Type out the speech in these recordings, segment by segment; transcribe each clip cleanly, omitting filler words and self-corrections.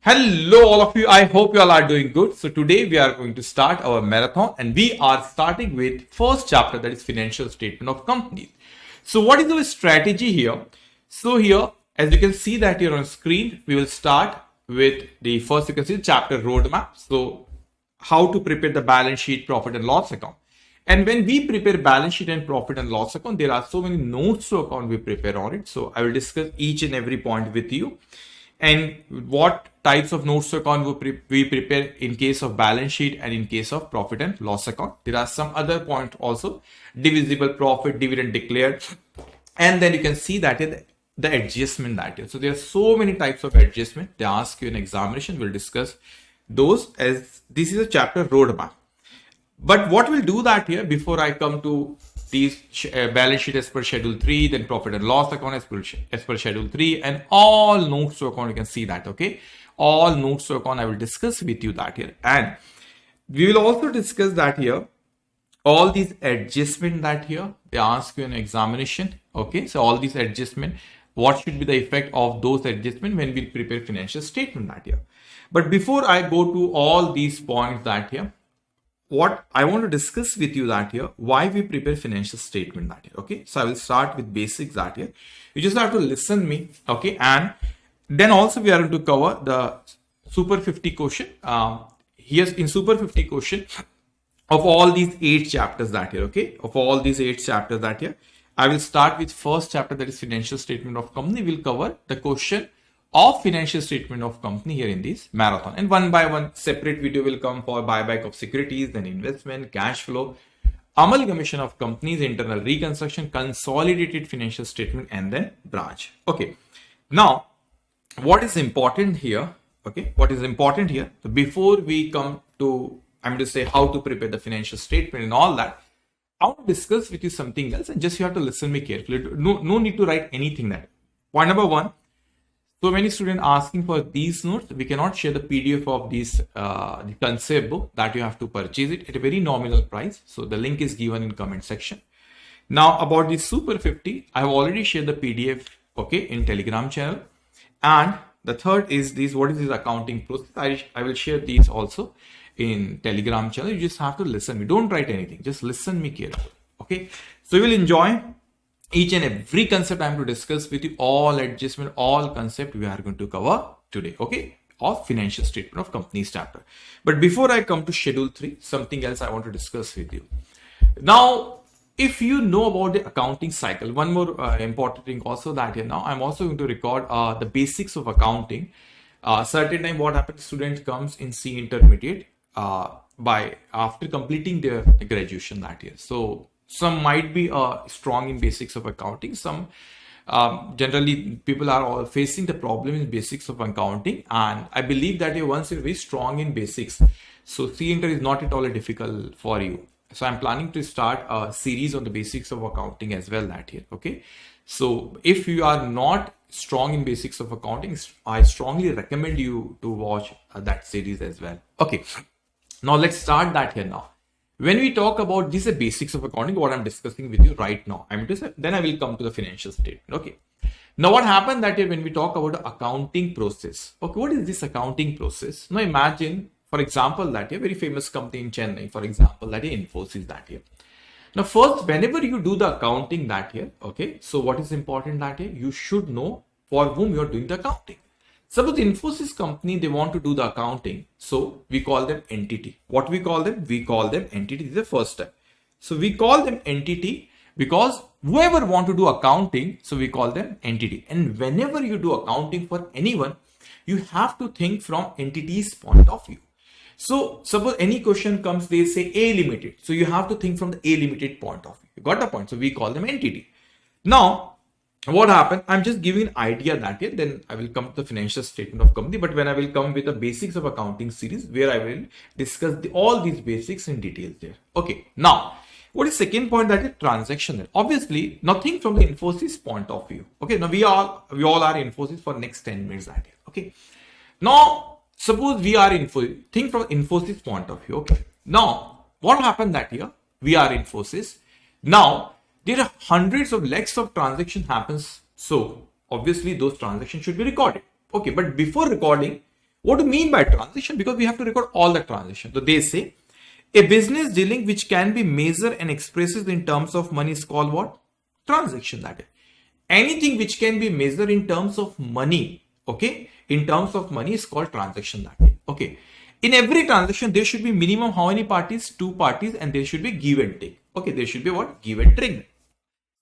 Hello, all of you. I hope you all are doing good. So today we are going to start our marathon and we are starting with first chapter, that is financial statement of companies. So what is our strategy here? So here, as you can see that here on screen, we will start with the first, you can see chapter roadmap. So how to prepare the balance sheet, profit and loss account. And when we prepare balance sheet and profit and loss account, there are so many notes to account we prepare on it. So I will discuss each and every point with you. And what types of notes to account we prepare in case of balance sheet and in case of profit and loss account. There are some other points also, divisible profit, dividend declared, and then you can see that is the adjustment that is. So there are so many types of adjustment. They ask you in examination. We'll discuss those as this is a chapter roadmap. But what we'll do that here before I come to these balance sheet as per schedule 3, then profit and loss account as per schedule 3, and all notes to account, you can see that, okay? All notes to account I will discuss with you that here. And we will also discuss that here, all these adjustment that here, they ask you in examination, okay? So all these adjustment, what should be the effect of those adjustment when we prepare financial statement that here. But before I go to all these points that here, what I want to discuss with you that here, why we prepare financial statement that here, okay? So I will start with basics that here. You just have to listen me, okay? And then also we are going to cover the Super 50 question. Here's in Super 50 question of all these 8 chapters that here, okay? Of all these 8 chapters that here, I will start with first chapter, that is financial statement of company. We'll cover the question of financial statement of company here in this marathon, and one by one separate video will come for buyback of securities, then investment, cash flow, amalgamation of companies, internal reconstruction, consolidated financial statement, and then branch. Okay, now what is important here, okay, what is important here, so before we come to, I'm going to say how to prepare the financial statement and all that, I want to discuss with you something else, and just you have to listen me carefully. No need to write anything there. Point number 1, so many students asking for these notes. We cannot share the PDF of these the concept book, that you have to purchase it at a very nominal price. So the link is given in comment section. Now about the Super 50, I have already shared the PDF, okay, in Telegram channel. And the third is this, what is this accounting process? I will share these also in Telegram channel. You just have to listen me. Don't write anything. Just listen me carefully. Okay. So you will enjoy each and every concept I'm to discuss with you, all adjustment, all concept we are going to cover today, okay, of financial statement of companies chapter. But before I come to schedule 3, something else I want to discuss with you. Now, if you know about the accounting cycle, one more important thing also that here now, I'm also going to record the basics of accounting. Certain time what happens, student comes in C intermediate by after completing their graduation that year. So some might be strong in basics of accounting. Some generally people are all facing the problem in basics of accounting, and I believe that once you're very strong in basics, so C inter is not at all difficult for you. So I'm planning to start a series on the basics of accounting as well that here. Okay, so if you are not strong in basics of accounting, I strongly recommend you to watch that series as well. Okay, now let's start that here now. When we talk about this, the basics of accounting, what I'm discussing with you right now, then I will come to the financial statement. Okay. Now what happened that when we talk about the accounting process, okay, what is this accounting process? Now imagine, for example, that a very famous company in Chennai, for example, that Infosys that here. Now first, whenever you do the accounting that here, okay, so what is important that here, you should know for whom you are doing the accounting. Suppose Infosys company, they want to do the accounting. So we call them entity. What we call them? We call them entity. This is the first step. So we call them entity because whoever want to do accounting, so we call them entity. And whenever you do accounting for anyone, you have to think from entity's point of view. So suppose any question comes, they say A limited. So you have to think from the A limited point of view. You got the point? So we call them entity. Now, what happened? I'm just giving an idea that here, then I will come to the financial statement of company. But when I will come with the basics of accounting series, where I will discuss all these basics in details there. Okay. Now, what is second point? That is transaction. Obviously, nothing from the Infosys point of view. Okay. Now we all are Infosys for next 10 minutes that here. Okay. Now, suppose we are Infosys. Think from Infosys point of view. Okay. Now, what happened that here? We are Infosys. Now, there are hundreds of lakhs of transactions happens. So obviously those transactions should be recorded. Okay, but before recording, What do you mean by transaction? Because we have to record all the transactions. So they say a business dealing which can be measured and expressed in terms of money is called what? Transaction. That is anything which can be measured in terms of money. Okay, in terms of money is called transaction. That is okay. In every transaction, there should be minimum how many parties? 2 parties, and there should be give and take. Okay, there should be what? Give and take.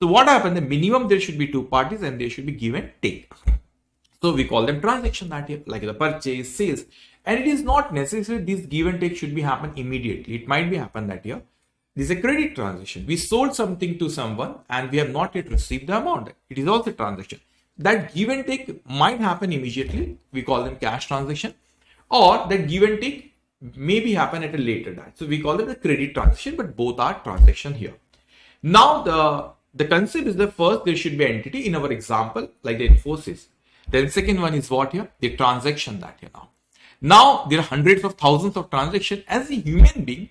So what happened? The minimum there should be 2 parties, and there should be give and take. So we call them transaction that here, like the purchase, sales, and it is not necessary this give and take should be happen immediately. It might be happen that here. This is a credit transaction. We sold something to someone and we have not yet received the amount. It is also a transaction. That give and take might happen immediately. We call them cash transaction, or that give and take maybe happen at a later date. So we call it the credit transaction, but both are transaction here. Now the concept is the first there should be entity in our example like the Infosys. Then second one is what here? The transaction that here now. Now there are hundreds of thousands of transactions. As a human being,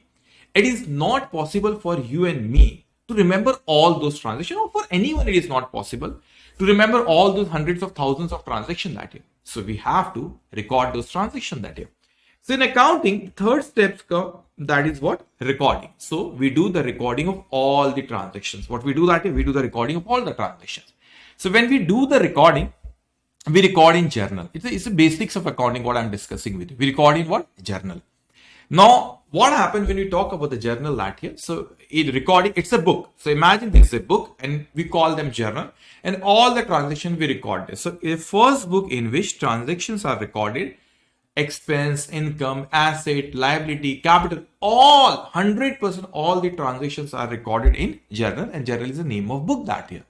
it is not possible for you and me to remember all those transactions, or for anyone it is not possible to remember all those hundreds of thousands of transactions that year. So we have to record those transactions that year. So in accounting, third step that is what? Recording. So we do the recording of all the transactions. What we do that is we do the recording of all the transactions. So when we do the recording, we record in journal. It's the basics of accounting what I'm discussing with you. We record in what? Journal. Now, what happens when we talk about the journal that here? So in recording, it's a book. So imagine this is a book and we call them journal, and all the transactions we record this. So a first book in which transactions are recorded, expense, income, asset, liability, capital, all 100% all the transactions are recorded in journal, and journal is the name of book that here.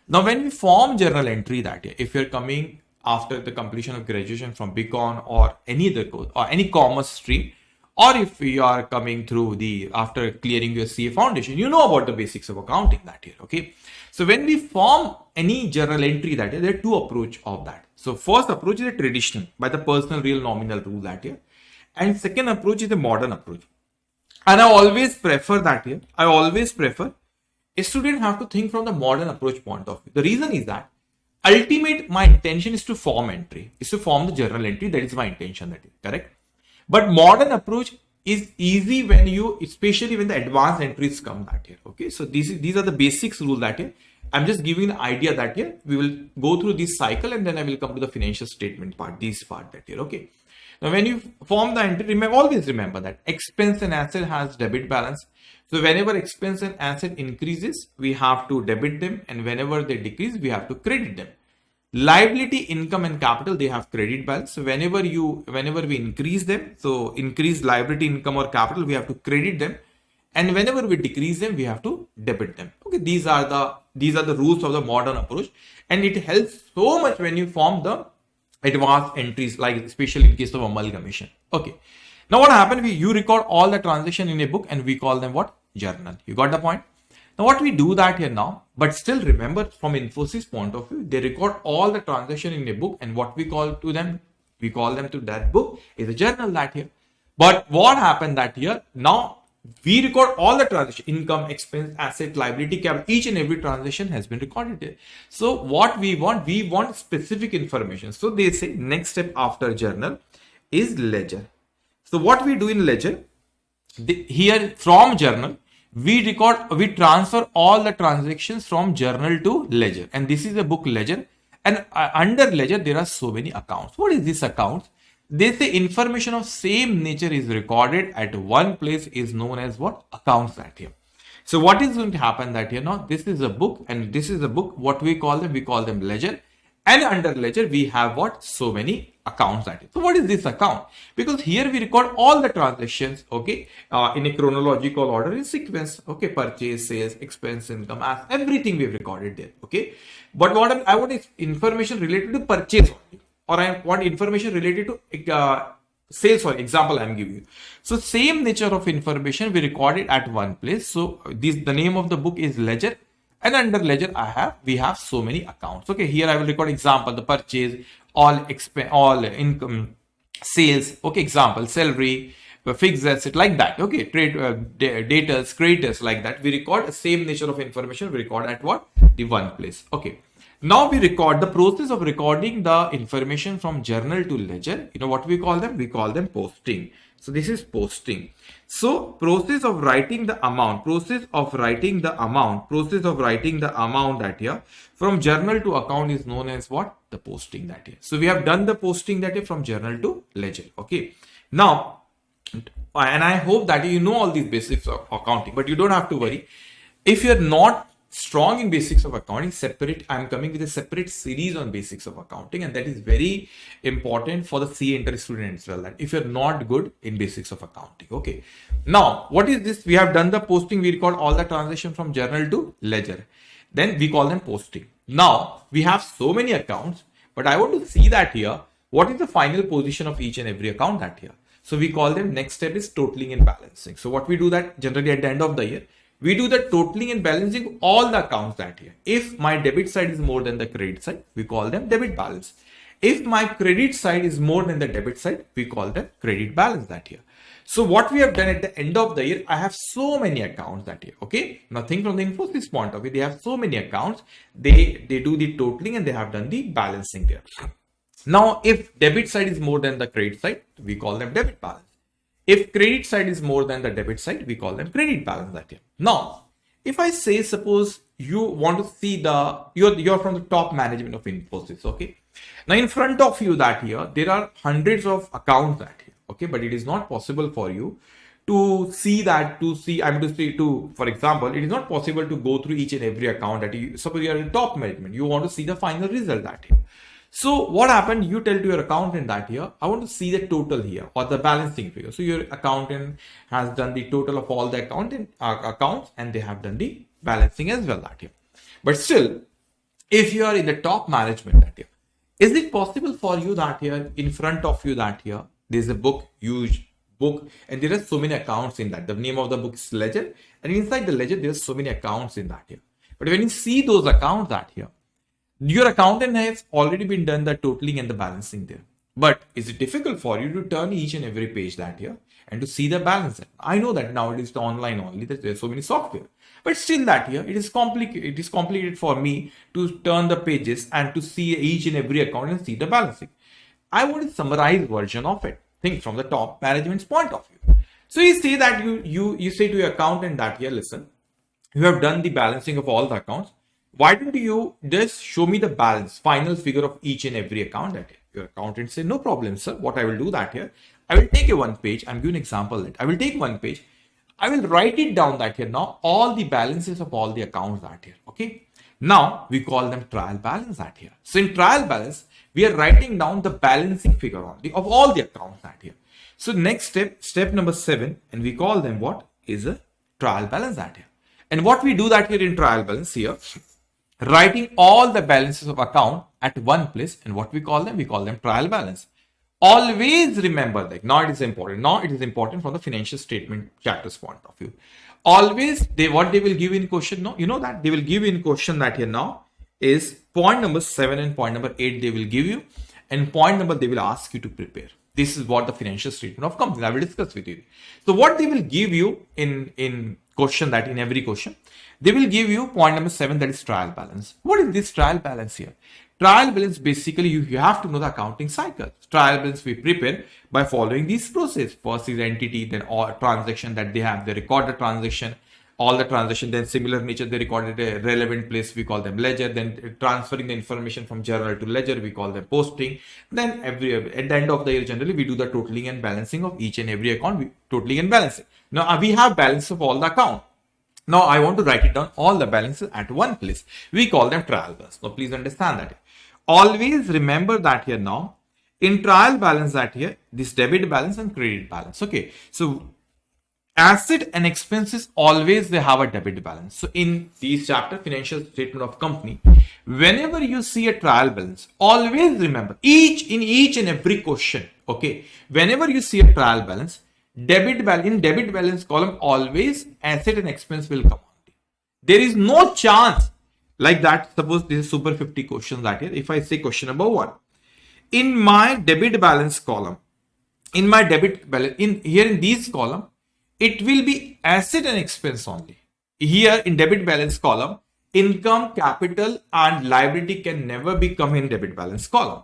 Now, when we form journal entry that year, if you're coming after the completion of graduation from BCon or any other course or any commerce stream, or if you are coming through after clearing your CA foundation, you know about the basics of accounting that year. Okay. So when we form any journal entry that year, there are two approaches of that. So first approach is a traditional by the personal real nominal rule that year. And second approach is the modern approach. And I always prefer that year. I always prefer a student have to think from the modern approach point of view. The reason is that ultimate my intention is to form entry, is to form the journal entry. That is my intention, that is correct. But modern approach is easy when you, especially when the advanced entries come that year. Okay, so these are the basics rule that year. I'm just giving the idea that year. We will go through this cycle and then I will come to the financial statement part, this part that year. Okay. Now when you form the entry, always remember that expense and asset has debit balance. So whenever expense and asset increases, we have to debit them, and whenever they decrease, we have to credit them. Liability, income and capital, they have credit balance. So whenever we increase them, so increase liability, income or capital, we have to credit them, and whenever we decrease them, we have to debit them. Okay, these are the rules of the modern approach, and it helps so much when you form the advanced entries, like especially in case of amalgamation. Okay. Now what happened? You record all the transaction in a book, and we call them what? Journal. You got the point? Now what we do that here now, but still remember from Infosys point of view, they record all the transaction in a book, and what we call to them, we call them to that book is a journal that here. But what happened that here? Now we record all the transaction, income, expense, asset, liability, capital, each and every transaction has been recorded here. So what we want specific information. So they say next step after journal is ledger. So what we do in ledger, here from journal, we transfer all the transactions from journal to ledger. And this is a book ledger. And under ledger, there are so many accounts. What is this account? They say information of same nature is recorded at one place is known as what? Accounts that here. So what is going to happen that here now? This is a book, and this is a book. What we call them? We call them ledger. And under ledger, we have what? So many accounts that is. So what is this account? Because here we record all the transactions, okay, in a chronological order in sequence, okay, purchase, sales, expense, income, everything we've recorded there, okay. But what I want is information related to purchase only, or I want information related to sales, for example, I'm giving you. So same nature of information we recorded at one place. So the name of the book is ledger. And under ledger, we have so many accounts. Okay, here I will record example, the purchase, all expense, all income, sales. Okay, example, salary, fixed asset, like that. Okay, trade, debtors, creditors, like that. We record the same nature of information. We record at what? The one place. Okay. Now we record the process of recording the information from journal to ledger. You know what we call them? We call them posting. So this is posting. So process of writing the amount, process of writing the amount that here from journal to account is known as what? The posting that here. So we have done the posting that here from journal to ledger. Okay. Now, and I hope that you know all these basics of accounting, but you don't have to worry. If you're not strong in basics of accounting, I'm coming with a separate series on basics of accounting, and that is very important for the CA inter student as well. That if you're not good in basics of accounting, okay. Now, what is this? We have done the posting. We record all the transaction from journal to ledger. Then we call them posting. Now we have so many accounts, but I want to see that here. What is the final position of each and every account that here? So we call them, next step is totaling and balancing. So what we do that generally at the end of the year, we do the totaling and balancing all the accounts that here. If my debit side is more than the credit side, we call them debit balance. If my credit side is more than the debit side, we call them credit balance that here. So what we have done at the end of the year, I have so many accounts that year. Okay. Now think from the Infosys point of view, they have so many accounts. They do the totaling and they have done the balancing there. Now, if debit side is more than the credit side, we call them debit balance. If credit side is more than the debit side, we call them credit balance that here. Now, if I say, suppose you want to see you're from the top management of Infosys, okay? Now, in front of you that here, there are hundreds of accounts that here, okay? But it is not possible for you to see that, for example, it is not possible to go through each and every account that you, suppose you are in top management, you want to see the final result that here. So what happened? You tell to your accountant that here, I want to see the total here or the balancing figure. So your accountant has done the total of all the accounts and they have done the balancing as well that here. But still, if you are in the top management that here, is it possible for you that here in front of you that here, there's a book, huge book, and there are so many accounts in that. The name of the book is ledger, and inside the ledger, there's so many accounts in that here. But when you see those accounts that here, your accountant has already been done the totaling and the balancing there. But is it difficult for you to turn each and every page that here and to see the balance? I know that now it is the online only, that there's so many software. But still that here, it is complicated for me to turn the pages and to see each and every account and see the balancing. I want a summarized version of it. Think from the top management's point of view. So you say that you say to your accountant that here, listen, you have done the balancing of all the accounts. Why don't you just show me the balance, final figure of each and every account that your accountant say, no problem, sir. What I will do that here, I will take a one page. I'm giving an example that I will take one page. I will write it down that here now, all the balances of all the accounts that here. Okay. Now we call them trial balance that here. So in trial balance, we are writing down the balancing figure only of all the accounts that here. So next step number 7, and we call them what is a trial balance that here. And what we do that here in trial balance here, writing all the balances of account at one place, and what we call them trial balance. Always remember that now it is important from the financial statement chapter's point of view. Always what they will give in question, no, you know that they will give in question that here now is point number 7 and point number 8 they will give you, and point number they will ask you to prepare. This is what the financial statement of company I will discuss with you. So what they will give you in question, that in every question they will give you point number 7, that is trial balance. What is this trial balance here? Trial balance, basically you have to know the accounting cycle. Trial balance we prepare by following this process. First is entity, then all transaction that they have, they record the transaction, all the transaction, then similar nature they recorded a relevant place, we call them ledger, then transferring the information from journal to ledger, we call them posting. Then at the end of the year generally we do the totaling and balancing of each and every account, totaling and balancing. Now we have balance of all the account. Now I want to write it down all the balances at one place. We call them trial balance. Now please understand that. Always remember that here now in trial balance that here, this debit balance and credit balance. Okay. So asset and expenses, always they have a debit balance. So in this chapter, financial statement of company, whenever you see a trial balance, always remember in each and every question. Okay. Whenever you see a trial balance, in debit balance column, always asset and expense will come on. There is no chance like that. Suppose this is super 50 questions that here. If I say question number 1, in my debit balance column, in this column, it will be asset and expense only. Here in debit balance column, income, capital, and liability can never be come in debit balance column.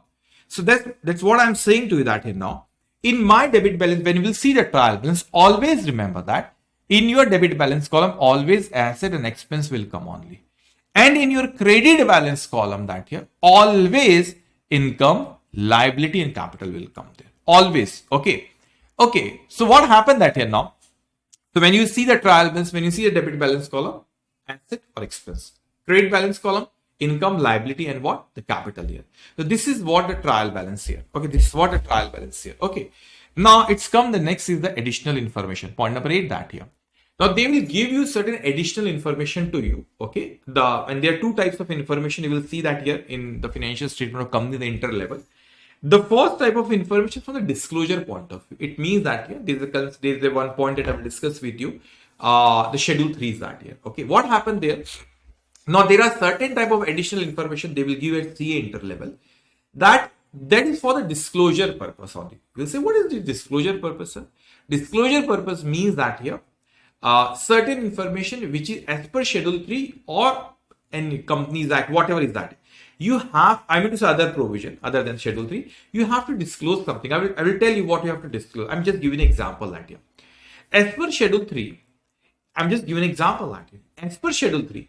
So that's what I'm saying to you that here now. In my debit balance, when you will see the trial balance, always remember that in your debit balance column, always asset and expense will come only. And in your credit balance column that here, always income, liability, and capital will come there. Always. Okay. Okay. So what happened that here now? So when you see the trial balance, when you see the debit balance column, asset or expense. Credit balance column, income, liability, and what? The capital here. So this is what the trial balance here. Okay, this is what the trial balance here. Okay. Now it's come, the next is the additional information. Point number 8 that here. Now they will give you certain additional information to you. Okay. And there are two types of information. You will see that here in the financial statement of company, the inter level. The first type of information from the disclosure point of view. It means that here, there is a one point that I will discuss with you. The schedule 3 is that here. Okay. What happened there? Now there are certain type of additional information they will give at CA inter level. That is for the disclosure purpose only. You'll say, what is the disclosure purpose, sir? Disclosure purpose means that here, certain information which is as per schedule 3 or any companies act, whatever is that. You have, I mean to say other provision other than schedule 3, you have to disclose something. I will tell you what you have to disclose. I'm just giving an example that here. As per schedule 3, I'm just giving an example that here. As per schedule 3,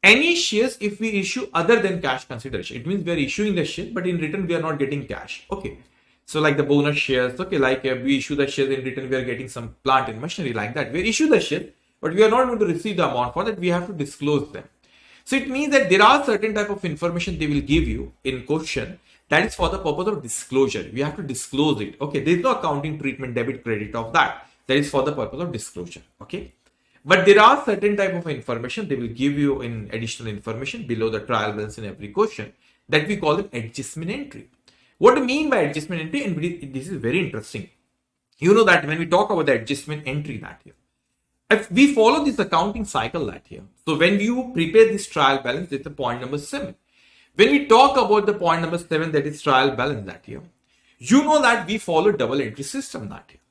any shares if we issue other than cash consideration, it means we are issuing the share, but in return we are not getting cash. Okay. So like the bonus shares, okay, like we issue the shares, in return we are getting some plant and machinery like that. We issue the share, but we are not going to receive the amount for that. We have to disclose them. So it means that there are certain type of information they will give you in question that is for the purpose of disclosure. We have to disclose it. Okay, there is no accounting treatment, debit, credit of that. That is for the purpose of disclosure. Okay. But there are certain type of information they will give you in additional information below the trial balance in every question that we call them adjustment entry. What do you mean by adjustment entry? And this is very interesting. You know that when we talk about the adjustment entry that here, if we follow this accounting cycle that here. So when you prepare this trial balance, it's the point number 7. When we talk about the point number 7, that is trial balance that here, you know that we follow double entry system that here.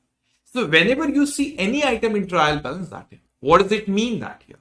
So whenever you see any item in trial balance that here, what does it mean that here?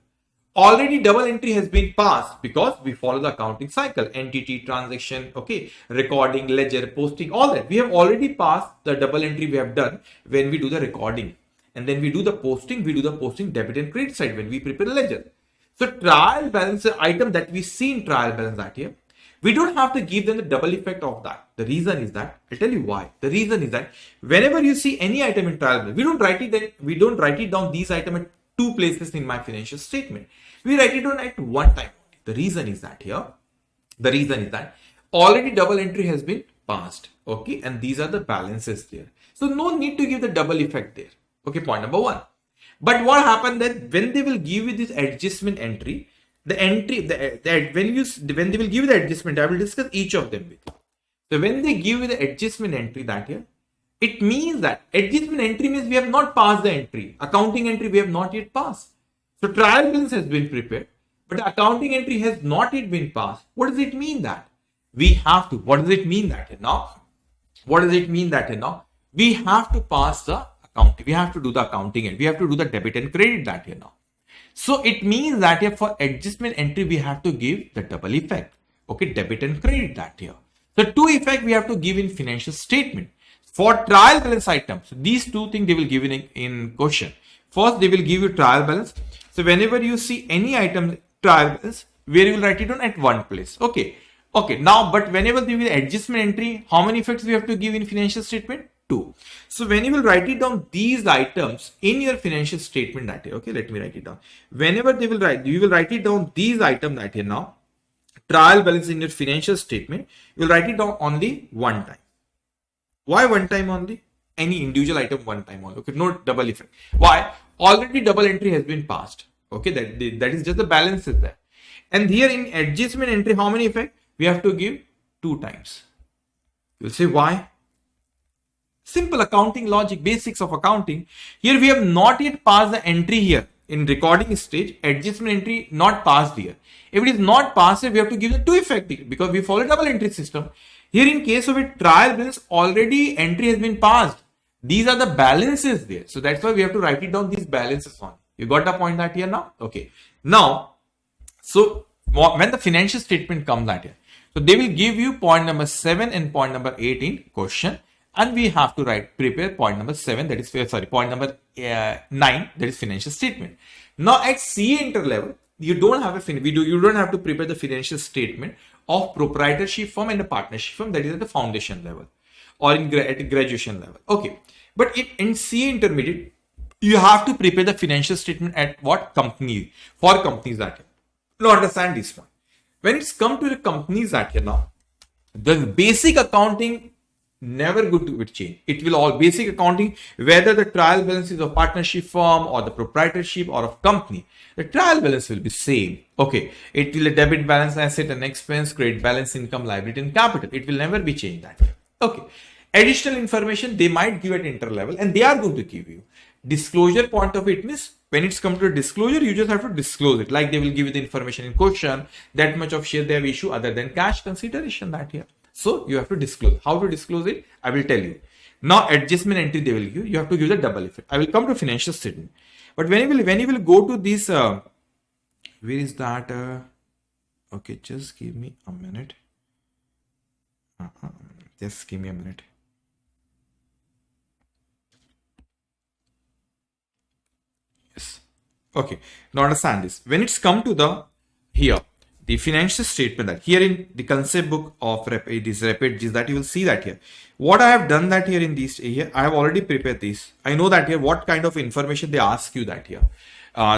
Already double entry has been passed because we follow the accounting cycle, entity, transaction, okay, recording, ledger, posting, all that. We have already passed the double entry we have done when we do the recording. And then we do the posting debit and credit side when we prepare the ledger. So trial balance item that we see in trial balance that here, we don't have to give them the double effect of that. The reason is that, I'll tell you why. The reason is that whenever you see any item in trial balance, we don't write it down these items at two places in my financial statement. We write it down at one time. The reason is that here, the reason is that already double entry has been passed. Okay. And these are the balances there. So no need to give the double effect there. Okay. Point number 1. But what happened then when they will give you this adjustment entry, when they will give you the adjustment, I will discuss each of them with you. So when they give you the adjustment entry that here, it means that adjustment entry means we have not passed the entry. Accounting entry we have not yet passed. So trial balance has been prepared, but the accounting entry has not yet been passed. What does it mean that? We have to. What does it mean that now? What does it mean that now? We have to pass the accounting. We have to do the accounting and we have to do the debit and credit that here now. So it means that here for adjustment entry we have to give the double effect. Okay, debit and credit that here. So two effect we have to give in financial statement. For trial balance items, these two things they will give in question. First, they will give you trial balance. So whenever you see any item trial balance, where you will write it down at one place. Okay. Okay. Now, but whenever they will adjustment entry, how many effects we have to give in financial statement? 2. So when you will write it down these items in your financial statement that here. Okay. Let me write it down. Whenever they will write, you will write it down these items that here now. Trial balance in your financial statement, you will write it down only one time. Why one time only? Any individual item one time only. Okay, no double effect. Why? Already double entry has been passed. Okay, that is just the balance is there. And here in adjustment entry, how many effect? We have to give 2 times. You'll say why? Simple accounting logic, basics of accounting. Here we have not yet passed the entry here. In recording stage, adjustment entry not passed here. If it is not passed, we have to give the 2 effect because we follow double entry system. Here in case of a trial balance, already entry has been passed. These are the balances there. So that's why we have to write it down these balances on. You got the point that here now? Okay. Now, so when the financial statement comes at here. So they will give you point number 7 and point number 8 in question, and we have to prepare point number 7, that is point number 9, that is financial statement. Now at CA inter level, you don't have you don't have to prepare the financial statement of proprietorship firm and a partnership firm, that is at the foundation level or at graduation level. Okay, but in CA intermediate, you have to prepare the financial statement at what company, for companies that here. Now understand this one. When it's come to the companies that here now, the basic accounting never going to change. It will all basic accounting, whether the trial balance is of partnership firm or the proprietorship or of company, the trial balance will be same. Okay, it will a debit balance, asset and expense, credit balance, income, liability and capital. It will never be changed that way. Okay, additional information they might give at inter level, and they are going to give you. Disclosure point of it means when it's come to a disclosure, you just have to disclose it. Like they will give you the information in question, that much of share they have issued other than cash consideration that here. So you have to disclose. How to disclose it? I will tell you. Now adjustment entry they will give, you have to give the double effect. I will come to financial statement. But when you will go to this, where is that? Okay, just give me a minute. Just give me a minute. Yes. Okay. Now understand this. When it's come to the here, the financial statement that here in the concept book of this rapid is that you will see that here. What I have done that here in this here, I have already prepared this. I know that here what kind of information they ask you that here,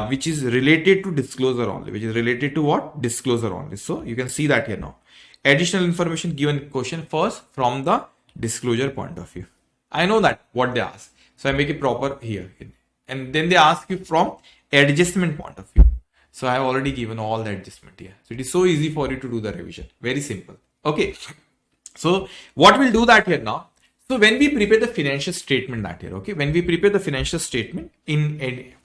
which is related to disclosure only, which is related to what? Disclosure only. So you can see that here now. Additional information given question first from the disclosure point of view. I know that what they ask. So I make it proper here. And then they ask you from adjustment point of view. So I have already given all the adjustment here. So it is so easy for you to do the revision. Very simple. Okay. So what we'll do that here now. So when we prepare the financial statement that here, okay, when we prepare the financial statement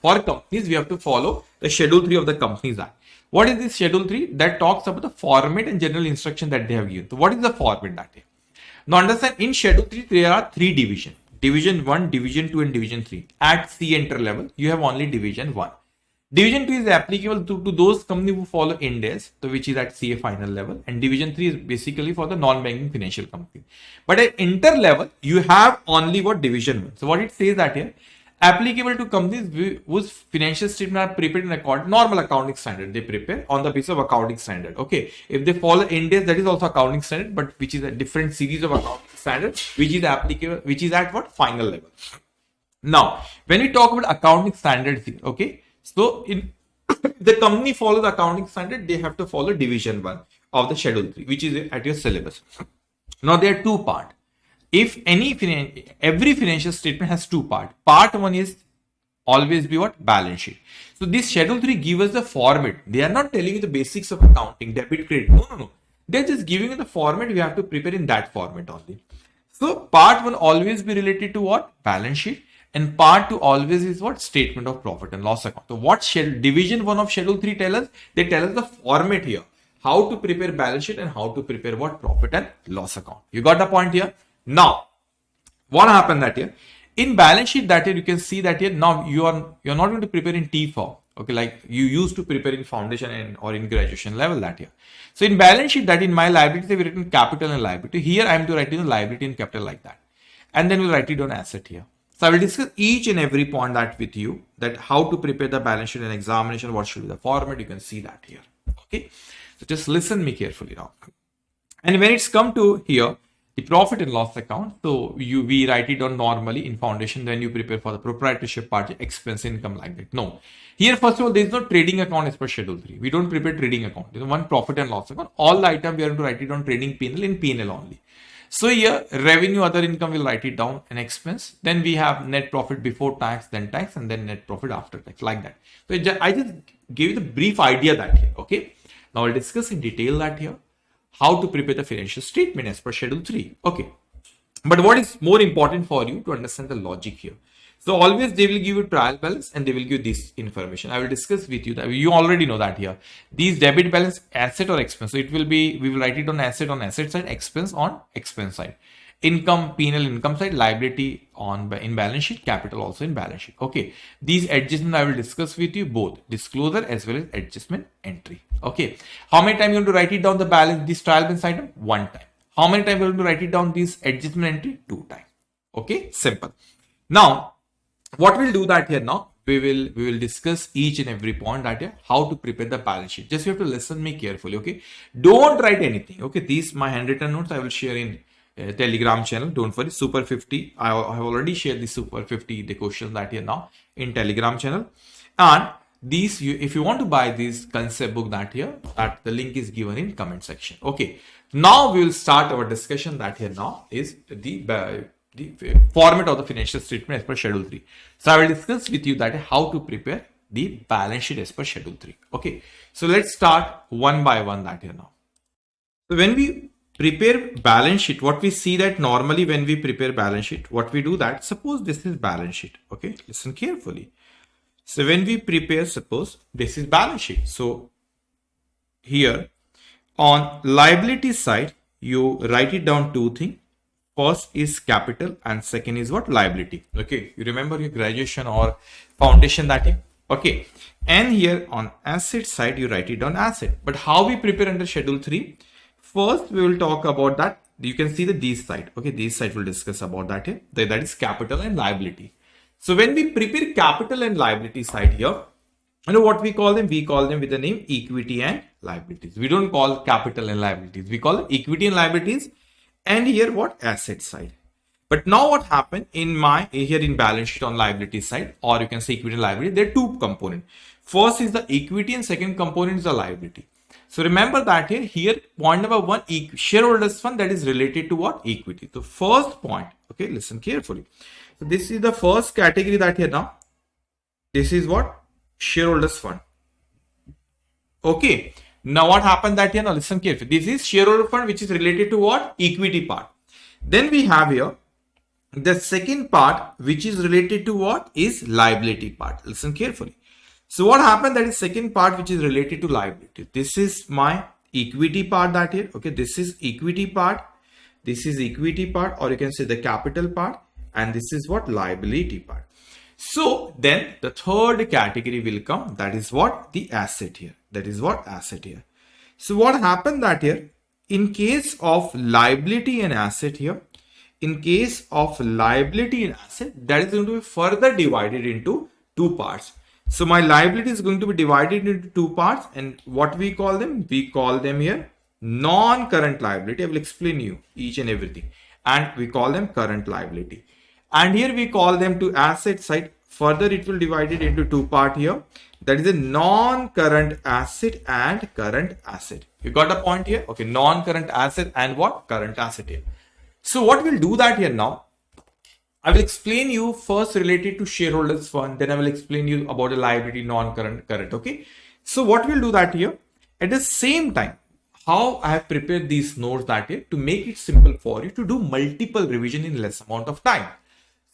for companies, we have to follow the Schedule 3 of the Companies Act. What is this Schedule 3? That talks about the format and general instruction that they have given. So what is the format that here? Now understand, in Schedule 3, there are 3 divisions. Division 1, Division 2 and Division 3. At C enter level, you have only Division 1. Division 2 is applicable to those companies who follow Ind AS, which is at CA final level, and Division 3 is basically for the non-banking financial company. But at inter level, you have only what? Division 1. So what it says that here, applicable to companies whose financial statement are prepared in accordance normal accounting standard. They prepare on the basis of accounting standard. Okay, if they follow Ind AS, that is also accounting standard, but which is a different series of accounting standards, which is applicable, which is at what? Final level. Now, when we talk about accounting standards, okay. So, in the company follows the accounting standard, they have to follow Division 1 of the Schedule 3, which is at your syllabus. Now, there are 2 parts. If every financial statement has 2 parts. Part 1 is always be what? Balance sheet. So, this Schedule 3 gives us the format. They are not telling you the basics of accounting, debit, credit. No. They're just giving you the format. We have to prepare in that format only. So, part 1 always be related to what? Balance sheet. And part 2 always is what? Statement of profit and loss account. So what Division 1 of Schedule 3 tell us? They tell us the format here. How to prepare balance sheet and how to prepare what? Profit and loss account. You got the point here? Now, what happened that here? In balance sheet that here, you can see that here, now you're not going to prepare in T form. Okay, like you used to prepare in foundation or in graduation level that here. So in balance sheet that in my liability, they have written capital and liability. Here I am to write in liability and capital like that. And then we'll write it on asset here. So I will discuss each and every point that with you, that how to prepare the balance sheet and examination, what should be the format, you can see that here. Okay. So just listen me carefully now. And when it's come to here, the profit and loss account, so we write it down normally in foundation, then you prepare for the proprietorship part, expense, income like that. No. Here, first of all, there is no trading account as per Schedule 3. We don't prepare trading account. There's one profit and loss account. All the items we are going to write it on trading P&L in P&L only. So here, revenue, other income, will write it down an expense. Then we have net profit before tax, and then net profit after tax, like that. So I just gave you the brief idea that here, okay? Now I'll discuss in detail that here, how to prepare the financial statement as per Schedule 3, okay? But what is more important for you to understand the logic here? So always they will give you trial balance and they will give this information. I will discuss with you that you already know that here. These debit balance, asset or expense. So it will be, we will write it on asset side, expense on expense side. income, P&L income side, liability on in balance sheet, capital also in balance sheet. Okay, these adjustments I will discuss with you, both disclosure as well as adjustment entry. Okay, how many times you want to write it down the balance, this trial balance item? One time. How many times you want to write it down this adjustment entry? Two times. Okay, simple. Now what we'll do that here now, we will discuss each and every point that here, how to prepare the balance sheet. Just you have to listen me carefully. Okay, don't write anything. Okay, these my handwritten notes I will share in Telegram channel. Don't worry, Super 50 I have already shared the Super 50 the questions that here now in Telegram channel. And these, if you want to buy this concept book that here, that the link is given in comment section. Okay, now we will start our discussion that here now is the format of the financial statement as per Schedule 3. So I will discuss with you that how to prepare the balance sheet as per Schedule 3. Okay, so let's start one by one that here now. So when we prepare balance sheet, what we see that normally when we prepare balance sheet, what we do that, suppose this is balance sheet. Okay, listen carefully. So when we prepare, suppose this is balance sheet. So here on liability side, you write it down two things. First is capital and second is what? Liability. Okay, you remember your graduation or foundation that thing. Okay, and here on asset side you write it down asset. But how we prepare under Schedule 3? First we will talk about that. You can see the these side. Okay, these side we'll discuss about that here. That is capital and liability. So when we prepare capital and liability side here, you know what we call them? We call them with the name equity and liabilities. We don't call capital and liabilities. We call them equity and liabilities. And here what? Asset side. But now what happened in my here in balance sheet on liability side, or you can say equity and liability, there are two components. First is the equity and second component is the liability. So remember that here point number one, shareholders fund, that is related to what? Equity. So first point, okay, listen carefully. So this is the first category that here now. This is what? Shareholders fund. Okay. Now what happened that here? Now listen carefully. This is shareholder fund which is related to what? Equity part. Then we have here the second part which is related to what? Is liability part. Listen carefully. So what happened, that is second part which is related to liability. This is my equity part that here. Okay, this is equity part. This is equity part, or you can say the capital part, and this is what? Liability part. So then the third category will come, that is what? The asset here. That is what? Asset here. So what happened that here, in case of liability and asset here, in case of liability and asset, that is going to be further divided into two parts. So my liability is going to be divided into two parts, and what we call them? We call them here non-current liability. I will explain you each and everything. And we call them current liability. And here we call them to asset side. Further it will divide it into two part here. That is a non-current asset and current asset. You got the point here? Okay, non-current asset and what? Current asset here. So what we'll do that here now, I will explain you first related to shareholders fund, then I will explain you about the liability, non-current, current. Okay. So what we'll do that here, at the same time, how I have prepared these notes that here to make it simple for you to do multiple revision in less amount of time.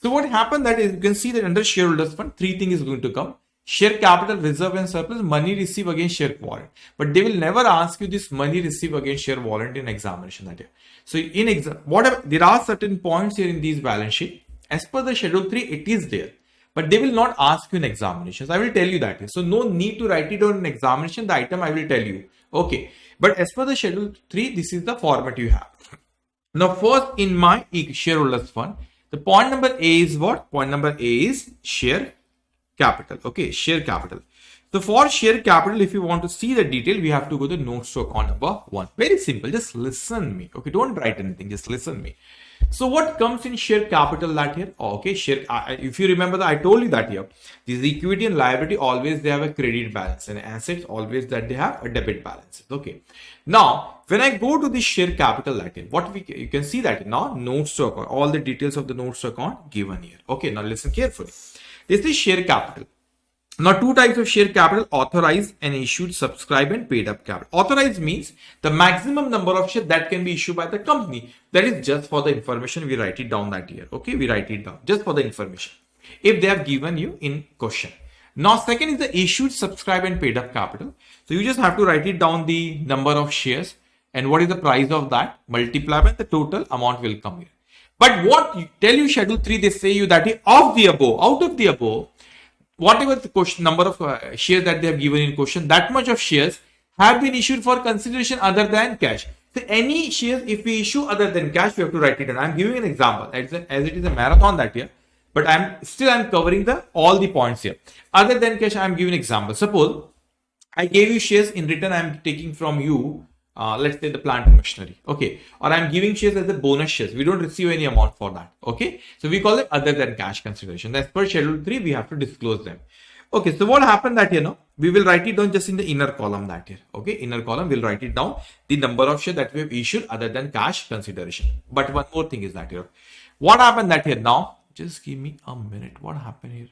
So what happened that is, you can see that under shareholders fund, three things is going to come: share capital, reserve and surplus, money received against share warrant. But they will never ask you this money received against share warrant in examination that year. So in exam, whatever, there are certain points here in these balance sheet. As per the Schedule 3, it is there. But they will not ask you in examinations. I will tell you that. So no need to write it down in examination. The item I will tell you. Okay. But as per the Schedule 3, this is the format you have. Now first in my shareholders fund, the point number A is what? Point number A is share capital. Okay, share capital. So for share capital, if you want to see the detail, we have to go to notes to account number 1. Very simple. Just listen me. Okay, don't write anything. Just listen me. So what comes in share capital that here? Okay, share. If you remember that I told you that here, this equity and liability always they have a credit balance, and assets always that they have a debit balance. Okay. Now when I go to the share capital that here, what you can see that now notes to account, all the details of the notes to account given here. Okay. Now listen carefully. This is share capital. Now, two types of share capital: authorized and issued, subscribed and paid up capital. Authorized means the maximum number of shares that can be issued by the company. That is just for the information. We write it down that here. Okay, we write it down just for the information. If they have given you in question. Now, second is the issued, subscribed and paid up capital. So you just have to write it down the number of shares and what is the price of that, multiply by the total amount will come here. But what tell you schedule 3, they say you that of the above, out of the above, whatever the question number of shares that they have given in question, that much of shares have been issued for consideration other than cash. So any shares if we issue other than cash, we have to write it down. I'm giving an example as it is a marathon that year, but I'm covering the all the points here. Other than cash, I'm giving example. Suppose I gave you shares, in return I'm taking from you, let's say the plant and machinery, okay, or I'm giving shares as a bonus shares. We don't receive any amount for that, okay. So we call it other than cash consideration. As per schedule 3, we have to disclose them. Okay, so what happened that we will write it down just in the inner column that here, okay, inner column we'll write it down the number of shares that we have issued other than cash consideration. But one more thing is that here, what happened that here now, just give me a minute, what happened here?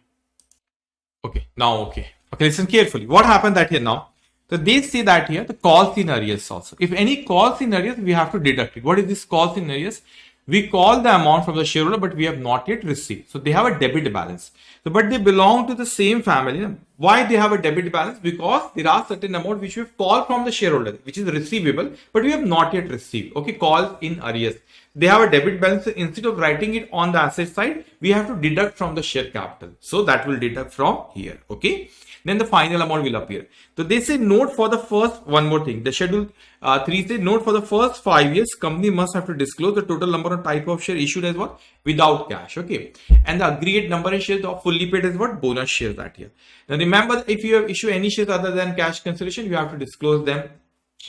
Okay, now okay, listen carefully. What happened that here now? So they say that here the calls in arrears also. If any calls in arrears, we have to deduct it. What is this calls in arrears? We call the amount from the shareholder, but we have not yet received. So they have a debit balance. So, but they belong to the same family. Why they have a debit balance? Because there are certain amount which we have called from the shareholder, which is receivable, but we have not yet received. Okay, calls in arrears. They have a debit balance. So instead of writing it on the asset side, we have to deduct from the share capital. So that will deduct from here. Okay. Then the final amount will appear. So they say note for the first, one more thing. The schedule 3 says note for the first 5 years, company must have to disclose the total number of type of share issued as what? Without cash. Okay. And the aggregate number of shares of fully paid as what? Bonus shares that year. Now remember, if you have issued any shares other than cash consideration, you have to disclose them,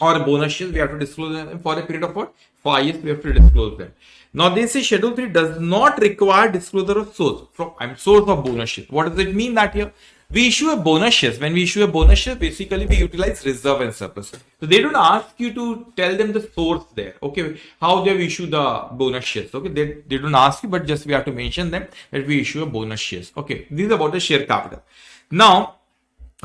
or bonus shares, we have to disclose them for a period of what? 5 years, we have to disclose them. Now they say schedule 3 does not require disclosure of source of bonus shares. What does it mean that here? We issue a bonus shares. When we issue a bonus share, basically we utilize reserve and surplus. So they don't ask you to tell them the source there. Okay, how they have issued the bonus shares. Okay, they don't ask you, but just we have to mention them that we issue a bonus shares. Okay, this is about the share capital. Now,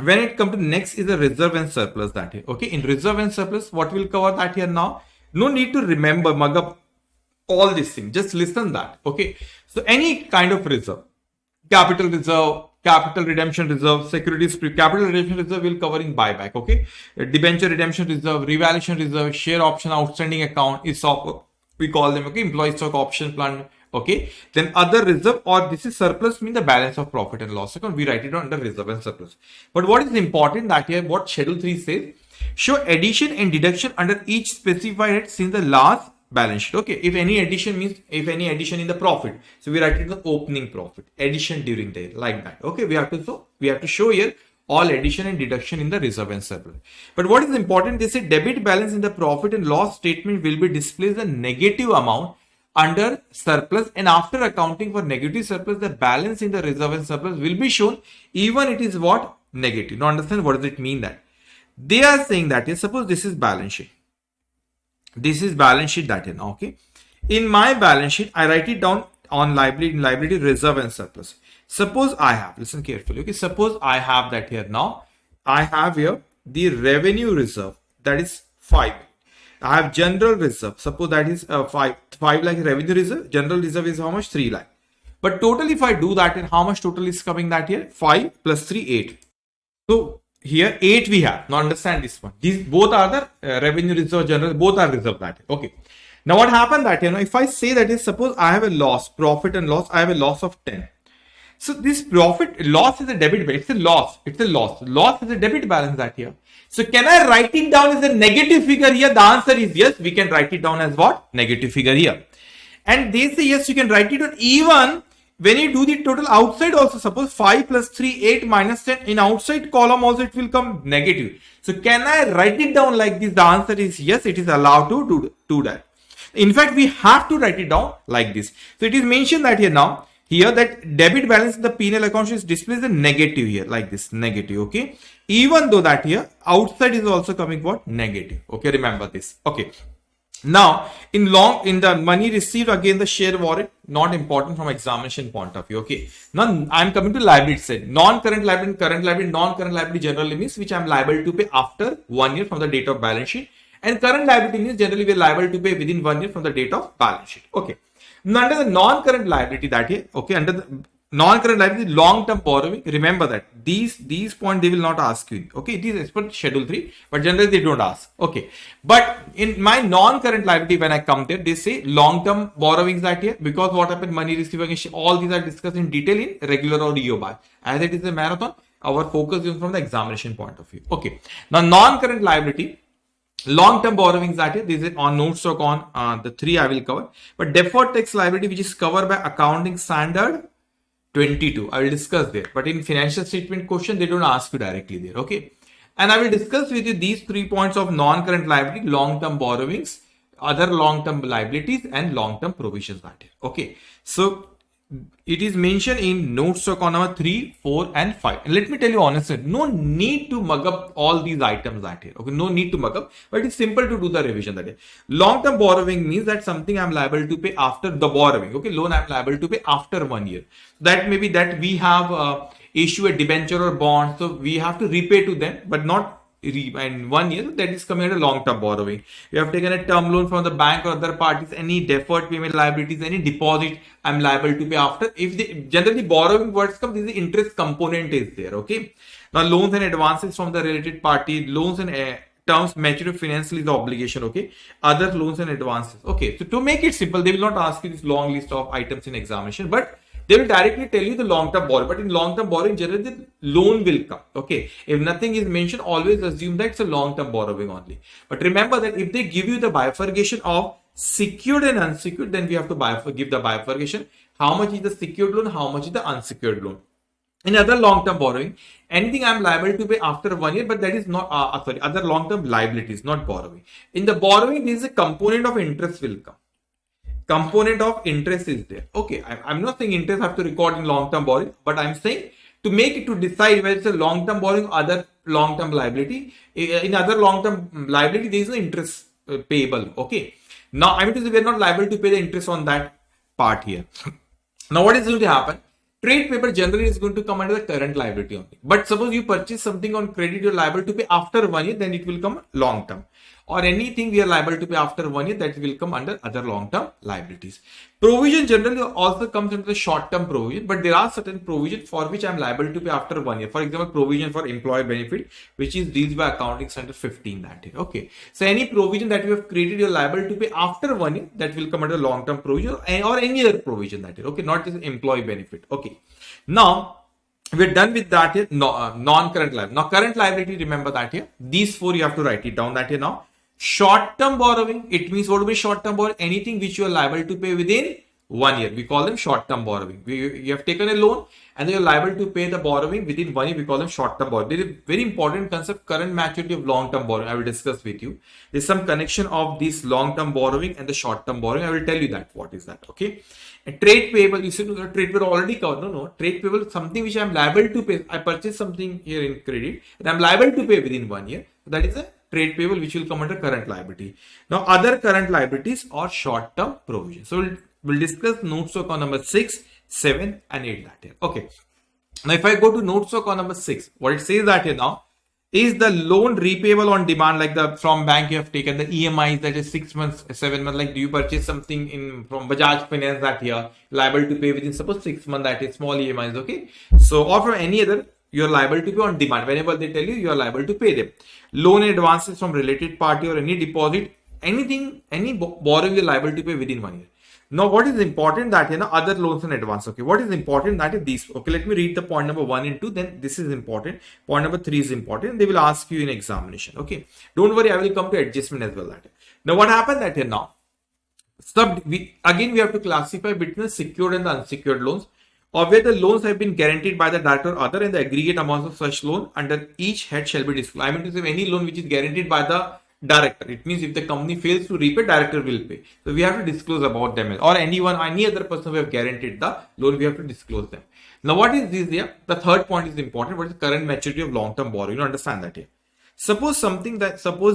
when it comes to next is the reserve and surplus that here. Okay, in reserve and surplus, what will cover that here now? No need to remember, mug up all these things. Just listen that. Okay, so any kind of reserve, capital reserve, capital redemption reserve, securities, capital redemption reserve will cover in buyback. Okay, debenture redemption reserve, revaluation reserve, share option outstanding account, ESOP, we call them. Okay, employee stock option plan. Okay, then other reserve, or this is surplus, mean the balance of profit and loss account. We write it under reserve and surplus. But what is important that here, what schedule 3 says, show addition and deduction under each specified head since the last balance sheet. Okay, if any addition means if any addition in the profit, so we write it in the opening profit, addition during the year, like that. Okay, we have to show here all addition and deduction in the reserve and surplus. But what is important, they say debit balance in the profit and loss statement will be displayed as a negative amount under surplus, and after accounting for negative surplus, the balance in the reserve and surplus will be shown even it is what? Negative. Now understand what does it mean that? They are saying that is, suppose this is balance sheet. This is balance sheet that is, okay. In my balance sheet, I write it down on liability, reserve and surplus. Suppose I have, listen carefully, okay. Suppose I have that here now. I have here the revenue reserve, that is 5. I have general reserve. Suppose that is 5 lakh revenue reserve. General reserve is how much? 3 lakh. But total, if I do that, and how much total is coming that here? 5 plus 3, 8. So here 8 we have. Now understand this one. These both are the revenue reserve, general, both are reserve that. Okay. Now what happened that, if I say that is, suppose I have a loss, profit and loss, I have a loss of 10. So this profit loss is a debit balance. It's a loss. It's a loss. Loss is a debit balance that here. So can I write it down as a negative figure here? The answer is yes. We can write it down as what? Negative figure here. And they say yes, you can write it down even when you do the total outside also. Suppose 5 plus 3, 8 minus 10. In outside column also it will come negative. So can I write it down like this? The answer is yes. It is allowed to do that. In fact, we have to write it down like this. So it is mentioned that here now. Here that debit balance in the P&L account is displayed as a negative here, like this, negative. Okay, even though that here outside is also coming what? Negative. Okay, remember this. Okay, now in the money received, again the share warrant, not important from examination point of view. Okay, now I'm coming to liability side. Non-current liability, current liability, non-current liability generally means which I'm liable to pay after 1 year from the date of balance sheet, and current liability means generally we're liable to pay within 1 year from the date of balance sheet. Okay. Now under the non-current liability that here, okay, under the Non-current liability, long-term borrowing. Remember that these points they will not ask you. Okay, it is as per Schedule 3, but generally they don't ask. Okay, but in my non-current liability, when I come there, they say long-term borrowings are here because what happened, money received, all these are discussed in detail in regular or EOBY. As it is a marathon, our focus is from the examination point of view. Okay, now non-current liability. Long-term borrowings that is, this is on notes stock on the 3 I will cover, but deferred tax liability which is covered by accounting standard 22 I will discuss there, but in financial statement question they don't ask you directly there. Okay, and I will discuss with you these 3 points of non-current liability, long-term borrowings, other long-term liabilities, and long-term provisions that is. Okay, so it is mentioned in notes stock on number 3, 4, and 5. And let me tell you honestly, no need to mug up all these items that here. Okay, no need to mug up, but it's simple to do the revision that day. Long-term borrowing means that something I'm liable to pay after the borrowing. Okay, loan I'm liable to pay after 1 year. That may be that we have issue a debenture or bond, so we have to repay to them, but not in 1 year. That is coming under long-term borrowing. You have taken a term loan from the bank or other parties, any deferred payment liabilities, any deposit I'm liable to pay after. If the generally borrowing words come, this is the interest component is there. Okay, now loans and advances from the related party, loans and terms maturity financial is the obligation. Okay, other loans and advances. Okay, so to make it simple, they will not ask you this long list of items in examination, but they will directly tell you the long-term borrowing. But in long-term borrowing, generally the loan will come. Okay, if nothing is mentioned, always assume that it's a long-term borrowing only. But remember that if they give you the bifurcation of secured and unsecured, then we have to give the bifurcation. How much is the secured loan? How much is the unsecured loan? In other long-term borrowing, anything I'm liable to pay after 1 year, but that is not other long-term liabilities, not borrowing. In the borrowing, there is a component of interest will come. Component of interest is there. Okay, I'm not saying interest have to record in long-term borrowing, but I'm saying to make it to decide whether it's a long-term borrowing or other long-term liability. In other long-term liability, there is no interest payable. Okay, now I mean to say we're not liable to pay the interest on that part here. Now what is going to happen? Trade paper generally is going to come under the current liability only. But suppose you purchase something on credit, you're liable to pay after 1 year, then it will come long term. Or anything we are liable to pay after 1 year, that will come under other long term liabilities. Provision generally also comes under the short term provision, but there are certain provisions for which I am liable to pay after 1 year. For example, provision for employee benefit, which is deals by accounting standard 15 that is. Okay. So any provision that you have created, you're liable to pay after 1 year, that will come under long term provision or any other provision that is. Okay. Not just employee benefit. Okay. Now, we're done with that here. Non-current liability. Now, current liability, remember that here. These 4 you have to write it down that here now. Short-term borrowing, it means what will be short-term borrowing? Anything which you are liable to pay within 1 year. We call them short-term borrowing. You have taken a loan and then you're liable to pay the borrowing within 1 year. We call them short-term borrowing. There is a very important concept, current maturity of long-term borrowing. I will discuss with you. There's some connection of this long-term borrowing and the short-term borrowing. I will tell you that. What is that? Okay. A trade payable, you see, trade payable already covered. No, trade payable is something which I am liable to pay. I purchase something here in credit and I'm liable to pay within 1 year. That is a trade payable which will come under current liability. Now, other current liabilities or short-term provision. So, we'll discuss note stock on number 6, 7, and 8 that here. Okay. Now, if I go to note stock on number 6, what it says that here now is the loan repayable on demand, like the from bank you have taken the EMIs that is 6 months, 7 months. Like, do you purchase something in from Bajaj Finance that here liable to pay within suppose 6 months, that is small EMIs. Okay. So, or from any other, you are liable to pay on demand. Whenever they tell you, you are liable to pay them. Loan and advances from related party or any deposit, anything, any borrowing you are liable to pay within 1 year. Now, what is important that, other loans and advance. Okay, what is important that is these. Okay, let me read the point number 1 and 2. Then this is important. Point number 3 is important. They will ask you in examination. Okay, don't worry. I will come to adjustment as well. That now, what happened that here now? We have to classify between the secured and the unsecured loans, or where the loans have been guaranteed by the director or other, and the aggregate amounts of such loan under each head shall be disclosed. I mean to say any loan which is guaranteed by the director. It means if the company fails to repay, director will pay. So we have to disclose about them, or any other person who have guaranteed the loan, we have to disclose them. Now, what is this here? The third point is important. What is the current maturity of long-term borrowing? You understand that here. Suppose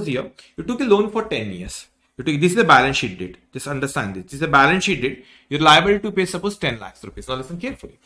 here you took a loan for 10 years. This is the balance sheet date. Just understand this. This is the balance sheet date. You're liable to pay suppose 10 lakhs rupees. Now listen carefully.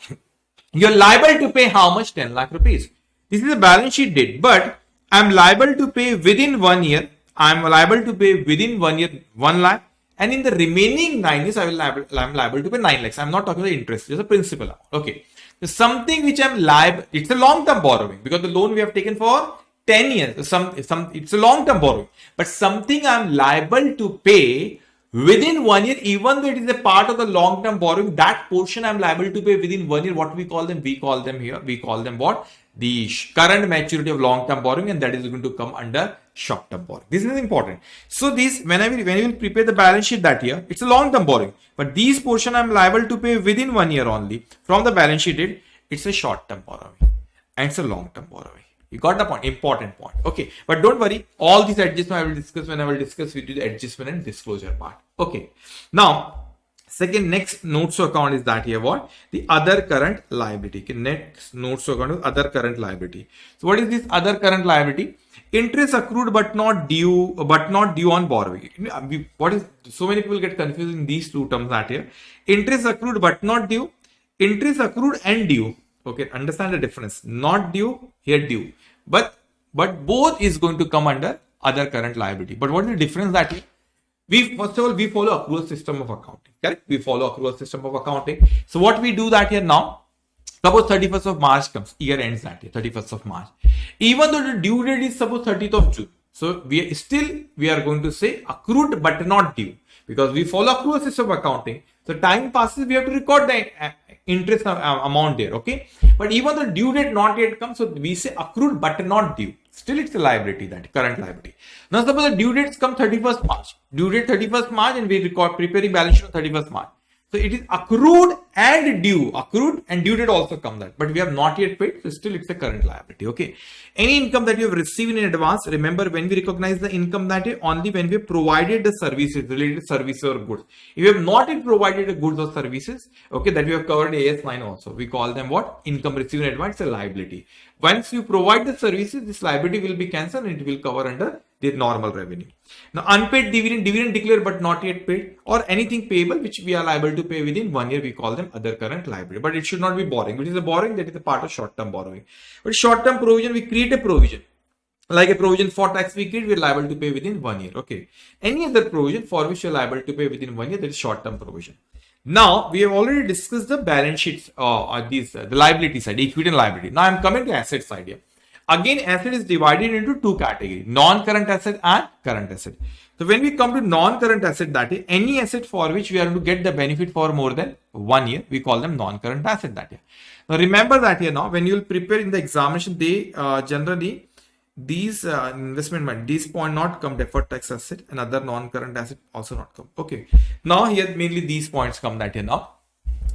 You're liable to pay how much? 10 lakh rupees. This is the balance sheet date, but I'm liable to pay within 1 year. I'm liable to pay within 1 year 1 lakh, And in the remaining 9 years, I'm liable to pay 9 lakhs. I'm not talking about the interest, just a principal amount. Okay. So something which I'm liable, it's a long-term borrowing because the loan we have taken for 10 years. It's a long-term borrowing. But something I'm liable to pay within 1 year, even though it is a part of the long-term borrowing, that portion I'm liable to pay within 1 year. What we call them? We call them what? The current maturity of long-term borrowing, and that is going to come under short-term borrowing. This is important. So this, when you will prepare the balance sheet that year, it's a long-term borrowing. But these portion I'm liable to pay within 1 year only from the balance sheet date. It's a short-term borrowing and it's a long-term borrowing. You got the point, important point. Okay, but don't worry, all these adjustments I will discuss when I will discuss with you the adjustment and disclosure part. Okay, now next notes to account is that here what? The other current liability. Okay, next notes to account is other current liability. So what is this other current liability? Interest accrued but not due on borrowing. What is, so many people get confused in these two terms that here. Interest accrued but not due. Interest accrued and due. Okay, understand the difference. Not due, here due. But both is going to come under other current liability. But what is the difference that here? First of all, we follow accrual system of accounting. Correct? We follow accrual system of accounting. So what we do that here now, suppose 31st of March comes, year ends that year, 31st of March. Even though the due date is suppose 30th of June. So we are going to say accrued but not due. Because we follow accrual system of accounting. So time passes, we have to record the interest amount there. Okay. But even the due date not yet comes, so we say accrued but not due. Still it's a liability, that current liability. Now suppose the due dates come 31st March. Due date 31st March and we record preparing balance sheet on 31st March. So it is accrued and due. Accrued and due date also come that. But we have not yet paid. So still it's a current liability. Okay. Any income that you have received in advance, remember when we recognize the income that is only when we have provided the services, related services or goods. If you have not yet provided the goods or services, okay, that we have covered AS 9 also. We call them what? Income received in advance, a liability. Once you provide the services, this liability will be cancelled and it will cover under the normal revenue. Now, unpaid dividend declared but not yet paid, or anything payable which we are liable to pay within 1 year, we call them other current liability. But it should not be borrowing. Which is a borrowing, that is a part of short-term borrowing. But short-term provision, we create a provision. Like a provision for tax we create, we are liable to pay within 1 year. Okay. Any other provision for which you are liable to pay within 1 year, that is short-term provision. Now, we have already discussed the balance sheets, the liability side, equity and liability. Now, I am coming to asset side here. Again, asset is divided into two categories, non-current asset and current asset. So when we come to non-current asset, that is any asset for which we are going to get the benefit for more than 1 year, we call them non-current asset that year. Now remember that here now, when you will prepare in the examination, they generally, these investment, these point not come, deferred tax asset and other non-current asset also not come. Okay. Now here mainly these points come that here now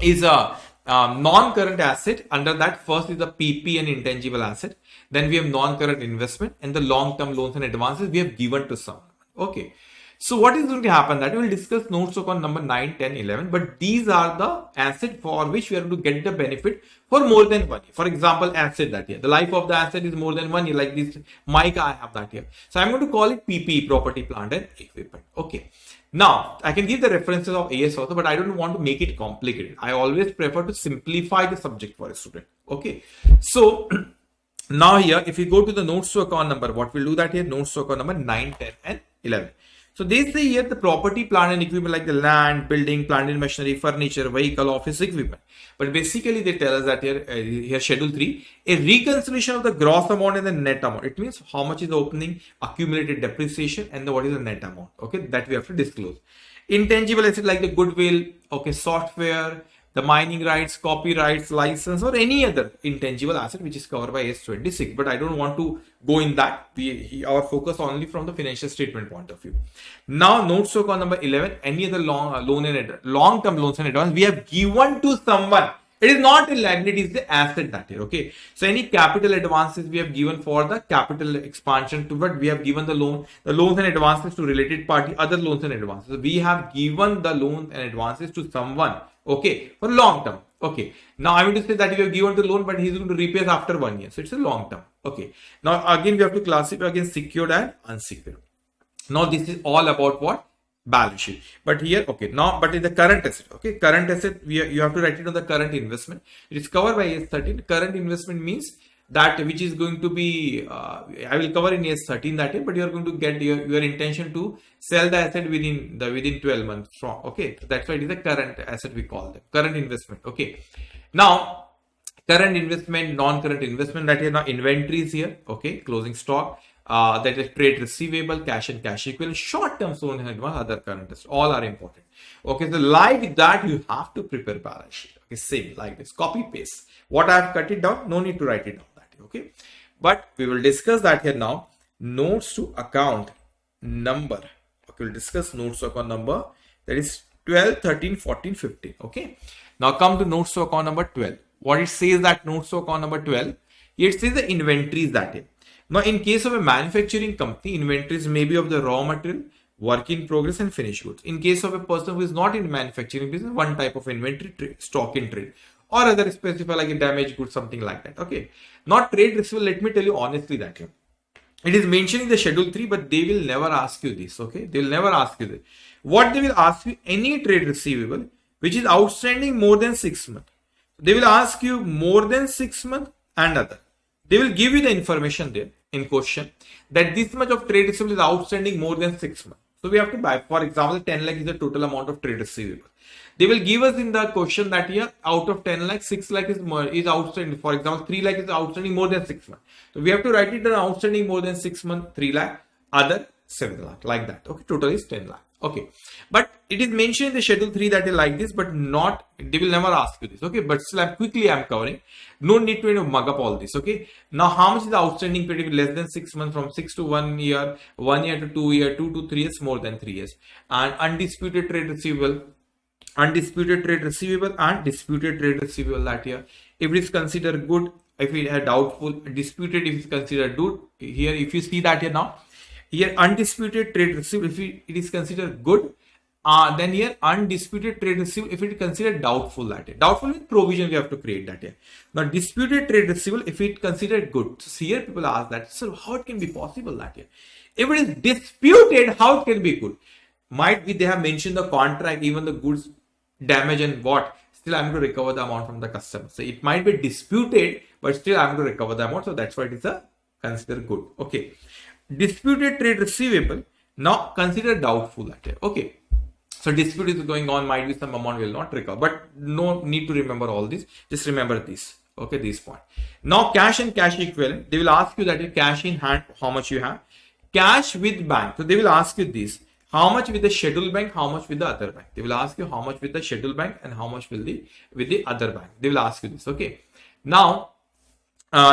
is a non-current asset. Under that, first is the PP and intangible asset. Then we have non-current investment and the long-term loans and advances we have given to someone. Okay. So what is going to happen? That we will discuss notes on number 9, 10, 11. But these are the asset for which we are going to get the benefit for more than 1 year. For example, asset that year. The life of the asset is more than 1 year. Like this mic I have that here. So I'm going to call it PP, property, plant and equipment. Okay. Now, I can give the references of AS also, but I don't want to make it complicated. I always prefer to simplify the subject for a student. Okay. So, now here, if you go to the notes to account number, what we'll do that here, notes to account number 9, 10 and 11. So they say here the property, plant and equipment like the land, building, plant and machinery, furniture, vehicle, office equipment. But basically they tell us that here schedule 3, a reconciliation of the gross amount and the net amount. It means how much is the opening accumulated depreciation and what is the net amount. Okay, that we have to disclose. Intangible asset like the goodwill, okay, software, the mining rights, copyrights, license, or any other intangible asset which is covered by S26. But I don't want to go in that. Our focus only from the financial statement point of view. Now, notes to account number 11, any other long-term loans and advance we have given to someone. It is not a liability, it is the asset that here. Okay. So any capital advances we have given for the capital expansion, to what we have given the loans and advances to related party, other loans and advances. So we have given the loans and advances to someone. Okay, for long term. Okay. Now I want to say that you have given the loan, but he's going to repay us after 1 year. So it's a long term. Okay. Now again, we have to classify against secured and unsecured. Now this is all about what? Balance sheet. But here, okay. Now, but in the current asset, okay, current asset, you have to write it on the current investment. It is covered by S13. Current investment means that which is going to be, I will cover in year 13 that year, but you are going to get your intention to sell the asset within 12 months from, okay. So that's why it is a current asset, we call them current investment. Okay. Now, current investment, non-current investment, that is now inventories here. Okay, closing stock, that is trade receivable, cash and cash equivalent, short-term loan and advance, other current assets, all are important. Okay, so like that, you have to prepare balance sheet. Okay, same like this, copy paste. What I have cut it down, no need to write it down that. Okay, but we will discuss that here now. Notes to account number. Okay, we'll discuss notes to account number, that is 12, 13, 14, 15. Okay, now come to notes to account number 12. What it says that notes to account number 12, it says the inventories that is. Now, in case of a manufacturing company, inventories may be of the raw material, work in progress and finished goods. In case of a person who is not in manufacturing business, one type of inventory, stock in trade, or other specify like a damaged goods, something like that. Okay. Not trade receivable, let me tell you honestly that here. It is mentioned in the schedule 3, but they will never ask you this. Okay. They will never ask you this. What they will ask you, any trade receivable which is outstanding more than 6 months. They will ask you more than 6 months and other. They will give you the information there in question that this much of trade receivable is outstanding more than 6 months. So we have to buy, for example, 10 lakh is the total amount of trade receivable. They will give us in the question that here out of 10 lakh, 6 lakh is outstanding. For example, 3 lakh is outstanding more than 6 months. So we have to write it down, outstanding more than 6 months, 3 lakh, other 7 lakh, like that. Okay, total is 10 lakh. Okay, but it is mentioned in the schedule 3 that is like this, but not, they will never ask you this. Okay, but still I'm covering. No need to mug up all this. Okay, now how much is the outstanding period? Less than 6 months, from 6 to 1 year, 1 year to 2 year, 2 to 3 years, more than 3 years, and undisputed trade receivable, and disputed trade receivable that year. If it is considered good, if it is doubtful, disputed if it is considered good. Here, if you see that here now. Here undisputed trade receivable, if it is considered good, then here undisputed trade receivable, if it is considered doubtful, that is doubtful with provision we have to create that here. Now disputed trade receivable, if it considered good. So here people ask that, so how it can be possible that here? If it is disputed, how it can be good? Might be they have mentioned the contract, even the goods damage and what, still I'm going to recover the amount from the customer. So it might be disputed, but still I'm going to recover the amount. So that's why it is a considered good. Okay. Disputed trade receivable, now consider doubtful that year. Okay, so dispute is going on, might be some amount will not recover, but no need to remember all this, just remember this. Okay, this point. Now cash and cash equivalent, they will ask you that your cash in hand, how much you have, cash with bank. So they will ask you this, how much with the scheduled bank, how much with the other bank. They will ask you how much with the scheduled bank and how much will with the other bank. They will ask you this. Okay, now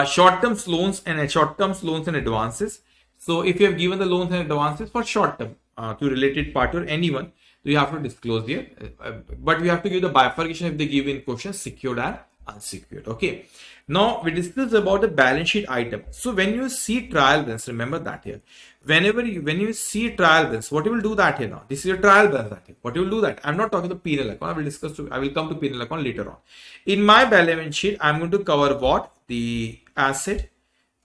short-term loans and advances. So if you have given the loans and advances for short term to related party or anyone, so you have to disclose here. But we have to give the bifurcation if they give in question secured and unsecured. Okay. Now we discuss about the balance sheet item. So when you see trial balance, remember that here. When you see trial balance, what you will do that here now? This is your trial balance that here. What you will do that? I'm not talking the P&L account. I will come to P&L account later on. In my balance sheet, I'm going to cover what? The asset,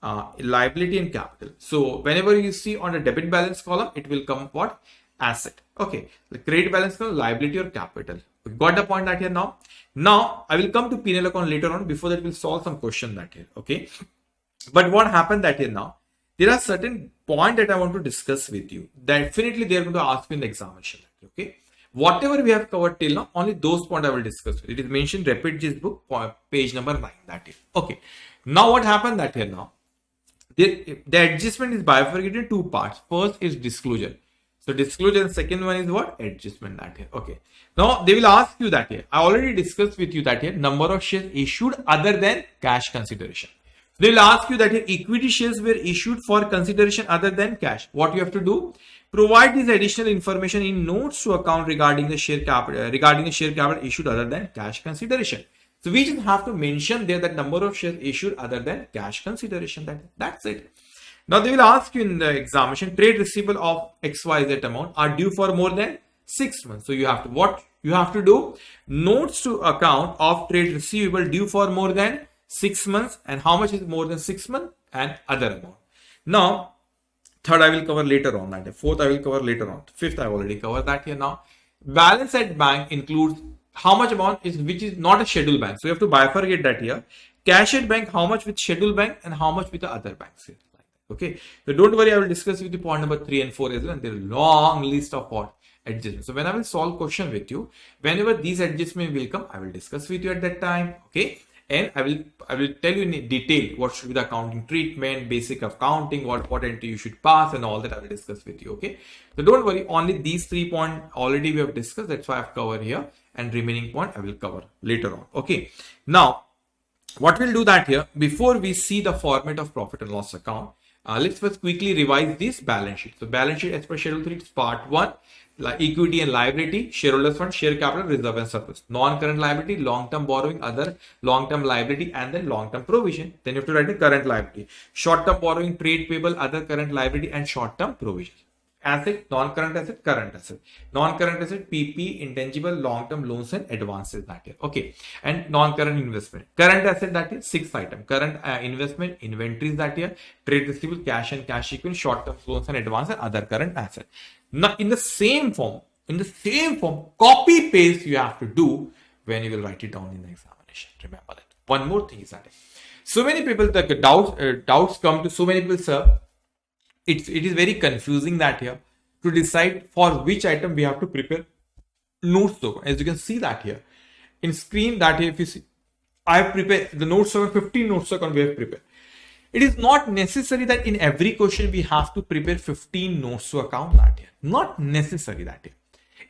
liability and capital. So whenever you see on the debit balance column, it will come what? Asset. Okay. The credit balance column, liability or capital. We got the point that here now. Now I will come to P&L account later on. Before that, we'll solve some question that here. Okay. But what happened that here now? There are certain points that I want to discuss with you. Definitely they are going to ask you in the examination. Okay. Whatever we have covered till now, only those points I will discuss. It is mentioned, repeat this book, page number 9. That is. Okay. Now what happened that here now? The adjustment is bifurcated in 2 parts. First is disclosure. So disclosure, and second one is what? Adjustment that here. Okay. Now they will ask you that here. I already discussed with you that here number of shares issued other than cash consideration. They will ask you that your equity shares were issued for consideration other than cash. What you have to do? Provide this additional information in notes to account regarding the share capital issued other than cash consideration. So we just have to mention there that number of shares issued other than cash consideration. That's it. Now they will ask you in the examination, trade receivable of XYZ amount are due for more than 6 months. So you have to, what you have to do? Notes to account of trade receivable due for more than 6 months, and how much is more than 6 months, and other amount. Now third I will cover later on that. Fourth I will cover later on. Fifth I already covered that here now. Balance at bank includes how much amount is which is not a scheduled bank. So you have to bifurcate that here. Cash at bank, how much with scheduled bank and how much with the other banks here. Okay, so don't worry, I will discuss with you point number 3 and 4 as well, and there is a long list of what adjustments. So when I will solve question with you, whenever these adjustments will come, I will discuss with you at that time. Okay, and I will tell you in detail what should be the accounting treatment, basic accounting, what entry you should pass, and all that I will discuss with you. Okay, so don't worry, only these 3 points already we have discussed. That's why I've covered here, and remaining point I will cover later on. Okay, now what we'll do that here, before we see the format of profit and loss account, let's first quickly revise this balance sheet. So balance sheet as per schedule 3, it's part 1, like equity and liability, shareholders fund, share capital, reserve and surplus, non-current liability, long-term borrowing, other long-term liability, and then long-term provision. Then you have to write the current liability, short-term borrowing, trade payable, other current liability, and short-term provision. Asset, non-current asset, current asset. Non-current asset, PP, intangible, long-term loans and advances that here. Okay. And non-current investment. Current asset that is 6th item. Current investment, inventories that here. Trade receivable, cash and cash equivalent, short-term loans and advances, and other current asset. Now, in the same form, copy paste you have to do when you will write it down in the examination. Remember that. One more thing is that so many people, the doubts come to so many people, sir. It is very confusing that here to decide for which item we have to prepare notes. So as you can see that here in screen that here, if you see, I have prepared the notes over 15 notes account we have prepared. It is not necessary that in every question we have to prepare 15 notes to account that here. Not necessary that here.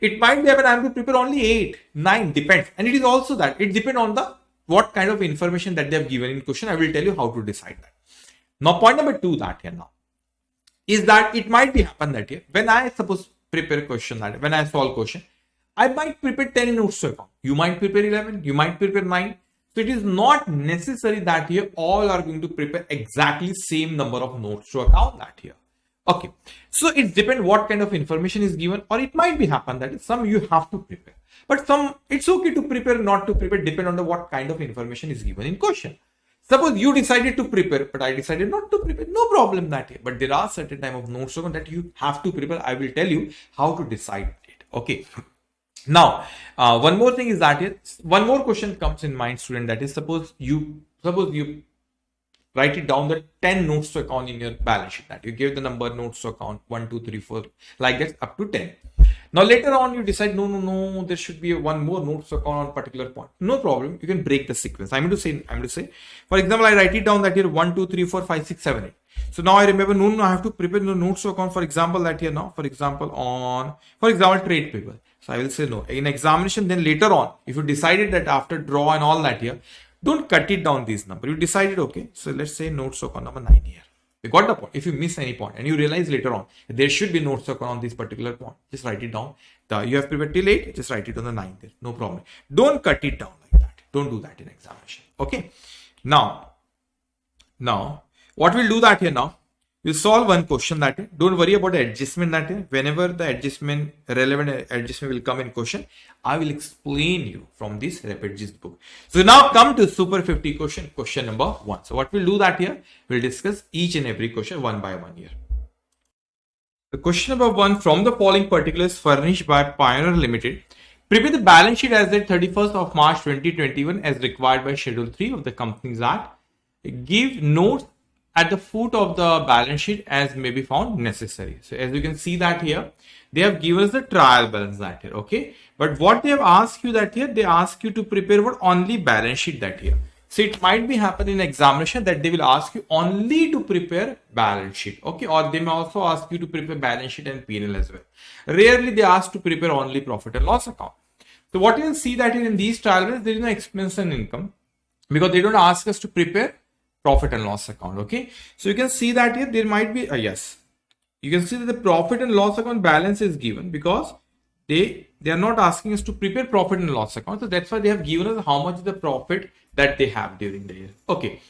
It might be that I have to prepare only 8, 9, depends. And it is also that it depends on the what kind of information that they have given in question. I will tell you how to decide that. Now point number 2 that here now is that it might be happen that here when I suppose prepare question that when I solve question, I might prepare 10 notes to account. You might prepare 11, you might prepare 9. So it is not necessary that here all are going to prepare exactly same number of notes to account that here. Okay, so it depends what kind of information is given, or it might be happen that some you have to prepare, but some it's okay to prepare, not to prepare, depend on the what kind of information is given in question. Suppose you decided to prepare, but I decided not to prepare, no problem that here. But there are certain time of notes that you have to prepare. I will tell you how to decide it. Okay. Now, one more thing is that here, one more question comes in mind, student. That is, suppose you write it down the 10 notes to account in your balance sheet. That you give the number notes to account 1, 2, 3, 4, like that up to 10. Now later on you decide no, there should be one more notes to account on particular point. No problem, you can break the sequence. I'm going to say, for example, I write it down that here 1, 2, 3, 4, 5, 6, 7, 8. So now I remember no, I have to prepare the notes to account. For example, that here now, for example, trade paper. So I will say no. In examination, then later on, if you decided that after draw and all that here, don't cut it down this number. You decided, okay, so let's say notes to account number 9 here. You got the point. If you miss any point and you realize later on there should be notes to account on this particular point, just write it down. You have prepared till 8, just write it on the 9 there. No problem. Don't cut it down like that. Don't do that in examination. Okay. Now, what we'll do that here now, we'll solve one question that here. Don't worry about the adjustment that here. Whenever the relevant adjustment will come in question, I will explain you from this rapid gist book. So now come to Super 50 question number 1. So what we'll do that here, we'll discuss each and every question one by one here. The question number 1, from the following particulars furnished by Pioneer Limited, prepare the balance sheet as at 31st of March 2021 as required by Schedule 3 of the Companies Act. Give notes at the foot of the balance sheet as may be found necessary. So as you can see that here, they have given us the trial balance that here. Okay. But what they have asked you that here, they ask you to prepare what only balance sheet that here. So it might be happen in examination that they will ask you only to prepare balance sheet. Okay. Or they may also ask you to prepare balance sheet and P&L as well. Rarely they ask to prepare only profit and loss account. So what you will see that in these trial balance, there is no expense and income because they don't ask us to prepare profit and loss account. Okay, so you can see that here there might be yes, you can see that the profit and loss account balance is given because they are not asking us to prepare profit and loss account. So that's why they have given us how much is the profit that they have during the year. Okay,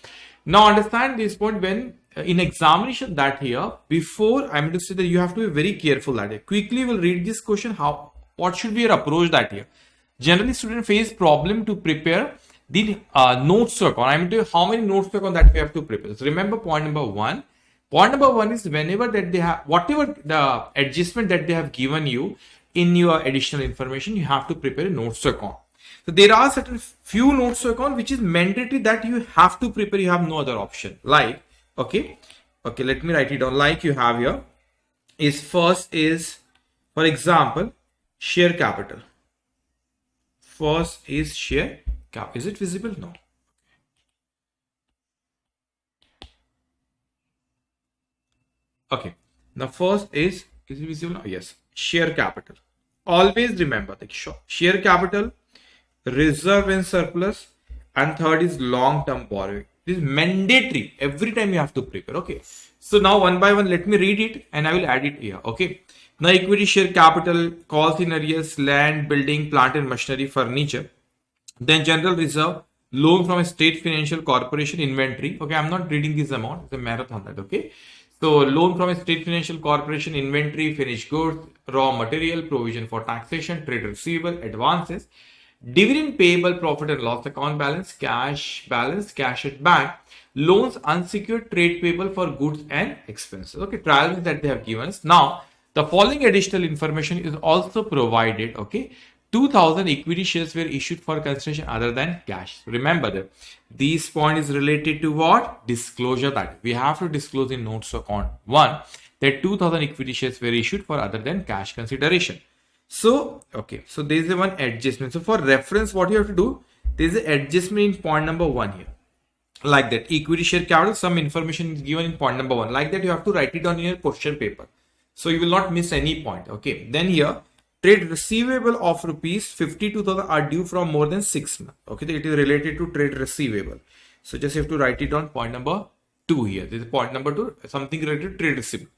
now understand this point. When in examination that here, before I'm going to say that you have to be very careful that here. Quickly we'll read this question. What should be your approach that here? Generally students face problem to prepare the notes to account. I'm going to tell you how many notes to account that we have to prepare. So remember point number 1. Point number 1 is whenever that they have, whatever the adjustment that they have given you in your additional information, you have to prepare a notes to account. So there are certain few notes to account which is mandatory that you have to prepare. You have no other option. Like, okay, let me write it down. Like you have here is first is, for example, share capital. First is share cap. Is it visible? No. Okay. Now first is it visible now? Yes. Share capital. Always remember the share capital, reserve and surplus, and third is long-term borrowing. This is mandatory. Every time you have to prepare. Okay. So now one by one, let me read it and I will add it here. Okay. Now equity share capital, cost in arrears, land, building, plant and machinery, furniture. Then general reserve, loan from a state financial corporation, inventory. Okay. I'm not reading this amount. It's a marathon that. Okay. So loan from a state financial corporation, inventory, finished goods, raw material, provision for taxation, trade receivable, advances, dividend payable, profit and loss account balance, cash at bank, loans, unsecured trade payable for goods and expenses. Okay, trial that they have given us. Now, the following additional information is also provided. Okay, 2000 equity shares were issued for consideration other than cash. Remember that this point is related to what? Disclosure, that we have to disclose in notes to account 1 that 2000 equity shares were issued for other than cash consideration. So, okay, so there is a one adjustment. So for reference, what you have to do, there is an adjustment in point number 1 here. Like that, equity share capital, some information is given in point number 1. Like that, you have to write it down in your question paper. So you will not miss any point. Okay, then here, trade receivable of rupees 52,000 are due from more than 6 months. Okay, it is related to trade receivable. So just have to write it down point number 2 here. This is point number 2, something related to trade receivable.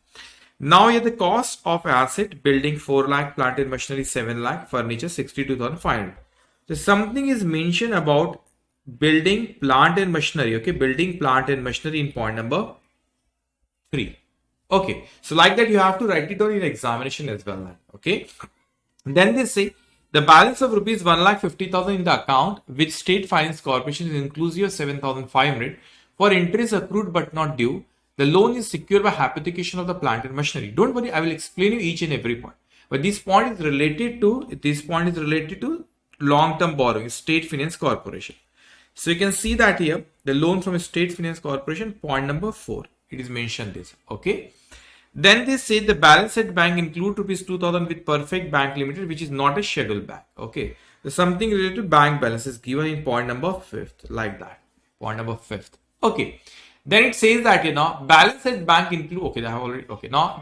Now here the cost of asset, building 4 lakh, plant and machinery 7 lakh, furniture 62,500. So something is mentioned about building, plant and machinery. Okay, building, plant and machinery in point number 3. Okay, so like that you have to write it down in examination as well. Okay, then they say the balance of rupees 1,50,000 in the account which State Finance Corporation is inclusive of 7,500 for interest accrued but not due. The loan is secured by hypothecation of the plant and machinery. Don't worry, I will explain you each and every point. But this point is related to long-term borrowing, State Finance Corporation. So you can see that here, the loan from a State Finance Corporation, point number 4. It is mentioned this. Okay. Then they say the balance at bank include rupees 2,000 with Perfect Bank Limited, which is not a scheduled bank. Okay. So something related to bank balance is given in point number 5th, like that. Point number 5th. Okay. Then it says that, you know, balance at bank include, okay, I have already, okay, now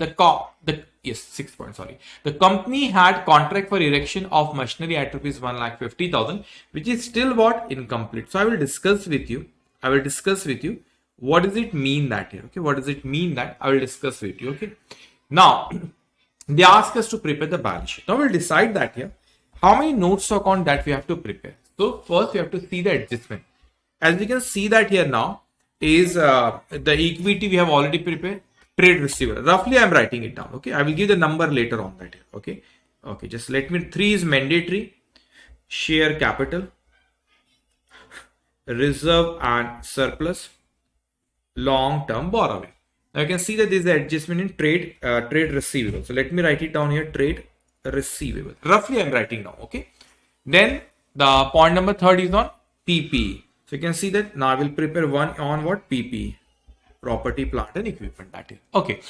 yes, 6 point, sorry. The company had contract for erection of machinery at rupees 1,50,000, which is still what? Incomplete. So I will discuss with you, what does it mean that here? Okay, what does it mean that? I will discuss with you. Okay, now they ask us to prepare the balance sheet. Now we'll decide that here. How many notes to account that we have to prepare? So first we have to see the adjustment. As we can see that here now is the equity we have already prepared. Trade receivable. Roughly I am writing it down. Okay, I will give the number later on that here. Okay, okay, just let me. 3 is mandatory. Share capital, reserve and surplus, long-term borrowing. Now you can see that there is an adjustment in trade receivable. So let me write it down here, trade receivable. Roughly I'm writing down. Okay. Then the point number 3 is on PPE. So you can see that now I will prepare one on what? PPE, property, plant and equipment. That is okay.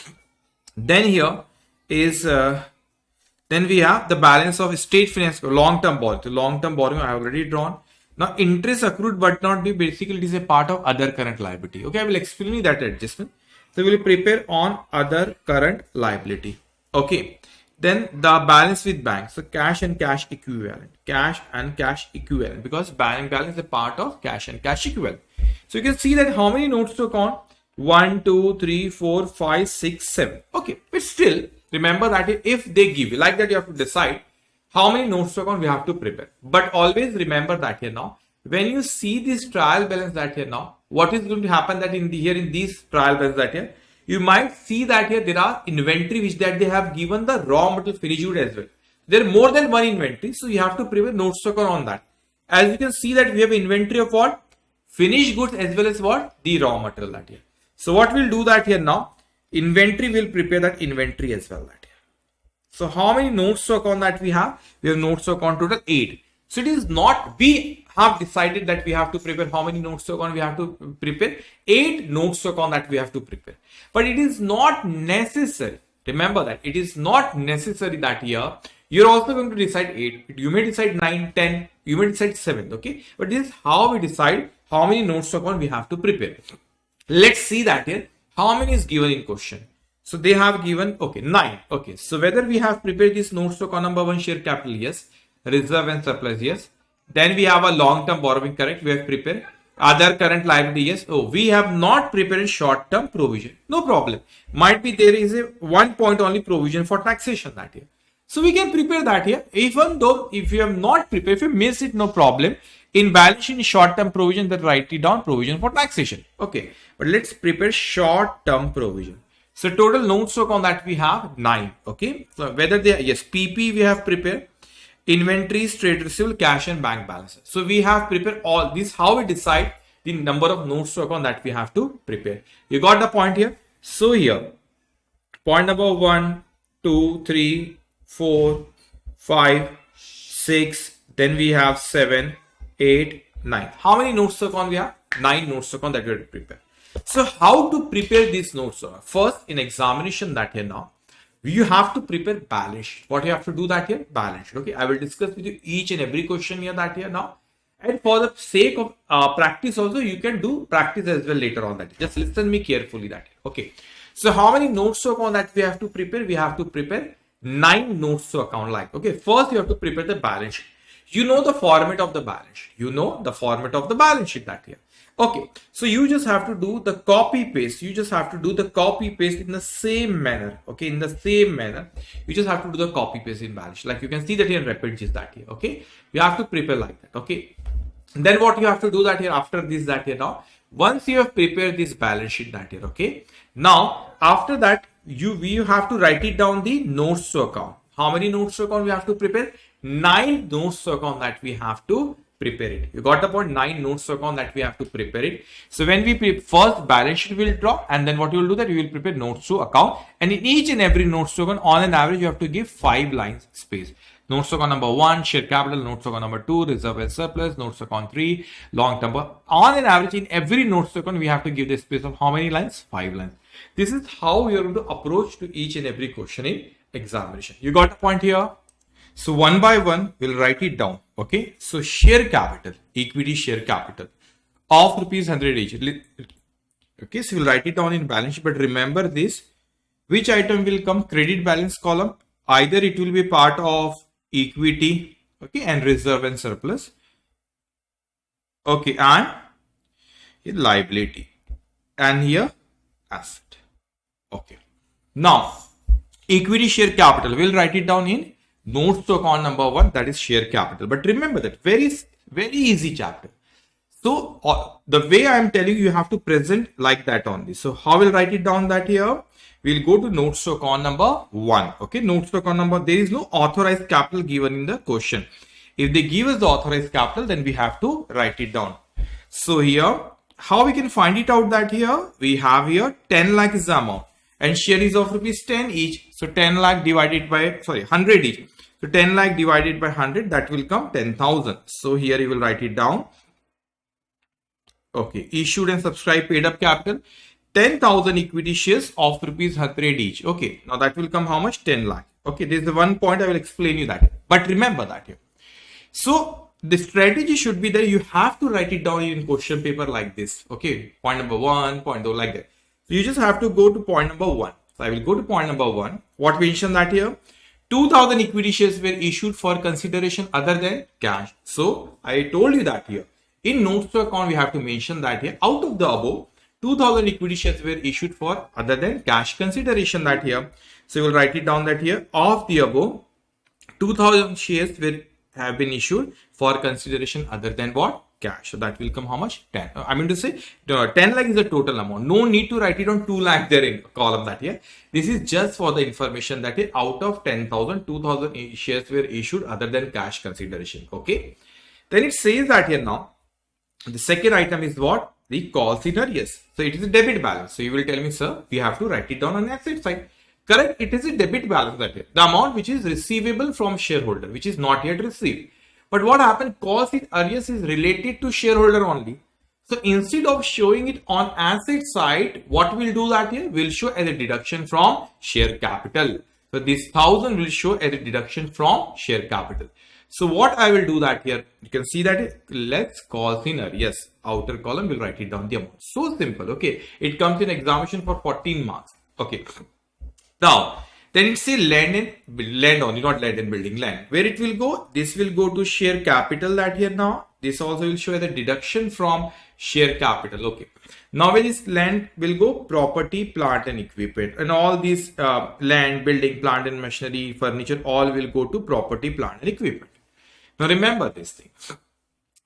Then here is then we have the balance of state finance, long-term borrowing. So long-term borrowing I have already drawn. Now interest accrued but not due, basically it is a part of other current liability. Okay, I will explain you that adjustment. So we will prepare on other current liability. Okay, then the balance with bank. So cash and cash equivalent, because bank balance is a part of cash and cash equivalent. So you can see that how many notes to account? 1, 2, 3, 4, 5, 6, 7. Okay, but still remember that if they give you like that, you have to decide how many notes to account we have to prepare. But always remember that here now, when you see this trial balance that here now, what is going to happen that in this trial balance that here, you might see that here there are inventory which that they have given the raw material finished good as well. There are more than one inventory, so you have to prepare notes to account on that. As you can see that we have inventory of what? Finished goods as well as what? The raw material that here. So what we'll do that here now, inventory will prepare that inventory as well that here. So how many notes to account that we have? We have notes to account total 8. So it is not, we have decided that we have to prepare how many notes to account we have to prepare? 8 notes to account that we have to prepare. But it is not necessary. Remember that it is not necessary that here you're also going to decide 8. You may decide 9, 10, you may decide 7. Okay. But this is how we decide how many notes to account we have to prepare. Let's see that here. How many is given in question? So they have given, okay, 9. Okay. So whether we have prepared this notes to account number 1 share capital, yes. Reserve and surplus, yes. Then we have a long-term borrowing, correct? We have prepared. Other current liability, yes. Oh, we have not prepared short-term provision. No problem. Might be there is a 1 point only provision for taxation that here. So we can prepare that here. Even though if you have not prepared, if you miss it, no problem. In balance sheet short-term provision, then write it down provision for taxation. Okay. But let's prepare short-term provision. So total notes to account that we have 9. Okay. So whether they, yes, PP we have prepared. Inventories, trade receivable, cash and bank balances. So we have prepared all this. How we decide the number of notes to account that we have to prepare. You got the point here. So here, point number 1, 2, 3, 4, 5, 6. Then we have 7, 8, 9. How many notes to account we have? 9 notes to account that we have to prepare. So how to prepare these notes? First, in examination that here now, you have to prepare balance sheet. What you have to do that here? Balance sheet. Okay. I will discuss with you each and every question here that here now. And for the sake of practice also, you can do practice as well later on that. Just listen me carefully that. Okay. So how many notes to account that we have to prepare? We have to prepare 9 notes to account like. Okay. First, you have to prepare the balance sheet. You know the format of the balance sheet. You know the format of the balance sheet that here. Okay, so you just have to do the copy paste. You just have to do the copy paste in the same manner. Okay, in the same manner, you just have to do the copy paste in balance sheet. Like you can see that here in rapid is that here. Okay, you have to prepare like that. Okay, and then what you have to do that here after this that here now. Once you have prepared this balance sheet that here. Okay, now after that you have to write it down the notes to account. How many notes to account we have to prepare? 9 notes to account that we have to prepare it. You got the point? 9 notes to account that we have to prepare it. So when we first balance sheet will draw, and then what you will do that you will prepare notes to account, and in each and every notes to account on an average you have to give 5 lines space. Notes to account number 1 share capital, notes to account number 2 reserve and surplus, notes to account 3 long term. On an average in every notes to account we have to give the space of how many lines? 5 lines. This is how we are going to approach to each and every question in examination. You got the point here? So one by one, we'll write it down. Okay. So share capital, equity share capital of rupees 100 each. Okay. So we'll write it down in balance sheet. But remember this, which item will come? Credit balance column. Either it will be part of equity. Okay. And reserve and surplus. Okay. And liability. And here asset. Okay. Now equity share capital, we'll write it down in notes to account number 1, that is share capital. But remember that very easy chapter. So the way I am telling you, you have to present like that only. So how will write it down that here? We'll go to notes to account number 1. Okay, notes to account number, there is no authorized capital given in the question. If they give us the authorized capital, then we have to write it down. So here, how we can find it out that here? We have here 10 lakh is the amount. And share is of rupees 10 each. So 10 lakh divided by, 100 each. So 10 lakh divided by 100, that will come 10,000. So here you will write it down. Okay. Issued and subscribed paid up capital. 10,000 equity shares of rupees 100 each. Okay. Now that will come how much? 10 lakh. Okay. This is the one point I will explain you that. But remember that here. So the strategy should be that you have to write it down in question paper like this. Okay. Point number 1, point 2 like that. You just have to go to point number 1. So I will go to point number 1. What we mentioned that here? 2,000 equity shares were issued for consideration other than cash. So I told you that here. In notes to account, we have to mention that here. Out of the above, 2,000 equity shares were issued for other than cash consideration that here. So you will write it down that here. Of the above, 2,000 shares have been issued for consideration other than what? Cash. So that will come how much? 10. I mean to say 10 lakh is the total amount. No need to write it on 2 lakh there in column that here. This is just for the information that is out of 10,000, 2,000 shares were issued other than cash consideration. Okay. Then it says that here now, the second item is what? The call scenarios. So it is a debit balance. So you will tell me, sir, we have to write it down on the asset side. Correct. It is a debit balance that here. The amount which is receivable from shareholder, which is not yet received. But what happened, cost in arrears is related to shareholder only. So instead of showing it on asset side, what we'll do that here? We'll show as a deduction from share capital. So this 1000 will show as a deduction from share capital. So what I will do that here, you can see that let's cost in arrears. Outer column will write it down the amount. So simple. Okay. It comes in examination for 14 marks. Okay. Now, then it's a land only, not land and building, land. Where it will go? This will go to share capital that here now. This also will show as a deduction from share capital. Okay. Now where this land will go? Property, plant and equipment. And all these land, building, plant and machinery, furniture, all will go to property, plant and equipment. Now remember this thing.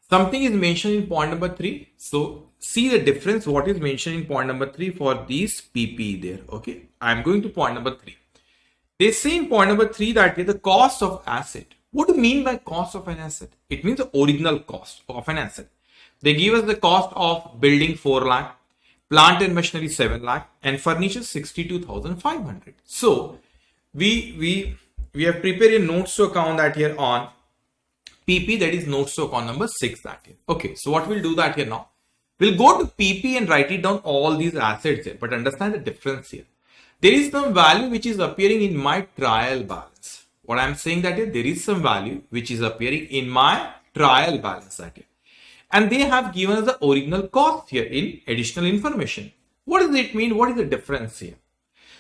Something is mentioned in point number 3. So see the difference what is mentioned in point number 3 for these PP there. Okay. I am going to point number 3. They say in point number 3 that the cost of asset. What do you mean by cost of an asset? It means the original cost of an asset. They give us the cost of building 4 lakh, plant and machinery 7 lakh, and furniture 62,500. So we have prepared a notes to account that here on PP, that is notes to account number 6 that here. Okay, so what we'll do that here now? We'll go to PP and write it down all these assets here, but understand the difference here. There is some value which is appearing in my trial balance. What I'm saying that here, there is some value which is appearing in my trial balance that here. And they have given us the original cost here in additional information. What does it mean? What is the difference here?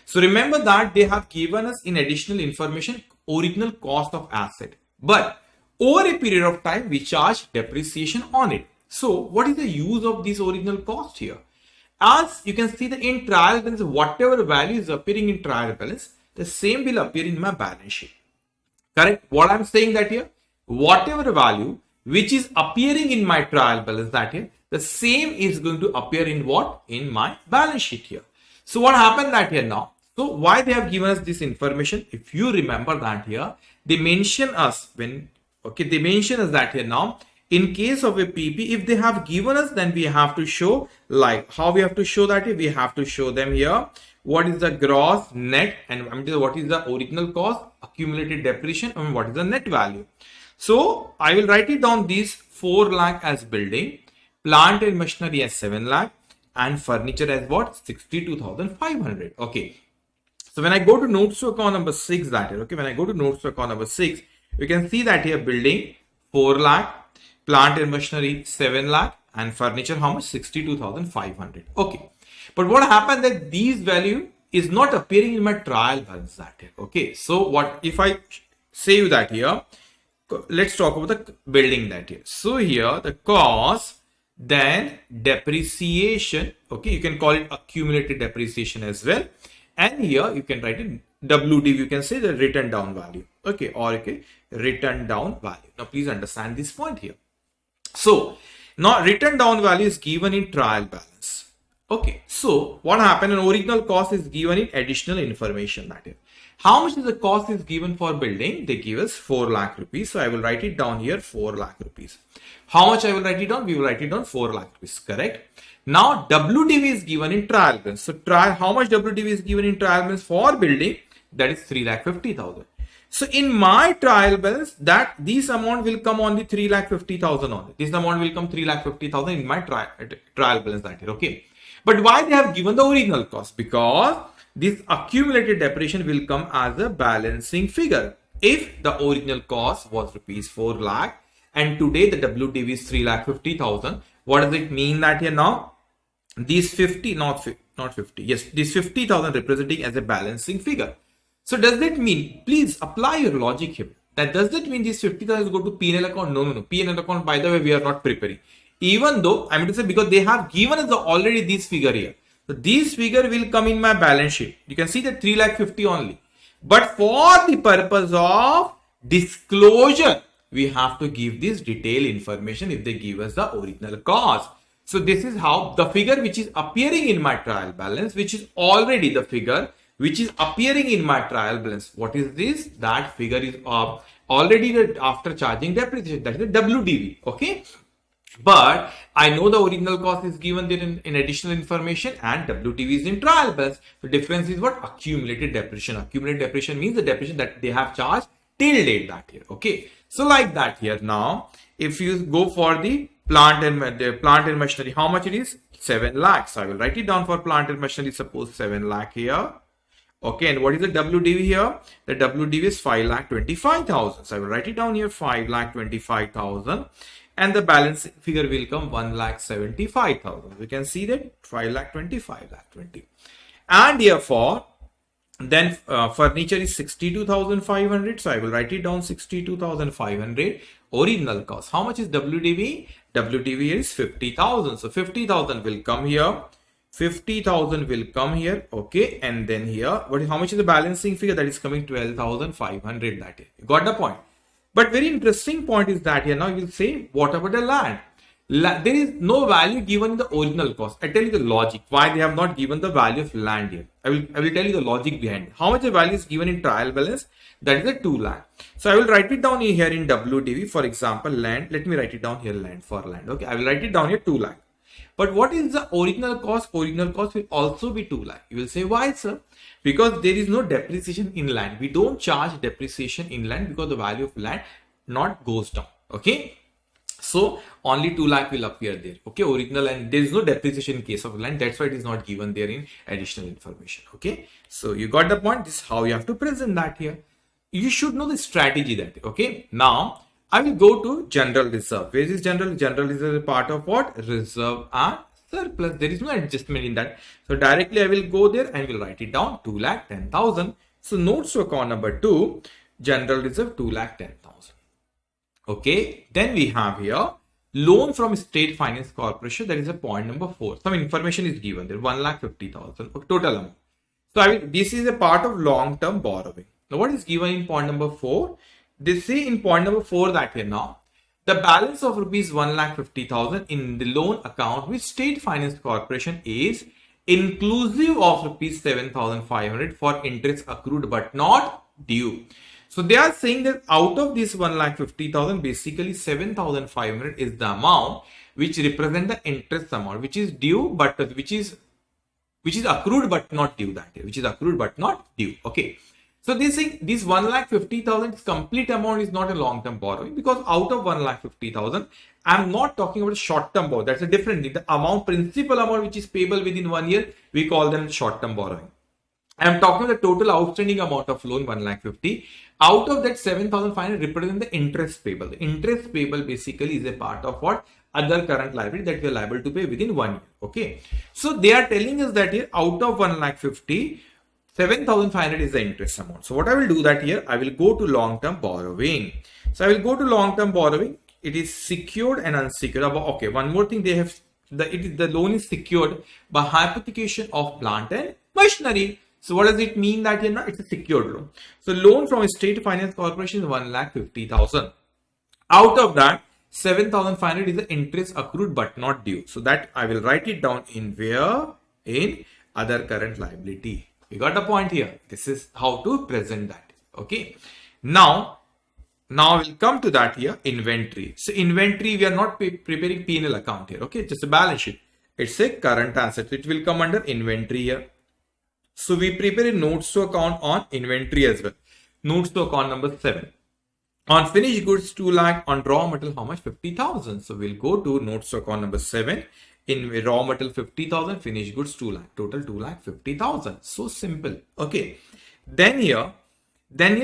So remember that they have given us in additional information original cost of asset. But over a period of time, we charge depreciation on it. So what is the use of this original cost here? As you can see that in trial balance, whatever value is appearing in trial balance, the same will appear in my balance sheet. Correct? What I'm saying that here, whatever value which is appearing in my trial balance that here, the same is going to appear in what? In my balance sheet here. So what happened that here now? So why they have given us this information? If you remember that here, they mention us when, okay, they mention us that here now, in case of a PP, if they have given us, then we have to show like how we have to show that here. We have to show them here. What is the gross, net, and what is the original cost, accumulated depreciation, and what is the net value. So I will write it down these 4 lakh as building, plant and machinery as 7 lakh, and furniture as what? 62,500. Okay. So when I go to notes to account number 6 that here, okay, when I go to notes to account number 6, you can see that here building 4 lakh, plant and machinery 7 lakh, and furniture how much? 62,500. Okay. But what happened that these value is not appearing in my trial balance that here. Okay. So what if I say you that here, let's talk about the building that here. So here the cost, then depreciation. Okay. You can call it accumulated depreciation as well. And here you can write it WDV. You can say the written down value. Okay. Or okay, written down value. Now please understand this point here. So now written down value is given in trial balance. Okay, so what happened? An original cost is given in additional information that is. How much is the cost is given for building? They give us 4 lakh rupees. So I will write it down here 4 lakh rupees. How much I will write it down? We will write it down 4 lakh rupees. Correct. Now WDV is given in trial balance. So how much WDV is given in trial balance for building? That is 3,50,000. So in my trial balance, that this amount will come on the 3,50,000 only. This amount will come 3,50,000 in my trial balance that here. Okay. But why they have given the original cost? Because this accumulated depreciation will come as a balancing figure. If the original cost was rupees 4 lakh and today the WDV is 3,50,000, what does it mean that here now? These 50, not 50, yes, this 50,000 representing as a balancing figure. So does that mean, please apply your logic here. That does that mean this 50,000 go to P&L account? No. P&L account, by the way, we are not preparing. Even though I mean to say, because they have given us already this figure here. So this figure will come in my balance sheet. You can see that 3,50,000 only. But for the purpose of disclosure, we have to give this detailed information if they give us the original cost. So this is how the figure which is appearing in my trial balance, which is already the figure which is appearing in my trial balance. What is this? That figure is already after charging depreciation. That is the WDV. Okay. But I know the original cost is given there in additional information and WDV is in trial balance. The difference is what? Accumulated depreciation. Accumulated depreciation means the depreciation that they have charged till date that year. Okay. So like that here. Now, if you go for the plant and machinery, how much it is? 7 lakhs. So I will write it down for plant and machinery. Suppose 7 lakh here. Okay, and what is the WDV here? The WDV is 5,25,000. So I will write it down here, 5,25,000. And the balance figure will come 1,75,000. You can see that 5,25,000, 20. And therefore, then furniture is 62,500. So I will write it down 62,500. Original cost. How much is WDV? WDV is 50,000. So 50,000 will come here. 50,000 will come here. Okay. And then here, how much is the balancing figure? That is coming 12,500. That is. You got the point. But very interesting point is that here now you will say, what about the land? There is no value given in the original cost. I tell you the logic why they have not given the value of land here. I will tell you the logic behind it. How much the value is given in trial balance? That is a 2 lakh. So I will write it down here in WDV. For example, land. Let me write it down here, land for land. Okay, I will write it down here 2 lakh. But what is the original cost? Original cost will also be 2 lakh. You will say, why, sir? Because there is no depreciation in land. We don't charge depreciation in land because the value of land not goes down. Okay. So only 2 lakh will appear there. Okay. Original, and there is no depreciation in case of land. That's why it is not given there in additional information. Okay. So you got the point. This is how you have to present that here. You should know the strategy that. Okay. Now, I will go to general reserve. Where is general? General reserve is a part of what? Reserve and surplus. There is no adjustment in that. So directly I will go there and will write it down 2,10,000. So notes to account number 2, general reserve 2,10,000. Okay. Then we have here loan from State Finance Corporation. That is a point number 4. Some information is given there. 1,50,000 total amount. So this is a part of long-term borrowing. Now what is given in point number 4? They say in point number 4 that here now, the balance of rupees 1,50,000 in the loan account with State Finance Corporation is inclusive of rupees 7,500 for interest accrued but not due. So they are saying that out of this 1,50,000, basically 7,500 is the amount which represent the interest amount, which is due, but which is accrued but not due, that is, which is accrued but not due. Okay. So this 1,50,000 complete amount is not a long-term borrowing, because out of 1,50,000, I'm not talking about short-term borrowing. That's a different thing. The amount, principal amount which is payable within 1 year, we call them short-term borrowing. I'm talking about the total outstanding amount of loan 1,50,000. Out of that 7,500 represent the interest payable. The interest payable basically is a part of what? Other current liability that we are liable to pay within 1 year. Okay. So they are telling us that here out of 1,50,000, 7,500 is the interest amount. So what I will do that here, I will go to long-term borrowing. So I will go to long-term borrowing. It is secured and unsecured. Okay, one more thing, they have the loan is secured by hypothecation of plant and machinery. So what does it mean that here now? It's a secured loan. So loan from State Finance Corporation is 1,50,000. Out of that, 7,500 is the interest accrued but not due. So that I will write it down in where? In other current liability. You got the point here. This is how to present that. Okay. Now we'll come to that here. Inventory. So inventory, we are not preparing P&L account here. Okay. Just a balance sheet. It's a current asset. It will come under inventory here. So we prepare a notes to account on inventory as well. Notes to account number 7. On finished goods 2 lakh. On raw material, how much? 50,000. So we'll go to notes to account number 7. In raw material 50,000, finished goods 2 lakh, total 2,50,000. So simple. Okay. Then here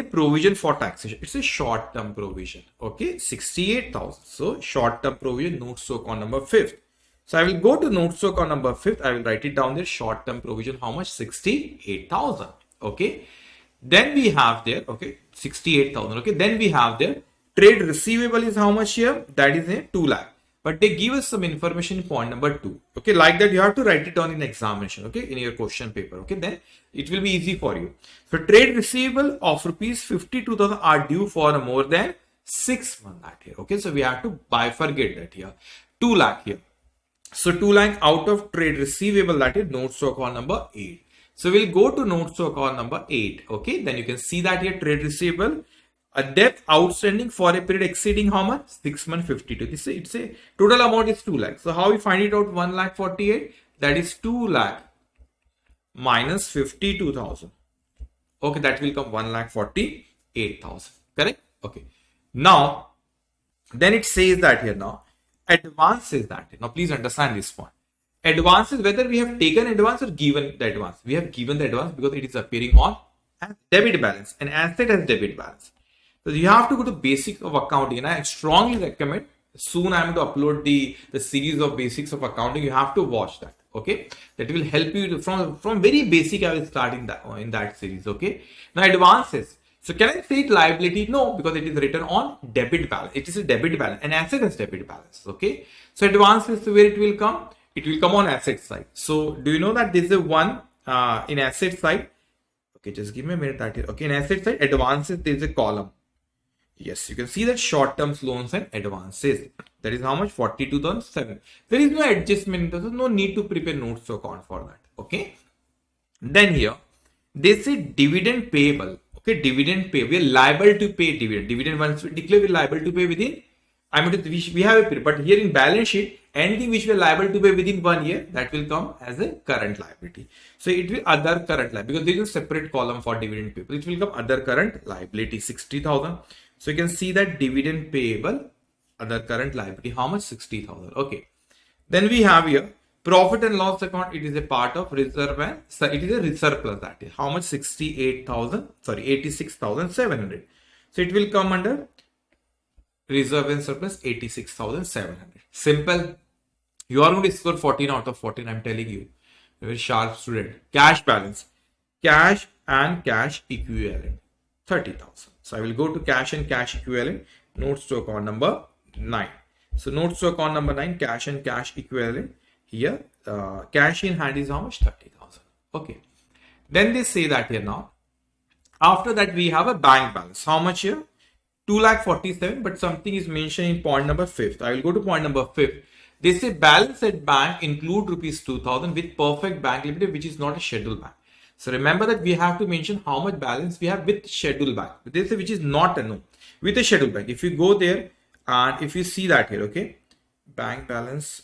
provision for taxation. It's a short term provision. Okay. 68,000. So short term provision, notes to account number 5th. So I will go to notes to account number 5th. I will write it down there. Short term provision, how much? 68,000. Okay. Then we have there, okay, 68,000. Okay. Then we have there trade receivable is how much here? That is a 2 lakh. But they give us some information in point number 2. Okay, like that you have to write it down in examination. Okay, in your question paper. Okay, then it will be easy for you. So trade receivable of rupees 52,000 are due for more than 6 months that here. Okay, so we have to bifurcate that here. 2 lakh here. So 2 lakh out of trade receivable, that is notes to account number 8. So we'll go to notes to account number 8. Okay, then you can see that here trade receivable. A debt outstanding for a period exceeding how much? 6 months 52. It's a total amount is 2 lakh. So how we find it out? 1,48,000. That is 2 lakh minus 52,000. Okay, that will come 1,48,000. Correct? Okay. Now, then it says that here now, advance is that. Now, please understand this point. Advance is whether we have taken advance or given the advance. We have given the advance because it is appearing on as debit balance, an asset as debit balance. So you have to go to basics of accounting, and I strongly recommend. Soon I am going to upload the series of basics of accounting. You have to watch that. Okay, that will help you to, from very basic. I will start in that series. Okay, now advances. So can I say it liability? No, because it is written on debit balance. It is a debit balance, an asset as debit balance. Okay, so advances, where it will come? It will come on asset side. So do you know that this is one in asset side? Okay, just give me a minute that here. Okay, in asset side, advances, there is a column. Yes, you can see that short-term loans and advances. That is how much? 42,007. There is no adjustment. There is no need to prepare notes to account for that. Okay. Then here, they say dividend payable. Okay, dividend pay. We are liable to pay dividend. Dividend once we declare, we are liable to pay within. I mean, we have a period, but here in balance sheet, anything which we are liable to pay within 1 year, that will come as a current liability. So it will other current liability, because there is a separate column for dividend payable. It will come other current liability, 60,000. So you can see that dividend payable, other current liability, how much? 60,000. Okay. Then we have here profit and loss account. It is a part of reserve, and so it is a surplus. That is how much? 86,700. So it will come under reserve and surplus, 86,700. Simple. You are going to score 14 out of 14. I'm telling you. Very sharp student. Cash balance. Cash and cash equivalent. 30,000. So I will go to cash and cash equivalent. Notes to account number 9. So notes to account number 9. Cash and cash equivalent. Here, cash in hand is how much? 30,000. Okay. Then they say that here now. After that, we have a bank balance. How much here? 2,47,000, but something is mentioned in point number 5. I will go to point number 5. They say balance at bank include rupees 2,000 with Perfect Bank Limited, which is not a scheduled bank. So remember that we have to mention how much balance we have with scheduled bank. They say which is not a no, with a scheduled bank. If you go there and if you see that here, okay, bank balance.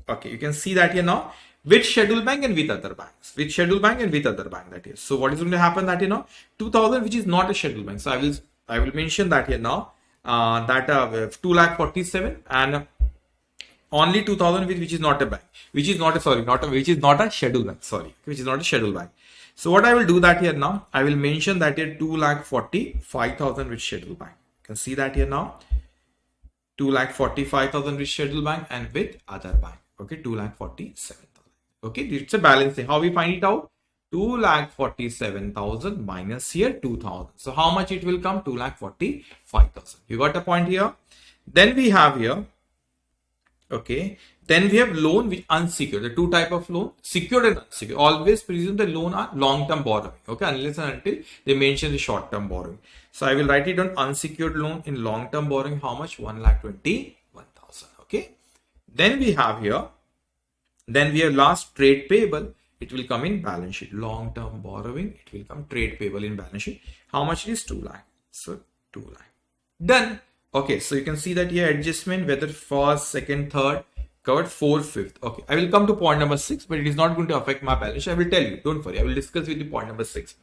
Okay, you can see that here now with scheduled bank and with other banks, with scheduled bank and with other bank, that is. So what is going to happen that 2,000 which is not a scheduled bank. So I will mention that here now, that 2,47,000 and only 2,000 which is not a bank, which is not a scheduled bank, which is not a scheduled bank. So what I will do that here now, I will mention that here 2,45,000 with scheduled bank. You can see that here now, 2,45,000 with scheduled bank and with other bank. Okay, 2,47,000. Okay, it's a balancing. How we find it out? 2,47,000 minus here 2,000. So how much it will come? 2,45,000. You got the point here? Then we have here, okay, then we have loan with unsecured. The two type of loan, secured and unsecured. Always presume the loan are long-term borrowing. Okay, unless and until they mention the short-term borrowing. So I will write it on unsecured loan in long-term borrowing. How much? 1,21,000. Okay. Then we have here, then we have last trade payable. It will come in balance sheet. Long-term borrowing, it will come trade payable in balance sheet. How much it is? 2 lakh. So 2 lakh. Done. Okay, so you can see that here adjustment, whether first, second, third, covered 4, 5th. Okay, I will come to point number 6, but it is not going to affect my balance sheet. I will tell you. Don't worry. I will discuss with you point number 6.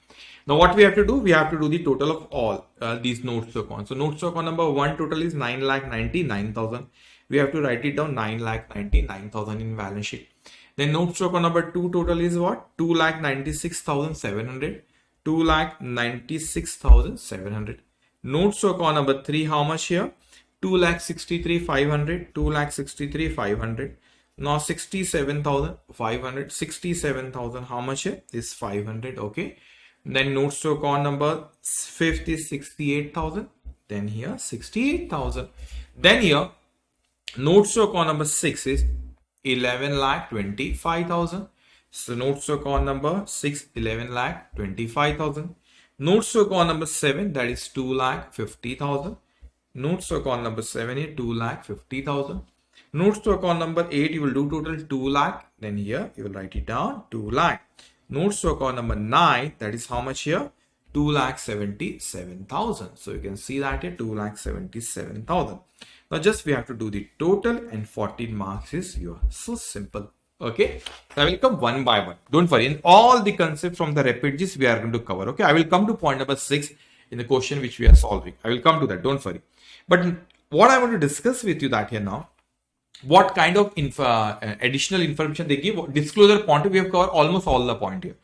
Now what we have to do? We have to do the total of all these notes to account. So notes to account number 1 total is 9,99,000. We have to write it down, 9,99,000 in balance sheet. Then notes to account number 2 total is what? 2,96,700. 2,96,700. Notes to account number 3, how much here? 2,63,500. 2,63,500. Now 67,500. 67,000. How much here? Is 500. Okay. Then notes to account number 5 is 68,000. Then here 68,000. Then here notes to account number 6 is 11,25,000. So notes to account number 6, 11,25,000. Notes to account number 7, that is 2,50,000. Notes to account number 7 is 2,50,000. Notes to account number 8, you will do total 2 lakh. Then here you will write it down, 2 lakh. Notes to account number 9, that is how much here? 2,77,000. So you can see that here, 2,77,000. Now just we have to do the total, and 14 marks is yours. So simple. Okay, so I will come one by one. Don't worry. In all the concepts from the repeat gist we are going to cover. Okay, I will come to point number 6. in the question which we are solving. I will come to that, don't worry. But what I want to discuss with you that here now, what kind of additional information they give. Disclosure point, we have covered almost all the point here.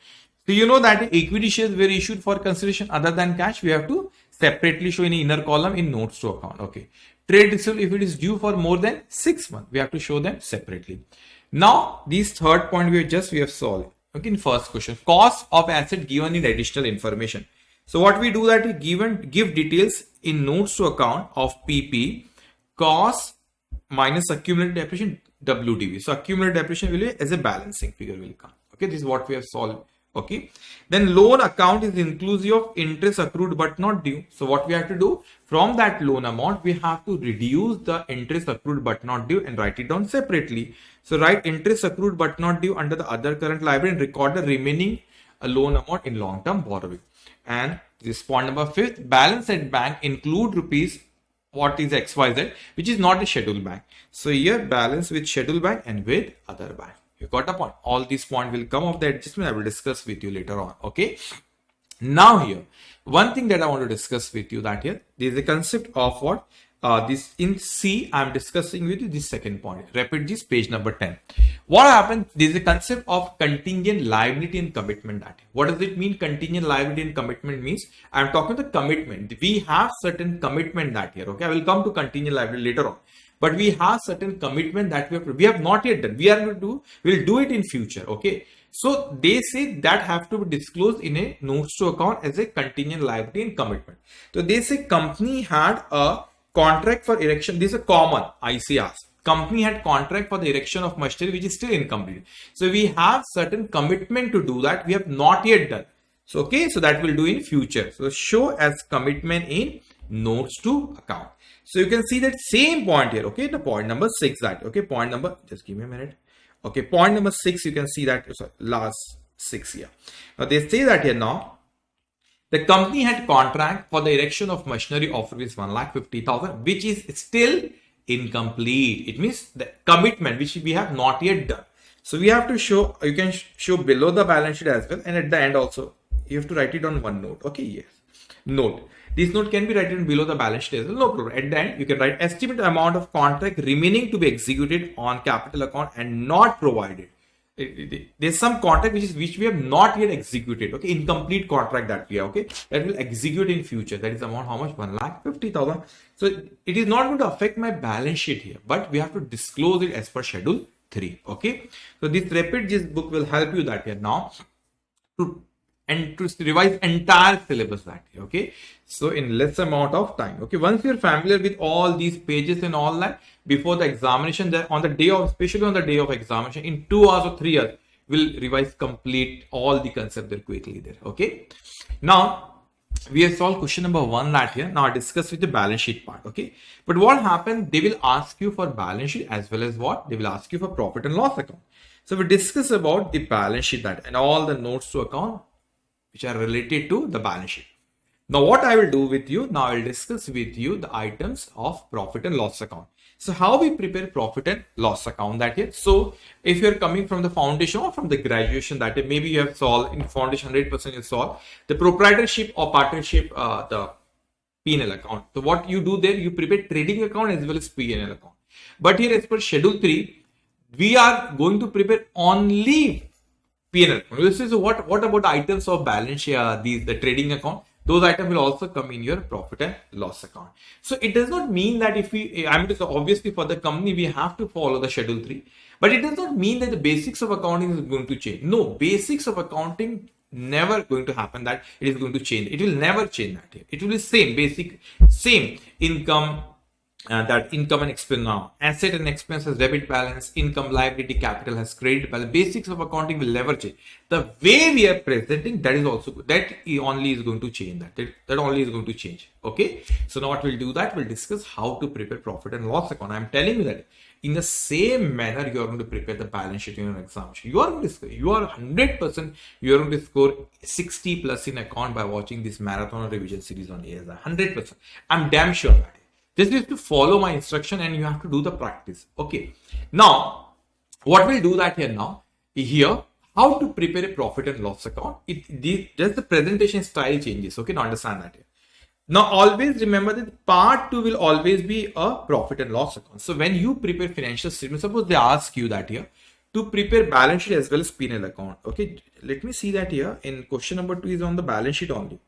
So you know that equity shares were issued for consideration other than cash. We have to separately show in the inner column in notes to account. Okay. Trade receivable, if it is due for more than 6 months, we have to show them separately. Now, these third point we have solved. Okay, in first question, cost of asset given in additional information. So what we do that we give details in notes to account of PP, cost minus accumulated depreciation WDV. So accumulated depreciation will be as a balancing figure will come. Okay, this is what we have solved. Okay, then loan account is inclusive of interest accrued but not due. So what we have to do, from that loan amount we have to reduce the interest accrued but not due and write it down separately. So write interest accrued but not due under the other current liability and record the remaining loan amount in long term borrowing. And this point number 5, balance at bank include rupees what is XYZ, which is not a scheduled bank. So here balance with scheduled bank and with other bank. You got the point. All these points will come of the adjustment. I will discuss with you later on. Okay. Now here, one thing that I want to discuss with you that here, there is a concept of what this in C. I am discussing with you this second point. Repeat this page number 10. What happens? There is a concept of contingent liability and commitment. That what does it mean? Contingent liability and commitment means I am talking the commitment. We have certain commitment that here. Okay, I will come to contingent liability later on. But we have certain commitment that we have not yet done. We are going to do, we'll do it in future. Okay. So they say that have to be disclosed in a notes to account as a contingent liability and commitment. So they say company had a contract for erection. This is a common ICRs. Company had contract for the erection of machinery which is still incomplete. So we have certain commitment to do that. We have not yet done. So okay. So that we'll do in future. So show as commitment in notes to account. So you can see that same point here. Okay, the point number 6 that. Okay, point number, just give me a minute. Okay, point number 6, you can see that, sorry, last 6 here. Now they say that here now, the company had contract for the erection of machinery of rupees 1,50,000, which is still incomplete. It means the commitment which we have not yet done. So we have to show, you can show below the balance sheet as well. And at the end also, you have to write it on one note. Okay, yes. Note. This note can be written below the balance sheet as well. No problem. At the end, you can write estimated amount of contract remaining to be executed on capital account and not provided. There's some contract which we have not yet executed. Okay, incomplete contract that we have. Okay, that will execute in future. That is amount how much? 1,50,000. So it is not going to affect my balance sheet here, but we have to disclose it as per schedule 3. Okay, so this book will help you that here now to revise entire syllabus that day. Okay, so in less amount of time. Okay, once you're familiar with all these pages and all that, before the examination, that on the day of, especially on the day of examination, in 2 hours or 3 hours, we'll revise complete all the concept there quickly there. Okay, now we have solved question number 1 that here. Now I discuss with the balance sheet part. Okay, but what happens, they will ask you for balance sheet as well as what they will ask you for profit and loss account. So we discuss about the balance sheet that and all the notes to account which are related to the balance sheet. Now what I will do with you, now I will discuss with you the items of profit and loss account. So how we prepare profit and loss account that here. So if you're coming from the foundation or from the graduation that day, maybe you have solved in foundation 100% you solve the proprietorship or partnership, the P&L account. So what you do there, you prepare trading account as well as P&L account. But here as per schedule 3, we are going to prepare only P&L. So what about items of balance sheet, the trading account? Those items will also come in your profit and loss account. So it does not mean that if we, obviously for the company, we have to follow the schedule 3, but it does not mean that the basics of accounting is going to change. No, basics of accounting never going to happen that it is going to change. It will never change that. It will be same income, that income and expense now. Asset and expense has debit balance, income, liability, capital has credit balance. Basics of accounting will never change. The way we are presenting, that is also good. That only is going to change that only is going to change. Okay. So now what we'll do that, we'll discuss how to prepare profit and loss account. I'm telling you that in the same manner, you are going to prepare the balance sheet in an examination. You are 100%, you are going to score 60 plus in account by watching this marathon or revision series on ASI. 100%. I'm damn sure that. Just you have to follow my instruction and you have to do the practice. Okay. Now, what we'll do that here now, here, how to prepare a profit and loss account. Just the presentation style changes. Okay. Now understand that here. Now always remember that part 2 will always be a profit and loss account. So when you prepare financial statement, suppose they ask you that here to prepare balance sheet as well as P&L account. Okay, let me see that here in question number 2 is on the balance sheet only,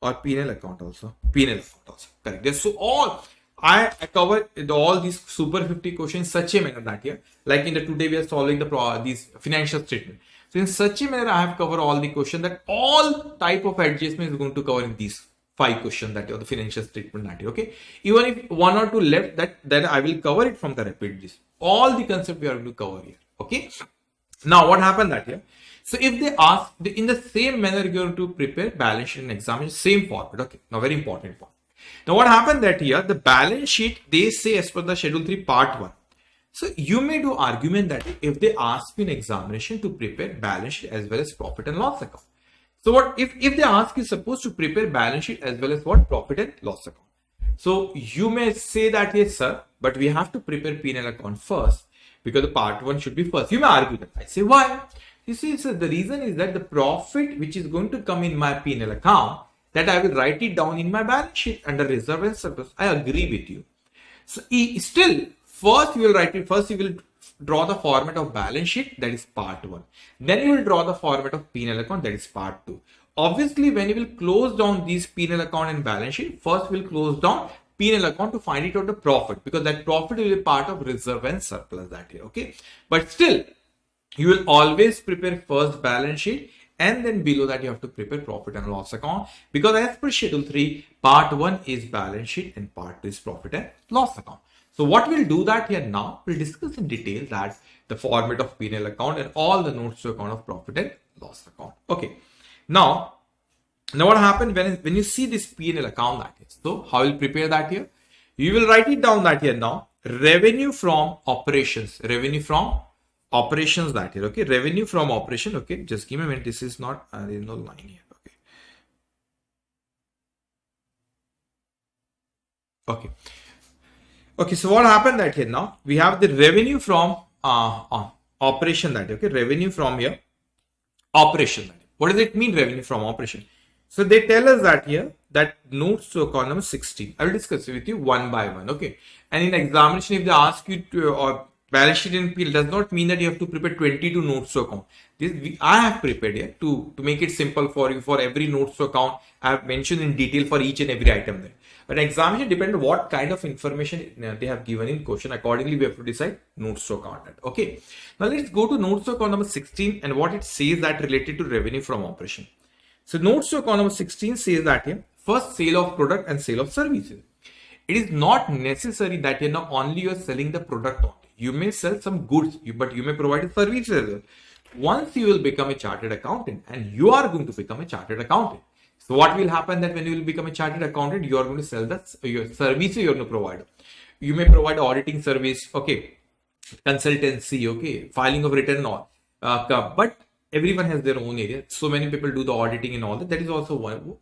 or P&L account also. P&L account also. Correct. Yes. So all I cover all these super 50 questions in such a manner that here, like in the today we are solving these financial statement. So in such a manner I have covered all the questions that all type of adjustment is going to cover in these 5 questions that are the financial statement that here. Okay. Even if 1 or 2 left, that I will cover it from the rapid list. All the concept we are going to cover here. Okay. Now what happened that here? So if they ask in the same manner you're going to prepare balance sheet and examination, same format. Okay. Now very important point. Now what happened that here, the balance sheet, they say as per the schedule 3 part 1. So you may do argument that if they ask you in examination to prepare balance sheet as well as profit and loss account. So what if they ask you supposed to prepare balance sheet as well as what profit and loss account. So you may say that yes sir, but we have to prepare P&L account first because the part 1 should be first. You may argue that. I say why? You see, sir, the reason is that the profit which is going to come in my P&L account, that I will write it down in my balance sheet under reserve and surplus. I agree with you. So still, first you will write it. First you will draw the format of balance sheet, that is part 1. Then you will draw the format of P&L account, that is part 2. Obviously, when you will close down these P&L account and balance sheet, first we will close down P&L account to find it out the profit, because that profit will be part of reserve and surplus that here. Okay, but still you will always prepare first balance sheet, and then below that you have to prepare profit and loss account, because as per schedule 3 part 1 is balance sheet and part 2 is profit and loss account. So what we'll do that here now, we'll discuss in detail that the format of P&L account and all the notes to account of profit and loss account. Okay, now what happened when you see this P&L account that is, so how will prepare that here? You will write it down that here now, revenue from operations, that here. Okay, revenue from operation. Okay, just give me a minute. This is not, there is no line here. Okay, so what happened that here now, we have the revenue from operation that, okay, revenue from here, operation. What does it mean, revenue from operation? So they tell us that here, that notes to account number 16. I will discuss it with you one by one. Okay, and in examination, if they ask you to, or balance sheet and P&L does not mean that you have to prepare 22 notes to account. I have prepared here to make it simple for you. For every notes to account, I have mentioned in detail for each and every item there. But examination depends on what kind of information they have given in question. Accordingly, we have to decide notes to account. Okay. Now let's go to notes to account number 16 and what it says that related to revenue from operation. So notes to account number 16 says that here, first sale of product and sale of services. It is not necessary that you know only you are selling the product only. You may sell some goods, but you may provide a service as well. Once you will become a chartered accountant, and you are going to become a chartered accountant. So what will happen that when you will become a chartered accountant, you are going to sell your services you are going to provide. You may provide auditing service, okay, consultancy, okay, filing of return, all. But everyone has their own area. So many people do the auditing and all that. That is also one.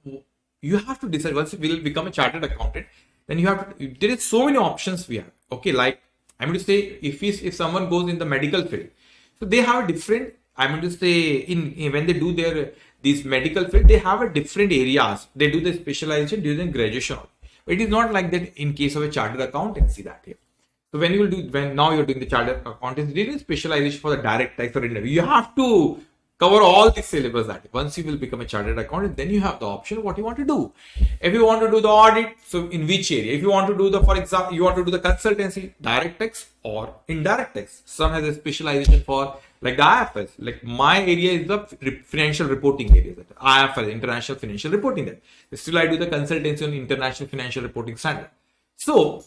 You have to decide once you will become a chartered accountant. Then you have to. There is so many options we have. Okay, like I'm going to say if someone goes in the medical field, so they have a different. I'm going to say in when they do these medical field, they have a different areas. They do the specialization during graduation. It is not like that in case of a chartered accountancy that here. So when you will do now you're doing the chartered accountancy, there is specialization for the direct tax or interview. You have to cover all the syllabus that once you will become a chartered accountant, then you have the option what you want to do. If you want to do the audit, so in which area? If you want to do the, for example, you want to do the consultancy, direct tax or indirect tax. Some has a specialization for like the IFS. Like my area is the financial reporting area. That IFS, International Financial Reporting. That still I do the consultancy on International Financial Reporting Standard. So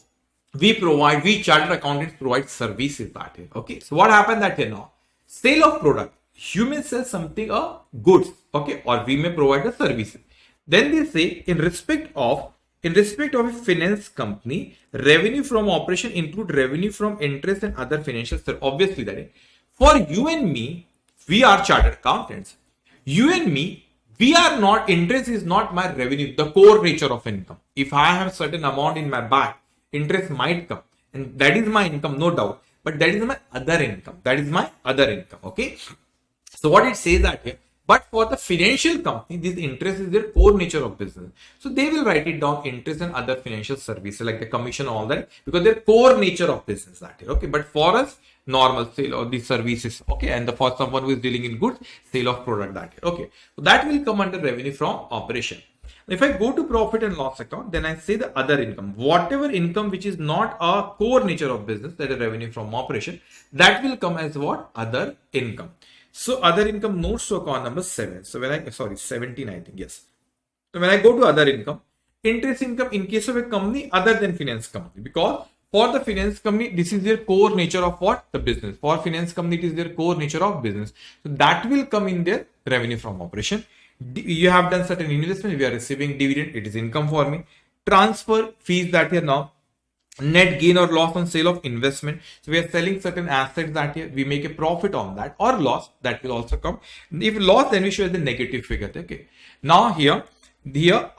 we chartered accountants provide services that way. Okay. So what happened that here now? Sale of product. You may sell something goods, okay, or we may provide a service. Then they say in respect of a finance company, revenue from operation include revenue from interest and other financial services. Obviously, that is for you and me, we are chartered accountants. You and me, we are not. Interest is not my revenue, the core nature of income. If I have certain amount in my bank, interest might come, and that is my income, no doubt. But that is my other income. Okay. So what it says that here, But for the financial company, this interest is their core nature of business. So they will write it down interest and other financial services like the commission, all that, because their core nature of business that is. Okay. But for us, normal sale of these services. Okay. And for someone who is dealing in goods, sale of product that is. Okay. So that will come under revenue from operation. If I go to profit and loss account, then I say the other income. Whatever income which is not a core nature of business, that is revenue from operation, that will come as what? Other income. So other income notes to account number 7. So when I, sorry, 17, I think, yes. So when I go to other income, interest income in case of a company other than finance company, because for the finance company, this is their core nature of what? The business. For finance company, it is their core nature of business. So that will come in their revenue from operation. You have done certain investment, we are receiving dividend, it is income for me. Transfer fees that here now. Net gain or loss on sale of investment. So we are selling certain assets that here we make a profit on that, or loss that will also come. If loss, then we show the negative figure. Okay. Now here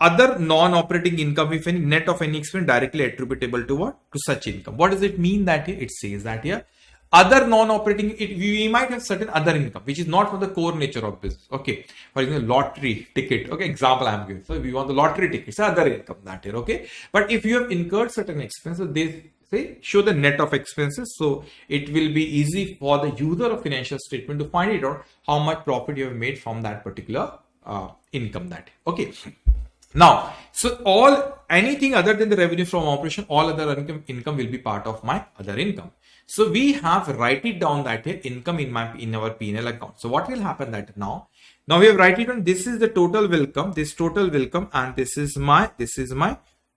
other non-operating income, if any net of any expense directly attributable to what? To such income. What does it mean that here? It says that here other non-operating, we might have certain other income which is not for the core nature of business. Okay, for example, lottery ticket. Okay, example I am giving. So we want the lottery tickets, other income that here. Okay, but if you have incurred certain expenses, they say show the net of expenses. So it will be easy for the user of financial statement to find it out how much profit you have made from that particular income that. Okay. Now, so anything other than the revenue from operation, all other income will be part of my other income. So we have write it down that here income in our P&L account. So what will happen that now we have write it down. This is the total will come, this total will come, and this is my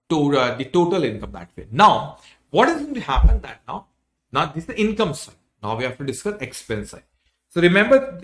total, the total income that way. Now, what is going to happen that now this is the income side. Now we have to discuss expense side. So remember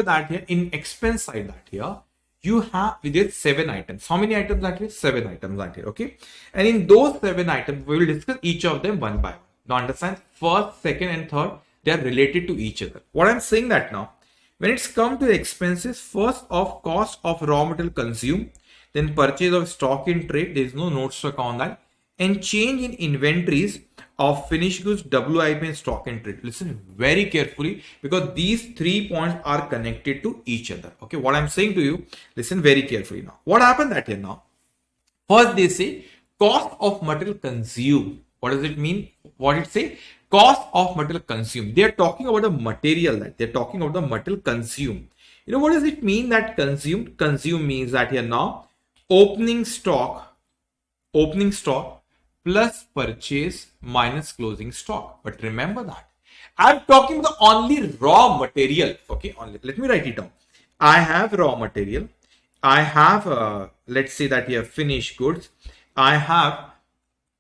that here in expense side that here, you have with it 7 items. How many items that here? 7 items that here. Okay. And in those 7 items, we will discuss each of them one by one. Now understand, first, second, and third, they are related to each other. What I'm saying that now, when it's come to the expenses, first of cost of raw material consumed, then purchase of stock in trade, there is no notes to account that, and change in inventories of finished goods, WIP, and stock in trade. Listen very carefully, because these 3 points are connected to each other. Okay, what I'm saying to you, listen very carefully now. What happened that here now? First they say cost of material consumed. What does it mean? What it say? Cost of material consumed. They are talking about the material that they're talking about the material consumed. You know what does it mean that consumed? Consumed means that here now opening stock plus purchase minus closing stock. But remember that I'm talking about only raw material. Okay, only let me write it down. I have raw material. I have let's say that here finished goods. I have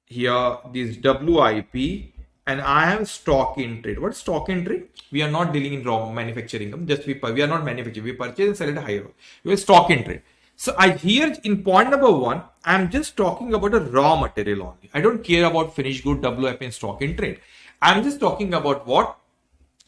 here this WIP, and I have stock in trade. What is stock in trade? We are not dealing in raw manufacturing income. Just we are not manufacturing. We purchase and sell at a higher. We have stock in trade. So I here in point number 1, I am just talking about a raw material only. I don't care about finished good, WIP, and stock in trade. I am just talking about what?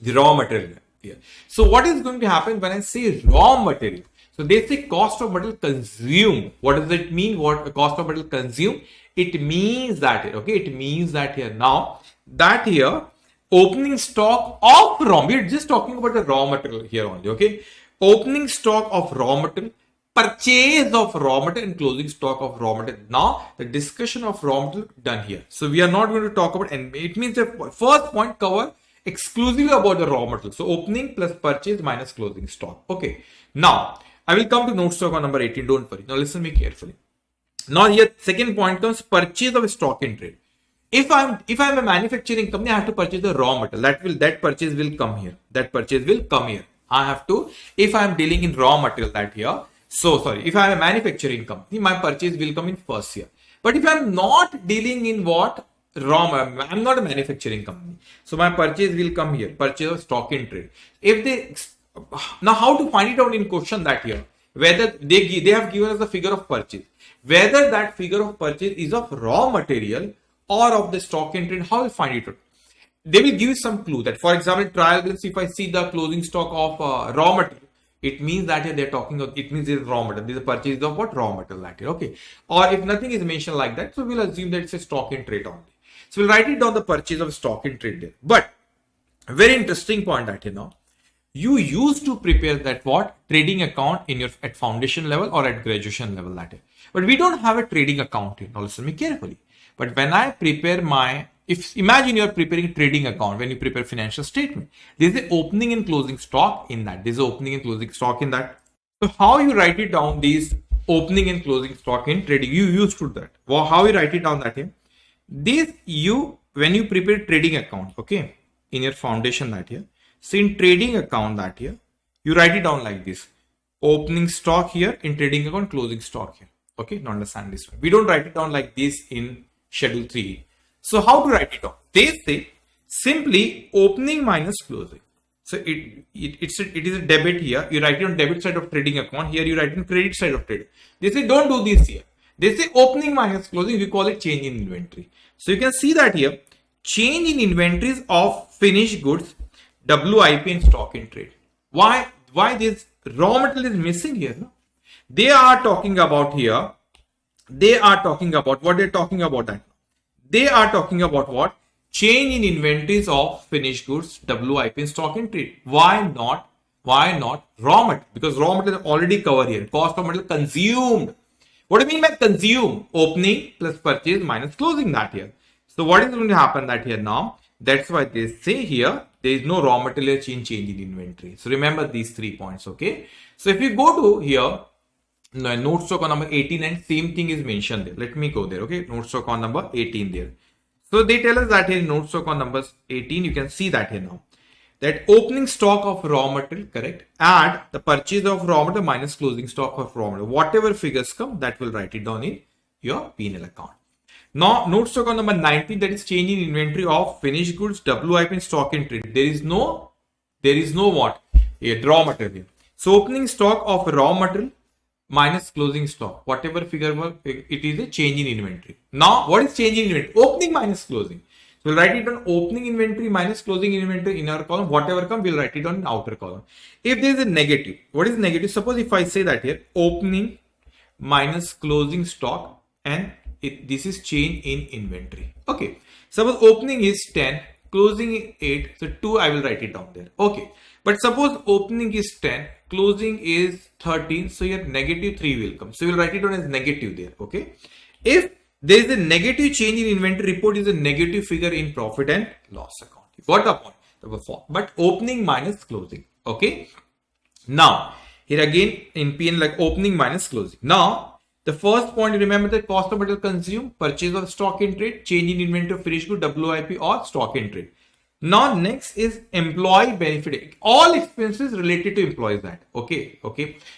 The raw material here. So what is going to happen when I say raw material? So they say cost of material consumed. What does it mean? What cost of material consumed? It means that here, okay, it means that here now that here opening stock of raw, we're just talking about the raw material here only, okay? Opening stock of raw material, purchase of raw material, and closing stock of raw material. Now the discussion of raw material done here. So we are not going to talk about, and it means the first point cover exclusively about the raw material. So opening plus purchase minus closing stock. Okay. Now I will come to note stock on number 18. Don't worry. Now listen me carefully. Now here second point comes purchase of stock in trade. If I'm a manufacturing company, I have to purchase the raw material. That purchase will come here. That purchase will come here. I have to, if I'm dealing in raw material that here. So sorry, if I'm a manufacturing company, my purchase will come in first year. But if I'm not dealing in what? I'm not a manufacturing company. So my purchase will come here. Purchase of stock in trade. Now how to find it out in question that here? Whether they have given us the figure of purchase. Whether that figure of purchase is of raw material or of the stock in trade, how will find it out? They will give you some clue that, for example, trial balance, if I see the closing stock of raw material, it means that here they're talking of, it means it's raw material. This is a purchase of what? Raw material that here, okay? Or if nothing is mentioned like that, so we'll assume that it's a stock in trade only. So we'll write it down the purchase of stock in trade there. But a very interesting point that here now, You used to prepare that what trading account in your at foundation level or at graduation level, that is. But we don't have a trading account here. Now listen me carefully. But when I prepare if imagine you're preparing a trading account, when you prepare financial statement, there's the opening and closing stock in that. There's opening and closing stock in that. So how you write it down, these opening and closing stock in trading, you used to that. Well, how you write it down that here? This when you prepare trading account, okay, in your foundation that here. So in trading account that here, you write it down like this. Opening stock here in trading account, closing stock here. Okay, now understand this one. We don't write it down like this in schedule 3. So how to write it down? They say simply opening minus closing. So it is a debit here. You write it on debit side of trading account. Here you write it on credit side of trading. They say don't do this here. They say opening minus closing. We call it change in inventory. So you can see that here, change in inventories of finished goods, WIP and stock in trade. Why this raw material is missing here? No? They are talking about here. They are talking about what they're talking about that. They are talking about what? Change in inventories of finished goods, WIP and stock in trade. Why not? Why not raw material? Because raw material is already covered here. Cost of material consumed. What do you mean by consume? Opening plus purchase minus closing that here. So what is going to happen that here now? That's why they say here there is no raw material change in inventory. So remember these 3 points, okay? So if you go to here, note stock on number 18 and same thing is mentioned there. Let me go there, okay? Note stock on number 18 there. So they tell us that here in note stock on numbers 18, you can see that here now. That opening stock of raw material, correct? Add the purchase of raw material minus closing stock of raw material. Whatever figures come, that will write it down in your P&L account. Now, note stock on number 19, that is change in inventory of finished goods, WIP and stock in trade. There is no what? A raw material. So, opening stock of raw material minus closing stock. Whatever figure was, it is a change in inventory. Now, what is change in inventory? Opening minus closing. So, we'll write it on opening inventory minus closing inventory in our column. Whatever comes, we'll write it on outer column. If there is a negative, what is negative? Suppose if I say that here, opening minus closing stock and this is change in inventory. Okay. Suppose opening is 10, closing is 8. So 2, I will write it down there. Okay. But suppose opening is 10, closing is 13. So here negative 3 will come. So we will write it down as negative there. Okay. If there is a negative change in inventory, report is a negative figure in profit and loss account. You got the point? Number 4. But opening minus closing. Okay. Now, here again in PN like opening minus closing. Now, the first point, you remember that cost of material consumed, purchase of stock in trade, change in inventory of finished good, WIP or stock in trade. Now next is employee benefit. All expenses related to employees that. Okay.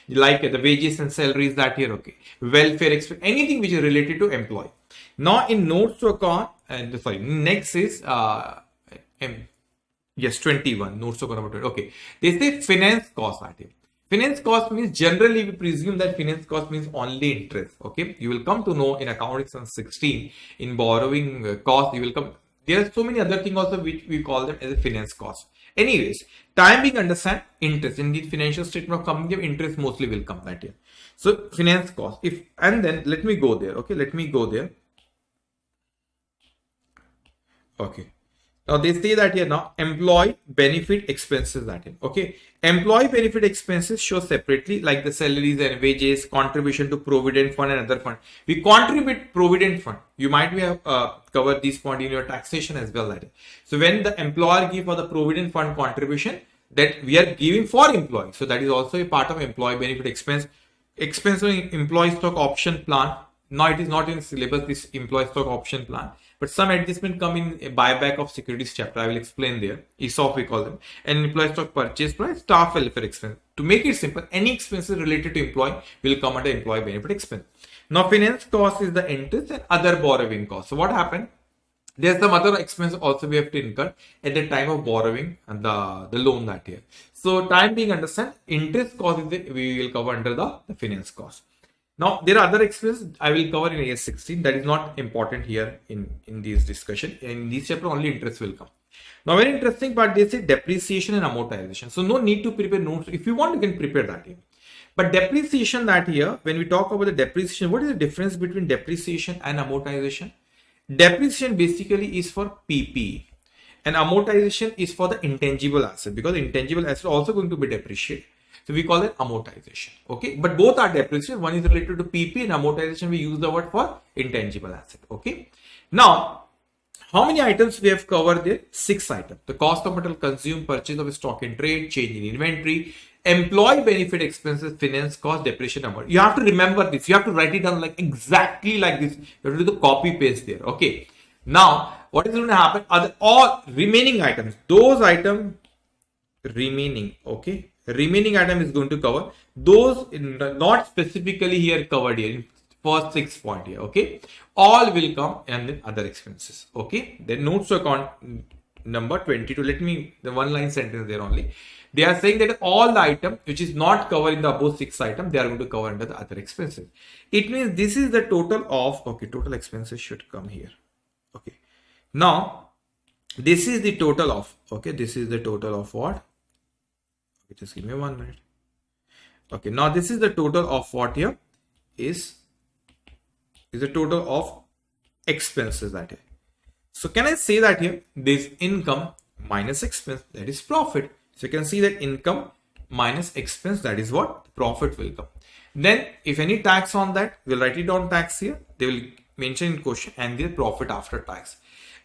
Like the wages and salaries that here. Okay. Welfare expense, anything which is related to employee. Now in notes to account, next is 21. Notes to account number 20. Okay. They say finance cost that here. Finance cost means generally we presume that finance cost means only interest. Okay, you will come to know in accounting 16 in borrowing cost. You will come. There are so many other things also which we call them as a finance cost. Anyways, time being understand interest in the financial statement of company, interest mostly will come that here. So finance cost. And then let me go there. Okay, let me go there. Okay. Now they say that here now employee benefit expenses that here. Okay. Employee benefit expenses show separately like the salaries and wages, contribution to provident fund and other fund. We contribute provident fund. You might have covered this point in your taxation as well. That is. So when the employer give for the provident fund contribution that we are giving for employee. So that is also a part of employee benefit expense. Expense on employee stock option plan. Now it is not in syllabus, this employee stock option plan, but some adjustment come in a buyback of securities chapter. I will explain there. ESOP we call them. And employee stock purchase price, staff welfare expense. To make it simple, any expenses related to employee will come under employee benefit expense. Now finance cost is the interest and other borrowing costs. So what happened? There's some other expense also we have to incur at the time of borrowing and the loan that year. So time being understand, interest cost is we will cover under the finance cost. Now, there are other expenses I will cover in AS 16. That is not important here in this discussion. In this chapter, only interest will come. Now, very interesting part, they say depreciation and amortization. So, no need to prepare notes. If you want, you can prepare that here. But depreciation that here, when we talk about the depreciation, what is the difference between depreciation and amortization? Depreciation basically is for PP. And amortization is for the intangible asset, because intangible asset also going to be depreciated. So we call it amortization. Okay, but both are depreciation. One is related to PP, and amortization we use the word for intangible asset. Okay. Now, how many items we have covered there? 6 items. The cost of material consumed, purchase of stock in trade, change in inventory, employee benefit expenses, finance cost, depreciation amount. You have to remember this. You have to write it down like exactly like this. You have to do the copy paste there. Okay. Now, what is going to happen are the all remaining items. Those items remaining. Okay. Remaining item is going to cover those not specifically here covered here in first 6 point here. Okay, all will come and then other expenses. Okay, then notes to account number 22. Let me the one line sentence there only. They are saying that all the item which is not covered in the above 6 items, they are going to cover under the other expenses. It means this is the total of, okay, total expenses should come here. Okay, now this is the total of, okay, this is the total of what? Just give me 1 minute. Okay, now this is the total of what here is the total of expenses that here. So can I say that here this income minus expense, that is profit. So you can see that income minus expense, that is what profit will come. Then if any tax on that, we'll write it down tax here. They will mention in question and the profit after tax.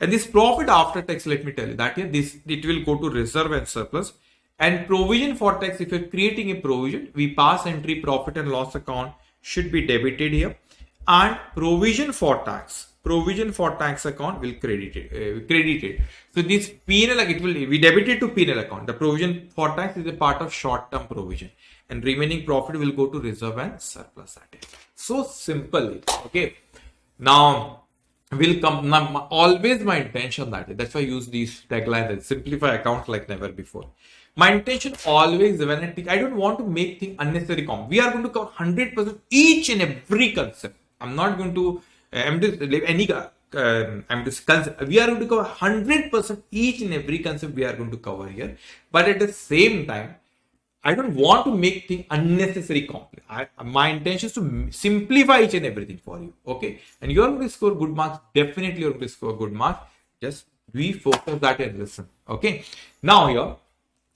And this profit after tax, let me tell you that here it will go to reserve and surplus. And provision for tax, if you're creating a provision, we pass entry profit and loss account should be debited here, and provision for tax account will credited. So this P&L, it will be debited to P&L account. The provision for tax is a part of short-term provision, and remaining profit will go to reserve and surplus. So simple. Okay. Now will come. Now, always my intention that's why I use these taglines that simplify accounts like never before. My intention always when I don't want to make things unnecessary complex. We are going to cover 100% each and every concept. I'm not going to leave any concept. We are going to cover 100% each and every concept we are going to cover here. But at the same time, I don't want to make things unnecessary complex. My intention is to simplify each and everything for you. Okay, and you are going to score good marks. Definitely, you are going to score good marks. Just we focus that and listen. Okay. Now here,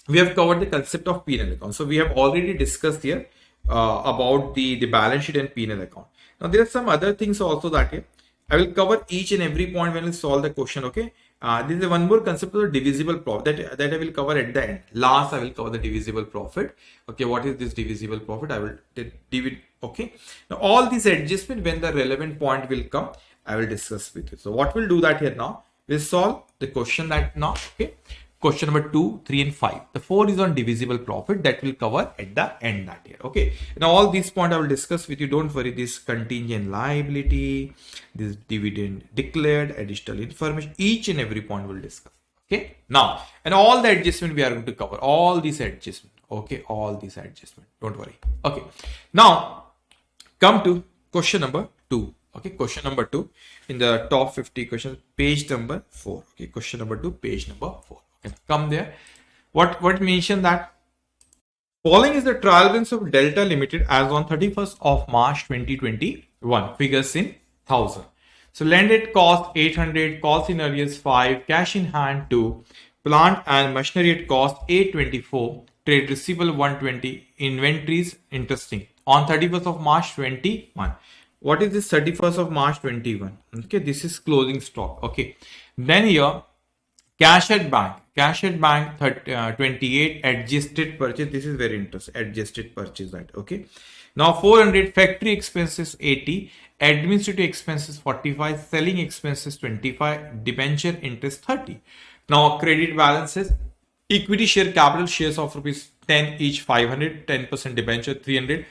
we have covered the concept of P&L account. So we have already discussed here about the balance sheet and P&L account. Now there are some other things also that here. I will cover each and every point when we solve the question. Okay. This is one more concept of the divisible profit that I will cover at the end. Last, I will cover the divisible profit. Okay. What is this divisible profit? I will divide. Okay. Now all these adjustments, when the relevant point will come, I will discuss with you. So what we'll do that here now, we'll solve the question that now. Okay. Question number 2, 3, and 5. The 4 is on divisible profit that will cover at the end that year. Okay. Now all these points I will discuss with you. Don't worry. This contingent liability, this dividend declared, additional information, each and every point we'll discuss. Okay. Now, and all the adjustment we are going to cover. All these adjustment. Okay. All these adjustment. Don't worry. Okay. Now, come to question number 2. Okay. Question number 2 in the top 50 questions, page number 4. Okay. Question number 2, page number 4. Come there. What mentioned that following is the trial balance of Delta Limited as on 31st of March 2021. Figures in 1000. So landed cost 800, cost in arrears 5, cash in hand 2, plant and machinery at cost 824, trade receivable 120, inventories interesting on 31st of March 21. What is this 31st of March 21? Okay, this is closing stock. Okay, then here cash at bank 28, adjusted purchase. This is very interesting. Adjusted purchase that. Okay. Now 400, factory expenses 80, administrative expenses 45, selling expenses 25, debenture interest 30. Now credit balances, equity share capital, shares of rupees 10 each 500, 10% debenture 300,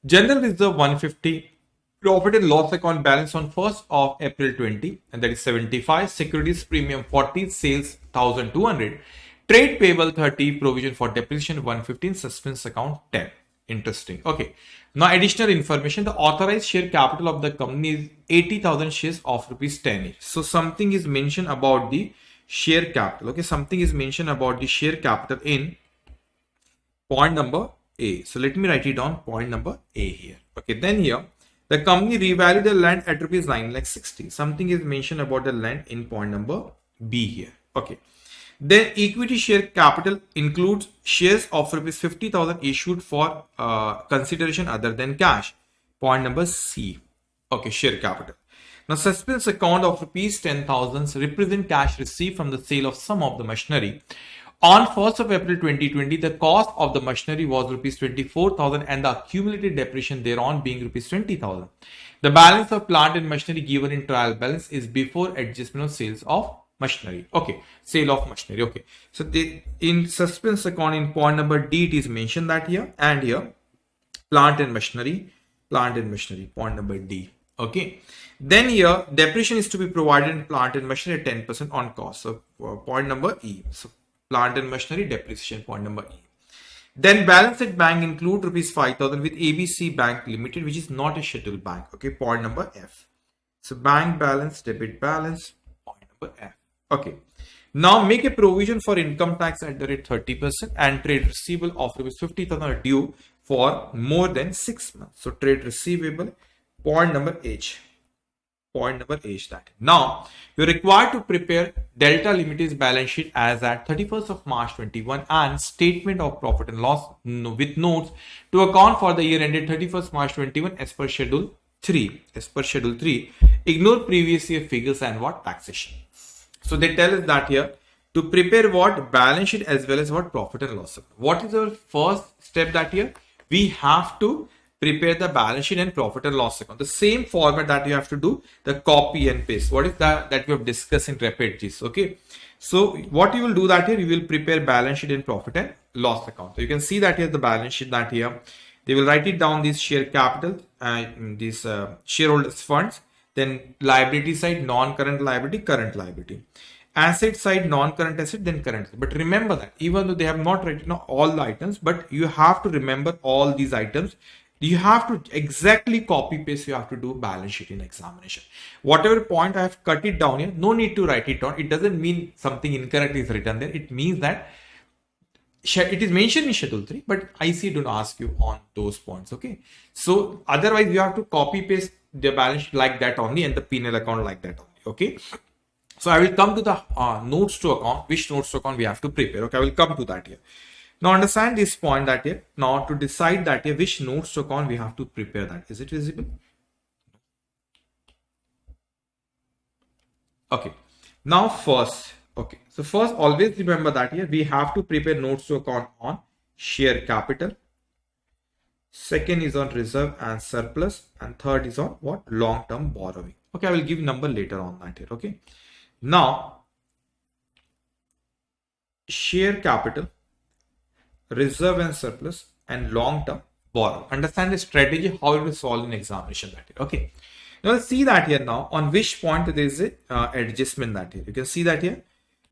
general reserve 150, profit and loss account balance on 1st of April 20, and that is 75, securities premium 40, sales 1200, trade payable 30, provision for depreciation 115, suspense account 10. Interesting. Okay. Now additional information, the authorized share capital of the company is 80,000 shares of rupees 10 each. So something is mentioned about the share capital. Okay. Something is mentioned about the share capital in point number A. So let me write it down, point number A here. Okay. Then here, the company revalued the land at rupees 9 lakh 60. Something is mentioned about the land in point number B here. Okay. Then equity share capital includes shares of rupees 50,000 issued for consideration other than cash. Point number C. Okay, share capital. Now, suspense account of rupees 10,000 represent cash received from the sale of some of the machinery. On 1st of April 2020, the cost of the machinery was rupees 24,000 and the accumulated depreciation thereon being rupees 20,000. The balance of plant and machinery given in trial balance is before adjustment of sales of machinery. Okay, sale of machinery. Okay, so in suspense account in point number D, it is mentioned that here and here plant and machinery, point number D. Okay, then here depreciation is to be provided in plant and machinery at 10% on cost. So point number E. So plant and machinery depreciation, point number E. Then balance at bank include rupees 5,000 with ABC Bank Limited, which is not a scheduled bank. Okay, point number F. So bank balance, debit balance, point number F. Okay. Now make a provision for income tax at the rate 30% and trade receivable of rupees 50,000 are due for more than 6 months. So trade receivable, point number H. Point number H that. Now you're required to prepare Delta Limited's balance sheet as at 31st of March 21 and statement of profit and loss with notes to account for the year ended 31st March 21 as per Schedule 3. As per Schedule 3, ignore previous year figures and what taxation. So they tell us that here to prepare what balance sheet as well as what profit and loss. What is our first step that here? We have to prepare the balance sheet and profit and loss account. The same format that you have to do, the copy and paste. What is that we have discussed in Rapid Gist? Okay. So what you will do that here, you will prepare balance sheet and profit and loss account. So you can see that here the balance sheet that here, they will write it down this share capital and this shareholders funds. Then liability side, non-current liability, current liability. Asset side, non-current asset, then current. But remember that even though they have not written all the items, but you have to remember all these items. You have to exactly copy paste. You have to do balance sheet in examination. Whatever point I have cut it down here, no need to write it down. It doesn't mean something incorrect is written there. It means that it is mentioned in Schedule 3, but IC don't ask you on those points. Okay. So otherwise you have to copy paste the balance sheet like that only and the P&L account like that only. Okay. So I will come to the notes to account, which notes to account we have to prepare. Okay. I will come to that here. Now understand this point that here. Now to decide that here, which notes to account we have to prepare that. Is it visible? Okay. Now first, okay. So first always remember that here we have to prepare notes to account on share capital. Second is on reserve and surplus. And third is on what? Long-term borrowing. Okay. I will give number later on that here. Okay. Now share capital, reserve and surplus, and long-term borrow. Understand the strategy, how it will solve in examination that here. Okay. Now let's see that here now on which point there is a adjustment that here. You can see that here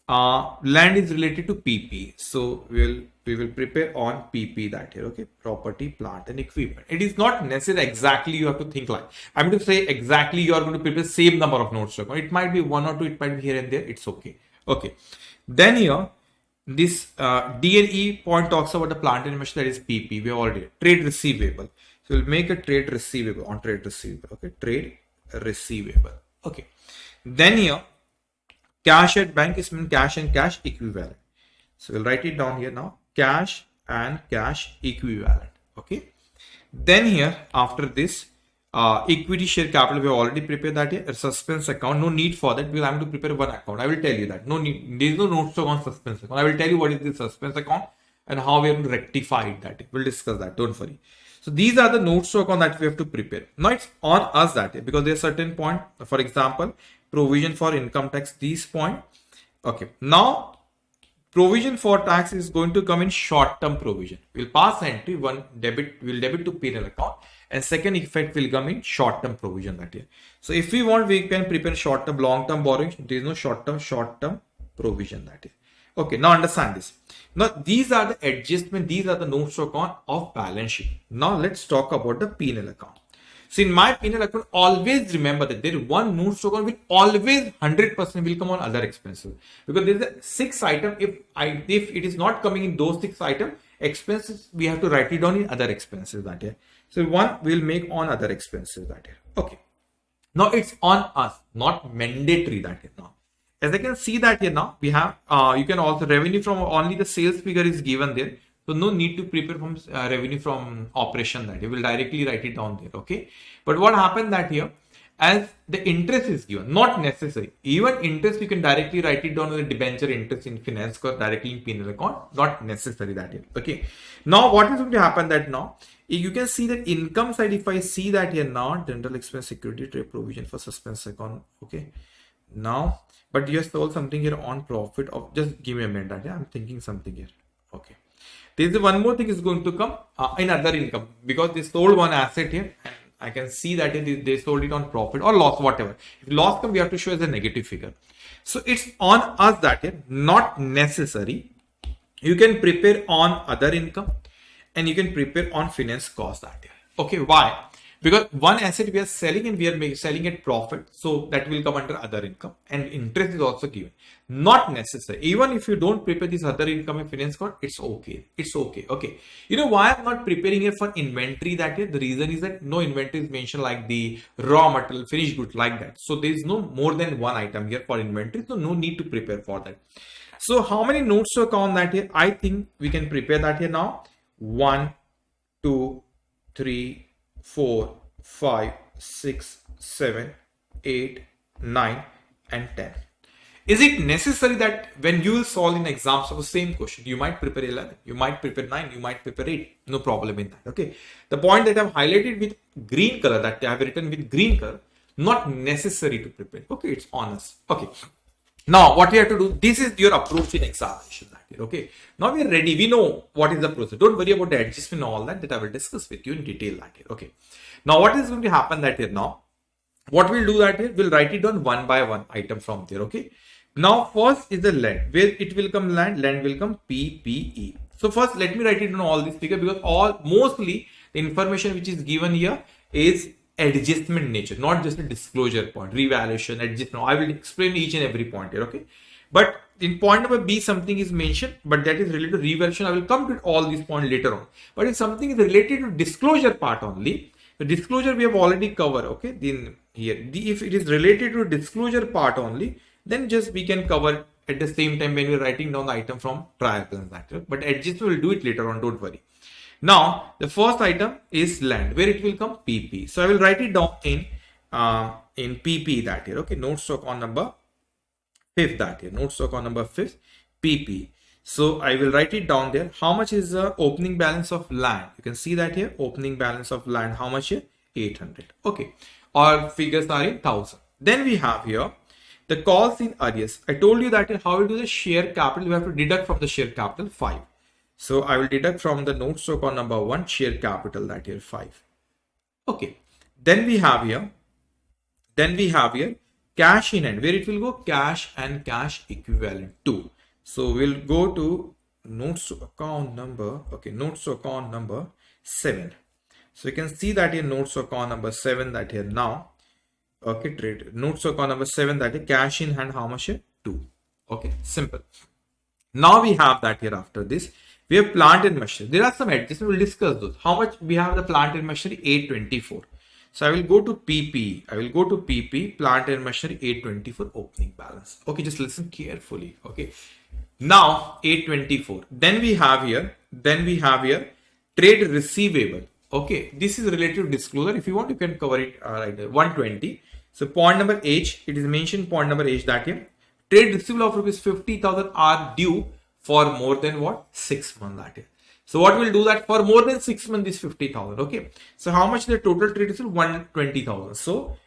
land is related to PP. So we will prepare on PP that here. Okay. Property, plant and equipment. It is not necessary exactly you have to think like. I'm going to say exactly you are going to prepare same number of notes. It might be one or two. It might be here and there. It's okay. Okay. Then here, this D and E point talks about the plant and machinery, that is PP. We already trade receivable. So we'll make a trade receivable on trade receivable. Okay, trade receivable. Okay. Then here, cash at bank is mean cash and cash equivalent. So we'll write it down here now. Cash and cash equivalent. Okay. Then here, after this, equity share capital, we have already prepared that here. A suspense account, no need for that. We'll have to prepare one account. I will tell you that. No need, there is no notes on suspense account. I will tell you what is the suspense account and how we have to rectify it that. We'll discuss that. Don't worry. So these are the notes to account that we have to prepare. Now it's on us that because there are certain point, for example, provision for income tax, these point. Okay. Now provision for tax is going to come in short-term provision. We'll pass entry, one debit, we'll debit to P&L account, and second effect will come in short-term provision that here. So if we want, we can prepare short-term, long-term borrowing. There is no short-term provision that here. Okay, now understand this. Now these are the adjustment, these are the notes to account of balance sheet. Now let's talk about the P&L account. So in my P&L account, always remember that there is one notes to account will always 100% will come on other expenses, because there is a 6 item. If it is not coming in those 6 item expenses, we have to write it down in other expenses that here. So one will make on other expenses that here. Okay. Now it's on us, not mandatory that here now. As I can see that here now, we have, you can also revenue from only the sales figure is given there. So no need to prepare from revenue from operation that you will directly write it down there. Okay. But what happened that here, as the interest is given, not necessary. Even interest, you can directly write it down with the debenture interest in finance cost directly in P&L account, not necessary that here. Okay. Now, what is going to happen that now, you can see that income side, if I see that here now, general expense, security, trade provision for suspense account. Okay. Now, but you have told something here on profit of, just give me a minute. Yeah, I'm thinking something here. Okay. There is one more thing is going to come in other income, because they sold one asset here. And I can see that they sold it on profit or loss, whatever. If loss come, we have to show as a negative figure. So it's on us that here, not necessary. You can prepare on other income and you can prepare on finance cost that here. Okay, why? Because one asset we are selling and we are selling at profit, so that will come under other income, and interest is also given. Not necessary. Even if you don't prepare this other income and finance cost, it's okay. It's okay. Okay. You know why I'm not preparing it for inventory that year? The reason is that no inventory is mentioned like the raw material, finished goods like that. So there is no more than one item here for inventory. So no need to prepare for that. So how many notes to account that here? I think we can prepare that here now. 1, 2, 3, 4, 5, 6, 7, 8, 9, and 10. Is it necessary that when you will solve in exams of the same question, you might prepare 11, you might prepare 9, you might prepare 8, no problem in that. Okay. The point that I have highlighted with green color, that I have written with green color, not necessary to prepare. Okay, it's honest. Okay. Now, what we have to do, this is your approach in examination. Okay. Now we are ready. We know what is the process. Don't worry about the adjustment and all that I will discuss with you in detail that here. Okay. Now, what is going to happen that here now? What we'll do that here, we'll write it down one by one item from there. Okay. Now, first is the land. Where it will come land will come PPE. So first, let me write it down all these figures, because mostly the information which is given here is adjustment nature, not just a disclosure point, revaluation, adjustment. I will explain each and every point here. Okay. But in point number B, something is mentioned, but that is related to revaluation. I will come to all these points later on. But if something is related to disclosure part only, the disclosure we have already covered. Okay. Then here, if it is related to disclosure part only, then just we can cover at the same time when we're writing down the item from trial balance actor. But adjustment will do it later on. Don't worry. Now, the first item is land, where it will come PP. So I will write it down in PP that here. Okay. Notes stock on number 5th that here. Notes stock on number 5th, PP. So I will write it down there. How much is the opening balance of land? You can see that here. Opening balance of land. How much here? 800. Okay. Our figures are in 1000. Then we have here the calls in arrears. I told you that how we do the share capital. We have to deduct from the share capital 5. So I will deduct from the note stock on number 1 share capital that here 5. Okay. Then we have here cash in hand, where it will go cash and cash equivalent 2. So we'll go to notes to account number. Okay. Notes to account number 7. So you can see that here notes to account number 7 that here now. Okay. Trade notes to account number 7 that is cash in hand. How much here? 2. Okay. Simple. Now we have that here after this. We have plant and machinery. There are some adjustments. We'll discuss those. How much we have the plant and machinery? 824. So I will go to PP. I will go to PP, plant and machinery 824 opening balance. Okay, just listen carefully. Okay. Now 824. Then we have here trade receivable. Okay, this is related to disclosure. If you want, you can cover it right there. 120. So point number H, it is mentioned point number H that here. Trade receivable of rupees 50,000 are due for more than what? 6 months that is. So what we'll do that for more than 6 months is 50,000. Okay. So how much the total trade receivable? 120,000. So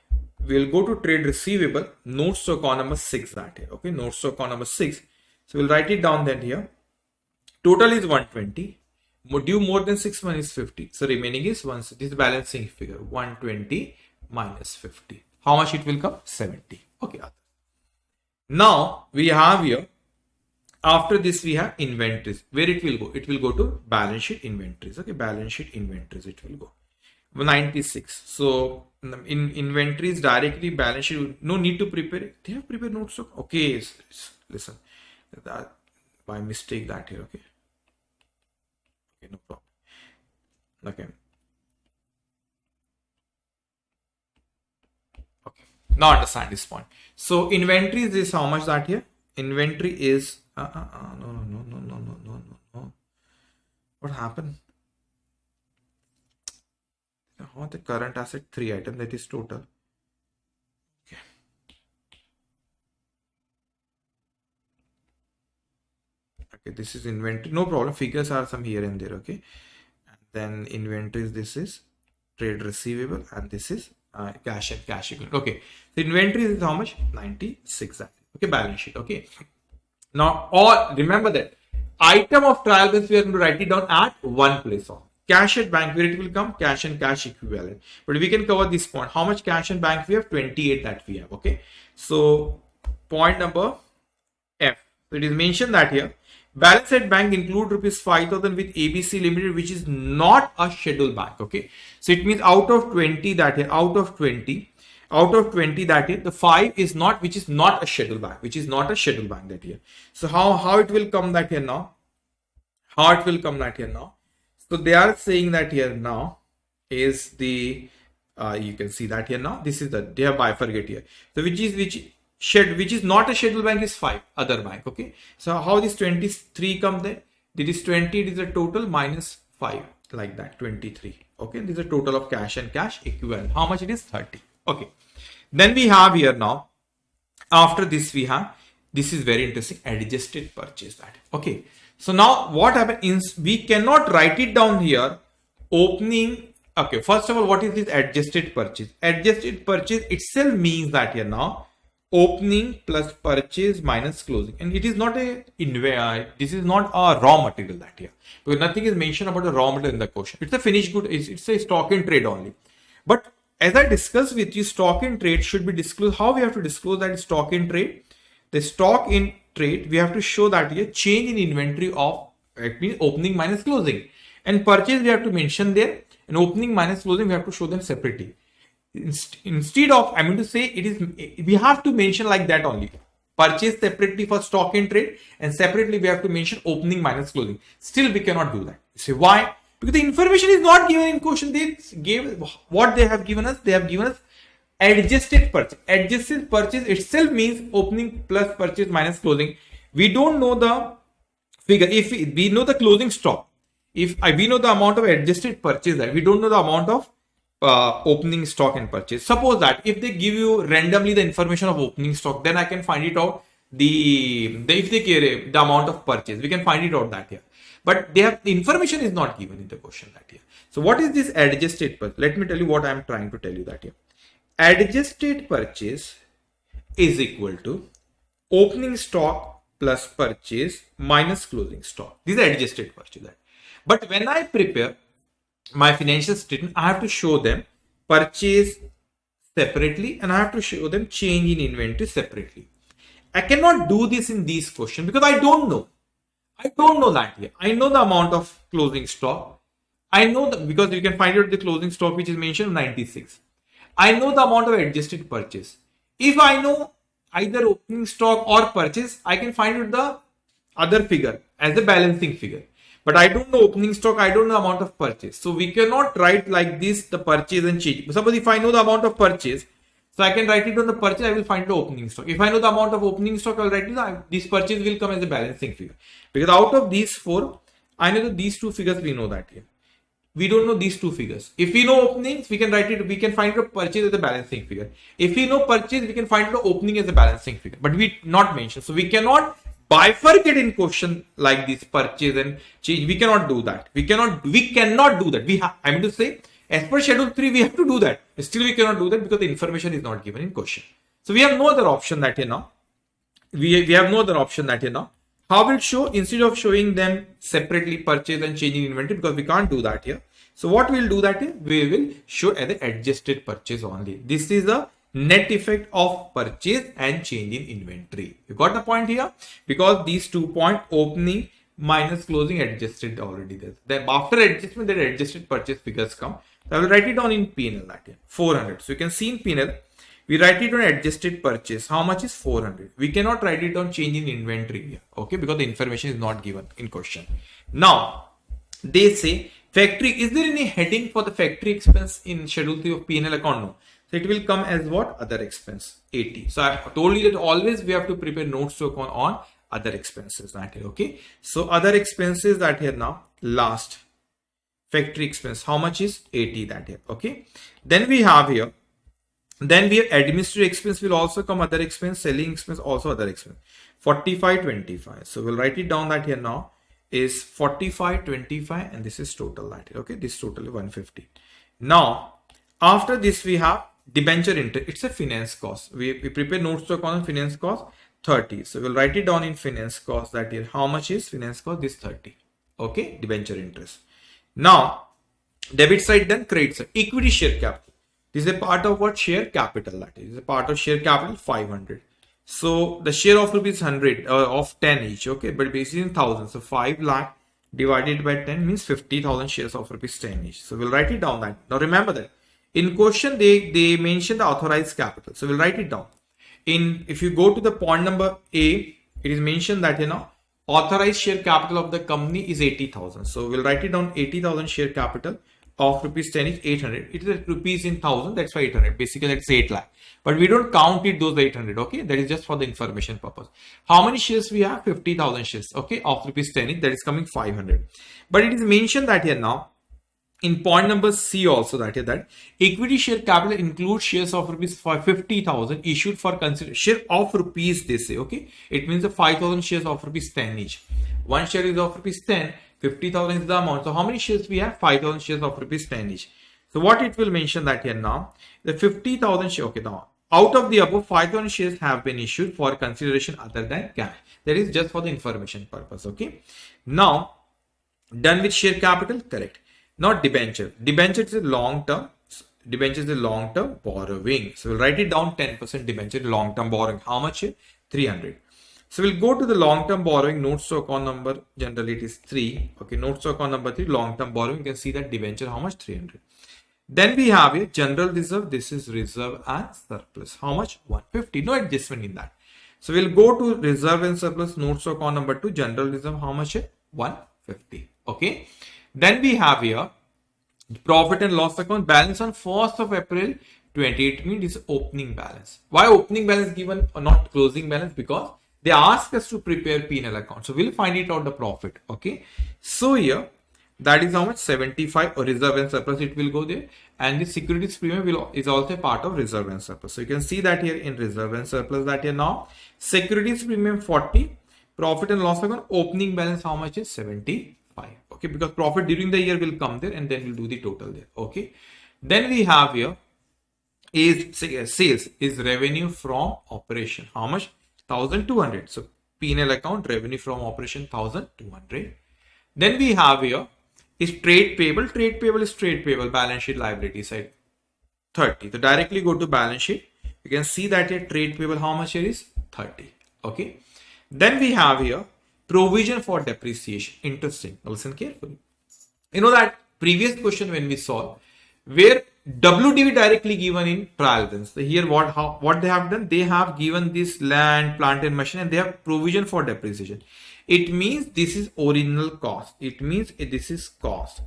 we'll go to trade receivable, notes to account number 6 that here. Okay. Notes to account number 6. So we'll write it down then here. Total is 120. Due more than 6 months is 50. So remaining is this balancing figure 120 minus 50. How much it will come? 70. Okay. Now we have here. After this, we have inventories. Where it will go? It will go to balance sheet inventories. Okay, balance sheet inventories. It will go 96. So in inventories directly balance sheet. No need to prepare it. They have prepared notes. Okay, listen. That by mistake that here. Okay. Okay, no problem. Okay. Okay. Now understand this point. So inventory is how much that here? Inventory is no. What happened? What the current asset 3 item, that is total. Okay. Okay, this is inventory. No problem. Figures are some here and there. Okay. And then inventories, this is trade receivable, and this is cash and cash equivalent. Okay. So inventory is how much? 96. Okay, balance sheet. Okay. Now, all remember that item of trial balance, we are going to write it down at one place. On cash at bank, where it will come? Cash and cash equivalent. But we can cover this point. How much cash and bank we have? 28 that we have. Okay. So point number F. So it is mentioned that here balance at bank include rupees 5,000 with ABC Limited, which is not a scheduled bank. Okay. So it means out of 20 that here, out of 20 that is the 5 is not, which is not a scheduled bank, that here. So how it will come that here now? So they are saying that here now is the you can see that here now. This is the, they have bifurcate here. So which is not a scheduled bank is 5 other bank. Okay. So how this 23 come there? It is 20. It is a total minus 5 like that, 23. Okay. This is a total of cash and cash equivalent. How much it is? 30. Okay. Then we have here now, after this we have, this is very interesting, adjusted purchase that. Okay. So now what happened is we cannot write it down here, opening. Okay. First of all, what is this adjusted purchase? Adjusted purchase itself means that here now, opening plus purchase minus closing. And it is not this is not a raw material that here. Because nothing is mentioned about the raw material in the question. It's a finished good, it's a stock in trade only. But as I discussed with you, stock in trade should be disclosed. How we have to disclose that stock in trade? The stock in trade, we have to show that here change in inventory of, it means opening minus closing. And purchase we have to mention there, and opening minus closing we have to show them separately. Instead of, I mean to say, it is, we have to mention like that only. Purchase separately for stock in trade, and separately we have to mention opening minus closing. Still we cannot do that. You say why? Because the information is not given in question. They gave what they have given us. They have given us adjusted purchase. Adjusted purchase itself means opening plus purchase minus closing. We don't know the figure. If we know the closing stock, if we know the amount of adjusted purchase, that we don't know the amount of opening stock and purchase. Suppose that if they give you randomly the information of opening stock, then I can find it out. If they care the amount of purchase, we can find it out that here. But the information is not given in the question that here. So what is this adjusted purchase? Let me tell you what I am trying to tell you that here. Adjusted purchase is equal to opening stock plus purchase minus closing stock. This is adjusted purchase. But when I prepare my financial statement, I have to show them purchase separately and I have to show them change in inventory separately. I cannot do this in these questions because I don't know. I don't know that here. I know the amount of closing stock. I know that because you can find out the closing stock which is mentioned 96. I know the amount of adjusted purchase. If I know either opening stock or purchase, I can find out the other figure as the balancing figure. But I don't know opening stock, I don't know the amount of purchase. So we cannot write like this, the purchase and change. Suppose if I know the amount of purchase, so I can write it on the purchase, I will find the opening stock. If I know the amount of opening stock, I will write it, this purchase will come as a balancing figure. Because out of these four, I know that these two figures, we know that here. We don't know these two figures. If we know openings, we can write it, we can find the purchase as a balancing figure. If we know purchase, we can find the opening as a balancing figure. But we not mention. So we cannot bifurcate in question like this purchase and change. We cannot do that. We cannot do that. I mean to say, as per schedule 3, we have to do that. Still, we cannot do that because the information is not given in question. So we have no other option that here now. We have no other option that here now. How will show, instead of showing them separately purchase and changing inventory, because we can't do that here. So what we'll do that is we will show as the adjusted purchase only. This is the net effect of purchase and change in inventory. You got the point here? Because these 2 points, opening minus closing, adjusted already there. Then after adjustment, that adjusted purchase figures come. So I will write it down in P&L that here, 400. So you can see in P&L, we write it on adjusted purchase. How much is 400? We cannot write it on change in inventory here. Okay, because the information is not given in question. Now, they say factory, is there any heading for the factory expense in schedule 3 of P&L account? No. So it will come as what? Other expense, 80. So I told you that always we have to prepare notes to account on other expenses that here. Okay. So other expenses that here now, last factory expense, how much is 80 that here? Okay. Then we have here, then we have administrative expense will also come other expense, selling expense also other expense, 4525. So we'll write it down that here now is 4525 and this is total that here. Okay. This total is 150. Now after this we have debenture interest. It's a finance cost. We prepare notes to account on finance cost 30. So we'll write it down in finance cost that here. How much is finance cost? This 30. Okay. Debenture interest. Now debit side, then credit side. Equity share capital. This is a part of what? Share capital. That is a part of share capital 500. So the share of rupees 100 of 10 each. Okay. But basically in 1000. So 5 lakh divided by 10 means 50,000 shares of rupees 10 each. So we'll write it down that. Now remember that in question they mention the authorized capital. So we'll write it down. If you go to the point number A, it is mentioned that authorized share capital of the company is 80,000. So we'll write it down. 80,000 share capital of rupees 10 is 800. It is rupees in 1000. That's why 800. Basically that's 8 lakh. But we don't count it those 800. Okay. That is just for the information purpose. How many shares we have? 50,000 shares. Okay. Of rupees 10 that is coming 500. But it is mentioned that here now in point number C also that equity share capital includes shares of rupees 50,000 issued for consideration. Share of rupees they say. Okay. It means the 5,000 shares of rupees 10 each. One share is of rupees 10. 50,000 is the amount. So how many shares we have? 5,000 shares of rupees 10 each. So what it will mention that here now, the 50,000 shares. Okay, now out of the above 5,000 shares have been issued for consideration other than cash. That is just for the information purpose. Okay. Now done with share capital, correct. Not debenture. Debenture is a long term. Debenture is a long term borrowing. So we'll write it down. 10% debenture long term borrowing. How much? 300. So we'll go to the long-term borrowing. Notes to account number, generally it is 3. Okay, notes to account number 3, long-term borrowing. You can see that debenture, how much? 300. Then we have a general reserve. This is reserve and surplus. How much? 150. No adjustment in that. So we'll go to reserve and surplus. Notes to account number 2, general reserve. How much? 150. Okay. Then we have here profit and loss account. Balance on 1st of April 28 means it's opening balance. Why opening balance given or not closing balance? Because they ask us to prepare P&L account. So we'll find it out the profit. Okay. So here that is how much? 75 or reserve and surplus. It will go there. And the securities premium is also a part of reserve and surplus. So you can see that here in reserve and surplus that here now securities premium 40, profit and loss account opening balance how much is 75. Okay. Because profit during the year will come there and then we'll do the total there. Okay. Then we have here is sales is revenue from operation. How much? 1,200. So P&L account revenue from operation 1,200. Then we have here is trade payable. Trade payable is trade payable. Balance sheet liability side 30. So directly go to balance sheet. You can see that here trade payable how much here is 30. Okay. Then we have here provision for depreciation. Interesting. Listen carefully. You know that previous question when we saw where WDV directly given in trial runs. So here what they have done, they have given this land, plant and machine and they have provision for depreciation. It means this is original cost. It means this is cost.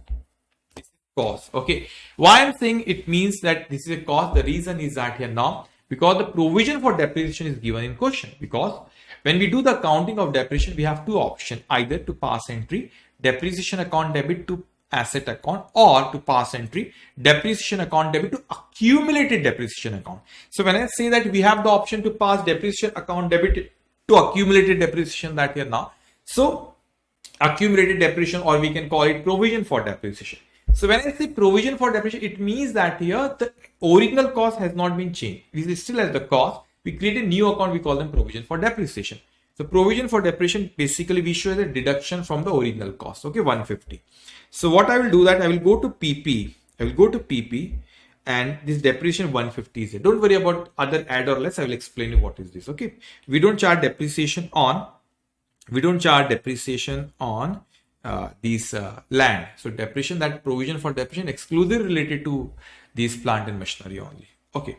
This is cost. Okay. Why I'm saying it means that this is a cost. The reason is that here now because the provision for depreciation is given in question. Because when we do the accounting of depreciation, we have two options, either to pass entry, depreciation account debit to asset account, or to pass entry depreciation account debit to accumulated depreciation account. So when I say that we have the option to pass depreciation account debit to accumulated depreciation that here now, so accumulated depreciation or we can call it provision for depreciation. So when I say provision for depreciation, it means that here the original cost has not been changed. This is still as the cost. We create a new account, we call them provision for depreciation. So provision for depreciation basically we show as a deduction from the original cost. Okay, 150. So what I will do that I will go to PP. I will go to PP and this depreciation 150 is here. Don't worry about other add or less. I will explain you what is this. Okay. We don't charge depreciation on these land. So depreciation, that provision for depreciation exclusive related to these plant and machinery only. Okay.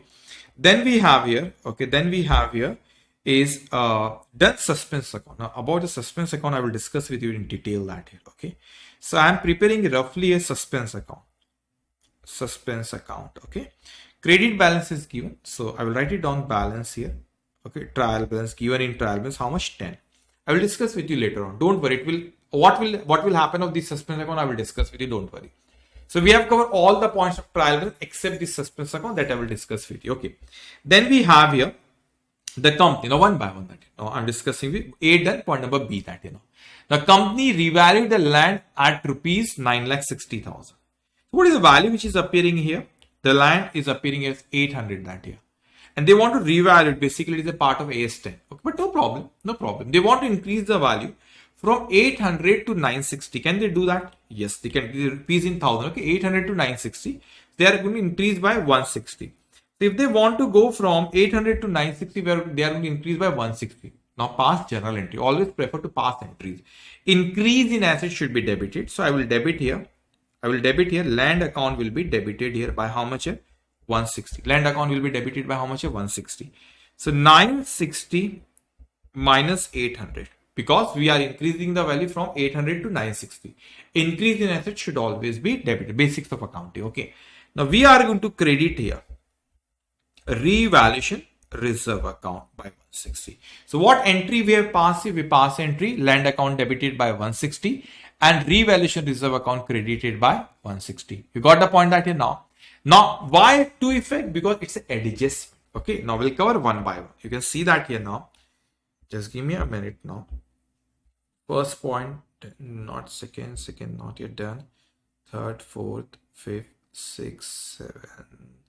Then we have here. Okay. Then we have here is done suspense account. Now about the suspense account I will discuss with you in detail that here. Okay. So I am preparing roughly a suspense account. Okay. Credit balance is given. So I will write it down balance here. Okay, trial balance given in trial balance. How much? 10. I will discuss with you later on. Don't worry. It will what will happen of this suspense account, I will discuss with you. Don't worry. So we have covered all the points of trial balance except this suspense account that I will discuss with you. Okay. Then we have here the company. Now one by one that I'm discussing with A done. Point number B that the company revalued the land at rupees 9,60,000. What is the value which is appearing here? The land is appearing as 800 that year. And they want to revalue it. Basically, it is a part of AS10. Okay, but no problem. No problem. They want to increase the value from 800 to 960. Can they do that? Yes, they can. Rupees in 1000. Okay, 800 to 960. They are going to increase by 160. So if they want to go from 800 to 960, they are going to increase by 160. Now pass journal entry. Always prefer to pass entries. Increase in assets should be debited. So I will debit here. Land account will be debited here by how much? 160. Land account will be debited by how much? 160. So 960 minus 800. Because we are increasing the value from 800 to 960. Increase in assets should always be debited. Basics of accounting. Okay. Now we are going to credit here. Revaluation reserve account by 160. So what entry we have passed here? We pass entry land account debited by 160 and revaluation reserve account credited by 160. You got the point that here now. Now why to effect? Because it's an adjustment. Okay. Now we'll cover one by one. You can see that here now. Just give me a minute now. First point, not second, not yet done. Third, fourth, fifth, sixth, seventh.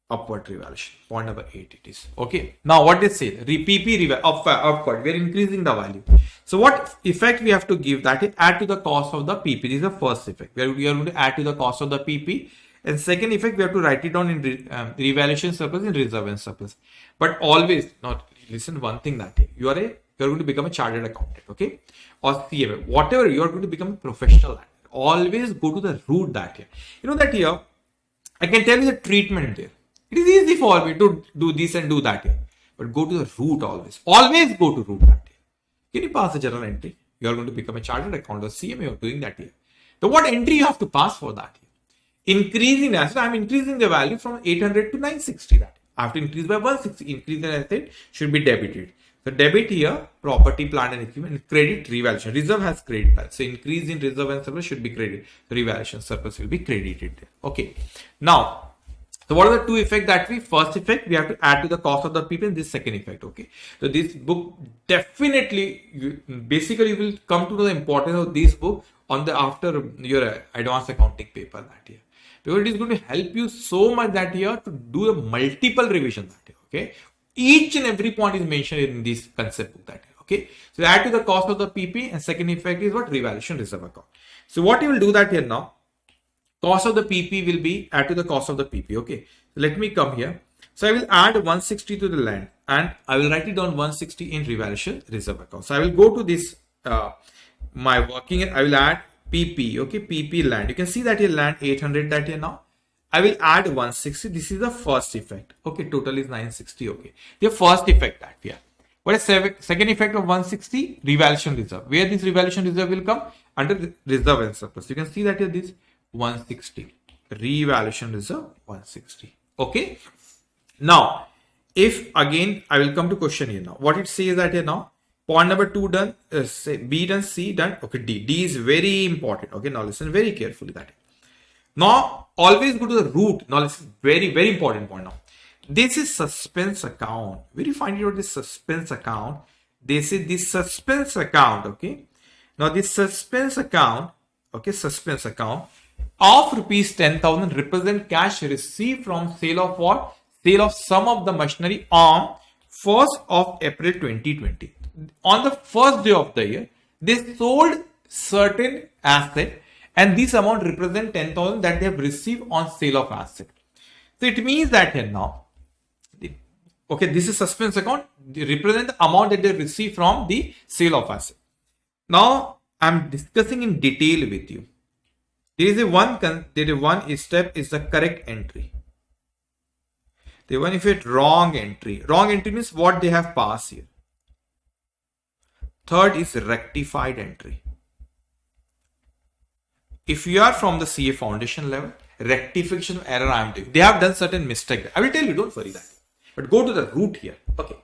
Upward revaluation. Point number 8 it is. Okay. Now what they say? PP upward. We are increasing the value. So what effect we have to give? That is add to the cost of the PP. This is the first effect. We are going to add to the cost of the PP. And second effect, we have to write it down in revaluation surplus and reserve and surplus. But always, not listen one thing that you are going to become a chartered accountant, okay, or CMA, whatever you are going to become a professional. Always go to the root that here. You know that here, I can tell you the treatment there. It is easy for me to do this and do that here, but go to the root always. Always go to root that here. Can you pass a journal entry? You are going to become a chartered accountant or CMA. You are doing that here. So what entry you have to pass for that here? Increasing asset, I am increasing the value from 800 to 960. That I have to increase by 160. Increase in asset should be debited. So debit here, property, plant and equipment, credit, revaluation. Reserve has credit balance. So increase in reserve and surplus should be credited. Revaluation surplus will be credited there. Okay. Now, so what are the two effects that first effect, we have to add to the cost of the people in this second effect. Okay. So this book definitely, basically you will come to the importance of this book on the after your advanced accounting paper that year. Because it is going to help you so much that year to do a multiple revision that year. Okay. Each and every point is mentioned in this concept book that year. Okay. So add to the cost of the PP and second effect is what? Revaluation reserve account. So what you will do that here now? Cost of the PP will be add to the cost of the PP. Okay. So let me come here. So I will add 160 to the land and I will write it down 160 in revaluation reserve account. So I will go to this, my working, I will add PP. Okay. PP land. You can see that here land 800 that here now. I will add 160. This is the first effect. Okay. Total is 960. Okay. The first effect that here. What is second effect of 160? Revaluation reserve. Where this revaluation reserve will come? Under reserve and surplus. You can see that here this 160. Revaluation reserve 160. Okay. Now, if again, I will come to question here now. What it says that here now? Point number 2 done. B done. C done. Okay. D. D is very important. Okay. Now listen very carefully that. Now, always go to the root. Now, listen, very, very important point now. This is suspense account. Where you find out this suspense account? They say this suspense account. Okay. Now, this suspense account. Okay. Suspense account of rupees 10,000 represent cash received from sale of what? Sale of some of the machinery on 1st of April 2020. On the first day of the year, they sold certain asset and this amount represent 10,000 that they have received on sale of asset. So it means that here now, okay, this is suspense account. They represent the amount that they receive from the sale of asset. Now I'm discussing in detail with you. There is one step is the correct entry. The one if it wrong entry. Wrong entry means what they have passed here. Third is rectified entry. If you are from the CA foundation level, rectification error I am doing. They have done certain mistake. I will tell you, don't worry that. But go to the root here. Okay.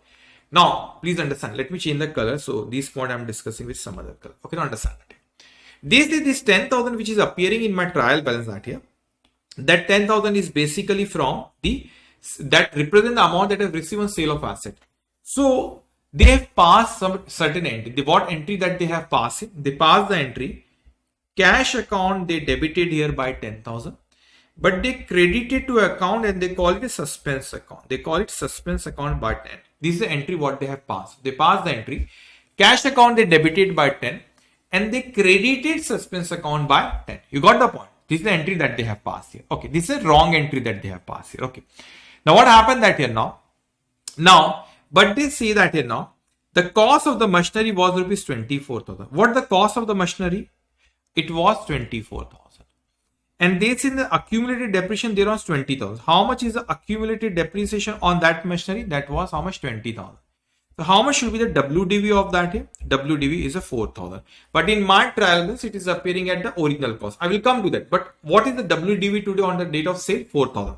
Now, please understand. Let me change the color. So this point I am discussing with some other color. Okay, now understand that. This 10,000 which is appearing in my trial balance that here. That 10,000 is basically from that represent the amount that I have received on sale of asset. So they have passed some certain entry. What entry that they have passed in? They passed the entry. Cash account they debited here by 10,000. But they credited to account and they call it a suspense account. They call it suspense account by 10. This is the entry what they have passed. They passed the entry. Cash account they debited by 10 and they credited suspense account by 10. You got the point? This is the entry that they have passed here. Okay, this is a wrong entry that they have passed here. Okay. Now what happened that here now? But they say that here now, the cost of the machinery was rupees 24,000. What the cost of the machinery? It was 24,000. And they say the accumulated depreciation there was 20,000. How much is the accumulated depreciation on that machinery? That was how much? 20,000. So how much should be the WDV of that here? WDV is a 4,000. But in my trial balance, it is appearing at the original cost. I will come to that. But what is the WDV today on the date of sale? 4,000.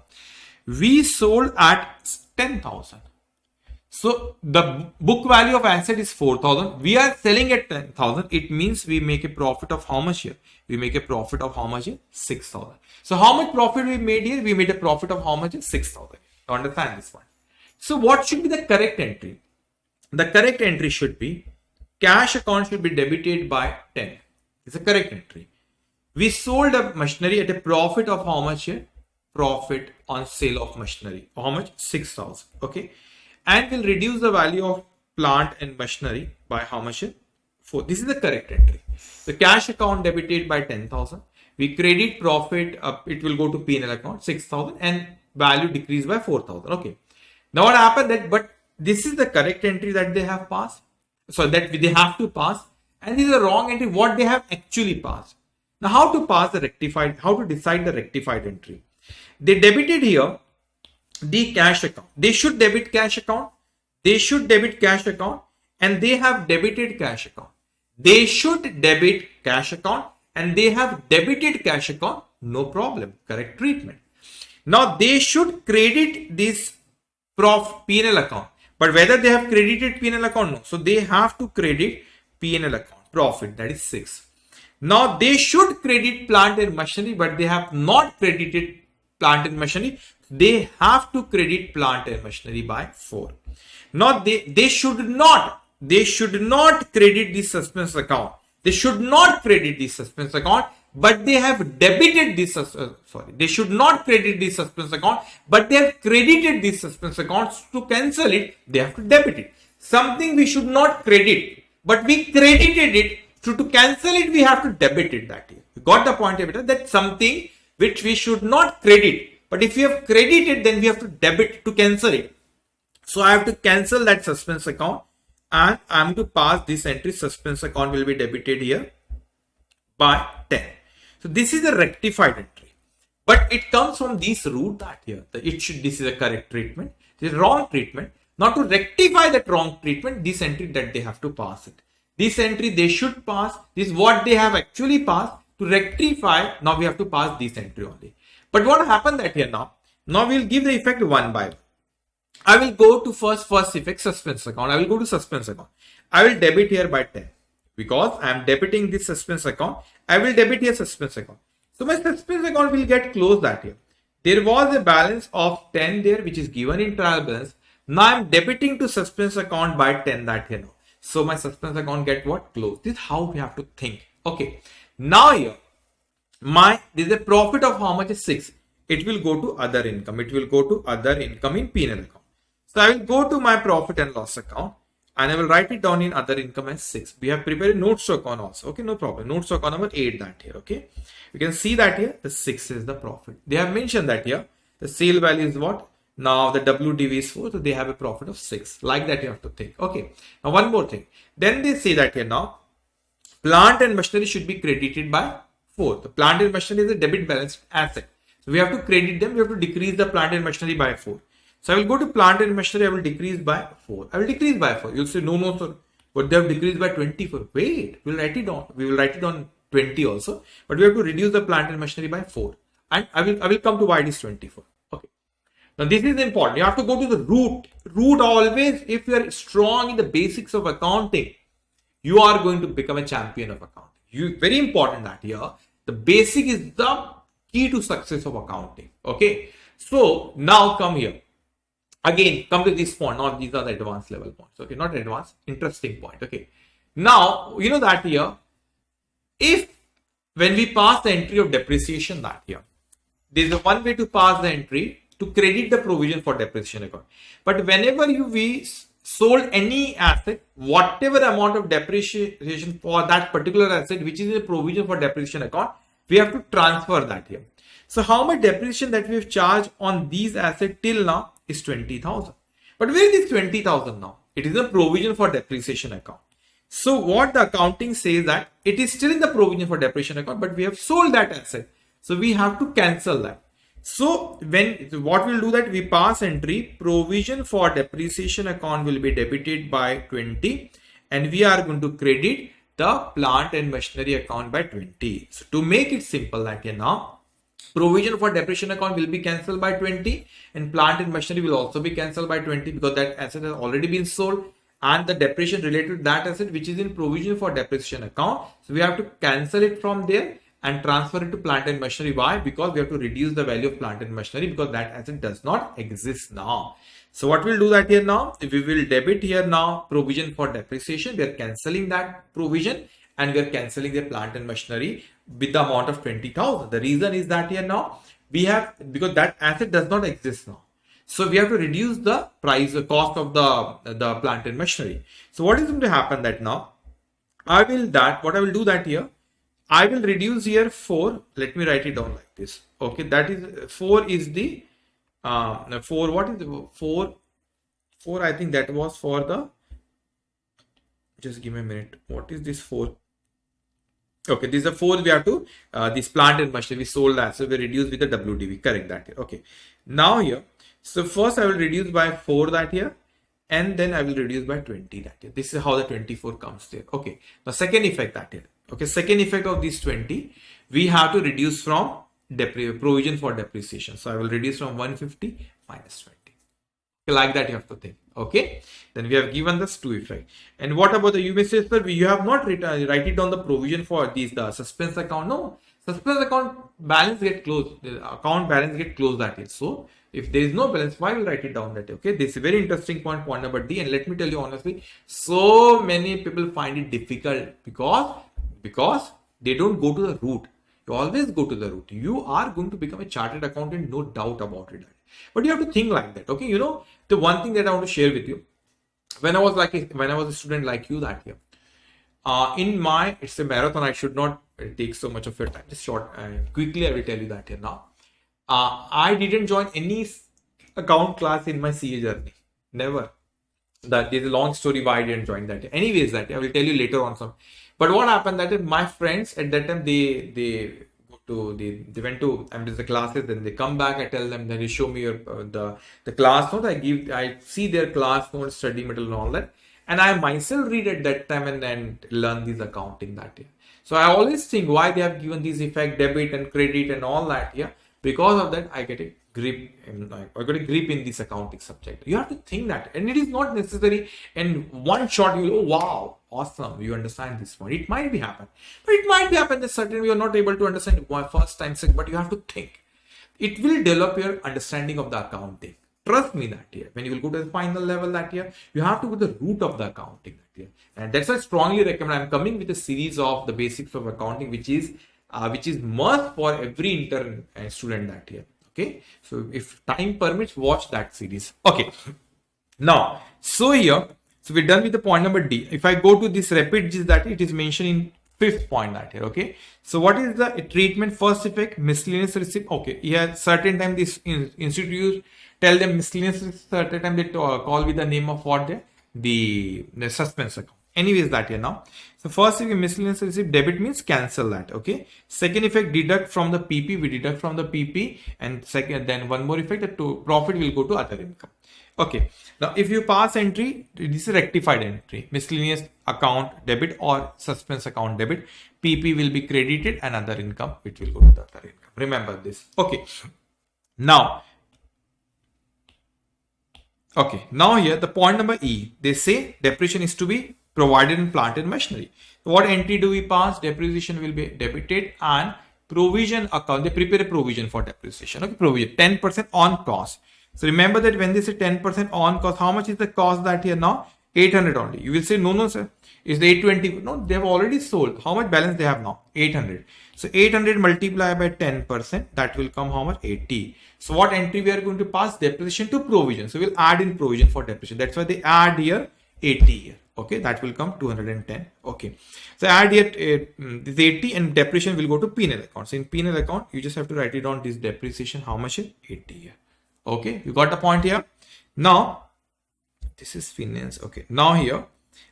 We sold at 10,000. So the book value of asset is 4,000. We are selling at 10,000. It means we make a profit of how much here? We make a profit of how much here? 6,000. So how much profit we made here? We made a profit of how much? 6,000. To understand this one. So what should be the correct entry? The correct entry should be cash account should be debited by 10. It's a correct entry. We sold a machinery at a profit of how much here? Profit on sale of machinery. How much? 6,000. Okay. And will reduce the value of plant and machinery by how much? 4. This is the correct entry. The cash account debited by 10,000. We credit profit, it will go to P&L account 6,000 and value decreased by 4,000. Okay. Now what happened that, but this is the correct entry that they have passed. So that they have to pass. And this is the wrong entry, what they have actually passed. Now how to pass the rectified, how to decide the rectified entry? They debited here the cash account. They should debit cash account. They should debit cash account and they have debited cash account. They should debit cash account and they have debited cash account. No problem. Correct treatment. Now they should credit this P&L account. But whether they have credited P&L account, no. So they have to credit P&L account. Profit, that is 6. Now they should credit plant and machinery, but they have not credited plant and machinery. They have to credit plant and machinery by 4. Now they should not credit the suspense account. They should not credit the suspense account, but they have debited this. They should not credit the suspense account, but they have credited the suspense account. To cancel it, they have to debit it. Something we should not credit, but we credited it. So to cancel it, we have to debit it. That is, you got the point here. That's something which we should not credit. But if we have credited, then we have to debit to cancel it. So I have to cancel that suspense account and I am to pass this entry. Suspense account will be debited here by 10. So this is a rectified entry. But it comes from this root that here. This is a correct treatment. This is wrong treatment. Now to rectify that wrong treatment, this entry that they have to pass it. This entry they should pass. This is what they have actually passed. To rectify, now we have to pass this entry only. But what happened that here now? Now we will give the effect one by one. I will go to first effect suspense account. I will go to suspense account. I will debit here by 10 because I am debiting this suspense account. I will debit here suspense account. So my suspense account will get closed that here. There was a balance of 10 there which is given in trial balance. Now I am debiting to suspense account by 10 that here now. So my suspense account get what? Closed. This is how we have to think. Okay. Now here. This is a profit of how much is 6. It will go to other income. It will go to other income in P&L account. So I will go to my profit and loss account and I will write it down in other income as 6. We have prepared notes to account also. Okay, no problem. Notes to account number 8 that here. Okay, you can see that here the 6 is the profit. They have mentioned that here the sale value is what? Now the WDV is 4. So they have a profit of 6. Like that you have to think. Okay, now one more thing. Then they say that here now plant and machinery should be credited by 4. The plant and machinery is a debit balance asset. So we have to credit them. We have to decrease the plant and machinery by 4. So I will go to plant and machinery. I will decrease by 4. I will decrease by 4. You'll say, no, sir. But they have decreased by 24. Wait, we'll write it down. We will write it on 20 also. But we have to reduce the plant and machinery by 4. And I will come to why it is 24. Okay. Now this is important. You have to go to the root. Root always, if you are strong in the basics of accounting, you are going to become a champion of accounting. Very important that here. The basic is the key to success of accounting. Okay. So now come here. Again, come to this point. Not these are the advanced level points. Okay. Not advanced. Interesting point. Okay. Now, you know that here, if when we pass the entry of depreciation that here, there is a one way to pass the entry to credit the provision for depreciation account. But whenever we sold any asset, whatever amount of depreciation for that particular asset, which is in the provision for depreciation account, we have to transfer that here. So how much depreciation that we have charged on these assets till now is 20,000. But where is 20,000 now? It is a provision for depreciation account. So what the accounting says that it is still in the provision for depreciation account, but we have sold that asset. So we have to cancel that. So what we'll do that we pass entry provision for depreciation account will be debited by 20 and we are going to credit the plant and machinery account by 20. So to make it simple like here now, provision for depreciation account will be cancelled by 20 and plant and machinery will also be cancelled by 20 because that asset has already been sold and the depreciation related to that asset which is in provision for depreciation account. So we have to cancel it from there and transfer it to plant and machinery. Why? Because we have to reduce the value of plant and machinery because that asset does not exist now. So what we'll do that here now, we will debit here now provision for depreciation. We are cancelling that provision and we are cancelling the plant and machinery with the amount of 20,000. The reason is that here now we have, because that asset does not exist now. So we have to reduce the price, the cost of the plant and machinery. So what is going to happen that now, what I will do that here, I will reduce here 4. Let me write it down like this. Okay, that is 4 is the 4. What is the 4? 4. I think that was for the. Just give me a minute. What is this 4? Okay, this is a 4. We have to this plant and machinery we sold that, so we reduce with the WDV. Correct that here. Okay. Now here, so first I will reduce by 4 that here, and then I will reduce by 20 that here. This is how the 24 comes there. Okay. Now second effect that here. Okay, second effect of this 20, we have to reduce from provision for depreciation. So I will reduce from 150 minus 20. Okay, like that you have to think. Okay, then we have given this 2 effect. And what about the, you may say, sir, you have not write it down the provision for these, the suspense account. No, suspense account balance get closed. The account balance get closed that is. So if there is no balance, why will write it down that? Okay, this is a very interesting point number D. And let me tell you honestly, so many people find it difficult because they don't go to the root. You always go to the root. You are going to become a chartered accountant, no doubt about it. But you have to think like that. Okay, you know, the one thing that I want to share with you, when I was a student like you that year, it's a marathon. I should not take so much of your time. Just short, quickly I will tell you that here now. I didn't join any account class in my CA journey. Never. That there's a long story why I didn't join that year. Anyways, that I will tell you later on some. But what happened that my friends at that time they went to the classes, then they come back. I tell them, then they show me the class note. I see their class notes, study material, and all that. And I myself read at that time and then learn this accounting that year. So I always think why they have given this effect, debit and credit and all that. Yeah, because of that I get a grip. I got a grip in this accounting subject. You have to think that, and it is not necessary. In one shot you will, oh wow, awesome, you understand this point. It might be happen, but it might be happen that certainly you are not able to understand first time, but you have to think. It will develop your understanding of the accounting. Trust me that year. When you will go to the final level that year, you have to go to the root of the accounting that year. And that's why I strongly recommend. I'm coming with a series of the basics of accounting, which is must for every intern student that year. Okay, so if time permits, watch that series. Okay, now so here, so we're done with the point number D. If I go to this rapid gist that it is mentioned in 5th point that here. Okay, so what is the treatment? First effect, miscellaneous receipt. Okay, here certain time this institute tell them miscellaneous receipt, certain time they call with the name of what the suspense account. Anyways, that here now. So first, if miscellaneous receipt, debit means cancel that. Okay. Second effect, deduct from the PP. We deduct from the PP, and second, then one more effect, the profit will go to other income. Okay. Now, if you pass entry, this is rectified entry. Miscellaneous account debit or suspense account debit. PP will be credited and other income, it will go to the other income. Remember this. Okay. Now, here the point number E, they say depreciation is to be provided in plant and machinery. So what entry do we pass? Depreciation will be debited and provision account, they prepare a provision for depreciation. Okay, provision 10% on cost. So remember that when they say 10% on cost, how much is the cost that here now? 800 only. You will say, no, sir. Is the 820? No, they have already sold. How much balance they have now? 800. So 800 multiplied by 10%, that will come how much? 80. So what entry we are going to pass? Depreciation to provision. So we'll add in provision for depreciation. That's why they add here 80 here. Okay, that will come 210. Okay, so add here this 80 and depreciation will go to P&L account. So in P&L account, you just have to write it down this depreciation. How much is 80 here? Okay, you got the point here. Now, this is finance. Okay, now here,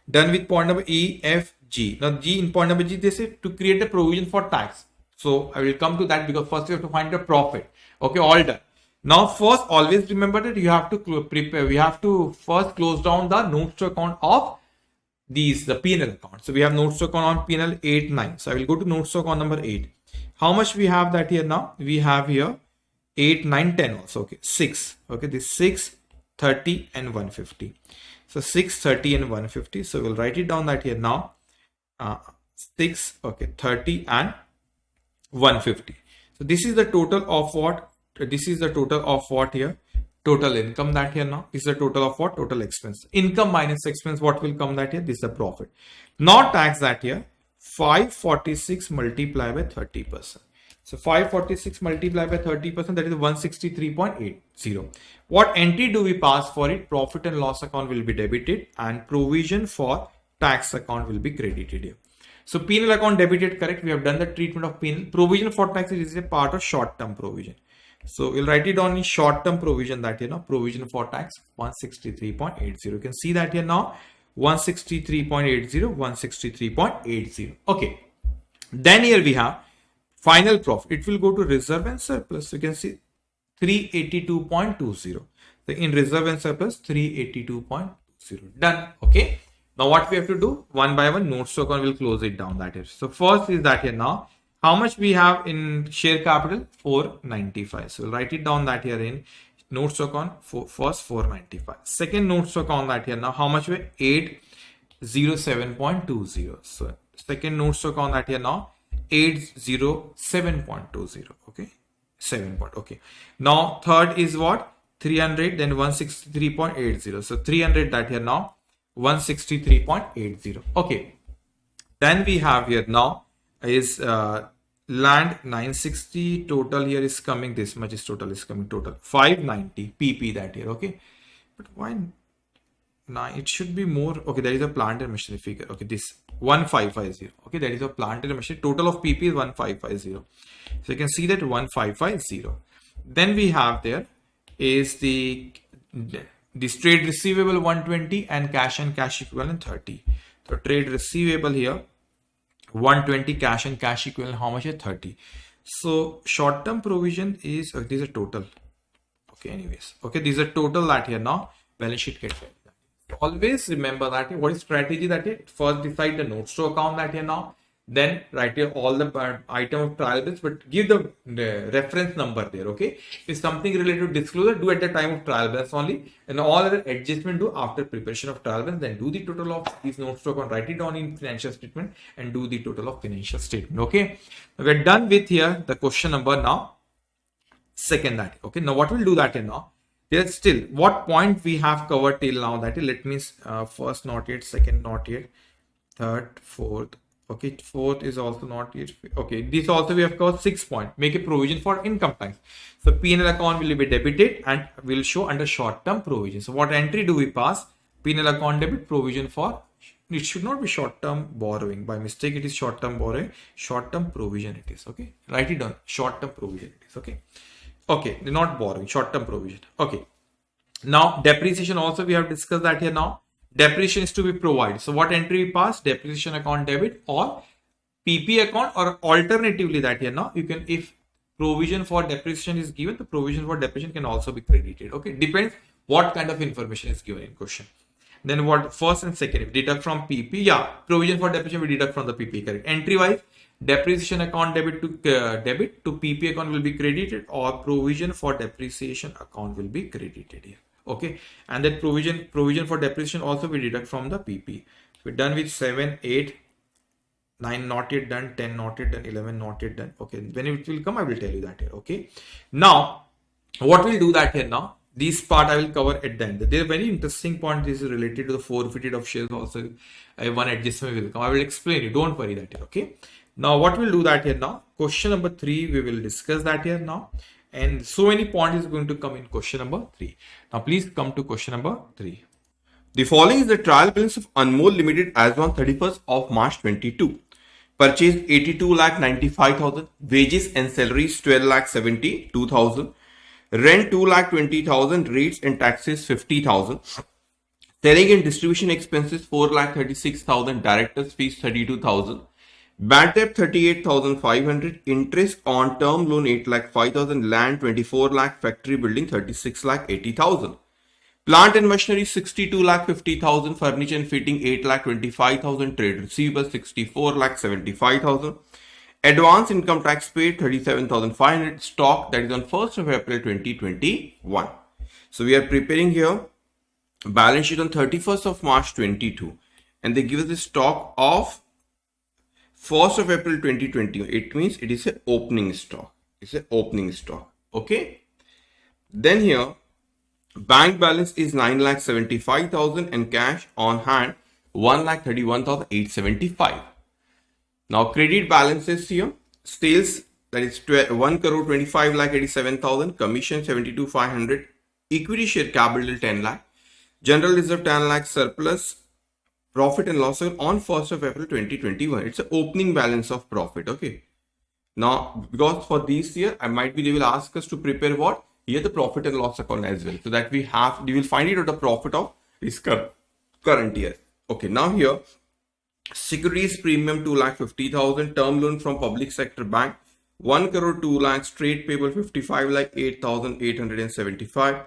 done with point number E, F, G. Now G, in point number G, they say to create a provision for tax. So I will come to that because first you have to find the profit. Okay, all done. Now first, always remember that you have to prepare. We have to first close down the notes to account of the P&L account. So we have notes to account on P&L 8, 9. So I will go to notes to account number 8. How much we have that here now? We have here 8, 9, 10 also. Okay, 6. Okay, this 6, 30 and 150. So 6, 30 and 150. So we'll write it down that here now. 6, okay, 30 and 150. So this is the total of what? This is the total of what here? Total income that here now. This is the total of what? Total expense. Income minus expense, what will come that here? This is the profit. Not tax that here. 546 multiplied by 30%. So 546 multiplied by 30%, that is 163.80. What entry do we pass for it? Profit and loss account will be debited and provision for tax account will be credited here. So P&L account debited, correct. We have done the treatment of P&L. Provision for tax is a part of short-term provision. So we'll write it down in short-term provision that here now. Provision for tax 163.80. You can see that here now. 163.80, 163.80. Okay. Then here we have final profit. It will go to reserve and surplus. You can see 382.20. So in reserve and surplus 382.20. Done. Okay. Now what we have to do? One by one, notes to account will close it down. That is. So first is that here now. How much we have in share capital? 495. So we'll write it down that here in notes to account first 495. Second notes to account that here now. How much we? 807.20. So second notes to account that here now. 807.20. Okay. 7 point. Okay. Now third is what? 300, then 163.80. So 300 that here now. 163.80. Okay. Then we have here now is land 960. Total here is coming. This much is total is coming. Total 590 PP that here. Okay. But why? Now it should be more. Okay. There is a plant and machinery figure. Okay. This 1550. Okay. There is a plant and machinery. Total of PP is 1550. So you can see that 1550. Then we have there is this trade receivable 120 and cash equivalent 30. So trade receivable here 120, cash and cash equivalent how much is 30. So short term provision is this is a total. Okay, anyways. Okay, this is a total that here now balance sheet gets. Always remember that what is strategy that it first decide the notes to account that here now. Then write here all the item of trial balance, but give the reference number there. Okay, if something related to disclosure, do at the time of trial balance only, and all other adjustment do after preparation of trial balance. Then do the total of these notes to account, write it down in financial statement, and do the total of financial statement. Okay, now we're done with here the question number now. Second that. Okay, now what we'll do that here now. There's still what point we have covered till now. That is, let me first not yet, second not yet, third, fourth. Okay, fourth is also not yet. Okay, this also we have covered 6 points. Make a provision for income tax. So P&L account will be debited and will show under short-term provision. So what entry do we pass? P&L account debit provision for. It should not be short-term borrowing. By mistake, it is short-term borrowing. Short-term provision it is. Okay, write it down. Short-term provision it is. Okay. Okay, not borrowing. Short-term provision. Okay. Now depreciation also we have discussed that here now. Depreciation is to be provided. So what entry we pass? Depreciation account debit or PP account, or alternatively that here now you can, if provision for depreciation is given, the provision for depreciation can also be credited. Okay, depends what kind of information is given in question. Then what first and second, if deduct from PP, yeah, provision for depreciation we deduct from the PP, correct. Entry wise, Depreciation account debit to PP account will be credited, or provision for depreciation account will be credited here. Okay, and that provision for depreciation also we deduct from the PP. We're done with 7, 8, 9 not yet done, 10 not yet done, 11 not yet done. Okay, when it will come I will tell you that here. Okay, now what we'll do that here now, this part I will cover at the end. There are very interesting point. This is related to the forfeited of shares also. One adjustment will come. I will explain you. Don't worry that here. Okay. Now what we'll do that here now. Question number 3 we will discuss that here now. And so many points is going to come in question number 3. Now please come to question number 3. The following is the trial balance of Unmole Ltd as on 31st of March 22. Purchased 82,95,000. Wages and salaries 12,72,000. Rent 2,20,000, rates and taxes 50,000. Selling and distribution expenses 4,36,000, directors fees 32,000. Bad debt 38,500, interest on term loan 8,05,000, land 24 lakh, factory building 36,80,000. Plant and machinery 62,50,000, furniture and fitting 8,25,000, trade receivables 64,75,000. Advance income tax paid 37,500, stock that is on 1st of April 2021. So we are preparing here balance sheet on 31st of March 22, and they give us the stock of 1st of April 2020. It means it is an opening stock. It's an opening stock. Okay. Then here bank balance is 9,75,000 and cash on hand 1,31,875. Now credit balances here, sales that is 1 crore 25 lakh 87,000, commission 72,500, equity share capital 10 lakh, general reserve 10 lakh, surplus, profit and loss on 1st of April 2021. It's an opening balance of profit. Okay. Now because for this year they will ask us to prepare what? Here the profit and loss account as well. So that we will find it out the profit of this current year. Okay. Now here securities premium 2,50,000, term loan from public sector bank 1 crore 2 lakhs, trade payable 55 lakh 8,875,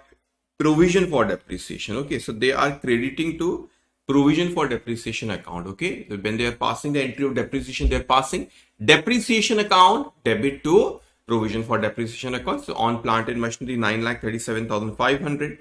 provision for depreciation. Okay, so they are crediting to provision for depreciation account. Okay, so when they are passing the entry of depreciation, they are passing depreciation account debit to provision for depreciation account. So on plant and machinery 9,37,500,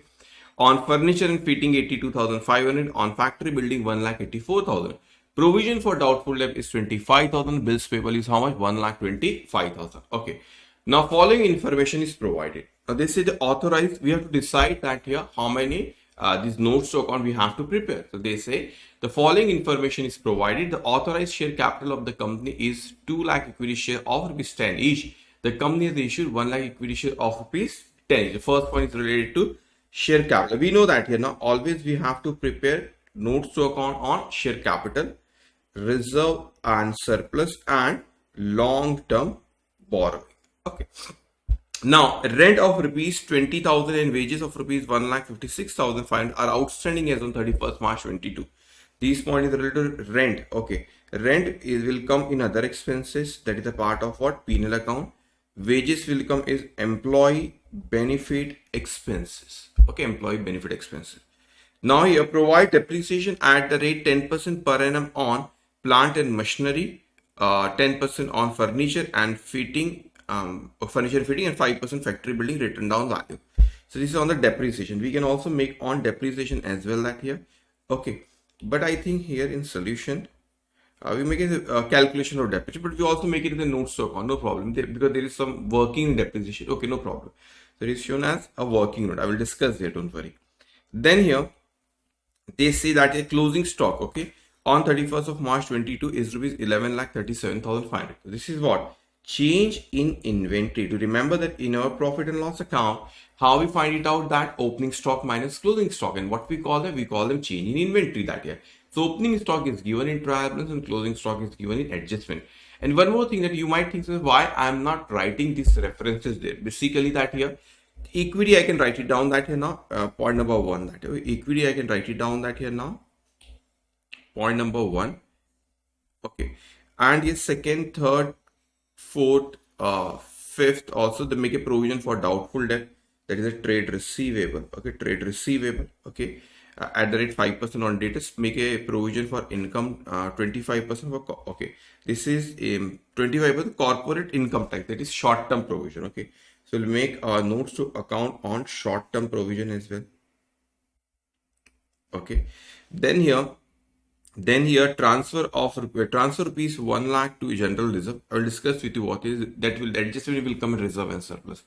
on furniture and fitting 82,500, on factory building 1,84,000. Provision for doubtful debt is 25,000. Bills payable is how much? 1,25,000. Okay. Now following information is provided. Now they say the authorized, we have to decide that here how many these notes to account we have to prepare. So they say the following information is provided. The authorized share capital of the company is 2 lakh equity share of rupees 10 each. The company has issued 1 lakh equity share of rupees 10 each. The first point is related to share capital. We know that here now always we have to prepare notes to account on share capital, reserve and surplus, and long-term borrowing. Okay. Now rent of rupees 20,000 and wages of rupees 1,56,500 are outstanding as on 31st March 22. These point is related to rent. Okay, rent will come in other expenses, that is a part of what? Penal account. Wages will come is employee benefit expenses. Okay, employee benefit expenses. Now here provide depreciation at the rate 10% per annum on plant and machinery, 10% on furniture and fitting, and 5% factory building written down value. So this is on the depreciation. We can also make on depreciation as well that here. Okay, but I think here in solution we make a calculation of depreciation, but we also make it in the notes to account. No problem, because there is some working depreciation. Okay, no problem. So it is shown as a working note. I will discuss there. Don't worry. Then here they say that a closing stock, okay, on 31st of March 22 is rupees 11,37,500. This is what? Change in inventory. To remember that in our profit and loss account, how we find it out? That opening stock minus closing stock. And what we call them? We call them change in inventory that year. So opening stock is given in trial balance and closing stock is given in adjustment. And one more thing that you might think is why I'm not writing these references there. Basically that here, equity I can write it down that here now. Point number 1 that here. Equity I can write it down that here now. Point number 1. Okay. And yes, second, third, fourth, fifth also they make a provision for doubtful debt, that is a trade receivable. Okay, trade receivable. Okay, at the rate 5% on data, make a provision for income 25% for okay, this is 25% corporate income tax, that is short term provision. Okay, so we'll make notes to account on short term provision as well. Okay, then here transfer rupees 1 lakh to general reserve. I will discuss with you what is that. Will adjustment will come in reserve and surplus.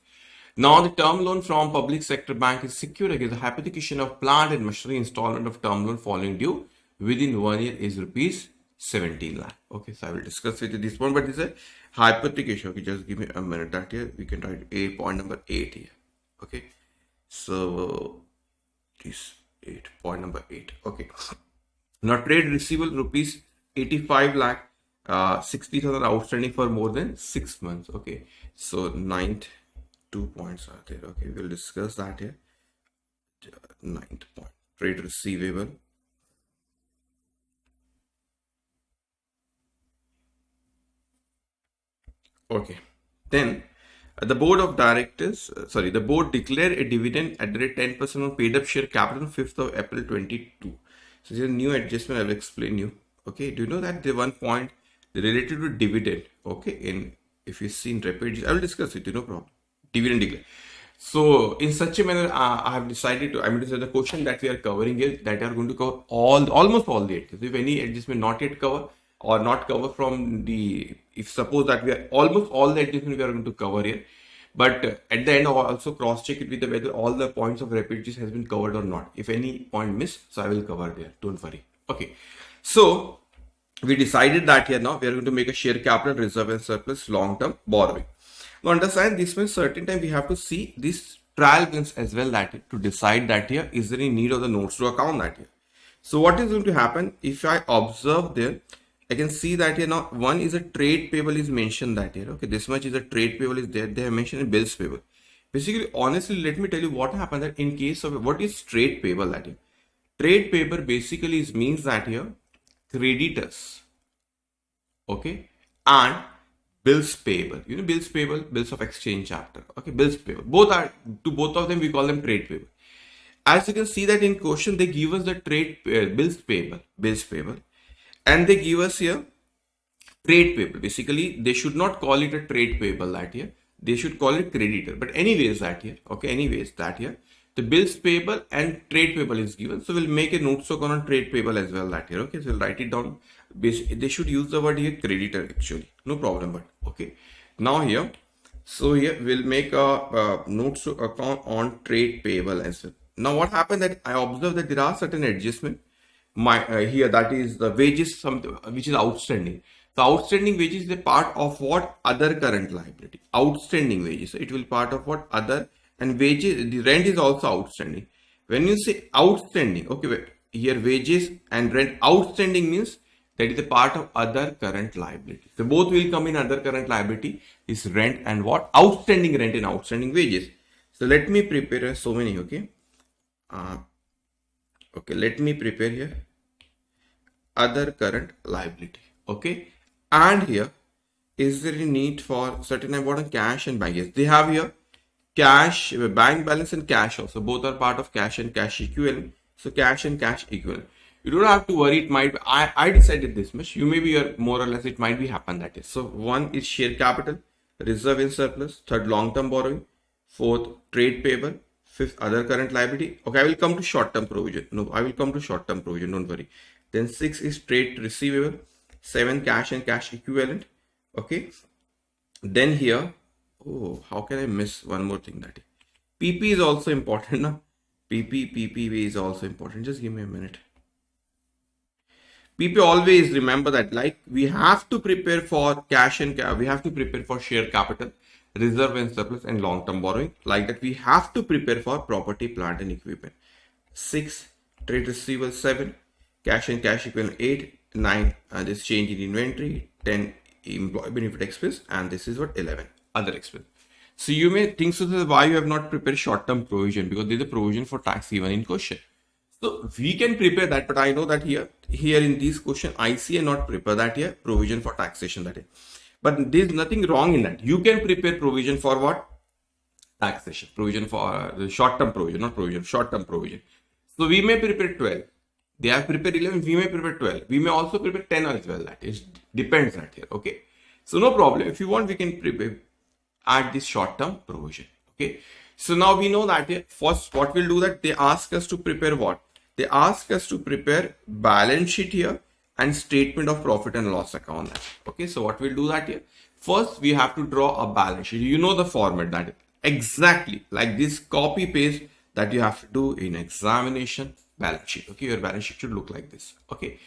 Now the term loan from public sector bank is secured against the hypothecation of plant and machinery. Installment of term loan falling due within 1 year is rupees 17 lakh. Okay, so I will discuss with you this one, but this is a hypothecation. Okay, just give me a minute. That here we can write a point number 8 here. Okay, so this 8 point number 8. Okay. Now trade receivable rupees 85 lakh, 60,000 outstanding for more than 6 months. Okay, so ninth 2 points are there. Okay, we'll discuss that here. Ninth point, trade receivable. Okay, then the board of directors, the board declared a dividend at the rate 10% on paid up share capital on 5th of April 22. So this is a new adjustment. I will explain you. Okay, do you know that the one point related to dividend? Okay, in if you see in rapid, I will discuss it. No problem. Dividend declare. So in such a manner, I have decided to. I mean, this is the question that we are covering here, that are going to cover almost all the adjustments. If any adjustment not yet cover or not cover from the, if suppose that we are almost all the adjustment we are going to cover here. But at the end, I'll also cross check it with the whether all the points of repetitions has been covered or not. If any point missed, so I will cover there. Don't worry. Okay. So we decided that here now we are going to make a share capital reserve and surplus long-term borrowing. Now understand this means certain time we have to see this trial balance as well, that to decide that here is there any need of the notes to account that here. So what is going to happen if I observe there? I can see that here now one is a trade payable is mentioned that here. Okay, this much is a trade payable is there. They have mentioned a bills payable. Basically, honestly, let me tell you what happened that in case of what is trade payable that here. Trade payable basically means that here creditors, okay, and bills payable. You know, bills payable, bills of exchange chapter. Okay, bills payable. Both of them we call them trade payable. As you can see that in question they give us the trade bills payable, and they give us here trade payable. Basically, they should not call it a trade payable that here. They should call it creditor. But anyways that here, okay, anyways that here, the bills payable and trade payable is given. So we'll make a note so on trade payable as well that here. Okay, so we'll write it down. They should use the word here creditor actually. No problem, but okay. Now here, so here we'll make a notes to account on trade payable as well. Now what happened that I observed that there are certain adjustment. Here that is the wages, something which is outstanding. The outstanding wages is a part of what other current liability. Outstanding wages. So it will part of what other, and wages. The rent is also outstanding. When you say outstanding, okay, wait, here wages and rent outstanding means that is a part of other current liability. So both will come in other current liability is rent and what outstanding rent and outstanding wages. So let me prepare so many. Okay. Okay, let me prepare here other current liability. Okay, and here is there a need for certain important cash and bank? Yes, they have here cash, bank balance and cash also. Both are part of cash and cash equivalent. So cash and cash equivalent. You don't have to worry. It might be, I decided this much. You may be more or less it might be happen that is. So one is share capital, reserve and surplus. Third, long-term borrowing. Fourth, trade payable. Fifth, other current liability. Okay, I will come to short-term provision. No, I will come to short-term provision. Don't worry. Then 6 is trade receivable. 7, cash and cash equivalent. Okay. Then here, oh, how can I miss one more thing that PP is also important. No? PP is also important. Just give me a minute. PP always remember that like we have to prepare for cash and we have to prepare for share capital, reserve and surplus and long-term borrowing. Like that we have to prepare for property, plant and equipment. 6, trade receivable. 7, cash and cash equivalent. 8, 9, this change in inventory. 10, employee benefit expense, and this is what 11, other expense. So you may think so why you have not prepared short-term provision, because there is a provision for tax even in question. So we can prepare that, but I know that here in this question I see and not prepare that here provision for taxation that is. But there is nothing wrong in that. You can prepare provision for what? Taxation. Provision for the short-term provision, not provision, short-term provision. So we may prepare 12. They have prepared 11, we may prepare 12. We may also prepare 10 as well. That is depends that here. Okay. So no problem. If you want, we can prepare add this short-term provision. Okay. So now we know that here, first what we'll do that they ask us to prepare what? They ask us to prepare balance sheet here and statement of profit and loss account. Okay. So what we'll do that here? First, we have to draw a balance sheet. You know the format that exactly like this copy paste that you have to do in examination balance sheet. Okay, your balance sheet should look like this. Okay,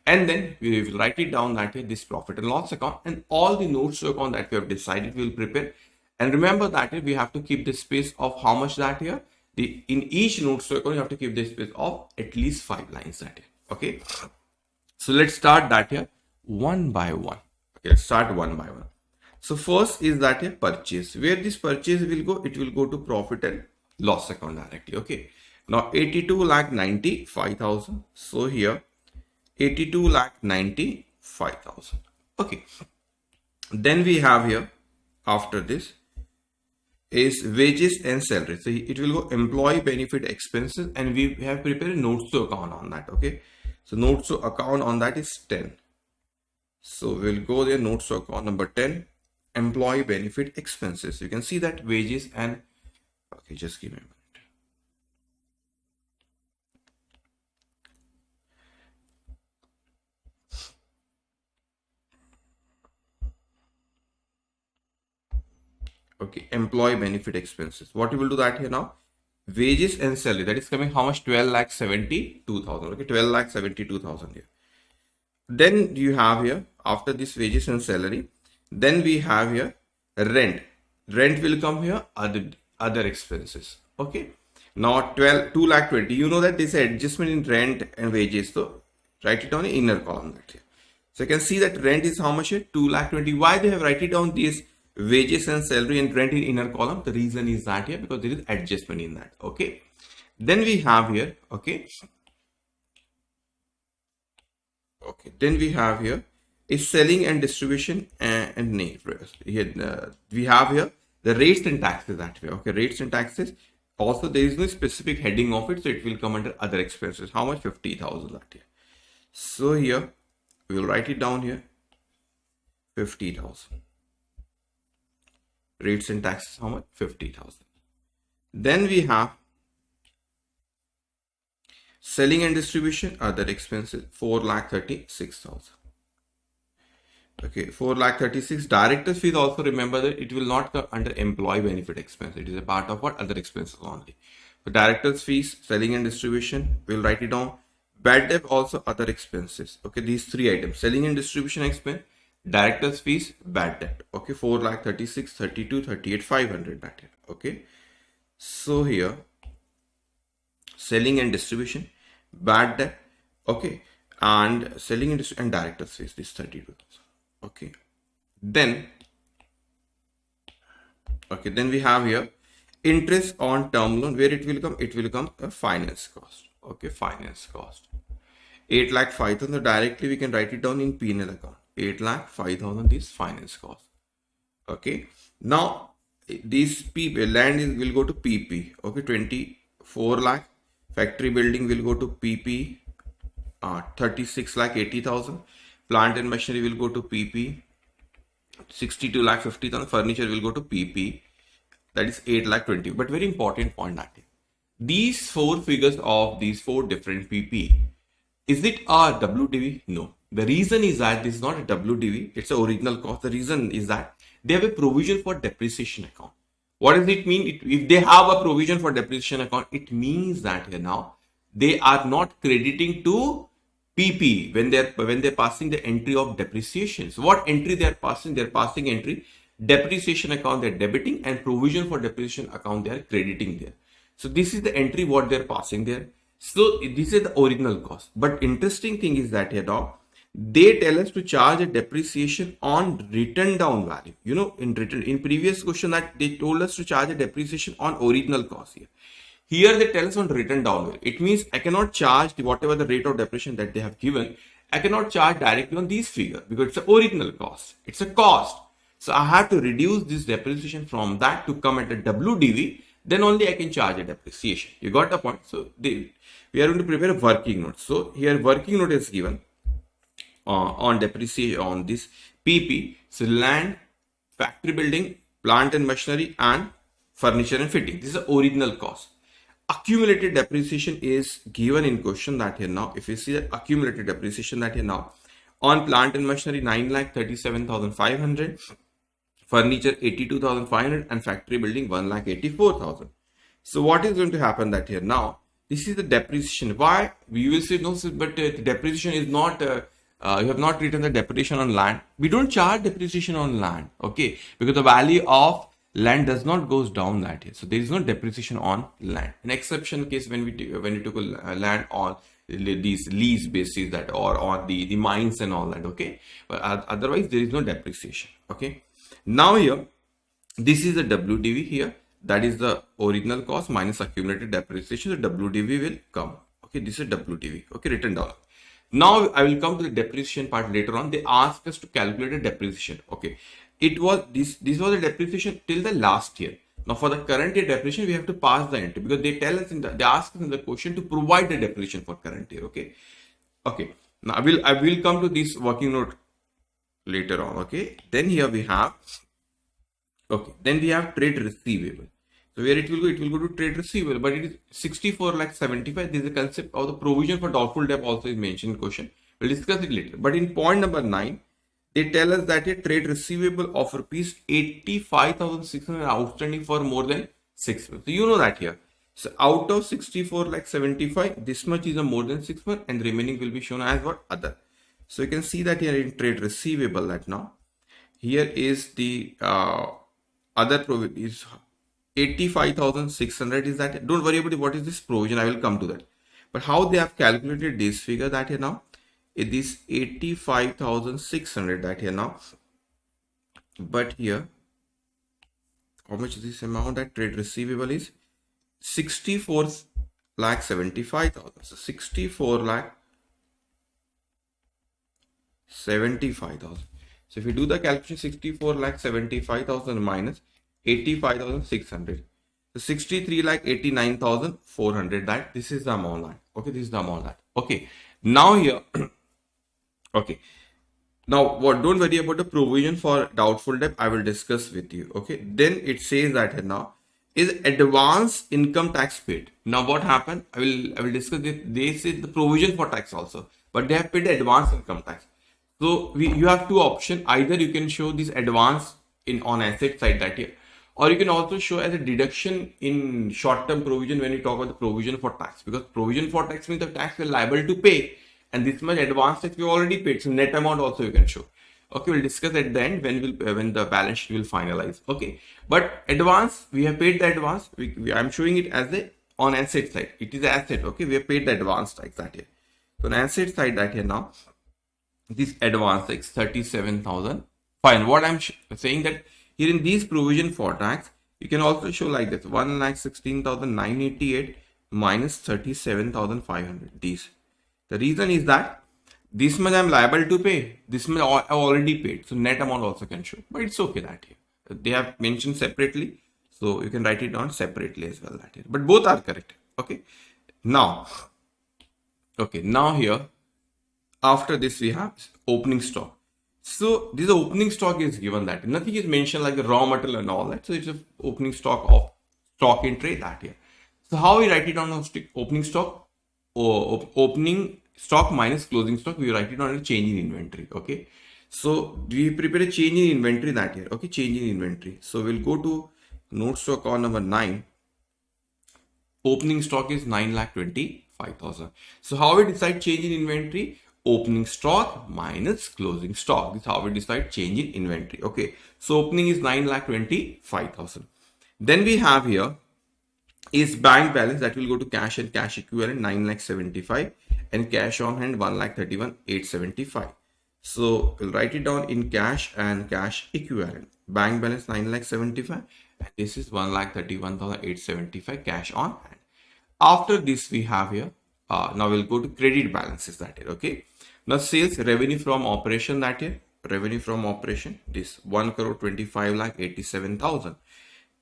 and then we will write it down that this profit and loss account and all the notes to account that we have decided we will prepare. And remember that we have to keep the space of how much that here. In each notes to account you have to keep the space of at least 5 lines that here. Okay, so let's start that here one by one. Okay, let's start one by one. So first is that a purchase. Where this purchase will go? It will go to profit and loss account directly. Okay. Now 82,95,000. So here 82,95,000. Okay. Then we have here after this is wages and salary. So it will go employee benefit expenses and we have prepared notes to account on that. Okay. So notes to account on that is 10. So we'll go there notes to account number 10. Employee benefit expenses. You can see that wages and okay, just give me a minute. Okay, employee benefit expenses. What you will do that here now? Wages and salary. That is coming how much? 12,72,000. Okay, 12,72,000 here. Then you have here after this wages and salary. Then we have here rent. Rent will come here other expenses. Okay. Now 2,20,000. You know that this is adjustment in rent and wages. So write it down in inner column that here. So you can see that rent is how much here? 2,20,000. Why they have write it down these wages and salary and rent in inner column? The reason is that here because there is adjustment in that. Okay. Then we have here. Okay. Okay. Then we have here is selling and distribution and here we have here the rates and taxes that way. Okay, rates and taxes. Also, there is no specific heading of it, so it will come under other expenses. How much? 50,000 that here. So here we will write it down here. 50,000. Rates and taxes. How much? 50,000. Then we have selling and distribution, other expenses. 4,36,000. Okay, 4,36,000. Director's fees also remember that it will not come under employee benefit expense. It is a part of what? Other expenses only. So director's fees, selling and distribution, we'll write it down. Bad debt also other expenses. Okay, these three items: selling and distribution expense, director's fees, bad debt. Okay, 4,36,000, 32, 38, 500 that here. Okay, so here selling and distribution, bad debt. Okay, and selling and director's fees, this 32,000. Okay, then we have here interest on term loan. Where it will come? It will come a finance cost. Okay, finance cost 8,05,000. Directly we can write it down in P&L account. 8,05,000 is finance cost. Okay, now this land will go to PP. Okay, 24 lakh. Factory building will go to PP. 36,80,000. Plant and machinery will go to PP. 62,50,000. Furniture will go to PP. That is 8,20,000. But very important point that these four figures of these four different PP, is it a WDV? No. The reason is that this is not a WDV. It's an original cost. The reason is that they have a provision for depreciation account. What does it mean? If they have a provision for depreciation account, it means that here now they are not crediting to PP when they're passing the entry of depreciation. So what entry they are passing? They're passing entry depreciation account they're debiting and provision for depreciation account they are crediting there. So this is the entry what they're passing there. So this is the original cost. But interesting thing is that here now they tell us to charge a depreciation on written down value. You know, in previous question that they told us to charge a depreciation on original cost here. Here they tell us on written down value. It means I cannot charge whatever the rate of depreciation that they have given. I cannot charge directly on these figure because it's an original cost. It's a cost. So I have to reduce this depreciation from that to come at a WDV. then only I can charge a depreciation. You got the point? So we are going to prepare a working note. So here working note is given on depreciation on this PP. So land, factory building, plant and machinery, and furniture and fitting. This is the original cost. Accumulated depreciation is given in question that here now. If you see the accumulated depreciation that here now, on plant and machinery 9,37,500, furniture 82,500, and factory building 1,84,000. So what is going to happen that here now? This is the depreciation. Why? We will say no, but the depreciation is not. You have not written the depreciation on land. We don't charge depreciation on land, okay? Because the value of land does not goes down that here. So there is no depreciation on land. An exception case when we took a land on these lease basis that or on the mines and all that, okay? But otherwise there is no depreciation, okay? Now here, this is the WDV here. That is the original cost minus accumulated depreciation. The WDV will come. Okay, this is WDV. Okay, written down. Now I will come to the depreciation part later on. They asked us to calculate a depreciation. Okay, it was this was the depreciation till the last year. Now for the current year depreciation, we have to pass the entry because they tell us they ask us in the question to provide the depreciation for current year. Okay, okay. Now I will come to this working note later on. Okay, then here we have. Okay, then we have trade receivable. So where it will go to trade receivable, but it is 64,75,000. This is the concept of the provision for doubtful debt also is mentioned in question. We'll discuss it later. But in point number 9, they tell us that a trade receivable of rupees 85,600 outstanding for more than 6 months. So you know that here. So out of 64,75,000, this much is a more than 6 months, and the remaining will be shown as what other. So you can see that here in trade receivable that now here is the other provision is 85,600 is that. Don't worry about what is this provision. I will come to that. But how they have calculated this figure that here now, it is 85,600 that here now. But here, how much is this amount that trade receivable is? 64,75,000. So 64,75,000. So if you do the calculation, 64,75,000 minus 85,600. So 63,89,400. That this is the amount that. Okay, this is the amount that. Okay. Now here. Okay. Now what? Don't worry about the provision for doubtful debt. I will discuss with you. Okay. Then it says that here now is advance income tax paid. Now what happened? I will discuss it. They say the provision for tax also, but they have paid the advance income tax. So you have two options. Either you can show this advance on asset side that here, or you can also show as a deduction in short-term provision when you talk about the provision for tax, because provision for tax means the tax we are liable to pay, and this much advance tax we already paid. So net amount also you can show. Okay, we'll discuss at the end when the balance sheet will finalize. Okay, but advance we have paid the advance. I'm showing it as a on asset side. It is asset. Okay, we have paid the advance tax that here. So on asset side that here now, this advance tax 37,000. Fine. What I'm saying that here in these provision for tax, you can also show like this: 1,16,988 minus 37,500. These. The reason is that this much I'm liable to pay. This much I already paid. So net amount also can show, but it's okay that here. They have mentioned separately, so you can write it down separately as well that here. But both are correct. Okay. Now here. After this, we have opening stock. So this opening stock is given that nothing is mentioned like the raw material and all that. So it's a opening stock of stock in trade that here. So how we write it down on opening stock or opening stock minus closing stock? We write it down as change in inventory. Okay. So we prepare a change in inventory that here. Okay, change in inventory. So we'll go to notes to account number 9. Opening stock is 9,25,000. So how we decide change in inventory? Opening stock minus closing stock. This is how we decide change in inventory. Okay. So opening is 9,25,000. Then we have here is bank balance that will go to cash and cash equivalent 9,75,000 and cash on hand 1,31,875. So we'll write it down in cash and cash equivalent. Bank balance 9,75,000 and this is 1,31,875 cash on hand. After this we have here. Now we'll go to credit balances that here. Okay. Now sales revenue from operation that here. Revenue from operation this 1,25,87,000.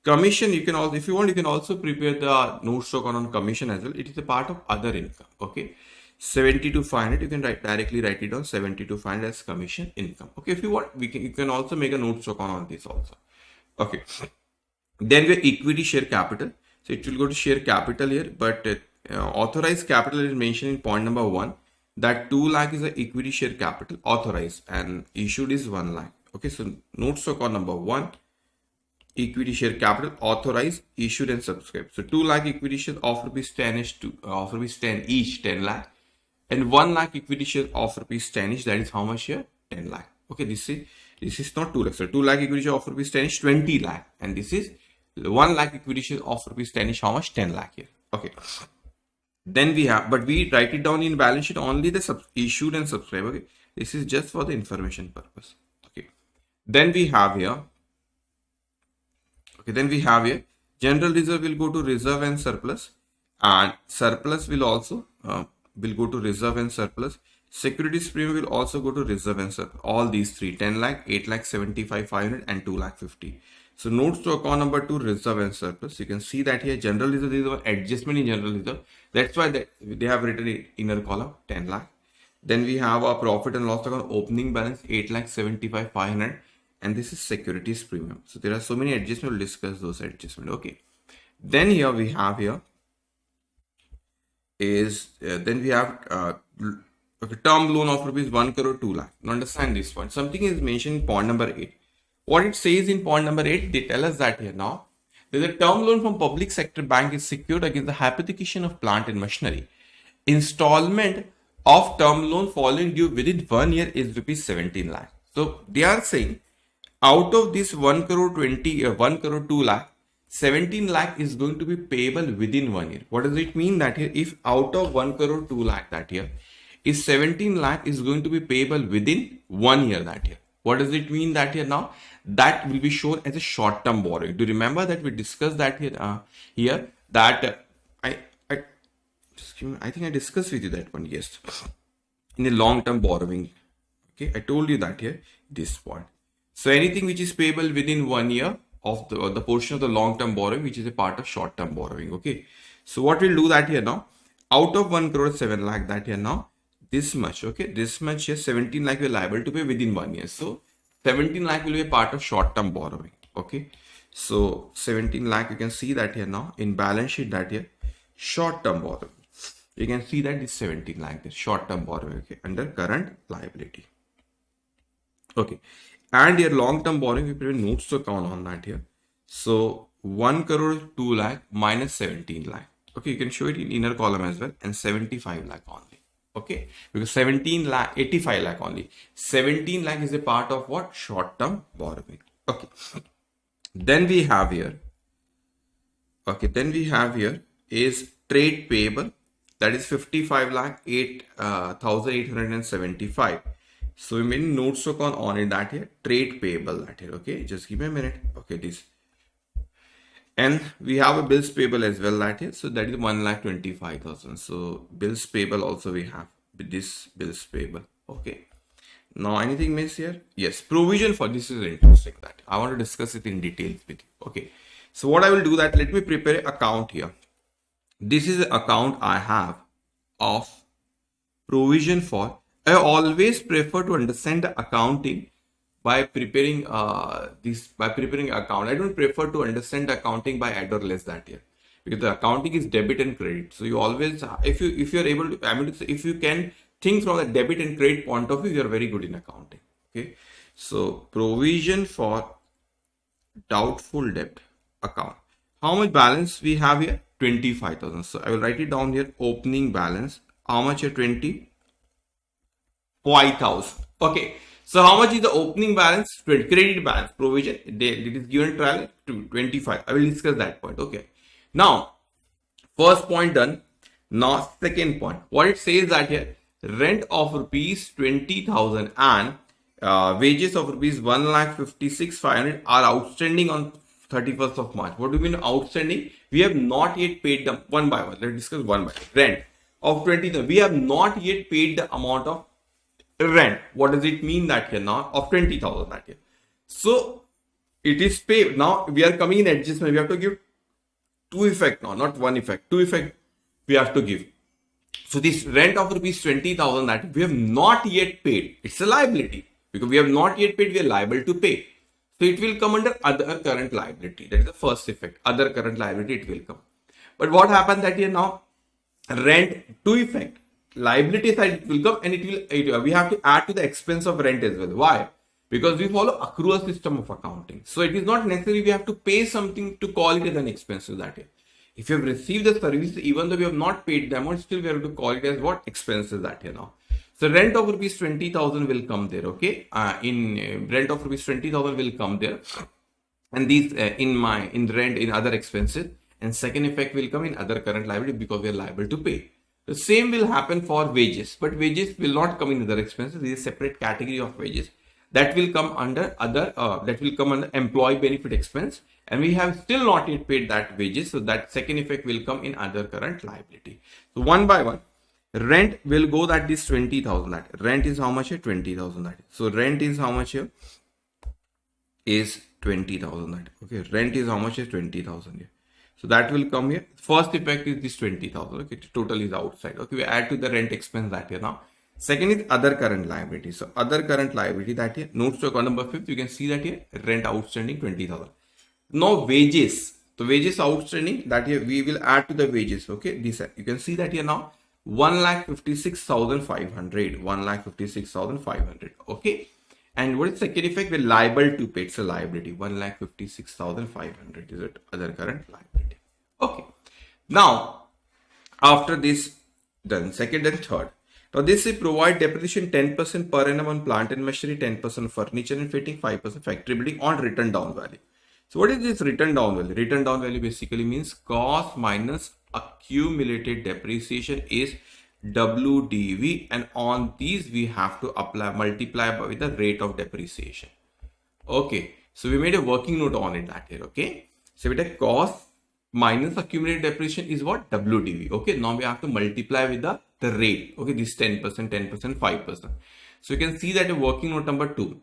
Commission, you can also, if you want, you can also prepare the notes to account on commission as well. It is a part of other income. Okay. 70 to 500, you can directly write it down 70 to 500 as commission income. Okay. If you want, you can also make a notes to account on this also. Okay. Then we have equity share capital. So it will go to share capital here, but authorized capital is mentioned in point number 1. That 2 lakh is the equity share capital authorized and issued is 1 lakh. Okay, so notes to account number 1, equity share capital authorized, issued and subscribed. So 2 lakh equity shares of rupees 10 is of rupees 10 each, 10 lakh, and 1 lakh equity shares of rupees 10 each. That is how much here? 10 lakh. Okay, this is not 2 lakh. So 2 lakh equity share of rupees 10 is 20 lakh, and this is 1 lakh equity share of rupees 10 is how much? 10 lakh here. Okay. Then we have, but we write it down in balance sheet only the issued and subscribed. Okay, this is just for the information purpose. Okay. Then we have here. Okay, then we have here general reserve will go to reserve and surplus, and surplus will also will go to reserve and surplus. Securities premium will also go to reserve and surplus. All these three: 10 lakh, 8 lakh, 75, 500, and 2 lakh 50. So notes to account number 2, reserve and surplus. You can see that here general reserve is an adjustment in general reserve. That's why they have written it inner column 10 lakh. Then we have our profit and loss account opening balance 8 lakh 75 500, and this is securities premium. So there are so many adjustments. We'll discuss those adjustments. Okay. Then here we have here is then we have okay, term loan of rupees 1 crore 2 lakh. Now understand this point. Something is mentioned in point number 8. What it says in point number 8, they tell us that here now, there's a term loan from public sector bank is secured against the hypothecation of plant and machinery. Installment of term loan following due within 1 year is rupees 17 lakh. So they are saying out of this 1 crore 1 crore 2 lakh, 17 lakh is going to be payable within 1 year. What does it mean that here? If out of 1 crore 2 lakh that year, is 17 lakh is going to be payable within 1 year that year. What does it mean that here now? That will be shown as a short-term borrowing. Do you remember that we discussed that here? That I think I discussed with you that one. Yes, in a long-term borrowing. Okay, I told you that here. This point. So anything which is payable within 1 year of the portion of the long-term borrowing, which is a part of short-term borrowing. Okay. So what we'll do that here now? Out of 1 crore 7 lakh that here now, this much. Okay, this much here 17 lakh we're liable to pay within 1 year. So 17 lakh will be a part of short-term borrowing. Okay, so 17 lakh, you can see that here now in balance sheet that here short-term borrowing. You can see that this 17 lakh this short-term borrowing. Okay, under current liability. Okay, and your long-term borrowing we prepare notes to account on that here. So 1 crore 2 lakh minus 17 lakh. Okay, you can show it in inner column as well, and 75 lakh only. Okay, because 17 lakh, 85 lakh only. 17 lakh is a part of what? Short-term borrowing. Okay. Then we have here. Okay, then we have here is trade payable. That is 55 lakh 8,875. So we made notes to account on it that here. Trade payable that here. Okay, just give me a minute. Okay, this. And we have a bills payable as well that here. So that is 1,25,000. So bills payable also we have this bills payable. Okay. Now anything missed here? Yes. Provision for this is interesting that I want to discuss it in details with you. Okay. So what I will do that, let me prepare an account here. This is the account I have of provision for. I always prefer to understand the accounting by preparing account. I don't prefer to understand the accounting by add or less that here, because the accounting is debit and credit. So you always, if you are able to, I mean to say, if you can think from the debit and credit point of view, you are very good in accounting. Okay, so provision for doubtful debt account. How much balance we have here? 25,000. So I will write it down here. Opening balance. How much here? 25,000. Okay. So how much is the opening balance? Credit balance provision. It is given trial to 25. I will discuss that point. Okay. Now, first point done. Now, second point. What it says that here, rent of rupees 20,000 and wages of rupees 1,56,500 are outstanding on 31st of March. What do you mean outstanding? We have not yet paid them one by one. Let's discuss one by one. Rent of 20,000. We have not yet paid the amount of rent. What does it mean that here now? Of 20,000 that here. So it is paid. Now we are coming in adjustment. We have to give two effect now, not one effect. Two effect we have to give. So this rent of rupees 20,000 that we have not yet paid, it's a liability because we have not yet paid. We are liable to pay. So it will come under other current liability. That is the first effect. Other current liability it will come. But what happened that here now? Rent two effect. Liability side it will come and we have to add to the expense of rent as well. Why? Because we follow accrual system of accounting. So it is not necessary we have to pay something to call it as an expense that way. If you have received the service, even though we have not paid the amount, still we have to call it as what expenses that here now. So rent of rupees 20,000 will come there. Okay, rent of rupees 20,000 will come there, and these in rent in other expenses, and second effect will come in other current liability because we are liable to pay. The same will happen for wages, but wages will not come in other expenses. This is a separate category of wages that will come under employee benefit expense, and we have still not yet paid that wages, so that second effect will come in other current liability. So one by one, rent will go that this 20,000. That rent is how much here? 20,000. That so rent is how much here? Is 20,000. That okay. Rent is how much? Is 20,000 here. So that will come here. First effect is this 20,000. Okay, total is outside. Okay, we add to the rent expense that here now. Second is other current liability. So other current liability that here, notes to account number 5th, you can see that here, rent outstanding 20,000. Now wages. So wages outstanding that here we will add to the wages. Okay, this you can see that here now 1,56,500. 1,56,500. Okay, and what is second effect? We're liable to pay. It's a liability. 1,56,500 is it other current liability. Okay, now after this done, second and third. Now this is provide depreciation 10% per annum on plant and machinery, 10% furniture and fitting, 5% factory building on written down value. So what is this written down value? Written down value basically means cost minus accumulated depreciation is WDV, and on these we have to multiply with the rate of depreciation. Okay, so we made a working note on it that here. Okay, so with a cost minus accumulated depreciation is what? WDV. Okay, now we have to multiply with the rate. Okay, this 10%, 10%, 5%. So you can see that a working note number 2.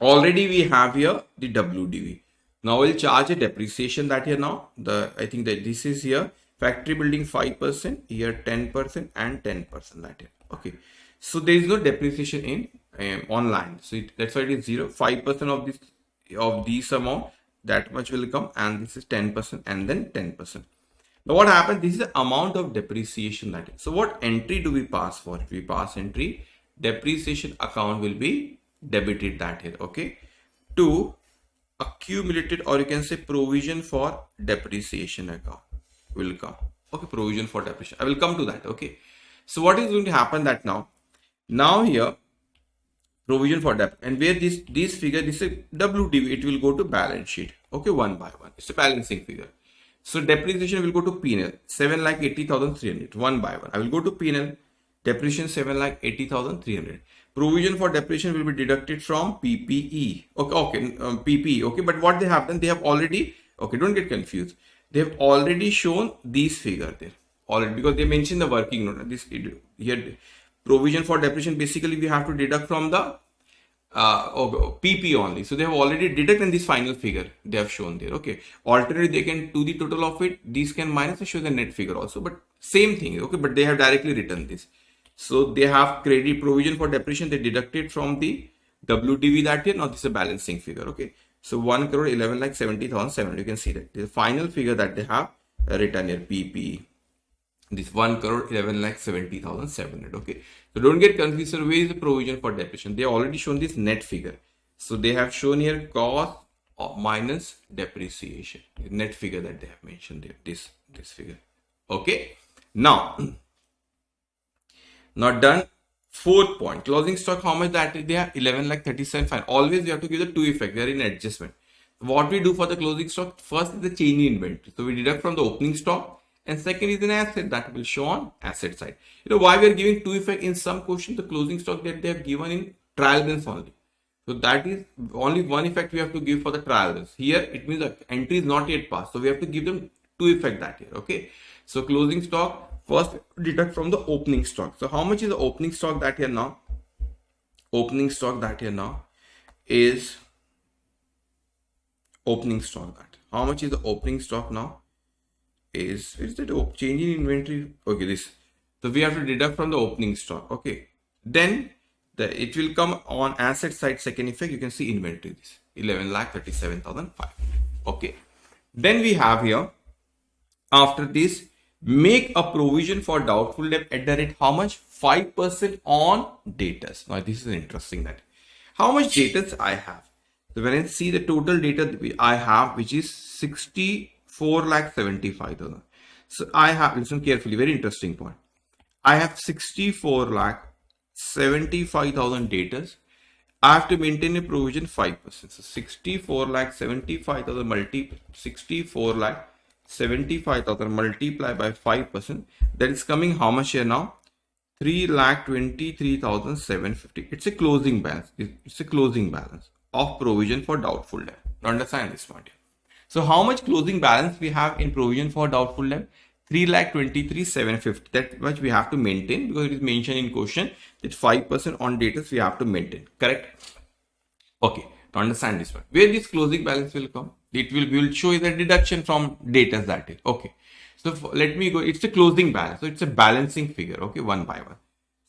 Already we have here the WDV. Now we'll charge a depreciation that here now. I think that this is here factory building 5%, here 10% and 10% that here. Okay, so there is no depreciation in online. So that's why it is 0. 5% of this amount, that much will come, and this is 10% and then 10%. Now what happens? This is the amount of depreciation that is. So what entry do we pass for? If we pass entry, depreciation account will be debited that here. Okay, to accumulated, or you can say provision for depreciation account will come. Okay, provision for depreciation. I will come to that. Okay, so what is going to happen that now here provision for debt, and where this figure, this is WDV, it will go to balance sheet. Okay, one by one. It's a balancing figure. So depreciation will go to P&L 7,80,300. One by one. I will go to P&L. Depreciation 7,80,300. Provision for depreciation will be deducted from PPE. Okay, PPE. Okay, but what they have done, they have already. Okay, don't get confused. They have already shown these figure there already, because they mentioned the working note. This here provision for depreciation, basically we have to deduct from the PP only. So they have already deducted in this final figure they have shown there. Okay, alternatively they can do the total of it. These can minus and show the net figure also, but same thing. Okay, but they have directly written this. So they have credit provision for depreciation, they deducted from the WDV that year. Now this is a balancing figure. Okay, so 1,11,70,700. You can see that the final figure that they have written here, PPE. This 1,11,70,700. Okay, so don't get confused. So where is the provision for depreciation? They already shown this net figure. So they have shown here cost minus depreciation, net figure that they have mentioned there. This figure. Okay, now done. Fourth point, closing stock. How much that they have? 11,37. Fine. Always you have to give the two effect. They are in adjustment. What we do for the closing stock? First is the change in inventory. So we deduct from the opening stock. And second is an asset that will show on asset side. You know why we are giving two effect in some question, the closing stock that they have given in trial balance only. So that is only one effect we have to give for the trial balance. Here it means the entry is not yet passed. So we have to give them two effect that here. Okay. So closing stock, first deduct from the opening stock. So how much is the opening stock that here now? Opening stock that here now is opening stock. That how much is the opening stock now? Is that change in inventory? Okay, this. So we have to deduct from the opening stock. Okay, then it will come on asset side. Second effect, you can see inventory. This 11,37,500. Okay, then we have here after this, make a provision for doubtful debt at the rate how much? 5% on debtors. Now this is interesting that how much debtors I have. So when I see the total data I have, which is 64,75,000. So I have, listen carefully, very interesting point. I have 64,75,000 debtors. I have to maintain a provision 5%. So 64,75,000 multi 64,75,000 multiplied by 5%. That is coming how much here now? 3,23,750. It's a closing balance. It's a closing balance of provision for doubtful debt. Understand this point here. So how much closing balance we have in provision for doubtful debt? 3,23,750. That much we have to maintain because it is mentioned in question that 5% on debtors we have to maintain. Correct? Okay. To understand this one, where this closing balance will come? We will show you the deduction from debtors, that is. Okay. So let me go. It's a closing balance. So it's a balancing figure. Okay, one by one.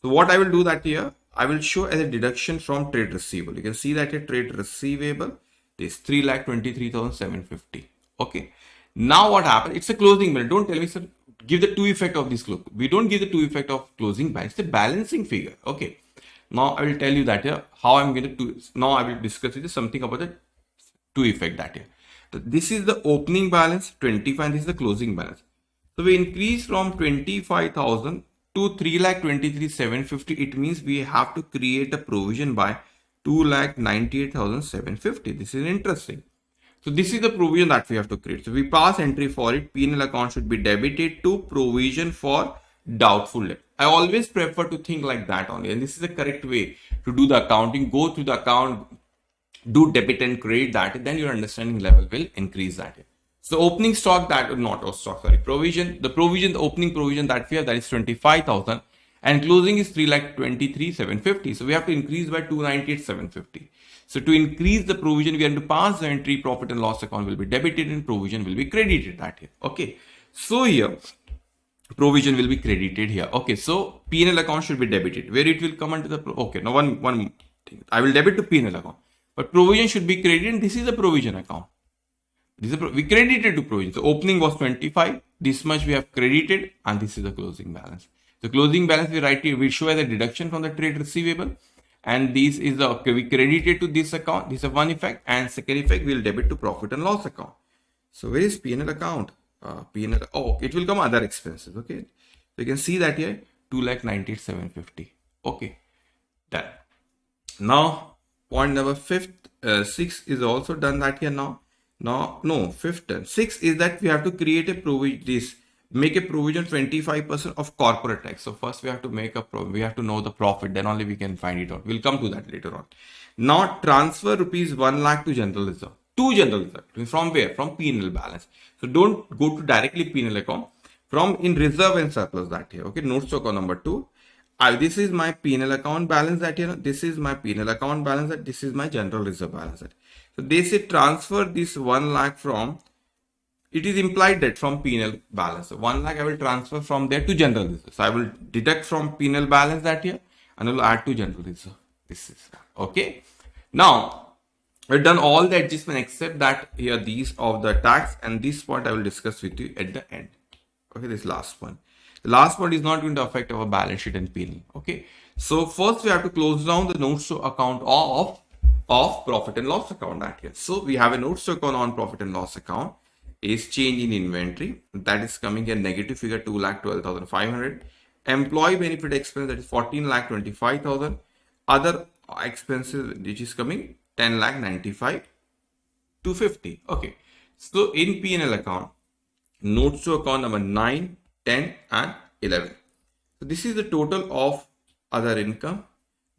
So what I will do that here, I will show as a deduction from trade receivable. You can see that a trade receivable is 3,23,750. Okay. Now what happens? It's a closing balance. Don't tell me, sir, give the two effect of this close. We don't give the two effect of closing balance. It's a balancing figure. Okay. Now I will tell you that here how I'm going to do. Now I will discuss with you something about the two effect that here. So this is the opening balance 25 and this is the closing balance. So we increase from 25,000 to 3,23,750. It means we have to create a provision by 2,98,750. This is interesting. So this is the provision that we have to create. So we pass entry for it. P&L account should be debited to provision for doubtful debt. I always prefer to think like that only. And this is the correct way to do the accounting. Go through the account, do debit and credit that. Then your understanding level will increase that. So opening stock that, not stock, sorry, provision. The opening provision that we have, that is 25,000. And closing is 3,23,750. So we have to increase by 298,750. So to increase the provision, we have to pass the entry profit and loss account will be debited and provision will be credited that here. Okay. So here, provision will be credited here. Okay. So P&L account should be debited. Where it will come under the, okay. Now one thing. I will debit to P&L account. But provision should be credited and this is a provision account. We credited to provision. So opening was 25. This much we have credited and this is the closing balance. The closing balance we show as a deduction from the trade receivable, and this is the we credited to this account. This is one effect, and second effect we will debit to profit and loss account. So where is P&L account? P&L. Oh, it will come other expenses. Okay, so you can see that here 2,98,750. Okay, done. Now point number fifth, 6 is also done that here now. Now no, fifth turn. 6 is that we have to create a provision. Make a provision 25% of corporate tax. So first we have to make we have to know the profit, then only we can find it out. We'll come to that later on. Now transfer rupees 1 lakh to general reserve. To general reserve. From where? From P&L balance. So don't go to directly P&L account. From in reserve and surplus that here. Okay, notes to account number 2. This is my P&L account balance that here. This is my P&L account balance that. This is my general reserve balance that. So they say transfer this 1 lakh from. It is implied that from P&L balance. So 1 lakh I will transfer from there to general reserve. So I will deduct from P&L balance that here and I will add to general reserve. This is okay. Now we've done all the adjustment except that here these of the tax, and this point I will discuss with you at the end. Okay, this last one. The last point is not going to affect our balance sheet and P&L. Okay. So first we have to close down the notes to account of profit and loss account that here. So we have a notes to account on profit and loss account. Is change in inventory, that is coming a negative figure 2,12,500. Employee benefit expense, that is 14,25,000. Other expenses which is coming 10,95,250. Okay, so in P&L account, notes to account number 9, 10 and 11. So this is the total of other income.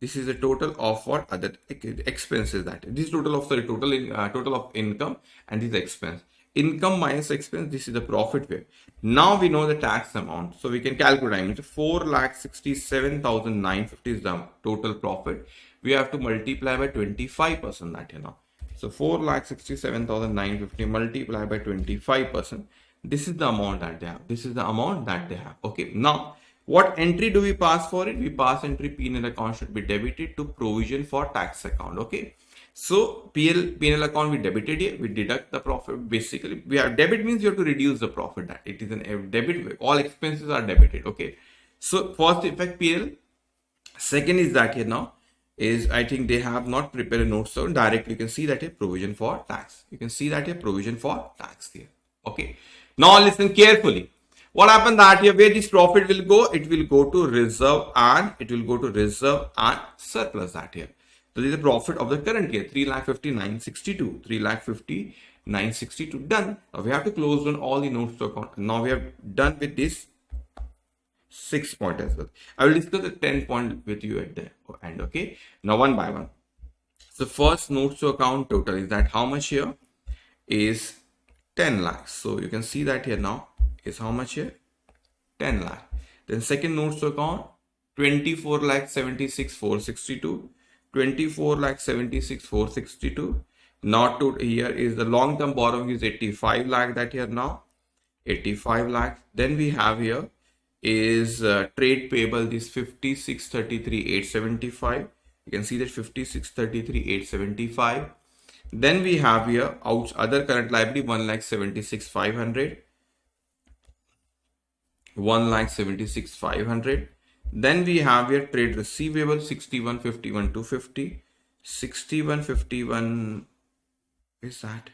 This is the total of what other expenses that is. This is total of total of income and this expense. Income minus expense, this is the profit way. Now we know the tax amount, so we can calculate. I mean, 4,67,950 is the total profit. We have to multiply by 25% that, you know. So 4,67,950 multiplied by 25%. This is the amount that they have. This is the amount that they have. Okay. Now, what entry do we pass for it? We pass entry P&L account should be debited to provision for tax account. Okay. So P&L account we debited here. We deduct the profit. Basically, we have debit means you have to reduce the profit. That it is a debit. All expenses are debited. Okay. So first effect P&L. Second is that here now is I think they have not prepared a note, so directly you can see that a provision for tax. You can see that a provision for tax here. Okay. Now listen carefully. What happened that here where this profit will go? It will go to reserve and surplus that here. So this is the profit of the current year 3,59,62. 3,59,62 done. Now we have to close down all the notes to account. Now we have done with this 6 point as well. I will discuss the 10 point with you at the end. Okay. Now one by one. So first notes to account total is that how much here is 10 lakhs. So you can see that here now is how much here 10 lakh. Then second notes to account 24,76,462. 24,76,462. Now to here is the long term borrowing is 85 lakh that here now 85 lakh. Then we have here is trade payable this 56,33,875. You can see that 56,33,875. Then we have here other current liability 1,76,500. 1,76,500. Then we have here trade receivable 61,51,250. 61,51 is that?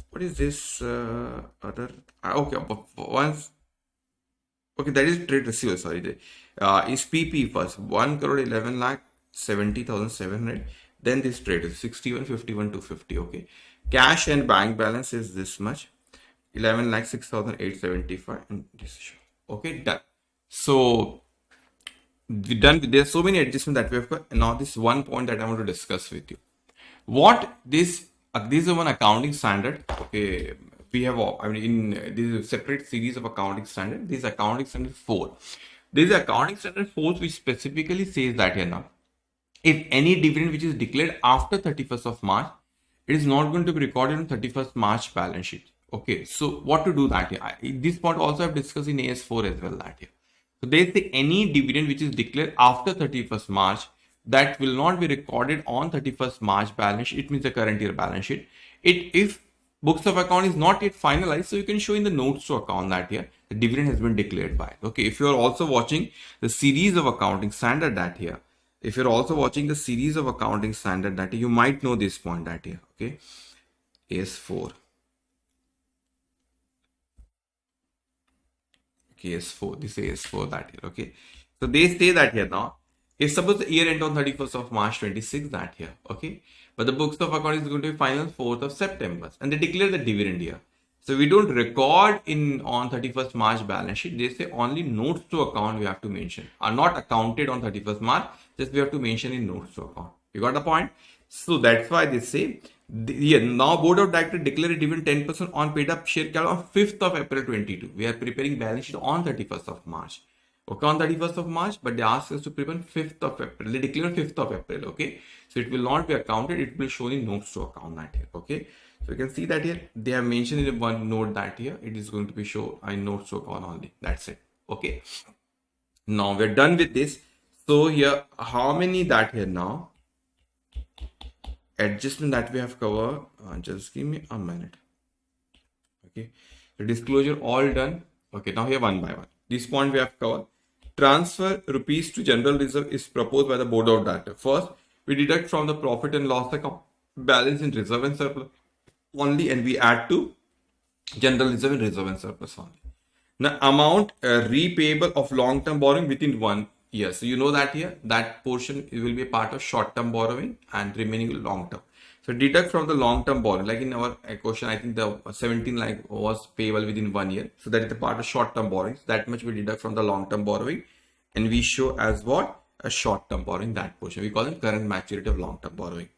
What is this other? Okay, once. Okay, that is trade receivable. Sorry, is PP first 1,11,70,700. Then this trade is 61,51,250. Okay, cash and bank balance is this much 11,06,875. And this okay done. So we done. There's so many adjustments that we have got. Now this one point that I want to discuss with you. What this is one accounting standard. Okay. We have, I mean, in this is a separate series of accounting standard. This is accounting standard 4. This is accounting standard 4 which specifically says that here now, if any dividend which is declared after 31st of March, it is not going to be recorded on 31st March balance sheet. Okay, so what to do that here? This point also I have discussed in AS4 as well that here. So they say any dividend which is declared after 31st March that will not be recorded on 31st March balance sheet. It means the current year balance sheet. If books of account is not yet finalized, so you can show in the notes to account that here the dividend has been declared by. Okay, if you are also watching the series of accounting standard that here, if you're also watching the series of accounting standard that you might know this point that here. Okay, AS4. Okay, AS4. This is AS4 that here. Okay, so they say that here now. If suppose the year end on 31st of March 26 that here, okay, but the books of account is going to be final 4th of September and they declare the dividend here. So we don't record in on 31st March balance sheet. They say only notes to account we have to mention are not accounted on 31st March. Just we have to mention in notes to account. You got the point? So that's why they say here now board of directors declare a dividend 10% on paid up share capital on 5th of April 22. We are preparing balance sheet on 31st of March. Okay, on 31st of March, but they ask us to prepare 5th of April. They declare 5th of April. Okay, so it will not be accounted. It will show in notes to account that here. Okay, so you can see that here they have mentioned in one note that here it is going to be shown in notes to account only. That's it. Okay, now we're done with this. So here, how many that here now? Adjustment that we have covered. Just give me a minute. Okay, the disclosure all done. Okay, now here one by one. This point we have covered. Transfer rupees to general reserve is proposed by the board of directors. First, we deduct from the profit and loss account balance in reserve and surplus only, and we add to general reserve and surplus only. Now, amount repayable of long-term borrowing within 1 year. So you know that here that portion will be a part of short-term borrowing and remaining long-term. So deduct from the long-term borrowing, like in our question, I think the 17 lakh was payable within 1 year. So that is the part of short-term borrowings. That much we deduct from the long-term borrowing, and we show as what? A short-term borrowing, that portion. We call it current maturity of long-term borrowing.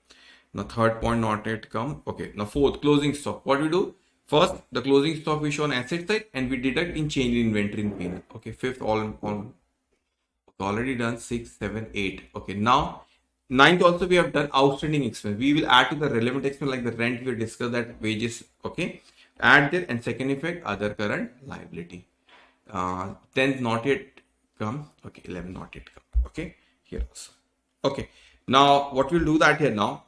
Now third point not yet come. Okay. Now fourth, closing stock. What we do? First, the closing stock we show on asset side, and we deduct in change in inventory in P&L. Okay. Fifth, all already done. 6, 7, 8. Okay. Now Ninth also we have done outstanding expense. We will add to the relevant expense like the rent, we discussed that wages, okay. Add there, and second effect, other current liability. 10th not yet come, okay, 11 not yet come, okay, here also. Okay, now what we'll do that here now,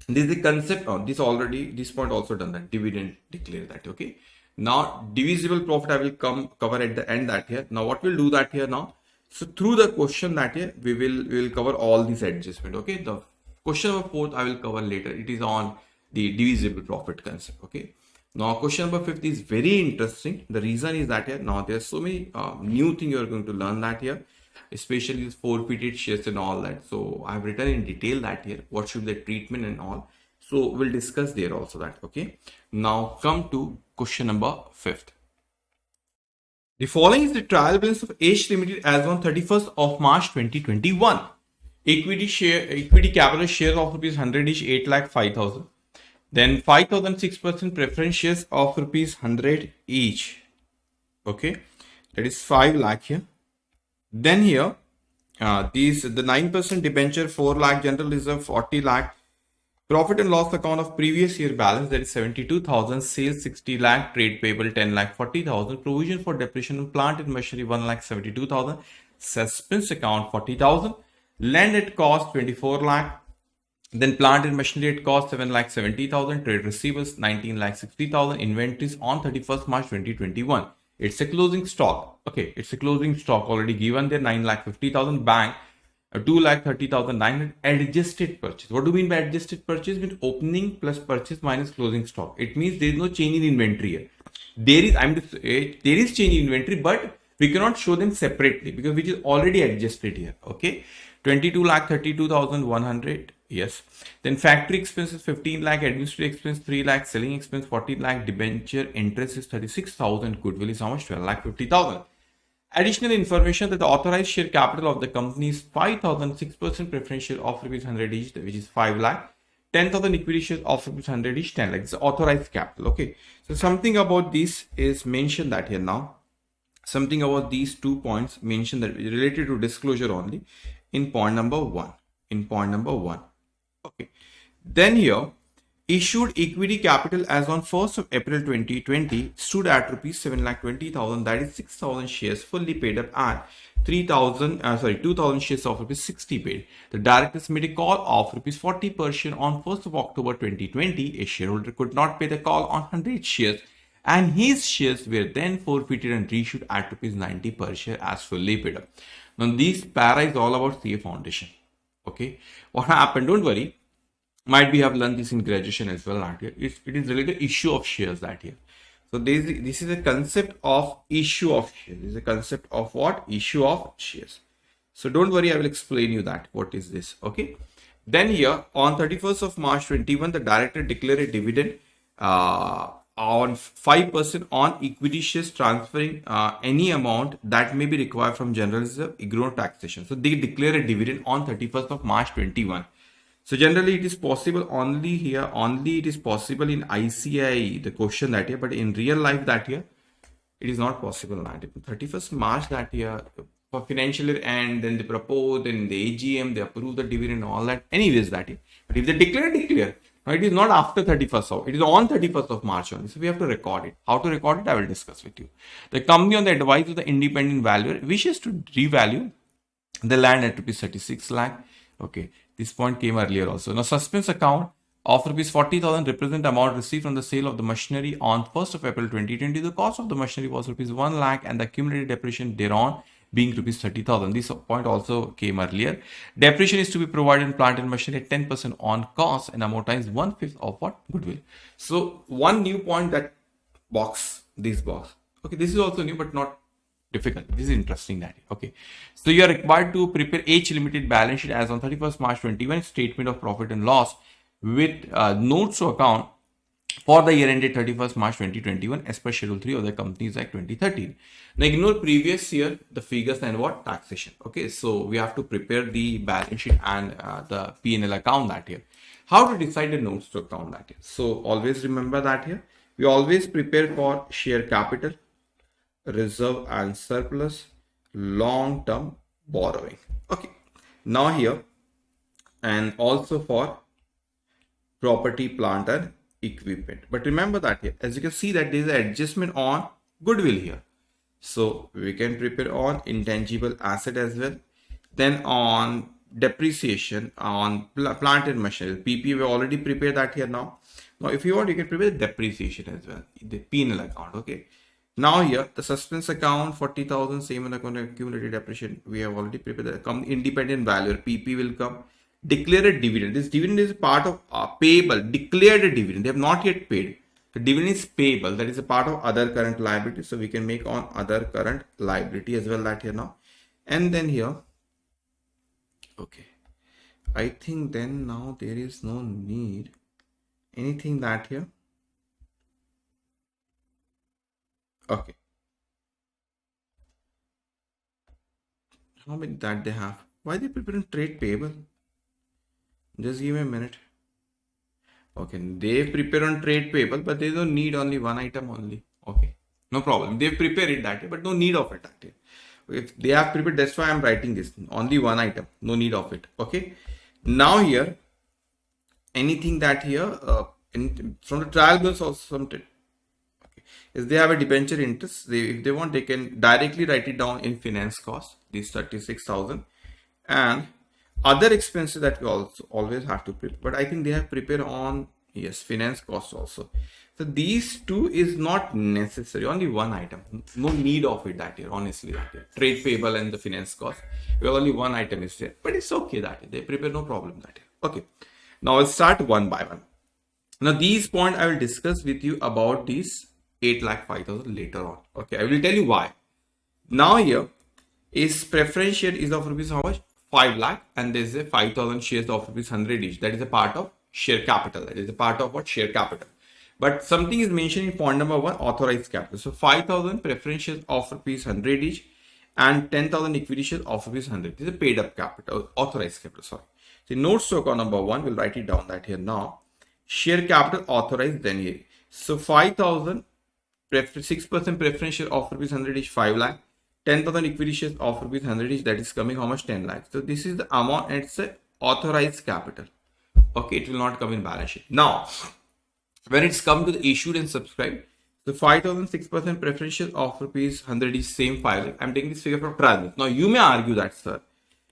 this is the concept on this already, this point also done that, dividend declare that, okay. Now divisible profit I will cover at the end that here. Now what we'll do that here now, so through the question that here we will cover all these adjustment, okay. The question number 4 I will cover later, it is on the divisible profit concept, okay. Now question number 5 is very interesting. The reason is that here now there's so many new things you are going to learn that here, especially this forfeited shares and all that. So I've written in detail that here what should be the treatment and all. So we'll discuss there also that, okay. Now come to question number 5. The following is the trial balance of H Limited as on 31st of March 2021. Equity capital shares of rupees 100 each, 8,05,000. Then 5,006% preference shares of rupees 100 each. Okay, that is 5 lakh here. Then here, the 9% debenture 4 lakh, general reserve 40 lakh, profit and loss account of previous year balance that is 72,000, sales 60 lakh, trade payable 10 lakh 40,000, provision for depreciation of plant and machinery 1 lakh 72,000, suspense account 40,000, land at cost 24 lakh. Then plant and machinery at cost 7 lakh 70,000, trade receivables 19 lakh 60,000, inventories on 31st March 2021. It's a closing stock. Okay, it's a closing stock already given there, 9 lakh 50,000, bank 2 lakh 30,900, adjusted purchase. What do you mean by adjusted purchase? Means opening plus purchase minus closing stock. It means there is no change in inventory here. There is change in inventory, but we cannot show them separately because which is already adjusted here. Okay, 22 lakh 32,100. Yes. Then factory expenses 15 lakh, administrative expense 3 lakh, selling expense 40 lakh, debenture interest is 36,000, goodwill is how much? 12 lakh 50,000. Additional information that the authorized share capital of the company is 5,006% preference share of rupees 100 each, which is 5 lakh. 10,000 equity shares of rupees 100 each, 10 lakh. It's authorized capital. Okay. So something about this is mentioned that here now. Something about these 2 points mentioned that related to disclosure only in point number 1. In point number 1. Okay. Then here, issued equity capital as on 1st of April 2020 stood at rupees 7,20,000, that is 6,000 shares fully paid up and 2,000 shares of rupees 60 paid. The directors made a call of rupees 40 per share on 1st of October 2020. A shareholder could not pay the call on 100 shares and his shares were then forfeited and reissued at rupees 90 per share as fully paid up. Now this para is all about CA Foundation. Okay, what happened? Don't worry. Might be have learned this in graduation as well. Not here. It is related to issue of shares that here. So this is a concept of issue of shares. This is a concept of what? Issue of shares. So don't worry, I will explain you that. What is this? Okay. Then here on 31st of March 21, the director declared a dividend on 5% on equity shares transferring any amount that may be required from general reserve, ignore taxation. So they declare a dividend on 31st of March 21. So generally it is possible only here, only it is possible in ICI, the question that year, but in real life that year, it is not possible. 31st March that year, for financial year end, then they propose, then the AGM, they approve the dividend, all that, anyways that year. But if they declare. Now it is not after 31st of, it is on 31st of March only. So we have to record it. How to record it, I will discuss with you. The company on the advice of the independent valuer wishes to revalue the land at rupees 36 lakh. Okay, this point came earlier also. Now suspense account of rupees 40,000 represent amount received from the sale of the machinery on 1st of April 2020. The cost of the machinery was rupees 1 lakh and the accumulated depreciation thereon being rupees 30,000. This point also came earlier. Depreciation is to be provided in plant and machinery at 10% on cost and amortized 1/5 of what? Goodwill. So one new point, that box, this box. Okay, this is also new but not difficult. This is interesting that. Okay, so you are required to prepare H Limited balance sheet as on 31st March 21, statement of profit and loss with notes to account for the year ended 31st March 2021 as per Schedule 3 of the Companies Act 2013. Now ignore previous year, the figures and what? Taxation. Okay, so we have to prepare the balance sheet and the P&L account that year. How to decide the notes to account that year? So always remember that here, we always prepare for share capital, reserve and surplus, long-term borrowing. Okay, now here and also for property, plant and equipment. But remember that here, as you can see that there is an adjustment on goodwill here. So we can prepare on intangible asset as well. Then on depreciation on plant and machinery, PP we already prepared that here now. Now if you want, you can prepare the depreciation as well, the P&L account. Okay. Now here the suspense account 40,000, same on account accumulated depreciation. We have already prepared the independent valuer PP will come. Declare a dividend. This dividend is part of payable. Declared a dividend. They have not yet paid. The dividend is payable. That is a part of other current liability. So we can make on other current liability as well that here now. And then here, okay, I think then now there is no need anything that here. Okay. How many that they have? Why they preparing trade payable? Just give me a minute. Okay, they prepare on trade payable, but they don't need only one item only. Okay, no problem. They prepare it that way, but no need of it that way. If they have prepared, that's why I'm writing this. Only one item, no need of it. Okay. Now here, anything that here from the trial balance also something. Okay, if they have a debenture interest, if they want, they can directly write it down in finance cost. This 36,000 and other expenses that we also always have to prepare, but I think they have prepared on, yes, finance cost also. So these two is not necessary, only one item, no need of it that year, honestly that year. Trade payable and the finance cost, well, only one item is there, but it's okay that year. They prepare, no problem that year. Okay, now I'll start one by one. Now these points I will discuss with you about these 8,05,000 later on. Okay, I will tell you why. Now here is preference share is of rupees how much? 5 lakh, and there is a 5,000 shares of rupees 100 each. That is a part of share capital. That is a part of what? Share capital. But something is mentioned in point number 1, authorized capital. So 5,000 preference shares of rupees 100 each and 10,000 equity shares of rupees 100. This is a paid up capital, authorized capital, sorry. So notes to account number 1, we'll write it down that here now. Share capital authorized then here. So 5,000, 6% preference share of rupees 100 each, 5 lakh. 10,000 equity shares of rupees 100 each, that is coming how much? 10 lakhs. So this is the amount and it's a authorized capital. Okay, it will not come in balance sheet. Now, when it's come to the issued and subscribed, the 5,000 6% preference shares of rupees 100 each, same 5 lakh. I'm taking this figure from trial balance. Now you may argue that, sir,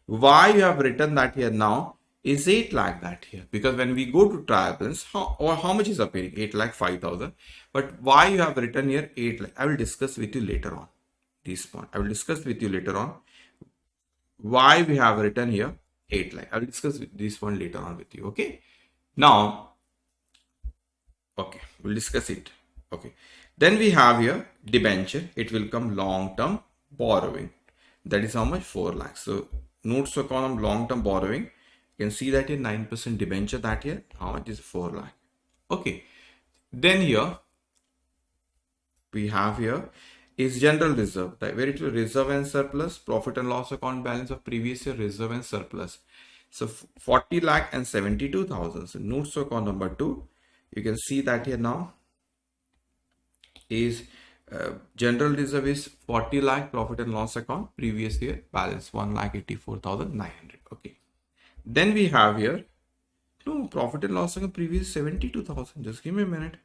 why you have written that here now is 8 lakh that here, because when we go to trial balance, how much is appearing? 8 lakh 5,000. But why you have written here 8 lakh? I will discuss with you later on. This point I will discuss with you later on why we have written here 8 lakh. I will discuss this one later on with you. Okay, now, okay, we'll discuss it. Okay, then we have here debenture. It will come long term borrowing. That is how much? 4 lakhs. So notes to column long term borrowing. You can see that here 9% debenture that here. How much is 4 lakh? Okay, then here we have here is general reserve, where it will reserve and surplus, profit and loss account balance of previous year, reserve and surplus. So 40 lakh and 72,000. So notes to account number 2, you can see that here now is general reserve is 40 lakh, profit and loss account, previous year balance 1,84,900. Okay, then we have here no profit and loss account, previous 72,000. Just give me a minute.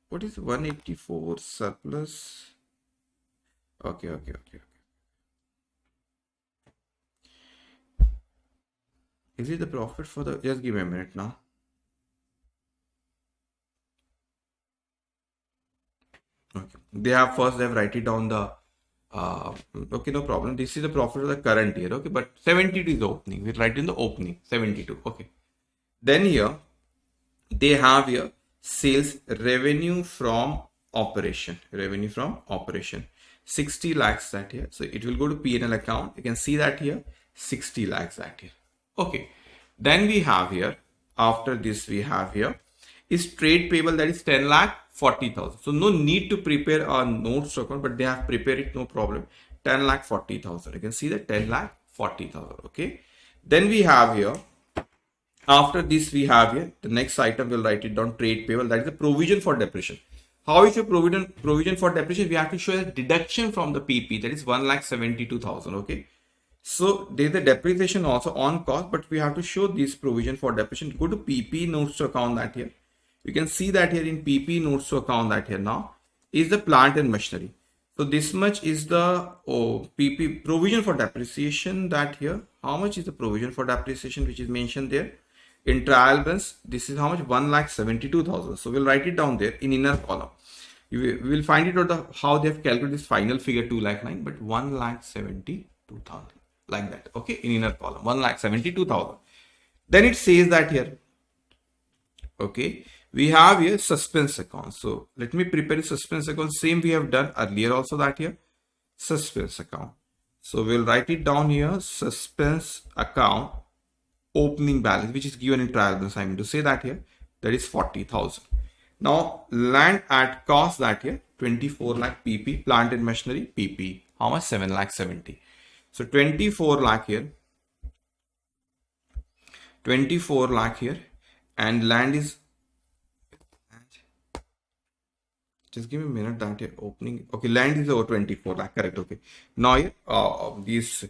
What is 184 surplus? Okay. Is it the profit for the, just give me a minute now. Okay, they have write it down the okay, no problem. This is the profit of the current year. Okay, but 72 is the opening. We write in the opening 72. Okay, then here they have here sales revenue from operation, 60 lakhs that here. So it will go to P&L account. You can see that here 60 lakhs that here. Okay, then we have here, after this we have here is trade payable, that is 10 lakh 40,000. So no need to prepare a notes account, but they have prepared it, no problem. 10 lakh 40,000. You can see that 10 lakh 40,000. Okay, then we have here, after this we have here the next item, we'll write it down, trade payable, that is the provision for depreciation. How is your provision for depreciation? We have to show a deduction from the PP, that is 1,72,000. Okay, So there's a depreciation also on cost, but we have to show this provision for depreciation. Go to PP notes to account that here. You can see that here in PP notes to account that here now is the plant and machinery. So this much is the PP provision for depreciation that here. How much is the provision for depreciation which is mentioned there? In trial balance, this is how much? 1,72,000. So we'll write it down there in inner column. We will find it out how they have calculated this final figure 2,09, but 1,72,000 like that. Okay, in inner column 1,72,000. Then it says that here. Okay, we have here suspense account. So let me prepare a suspense account. Same we have done earlier also that here. Suspense account. So we'll write it down here. Suspense account opening balance, which is given in trial balance. I mean to say that here, that is 40,000. Now land at cost that here 24 lakh PP, plant and machinery PP. How much? 7,70,000. So 24 lakh here, 24 lakh here, and land is, just give me a minute that here opening. Okay, land is over 24 lakh, correct. Okay, now here this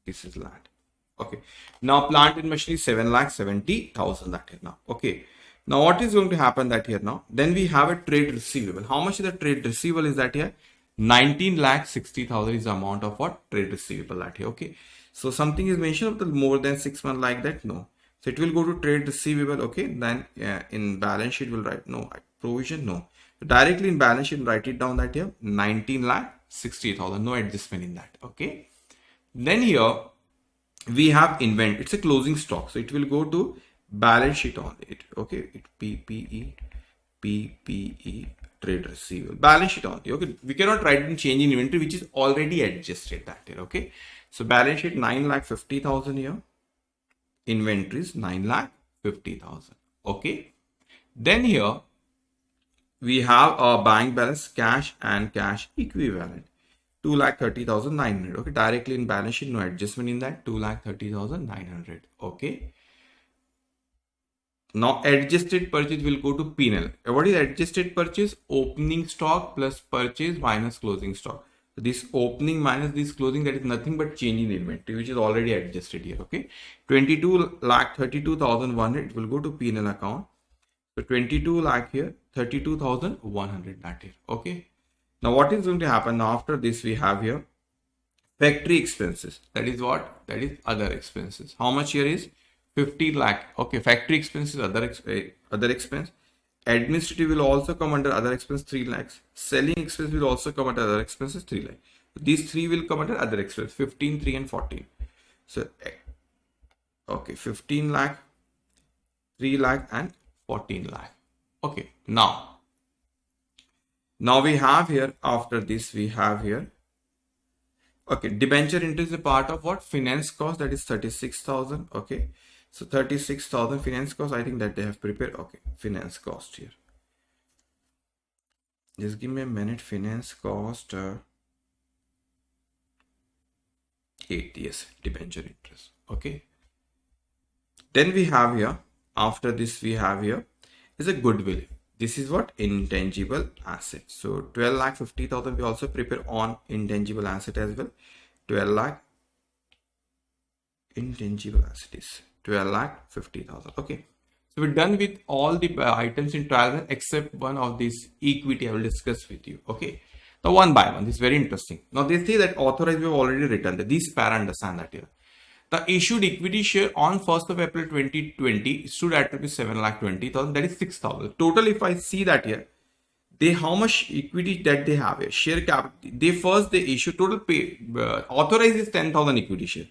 is land. Okay, now plant and machinery 7,70,000 that here now. Okay, now what is going to happen that here now? Then we have a trade receivable. How much is the trade receivable is that here? 19,60,000 is the amount of what? Trade receivable that here. Okay, so something is mentioned of the more than 6 months like that. No, so it will go to trade receivable. Okay, then in balance sheet we'll write no provision. No, so directly in balance sheet write it down that here 19,60,000. No adjustment in that. Okay, then here we have inventory. It's a closing stock, so it will go to balance sheet on it. Okay, it PPE trade receivable balance sheet only. Okay, we cannot write in change in inventory which is already adjusted that here. Okay, so balance sheet 9,50,000 here, inventories 9,50,000. Okay, then here we have our bank balance, cash and cash equivalent 2,30,900. Okay, directly in balance sheet, no adjustment in that, 2,30,900. Okay, now adjusted purchase will go to P&L. What is adjusted purchase? Opening stock plus purchase minus closing stock. So this opening minus this closing, that is nothing but change in inventory which is already adjusted here. Okay, 22,32,100 it will go to P&L account. So 22 lakh here, 32,100 that here. Okay, now what is going to happen now? After this we have here factory expenses. That is what? That is other expenses. How much here is 50 lakh. Okay, factory expenses, other expense. Administrative will also come under other expense 3 lakhs. Selling expense will also come under other expenses 3 lakhs. These three will come under other expense 15, 3 and 14. So okay, 15 lakh, 3 lakh and 14 lakh. Okay, now we have here, after this we have here, okay, debenture interest is a part of what? Finance cost, that is 36,000. Okay, so 36,000 finance cost, I think that they have prepared. Okay, finance cost here, just give me a minute. Finance cost 8, yes, debenture interest. Okay, then we have here, after this we have here is a goodwill. This is what? Intangible asset. So 12,50,000 we also prepare on intangible asset as well. 12 lakh intangible asset is 12,50,000. Okay, so we're done with all the items in trial except one of these equity I will discuss with you. Okay, the one by one. This is very interesting. Now they say that authorized we have already written that. These para understand that here. The issued equity share on 1st of April 2020 stood at 7,20,000. That is 6,000. Total, if I see that here, how much equity that they have here, share capital. They issue total pay authorized is 10,000 equity share,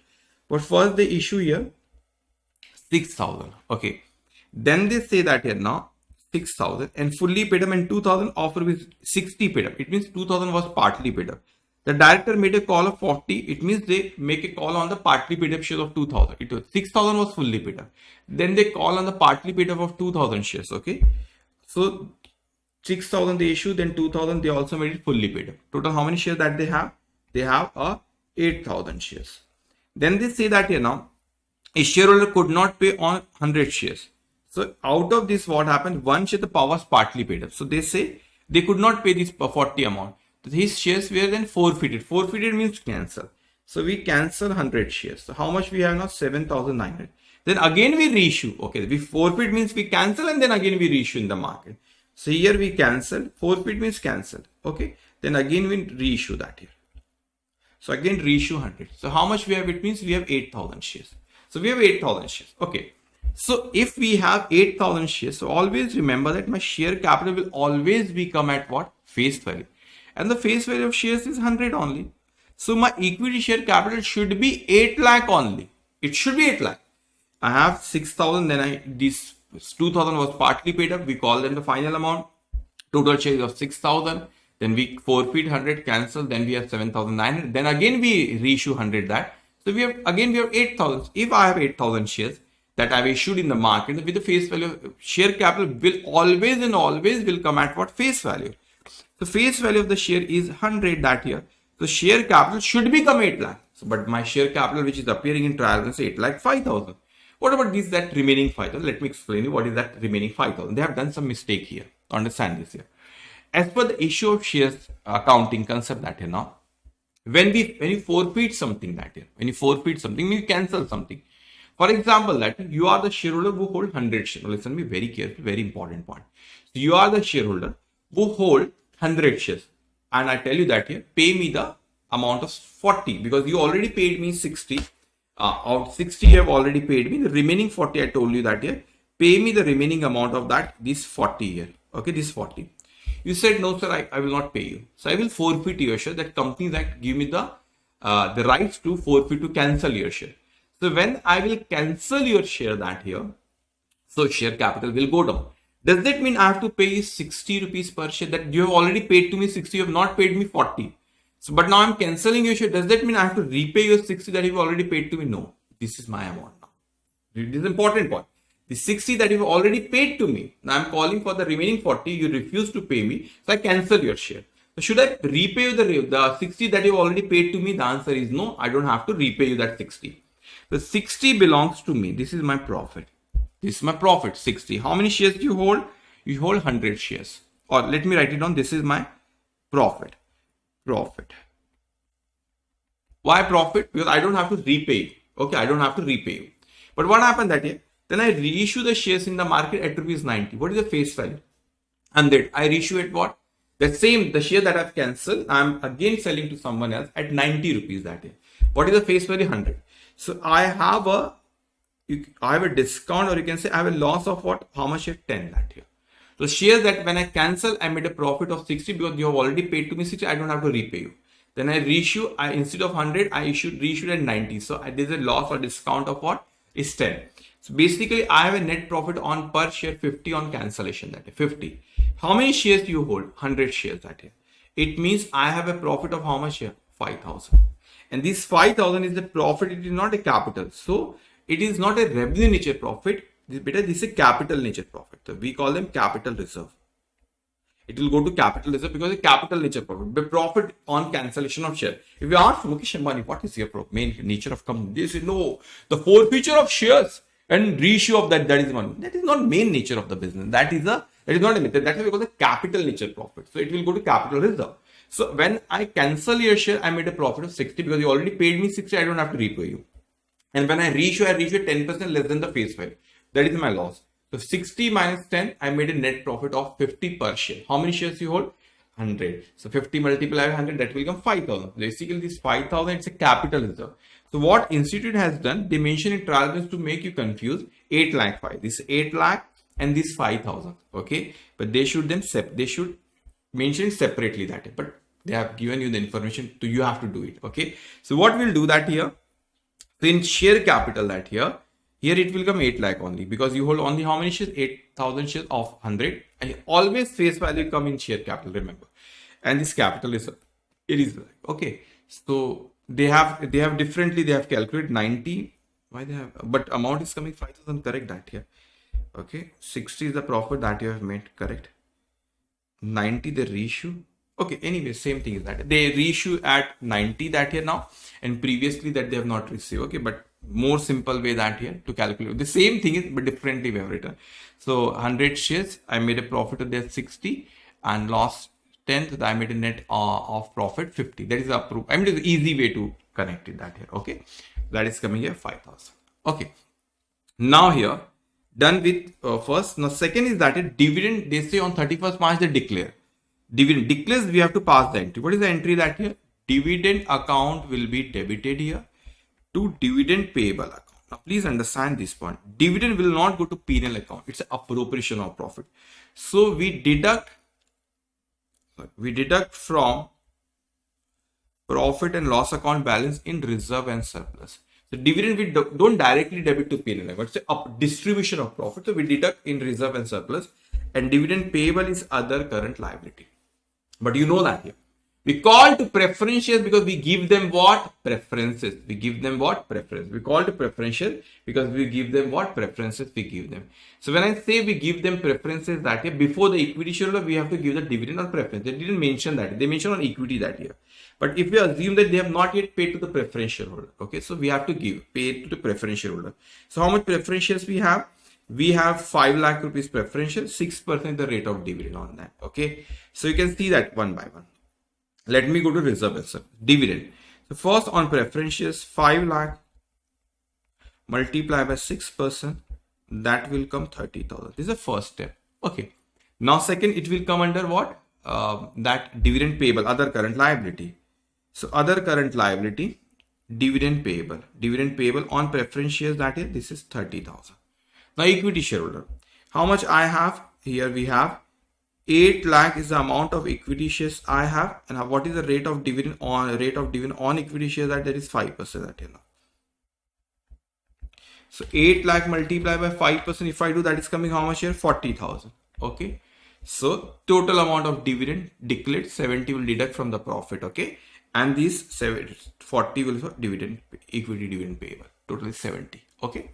but first they issue here 6,000. Okay, then they say that here now 6,000 and fully paid up, and 2,000 offer with 60 paid up. It means 2,000 was partly paid up. The director made a call of 40. It means they make a call on the partly paid up shares of 2,000. It was 6,000 was fully paid up. Then they call on the partly paid up of 2,000 shares. Okay, so 6,000 they issue, then 2,000 they also made it fully paid up. Total how many shares that they have? They have 8,000 shares. Then they say that here now a shareholder could not pay on 100 shares. So out of this what happened? One share the power was partly paid up. So they say they could not pay this 40 amount. His shares were then forfeited. Forfeited means cancel. So we cancel 100 shares. So how much we have now? 7,900. Then again we reissue. Okay, we forfeit means we cancel and then again we reissue in the market. So here we cancel. Forfeit means cancel. Okay, then again we reissue that here. So again reissue 100. So how much we have? It means we have 8,000 shares. So we have 8,000 shares. Okay. So if we have 8,000 shares, so always remember that my share capital will always become at what? Face value. And the face value of shares is 100 only. So my equity share capital should be 8 lakh only. It should be 8 lakh. I have 6,000, then this 2,000 was partly paid up. We call them the final amount. Total shares of 6,000. Then we forfeit 100, cancel. Then we have 7,900. Then again we reissue 100 that. So we have 8,000. If I have 8,000 shares that I've issued in the market with the face value, share capital will always and always will come at what? Face value. The face value of the share is 100 that year. So share capital should become 8 lakh. So, but my share capital which is appearing in trial is 8 lakh 5,000. What about this, that remaining 5,000? Let me explain you what is that remaining 5,000. They have done some mistake here. Understand this here. As per the issue of shares accounting concept that here now, when you forfeit something that year, when you forfeit something, you cancel something. For example, that you are the shareholder who hold 100 shares. Listen to me very carefully, very important point. So you are the shareholder who hold 100 shares. And I tell you that here, pay me the amount of 40 because you already paid me 60. Out 60 you have already paid me. The remaining 40 I told you that here, pay me the remaining amount of that, this 40 here. Okay, this 40. You said, no, sir, I will not pay you. So I will forfeit your share. That company that give me the rights to forfeit, to cancel your share. So when I will cancel your share that here, so share capital will go down. Does that mean I have to pay 60 rupees per share? That you have already paid to me 60, you have not paid me 40. So, but now I'm cancelling your share. Does that mean I have to repay your 60 that you've already paid to me? No, this is my amount now. This is an important point. The 60 that you've already paid to me. Now I'm calling for the remaining 40. You refuse to pay me. So I cancel your share. So should I repay you the 60 that you've already paid to me? The answer is no. I don't have to repay you that 60. The 60 belongs to me. This is my profit. This is my profit, 60. How many shares do you hold? You hold 100 shares. Or let me write it down. This is my profit. Profit. Why profit? Because I don't have to repay you. Okay, I don't have to repay you. But what happened that year? Then I reissue the shares in the market at rupees 90. What is the face value? 100. I reissue at what? The share that I've cancelled, I'm again selling to someone else at 90 rupees that year. What is the face value? 100. So I have a discount, or you can say I have a loss of what? How much? 10 that year. So shares that when I cancel, I made a profit of 60 because you have already paid to me 60. I don't have to repay you. Then I reissue. Instead of 100, I reissued at 90. So there's a loss or discount of what? Is 10. So basically, I have a net profit on per share 50 on cancellation that day. 50. How many shares do you hold? 100 shares that day. It means I have a profit of how much here? 5,000. And this 5,000 is the profit. It is not a capital. So it is not a revenue nature profit. This is a capital nature profit. So we call them capital reserve. It will go to capital reserve because it's a capital nature profit. The profit on cancellation of share. If you ask Mukesh Ambani, what is your main nature of company? They say, no, the forfeiture of shares and reissue of that is money. That is not main nature of the business. That is not a method. That is because the capital nature profit. So it will go to capital reserve. So when I cancel your share, I made a profit of 60 because you already paid me 60. I don't have to repay you. And when I reissue 10% less than the face value. That is my loss. So 60 minus 10, I made a net profit of 50 per share. How many shares you hold? 100. So 50 multiplied by 100, that will become 5,000. Basically, this 5,000, it's a capital reserve. So what institute has done, they mention in trial balance to make you confused, 8 lakh 5. This 8 lakh and this 5,000. Okay. But they should mention it separately that way. But they have given you the information to, you have to do it. Okay. So what we'll do that here, so in share capital that here it will come 8 lakh only because you hold only how many shares? 8,000 shares of 100. And always face value come in share capital, remember. And this capital is, it is like, okay. So they have differently, they have calculated 90. Why they have, but amount is coming 5,000, correct that here. Okay. 60 is the profit that you have made, correct. 90 the reissue. Okay, anyway, same thing is that they reissue at 90 that here now, and previously that they have not received. Okay, but more simple way that here to calculate the same thing is, but differently we have written. So 100 shares, I made a profit of there 60 and lost 10. So I made a net of profit 50. That is approved. I mean, it's an easy way to connected that here. Okay, that is coming here 5,000. Okay, now here done with first. Now second is that a dividend, they say on 31st March they declare dividend declares, we have to pass the entry. What is the entry that here? Dividend account will be debited here to dividend payable account. Now please understand this point. Dividend will not go to P&L account. It's an appropriation of profit. So we deduct from profit and loss account balance in reserve and surplus. So dividend we don't directly debit to P&L, but it's a distribution of profit. So we deduct in reserve and surplus, and dividend payable is other current liability. But you know that here. We call to preferential because we give them what? Preferences. We give them what? Preference. We call to preferential because we give them what? Preferences we give them. So when I say we give them preferences that year, before the equity shareholder, we have to give the dividend on preference. They didn't mention that. They mentioned on equity that year. But if we assume that they have not yet paid to the preferential holder, okay, so we have to pay to the preferential holder. So how much preferentials we have? We have 5 lakh rupees preferential, 6% the rate of dividend on that. Okay, so you can see that one by one. Let me go to reserve and surplus. Dividend. So first on preferentials, 5 lakh multiply by 6%, that will come 30,000. This is the first step. Okay. Now second, it will come under what? That dividend payable, other current liability. So other current liability, dividend payable. Dividend payable on preferentials, that is, this is 30,000. Now equity shareholder. How much I have? Here we have 8 lakh is the amount of equity shares I have, and what is the rate of dividend on equity shares? That is 5%. That here now. So 8 lakh multiplied by 5%. If I do, that is coming how much here? 40,000. Okay. So total amount of dividend declared 70 will deduct from the profit. Okay, and this 40 will for dividend, equity dividend payable. Total is 70. Okay.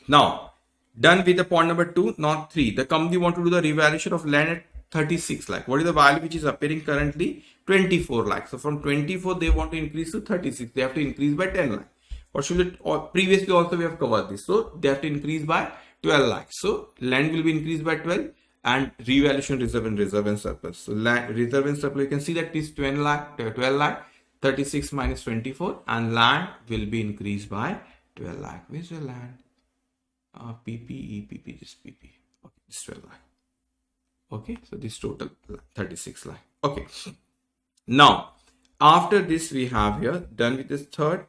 Now done with the point number 2, not 3. The company want to do the revaluation of land at 36 lakh. What is the value which is appearing currently? 24 lakh. So from 24 they want to increase to 36. They have to increase by 10 lakh. What should it? Previously also we have covered this. So they have to increase by 12 lakh. So land will be increased by 12 and revaluation reserve and surplus. So land, reserve and surplus, you can see that this 12 lakh, 36 minus 24, and land will be increased by 12 lakh. Where's the land? PP, just PP. Okay, this 12 lakh. Okay, so this total 36 lakh. Okay. Now, after this we have here, done with this third.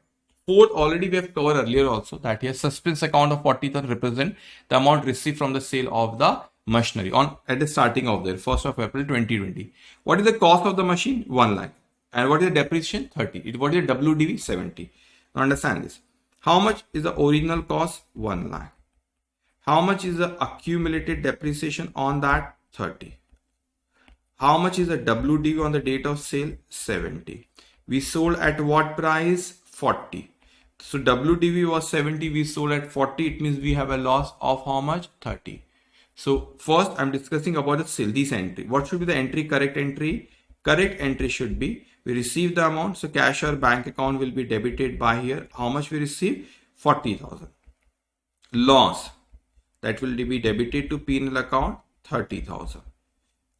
Fourth, already we have covered earlier also, that here suspense account of 40,000 represent the amount received from the sale of the machinery at the starting of the 1st of April 2020. What is the cost of the machine? 1 lakh. And what is the depreciation? 30. What is the WDV? 70. Now understand this. How much is the original cost? 1 lakh. How much is the accumulated depreciation on that? 30. How much is the WDV on the date of sale? 70. We sold at what price? 40. So WDV was 70. We sold at 40. It means we have a loss of how much? 30. So first I'm discussing about the sale, this entry. What should be the entry? Correct entry. Correct entry should be, we receive the amount. So cash or bank account will be debited by here. How much we receive? 40,000. Loss, that will be debited to P&L account, 30,000.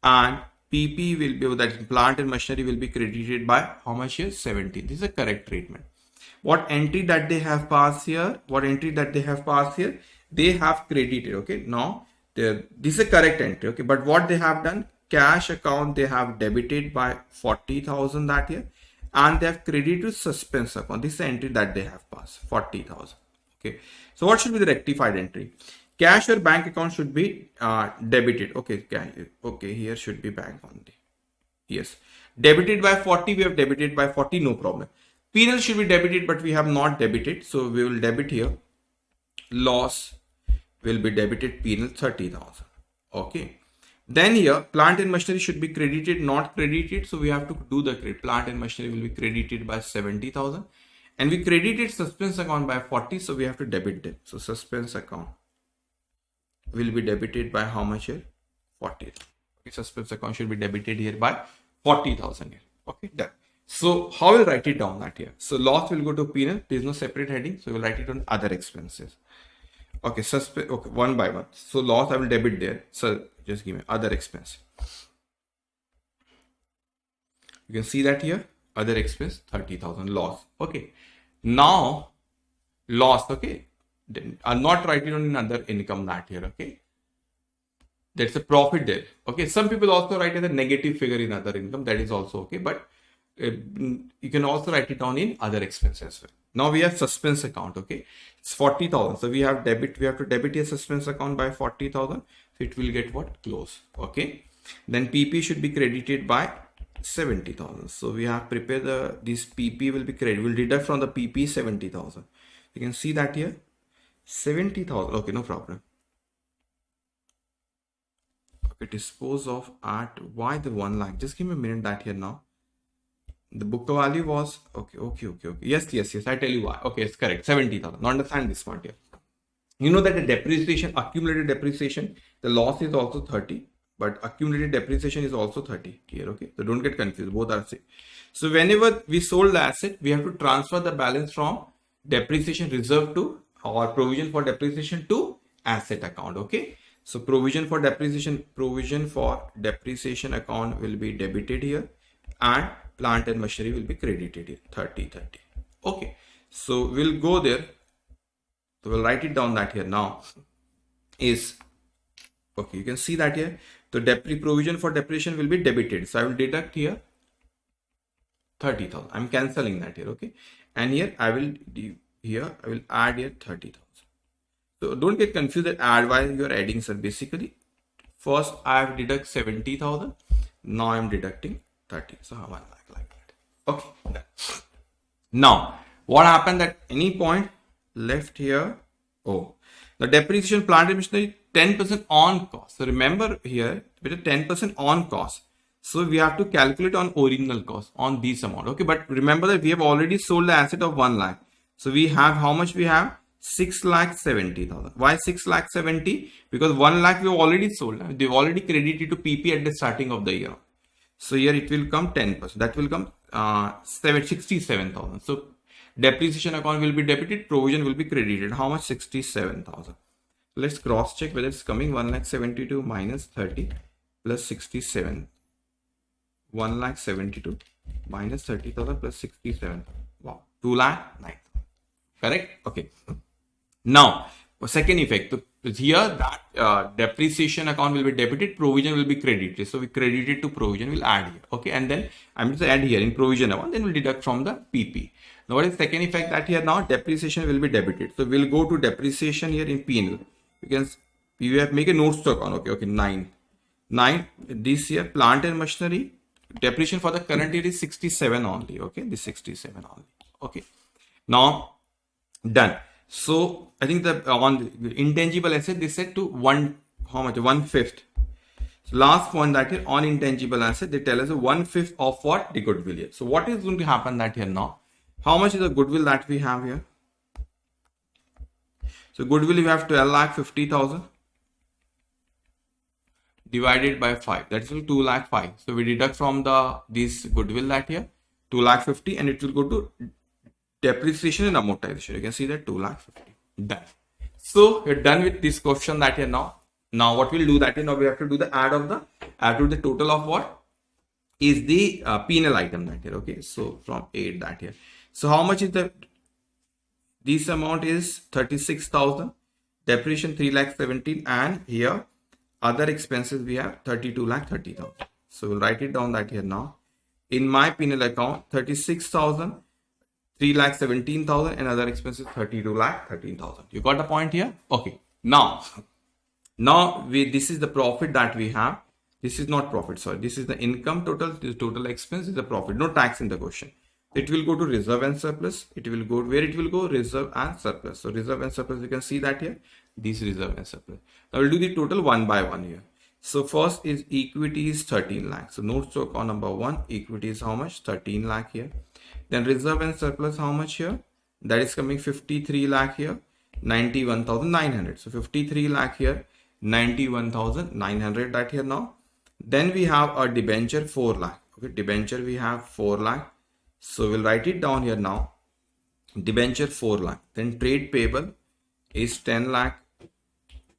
And PP will be, that plant and machinery will be credited by how much here? 70. This is a correct treatment. What entry that they have passed here? They have credited. Okay. Now, this is a correct entry. Okay. But what they have done? Cash account they have debited by 40,000 that year. And they have credited suspense account. This is the entry that they have passed, 40,000. Okay. So what should be the rectified entry? Cash or bank account should be debited. Okay, here should be bank only. Yes, debited by 40. We have debited by 40. No problem. P&L should be debited, but we have not debited. So we will debit here. Loss will be debited. P&L 30,000. Okay. Then here plant and machinery should be credited, not credited. So we have to do the credit. Plant and machinery will be credited by 70,000, and we credited suspense account by 40. So we have to debit them. So suspense account will be debited by how much here? 40. Okay, suspense account should be debited here by 40,000 here. Okay, done. So how will write it down that here? So loss will go to P&L. There is no separate heading, so we'll write it on other expenses. Okay, okay, one by one. So loss I will debit there. So just give me other expense. You can see that here. other expense 30,000 loss. Okay. Now loss. Okay. Then I'll not write it on in other income that here. Okay. That's a profit there. Okay. Some people also write as a negative figure in other income. That is also okay. But you can also write it down in other expenses as well. Now we have suspense account. Okay. It's 40,000. So we have debit. We have to debit a suspense account by 40,000. So it will get what? Close. Okay. Then PP should be credited by 70,000. So we have prepared this PP will be credited. We'll deduct from the PP 70,000. You can see that here. 70,000. Okay. No problem. Dispose of at why the 1 lakh. Just give me a minute that here now. The book value was okay. Yes. I tell you why. Okay, it's correct. 70,000. Now understand this part here. You know that the depreciation, accumulated depreciation, the loss is also 30, but accumulated depreciation is also 30 here. Okay, so don't get confused. Both are same. So whenever we sold the asset, we have to transfer the balance from depreciation reserve to or provision for depreciation to asset account. Okay. So provision for depreciation account will be debited here, and plant and machinery will be credited here. 30. Okay. So we'll go there. So we'll write it down that here now is okay. You can see that here. So provision for depreciation will be debited. So I will deduct here 30,000. I'm cancelling that here. Okay. And here I will add here 30,000. So don't get confused that add while you are adding, sir. Basically, first I have deduct 70,000. Now I'm deducting 30. So how I like that. Okay. Done. Now, what happened at any point left here? Oh, the depreciation plant and machinery 10% on cost. So remember here, with a 10% on cost. So we have to calculate on original cost on this amount. Okay, but remember that we have already sold the asset of 1 lakh. So we have how much we have? 6,70,000. Why 6,70,000? Because 1 lakh we have already sold. They've already credited to PP at the starting of the year. So here it will come 10%. That will come 67,000. So depreciation account will be debited. Provision will be credited. How much? 67,000. Let's cross check whether it's coming 1,72,000 minus 30 plus 67. 1,72,000 minus 30,000 plus 67. Wow. 2,09,000. Correct? Okay. Now, second effect. Here that depreciation account will be debited, provision will be credited. So we credited to provision, we'll add here. Okay. And then I'm going to add here in provision amount, then we'll deduct from the PP. Now what is the second effect that here now? Depreciation will be debited. So we'll go to depreciation here in P&L. You have make a notes to account. Okay. 9. This year plant and machinery depreciation for the current year is 67 only. Okay. This 67 only. Okay. Now done. So I think the on the intangible asset they said to 1/5. So last point that here on intangible asset they tell us 1/5 of what? The goodwill here. So what is going to happen that here now? How much is the goodwill that we have here? So goodwill we have 12,50,000 divided by 5. That's 2,05,000. So we deduct from this goodwill that here 2,50,000 and it will go to depreciation and amortization. You can see that 2,50,000. Done. So we're done with this question that here now. Now what we'll do that now we have to do the add to the total of what is the P&L item that here. Okay. So from 8 that here. So how much is this amount is 36,000. Depreciation 3,17,000 and here other expenses we have 32,30,000. So we'll write it down that here now. In my P&L account 36,000. 3,17,000 and other expenses 32,13,000. You got the point here? Okay. Now this is the profit that we have. This is not profit, sorry. This is the income total. This total expense is the profit. No tax in the question. It will go to reserve and surplus. It will go where it will go? Reserve and surplus. So reserve and surplus, you can see that here. This reserve and surplus. Now we'll do the total one by one here. So first is equity is 13 lakh. So notes to account number 1. Equity is how much? 13 lakh here. Then reserve and surplus how much here? That is coming 53 lakh here, 91,900. So 53 lakh here, 91,900 that here now. Then we have a debenture 4 lakh. Okay, debenture we have 4 lakh. So we'll write it down here now. Debenture 4 lakh. Then trade payable is 10 lakh.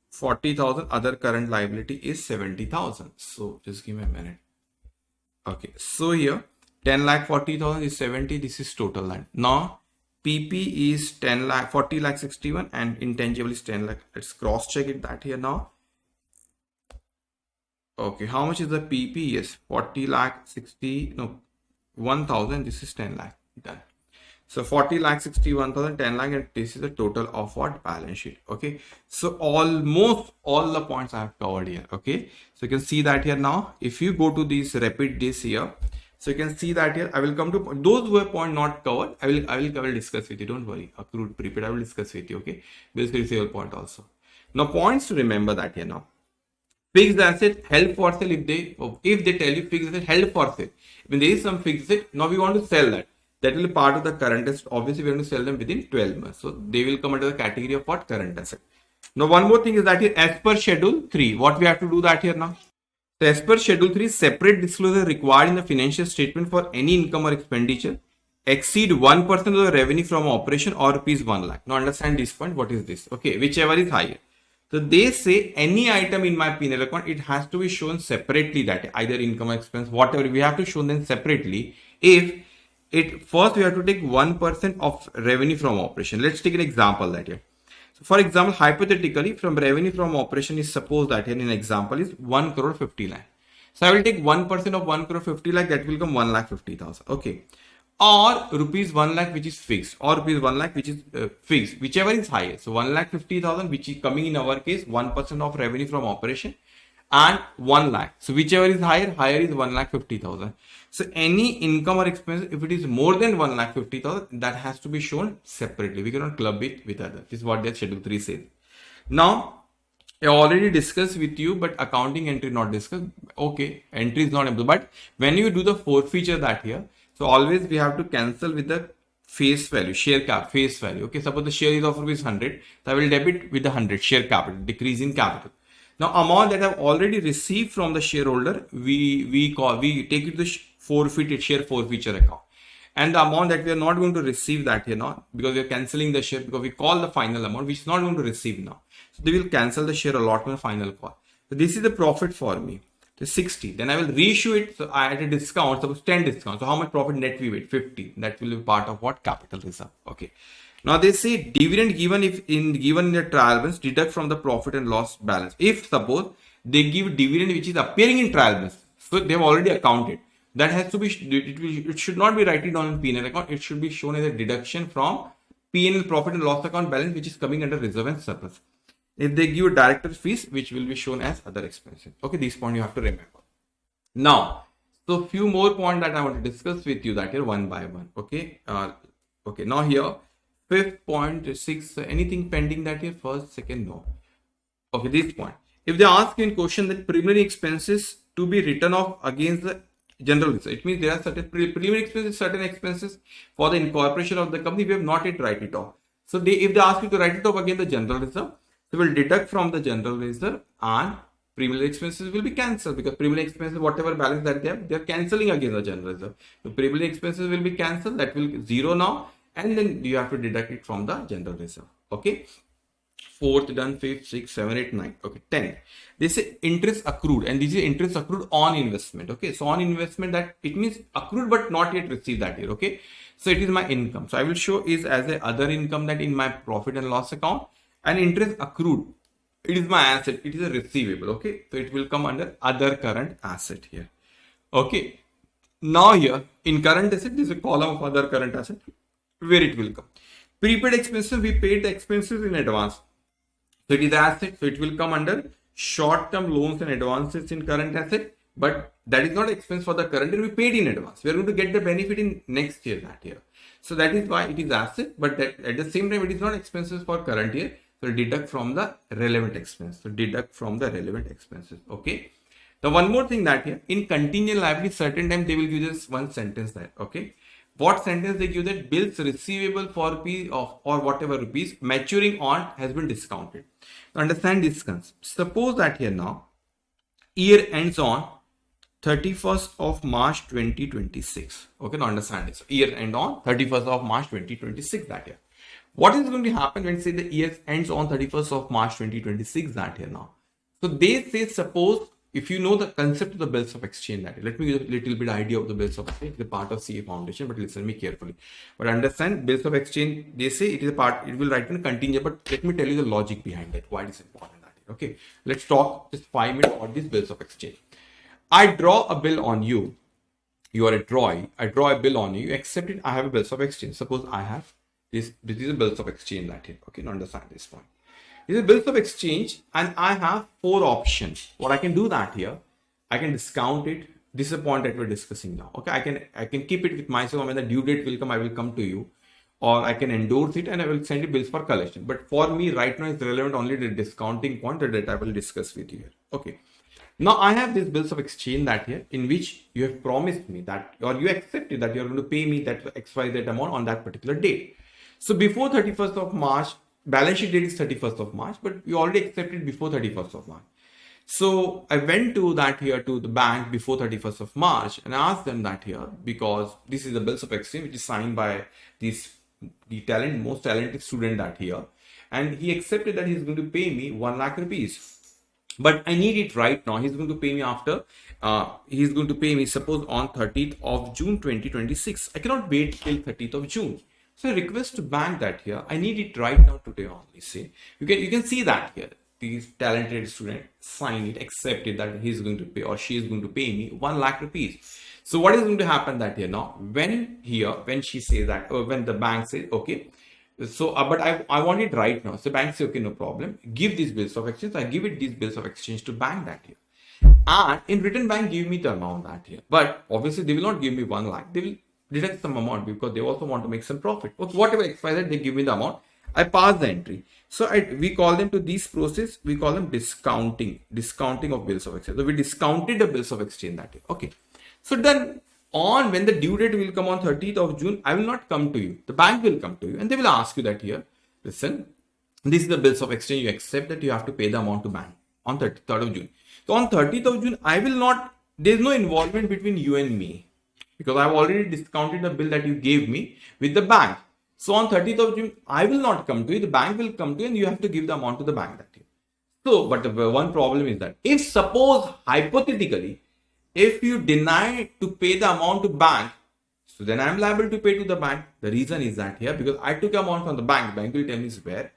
40,000. Other current liability is 70,000. So just give me a minute. Okay, so here 10 lakh 40,000 is 70. This is total land. Now PP is 10 lakh 40 lakh 61 and intangible is 10 lakh. Let's cross check it that here now. Okay, how much is the PP? Yes, 40 lakh 60, no, 1,000. This is 10 lakh. Done. So 40 lakh 61,000, 10 lakh, and this is the total of what? Balance sheet. Okay, so almost all the points I have covered here. Okay, so you can see that here now. If you go to this, repeat this here. So you can see that here. I will come to those who have point not covered. I will discuss with you. Don't worry. Accrued, prepaid. I will discuss with you. Okay, we'll see your point also. Now points to remember that here now. Fixed asset held for sale. If they tell you fixed asset held for sale, when there is some fixed asset, now we want to sell that. That will be part of the current asset. Obviously, we are going to sell them within 12 months. So they will come under the category of what? Current asset. Now, one more thing is that here, as per Schedule 3, what we have to do that here now? So, as per Schedule 3, separate disclosure required in the financial statement for any income or expenditure exceed 1% of the revenue from operation or rupees 1 lakh. Now, understand this point. What is this? Okay, whichever is higher. So they say any item in my P&L account, it has to be shown separately, that either income or expense, whatever, we have to show them separately. If it first we have to take 1% of revenue from operation. Let's take an example that here. So for example, hypothetically, from revenue from operation is suppose that here in example is 1 crore 50 lakh. So I will take 1% of 1 crore 50 lakh, that will come 1 lakh 50,000. Okay. Or rupees 1 lakh which is fixed, or rupees 1 lakh which is fixed, whichever is higher. So 1 lakh 50,000, which is coming in our case 1% of revenue from operation, and 1 lakh. So whichever is higher is 1 lakh 50,000. So any income or expense, if it is more than 1 lakh 50,000, that has to be shown separately. We cannot club it with other. This is what their Schedule 3 says. Now, I already discussed with you, but accounting entry not discussed. Okay, entry is not able, but when you do the forfeiture that here, so always we have to cancel with the face value, share cap, face value. Okay, suppose the share is of rupees 100, so I will debit with the 100 share capital, decrease in capital. Now, amount that I have already received from the shareholder, we take it to the forfeited share forfeiture account. And the amount that we are not going to receive that here now, because we are cancelling the share, because we call the final amount, which is not going to receive now. So they will cancel the share allotment final call. So this is the profit for me. The 60. Then I will reissue it. So I had a discount, suppose 10 discount. So how much profit net we made? 50. That will be part of what? Capital reserve. Okay. Now they say dividend given in the trial balance, deduct from the profit and loss balance. If suppose they give dividend which is appearing in trial balance, so they have already accounted. That has to be, it should not be written down in P&L account. It should be shown as a deduction from P&L profit and loss account balance, which is coming under reserve and surplus. If they give director fees, which will be shown as other expenses. Okay, this point you have to remember. Now, so few more points that I want to discuss with you that here one by one. Okay, okay. Now here 5.6. Anything pending that here? First, second, no. Okay, this point. If they ask you in question that preliminary expenses to be written off against the general reserve, it means there are certain preliminary expenses, certain expenses for the incorporation of the company, we have not yet write it off. So if they ask you to write it off against the general reserve, so we'll deduct from the general reserve and preliminary expenses will be cancelled, because preliminary expenses, whatever balance that they are cancelling against the general reserve. So preliminary expenses will be cancelled, that will be zero now, and then you have to deduct it from the general reserve. Okay. Fourth done, fifth, sixth, 7, 8, 9. Okay, 10. This is interest accrued, and this is interest accrued on investment. Okay, so on investment, that it means accrued but not yet received that year. Okay, so it is my income. So I will show is as a other income that in my profit and loss account, and interest accrued, it is my asset. It is a receivable. Okay, so it will come under other current asset here. Okay, now here in current asset, this is a column of other current asset where it will come. Prepaid expenses, we paid the expenses in advance. So it is asset, so it will come under short-term loans and advances in current asset, but that is not expense for the current year, we paid in advance. We are going to get the benefit in next year, that year. So that is why it is asset, but that at the same time, it is not expenses for current year. So deduct from the relevant expense. So deduct from the relevant expenses. Okay. The one more thing that here, in contingent liability, certain time they will give us one sentence there. Okay. What sentence they give? That bills receivable for rupees of or whatever rupees maturing on has been discounted. Now understand this concept. Suppose that here now year ends on 31st of March 2026. Okay, now understand this. Year end on 31st of March 2026 that year. What is going to happen when say the year ends on 31st of March 2026 that year now? So they say suppose if you know the concept of the bills of exchange, that let me give you a little bit idea of the bills of exchange. It's a part of CA foundation, but listen me carefully. But understand bills of exchange, they say it is a part, it will write in contingent, but let me tell you the logic behind it, why it is important. That is. Okay, let's talk just 5 minutes on these bills of exchange. I draw a bill on you. You are a drawee. I draw a bill on you. You accept it. I have a bills of exchange. Suppose I have this. This is a bills of exchange that here. Okay, now understand this point. This is bills of exchange, and I have 4 options. What I can do that here, I can discount it. This is a point that we're discussing now. Okay, I can keep it with myself. When the due date will come, I will come to you, or I can endorse it and I will send you bills for collection. But for me, right now, it's relevant only the discounting point that I will discuss with you here. Okay. Now I have these bills of exchange that here, in which you have promised me that, or you accepted that you are going to pay me that XYZ amount on that particular date. So before 31st of March, balance sheet date is 31st of March, but you already accepted before 31st of March. So I went to that here to the bank before 31st of March and asked them that here, because this is the bills of exchange which is signed by this most talented student that here, and he accepted that he's going to pay me 1 lakh rupees. But I need it right now. He's going to pay me after, he's going to pay me suppose on 30th of June 2026. I cannot wait till 30th of June. So I request to bank that here. I need it right now today only. See, you can see that here. These talented student sign it, accept it that he's going to pay or she is going to pay me 1 lakh rupees. So what is going to happen that here now? When she says that, or when the bank says, okay, so, but I want it right now. So bank say, okay, no problem. Give these bills of exchange. I give it these bills of exchange to bank that here. And in return, bank give me the amount that here. But obviously, they will not give me 1 lakh. They will deduct some amount because they also want to make some profit. But whatever XYZ, they give me the amount. I pass the entry. So we call them to this process. We call them discounting of bills of exchange. So we discounted the bills of exchange that day. Okay. So then when the due date will come on 30th of June, I will not come to you. The bank will come to you and they will ask you that here, listen, this is the bills of exchange. You accept that you have to pay the amount to bank on 3rd of June. So on 30th of June, there's no involvement between you and me because I've already discounted the bill that you gave me with the bank. So on 30th of June, I will not come to you. The bank will come to you and you have to give the amount to the bank that year. So, but the one problem is that if suppose hypothetically, if you deny to pay the amount to bank, so then I am liable to pay to the bank. The reason is that here, because I took amount from the bank will tell me where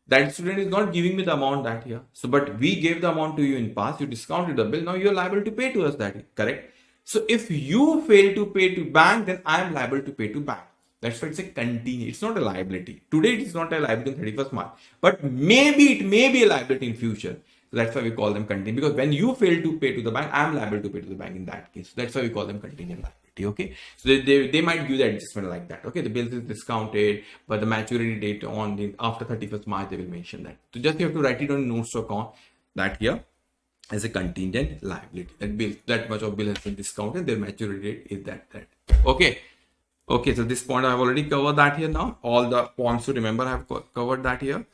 that student is not giving me the amount that here. So, but we gave the amount to you in past, you discounted the bill, now you are liable to pay to us that year, correct? So, if you fail to pay to bank, then I am liable to pay to bank. That's why it's a contingent. It's not a liability. Today, it is not a liability on 31st March, but maybe it may be a liability in future. So that's why we call them contingent, because when you fail to pay to the bank, I am liable to pay to the bank in that case. That's why we call them contingent liability. Okay, so they might give the adjustment like that. Okay, the bill is discounted, but the maturity date after 31st March they will mention that. So just you have to write it on notes to account that here as a contingent liability. That much of bill has been discounted. Their maturity date is that. Okay. Okay, so this point I have already covered that here now. All the points to remember I have covered that here.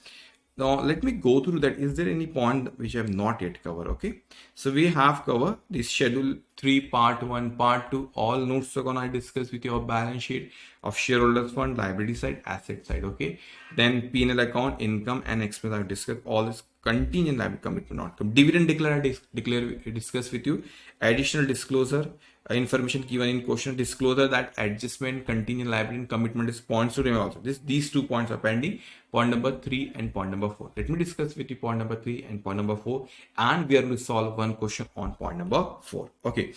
Now let me go through that. Is there any point which I have not yet covered? Okay, so we have covered this schedule 3 part 1 part 2 all notes so gonna I discuss with your balance sheet of shareholders fund, liability side, asset side. Okay, then P&L account, income and expense I have discussed. All this contingent liability commitment not come. Dividend discuss with you. Additional disclosure information given in question, disclosure that adjustment, contingent liability and commitment is points to remember also. These 2 points are pending. Point number 3 and point number 4. Let me discuss with you point number 3 and point number 4, and we are going to solve one question on point number 4. Okay,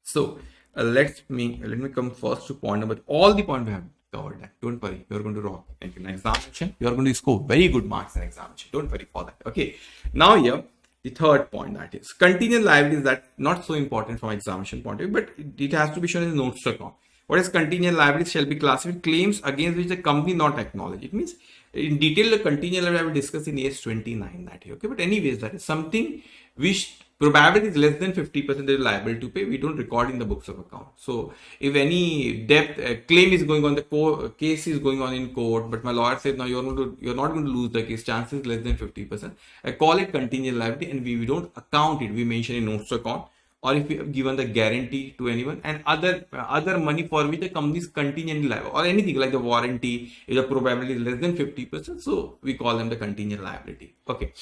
so let me come first to point number. All the points we have covered that. Don't worry, you are going to rock. Like in examination, you are going to score very good marks in examination. Don't worry for that. Okay, now here the third point, that is contingent liabilities, that not so important from examination point of view, but it has to be shown in the notes to account. What is contingent liabilities? Shall be classified claims against which the company not acknowledge. It means in detail the contingent liability I will discuss in AS 29 that here. Okay, but anyways, that is something which probability is less than 50% they are liable to pay. We don't record in the books of account. So if any debt claim is going on, the case is going on in court, but my lawyer said no, you're not going to lose the case, chances less than 50%. I call it contingent liability, and we don't account it. We mention in notes to account, or if we have given the guarantee to anyone, and other money for which the company is contingently liable, or anything like the warranty, if the probability is less than 50%, so we call them the contingent liability. Okay,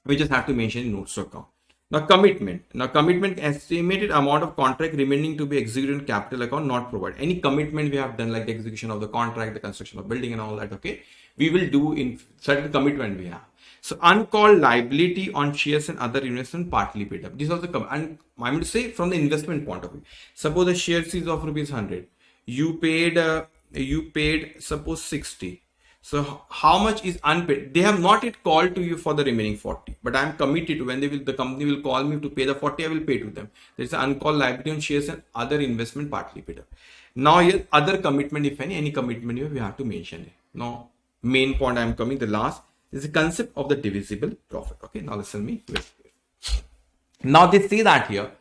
we just have to mention in notes to account. Now commitment. Now commitment, estimated amount of contract remaining to be executed in capital account not provided. Any commitment we have done, like the execution of the contract, the construction of building and all that, okay, we will do in certain commitment we have. So uncalled liability on shares and other investment partly paid up. This also come, and I'm going to say from the investment point of view. Suppose the shares is of rupees 100. You paid suppose 60. So how much is unpaid? They have not yet called to you for the remaining 40, but I am committed to, when the company will call me to pay the 40, I will pay to them. There is an uncalled liability on shares and other investment partly paid up. Now here other commitment, if any commitment you have to mention it. Now main point I am coming, the last is the concept of the divisible profit. Okay, now listen me. Now they say that here,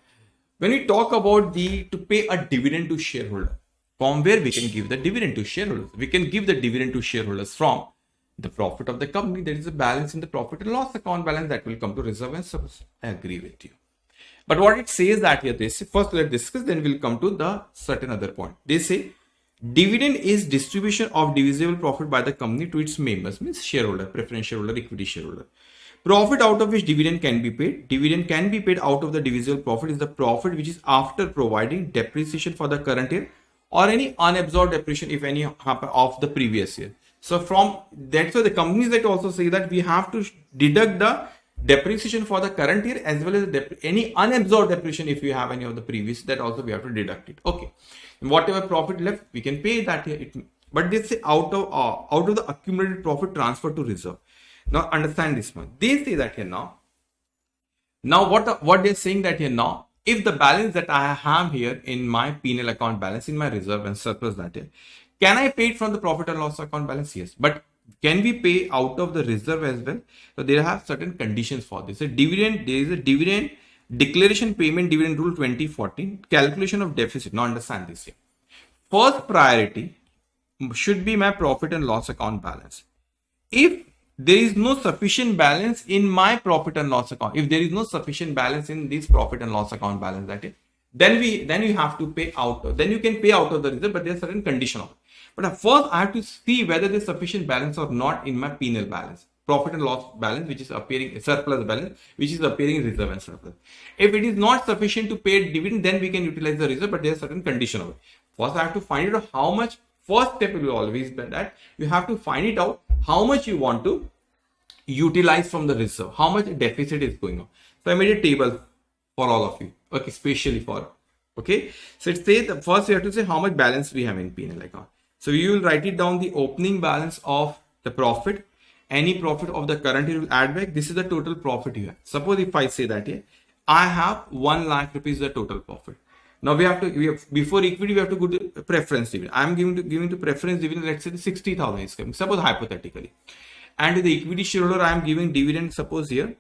when we talk about to pay a dividend to shareholder, from where we can give the dividend to shareholders. We can give the dividend to shareholders from the profit of the company. There is a balance in the profit and loss account balance that will come to reserve and surplus. I agree with you. But what it says that here, they say, first let's discuss, then we'll come to the certain other point. They say dividend is distribution of divisible profit by the company to its members, means shareholder, preference shareholder, equity shareholder. Profit out of which dividend can be paid. Dividend can be paid out of the divisible profit is the profit which is after providing depreciation for the current year or any unabsorbed depreciation, if any, happen of the previous year. So from that's why the companies that also say that we have to deduct the depreciation for the current year as well as any unabsorbed depreciation if you have any of the previous, that also we have to deduct it. Okay, and whatever profit left we can pay that here. But they say out of the accumulated profit transferred to reserve. Now understand this one. They say that here now. Now what they're saying that here now. If the balance that I have here in my P&L account balance, in my reserve and surplus that is, can I pay it from the profit and loss account balance? Yes. But can we pay out of the reserve as well? So there have certain conditions for this. There is a dividend declaration payment dividend rule 2014, calculation of deficit. Now understand this here. First priority should be my profit and loss account balance. If there is no sufficient balance in my profit and loss account, if there is no sufficient balance in this profit and loss account balance, that is, then you have to pay out. Then you can pay out of the reserve, but there's certain condition of it. But first I have to see whether there's sufficient balance or not in my P&L balance, profit and loss balance, which is appearing surplus balance, which is appearing in reserve and surplus. If it is not sufficient to pay dividend, then we can utilize the reserve, but there's certain condition of it. First I have to find out how much. First step will always be that you have to find it out how much you want to utilize from the reserve, how much deficit is going on. So I made a table for all of you, okay, especially for, okay. So it says the first you have to say how much balance we have in P&L account. So you will write it down, the opening balance of the profit, any profit of the current year will add back. This is the total profit you have. Suppose if I say that here, I have 1 lakh rupees the total profit. Now we have before equity we have to go to preference dividend. I am giving to preference dividend, let's say the 60,000 is coming, suppose hypothetically, and to the equity shareholder I am giving dividend, suppose here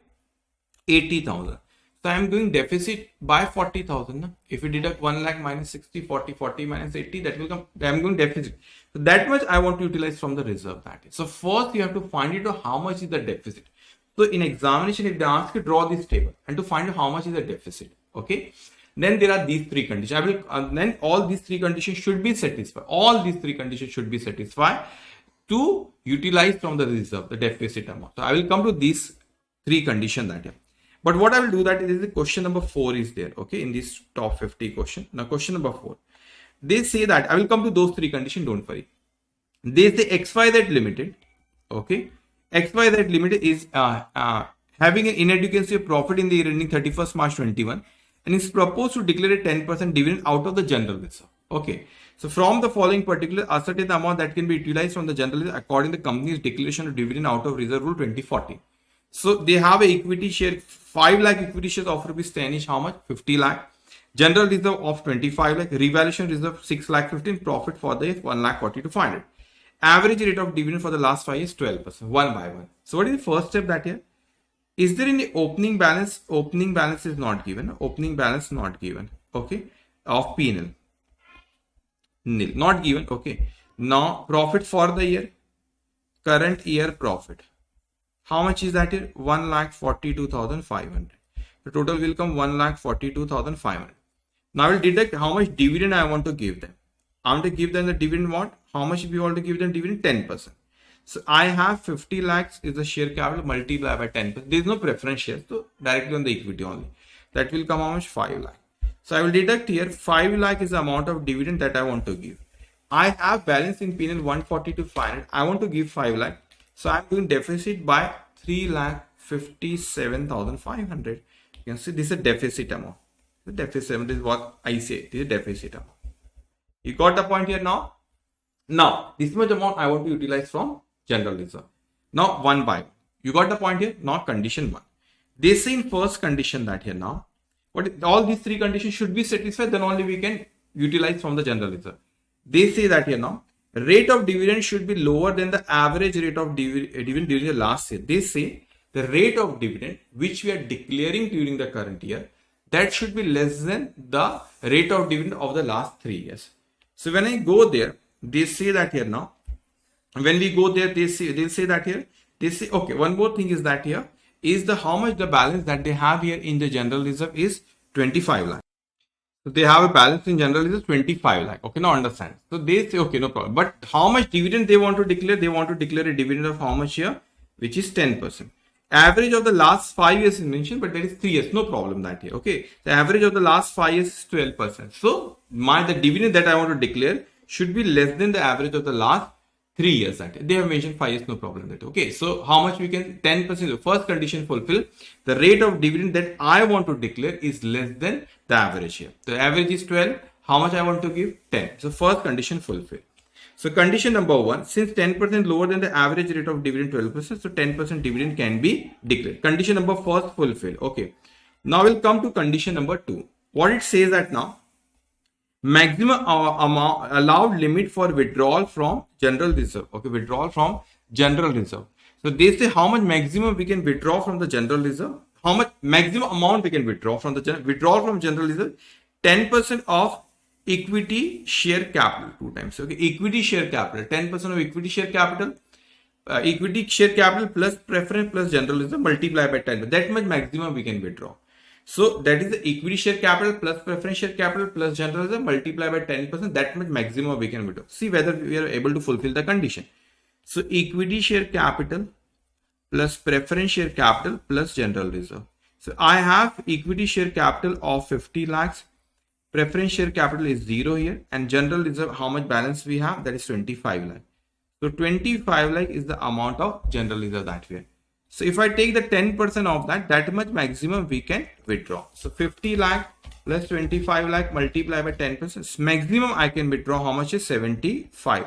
80,000. So I am doing deficit by 40,000. If you deduct 1 lakh minus 60, 40 minus 80, that will come. I am going deficit. So that much I want to utilize from the reserve, that is. So first you have to find it out how much is the deficit. So in examination, if they ask you draw this table and to find out how much is the deficit, okay. Then there are these three conditions. Then all these three conditions should be satisfied. All these three conditions should be satisfied to utilize from the reserve the deficit amount. So I will come to these three conditions that here. But what I will do that is the question number 4 is there, okay, in this top 50 question. Now question number 4, they say that I will come to those three conditions. Don't worry. They say XYZ Limited, okay, XYZ Limited is having an inadequacy of profit in the year ending 31st March 21. And is proposed to declare a 10% dividend out of the general reserve. Okay. So from the following particular, ascertain the amount that can be utilized from the general reserve according to the company's declaration of dividend out of reserve rule 2014. So they have a equity share, 5 lakh equity shares of rupees 10 is how much? 50 lakh. General reserve of 25 lakh. Revaluation reserve 6 lakh 15. Profit for the 1 lakh 40 to 500. Average rate of dividend for the last 5 years 12%. 1 by 1. So what is the first step that here? Is there any opening balance? Opening balance is not given. Opening balance not given. Okay. Of P&L. Nil. Not given. Okay. Now profit for the year. Current year profit. How much is that here? 1,42,500. The total will come 1,42,500. Now I will deduct how much dividend I want to give them. I want to give them the dividend what? How much we want to give them dividend? 10%. So I have 50 lakhs is the share capital multiplied by 10%. There is no preference share, so directly on the equity only. That will come how much? 5 lakh. So I will deduct here 5 lakh is the amount of dividend that I want to give. I have balance in P&L 140 to 500. I want to give 5 lakh. So I'm doing deficit by 3 lakh 57,500. You can see this is a deficit amount. The deficit amount is what I say. This is deficit amount. You got the point here now? Now, this much amount I want to utilize from general reserve. Now, one by one. You got the point here? Now, condition one. They say in first condition that here now, all these three conditions should be satisfied, then only we can utilize from the general reserve. They say that here now, rate of dividend should be lower than the average rate of dividend during the last year. They say the rate of dividend which we are declaring during the current year, that should be less than the rate of dividend of the last 3 years. So when I go there, they say that here now, when we go there, they say that here, they say, okay, one more thing is that here is the how much the balance that they have here in the general reserve is 25 lakh. So they have a balance in general reserve 25 lakh. Okay, now understand. So they say, okay, no problem. But how much dividend they want to declare? They want to declare a dividend of how much here? Which is 10%. Average of the last 5 years is mentioned, but there is 3 years. No problem that here. Okay. The average of the last 5 years is 12%. So the dividend that I want to declare should be less than the average of the last 3 years. That they have mentioned 5 years, no problem that. Okay, so how much we can 10%? The first condition fulfill. The rate of dividend that I want to declare is less than the average here. The average is 12. How much I want to give? 10. So first condition fulfill. So condition number one, since 10% lower than the average rate of dividend 12%, so 10% dividend can be declared. Condition number first fulfill. Okay. Now we'll come to condition number two. What it says that now, maximum amount allowed limit for withdrawal from general reserve. Okay, withdrawal from general reserve. So they say how much maximum we can withdraw from the general reserve. How much maximum amount we can withdraw from the withdrawal from general reserve? 10% of equity share capital 2 times. Okay, equity share capital 10% of equity share capital. Equity share capital plus preference plus general reserve multiplied by 10. That much maximum we can withdraw. So that is the equity share capital plus preference share capital plus general reserve multiplied by 10%. That much maximum we can withdraw. See whether we are able to fulfill the condition. So equity share capital plus preference share capital plus general reserve. So I have equity share capital of 50 lakhs. Preference share capital is 0 here, and general reserve, how much balance we have? That is 25 lakh. So 25 lakh is the amount of general reserve that we have. So if I take the 10% of that much maximum we can withdraw. So 50 lakh plus 25 lakh multiplied by 10%. Maximum I can withdraw how much is 75.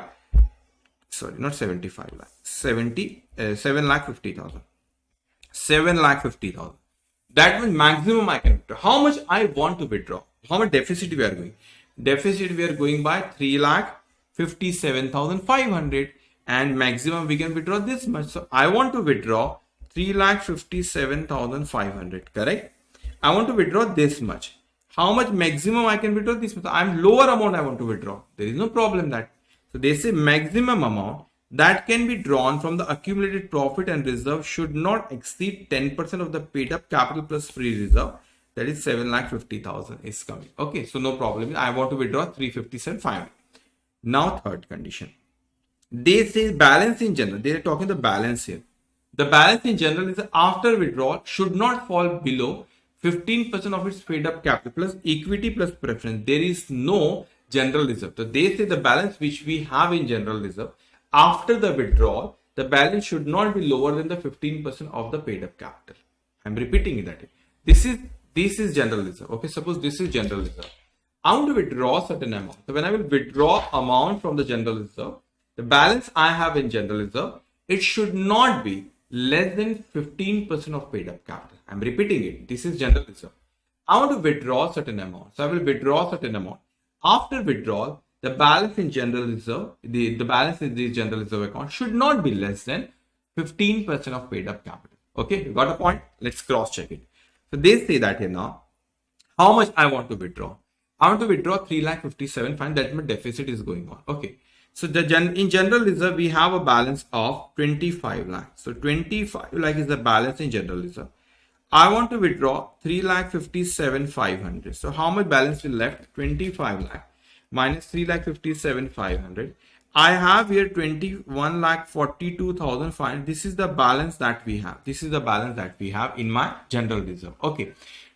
Sorry, not 75 lakh. 7 lakh 50,000. 7 lakh 50,000. That means maximum I can withdraw. How much I want to withdraw? How much deficit we are going? Deficit we are going by 3 lakh 57,500, and maximum we can withdraw this much. So I want to withdraw 3 lakh 57,500. Correct? I want to withdraw this much. How much maximum I can withdraw? This much. I'm lower amount I want to withdraw. There is no problem that. So they say maximum amount that can be drawn from the accumulated profit and reserve should not exceed 10% of the paid up capital plus free reserve. That is 7,50,000 is coming. Okay, so no problem. I want to withdraw 357,500. Now third condition. They say balance in general. They are talking the balance here. The balance in general is after withdrawal should not fall below 15% of its paid up capital plus equity plus preference. There is no general reserve. So they say the balance which we have in general reserve after the withdrawal, the balance should not be lower than the 15% of the paid up capital. I'm repeating that. This is general reserve. Okay, suppose this is general reserve. I want to withdraw certain amount. So when I will withdraw amount from the general reserve, the balance I have in general reserve, it should not be less than 15% of paid up capital. I'm repeating it. This is general reserve. I want to withdraw certain amount. So I will withdraw certain amount. After withdrawal, the balance in general reserve, the balance in the general reserve account should not be less than 15% of paid up capital. Okay, you got a point? Let's cross check it. So they say that here now, how much I want to withdraw? I want to withdraw 3,57,500. That my deficit is going on. Okay. So in general reserve, we have a balance of 25 lakh. So 25 lakh is the balance in general reserve. I want to withdraw 3,57,500. So how much balance will left? 25 lakh minus 3,57,500. I have here 21,42,500. This is the balance that we have. This is the balance that we have in my general reserve. Okay.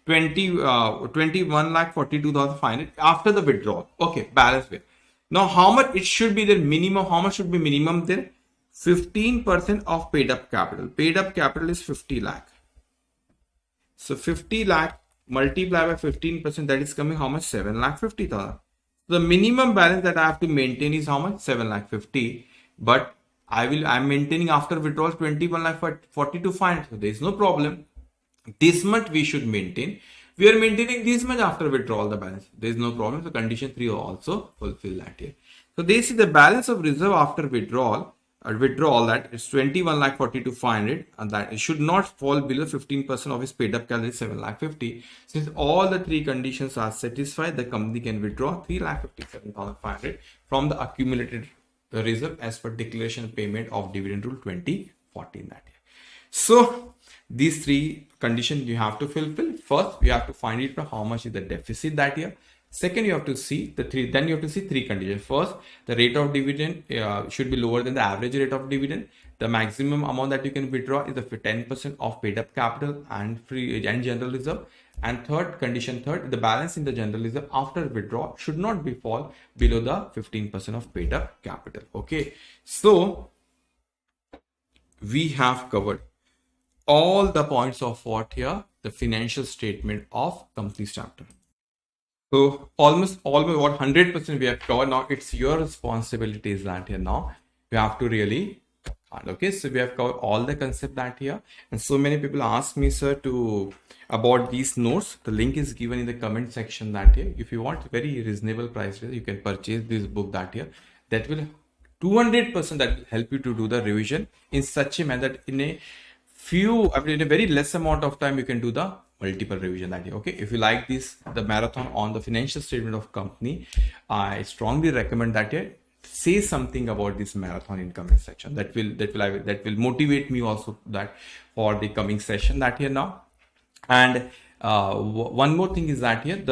21,42,500 after the withdrawal. Okay. Balance there. Now, how much it should be the minimum? How much should be minimum there? 15% of paid up capital. Paid up capital is 50 lakh. So 50 lakh multiplied by 15%, that is coming how much? 7,50,000. The minimum balance that I have to maintain is how much? 7,50,000. But I'm maintaining after withdrawal 21,42,500. So there is no problem. This much we should maintain. We are maintaining this much after withdrawal the balance. There is no problem. So condition 3 will also fulfill that here. So this is the balance of reserve after withdrawal. That is 21,42,500, and that it should not fall below 15% of his paid up capital, 7,50,000. Since all the three conditions are satisfied, the company can withdraw 3,57,500 from the accumulated reserve as per declaration payment of dividend rule 2014 that year. So these three conditions you have to fulfill. First, you have to find it how much is the deficit that year. Second, you have to see then you have to see three conditions. First, the rate of dividend should be lower than the average rate of dividend. The maximum amount that you can withdraw is the 10% of paid up capital and free and general reserve. And condition third, the balance in the general reserve after withdrawal should not be fall below the 15% of paid up capital. Okay, so we have covered all the points of what here the financial statement of company's chapter. So almost what 100% we have covered. Now it's your responsibility is that here now you have to really okay. So we have covered all the concept that here, and so many people ask me, sir, about these notes. The link is given in the comment section that here. If you want very reasonable price, you can purchase this book that here. That will 200% that will help you to do the revision in such a manner that in a very less amount of time you can do the multiple revision that day. Okay, if you like the marathon on the financial statement of company, I strongly recommend that you say something about this marathon in comment section. That will motivate me also that for the coming session that here now. And one more thing is that here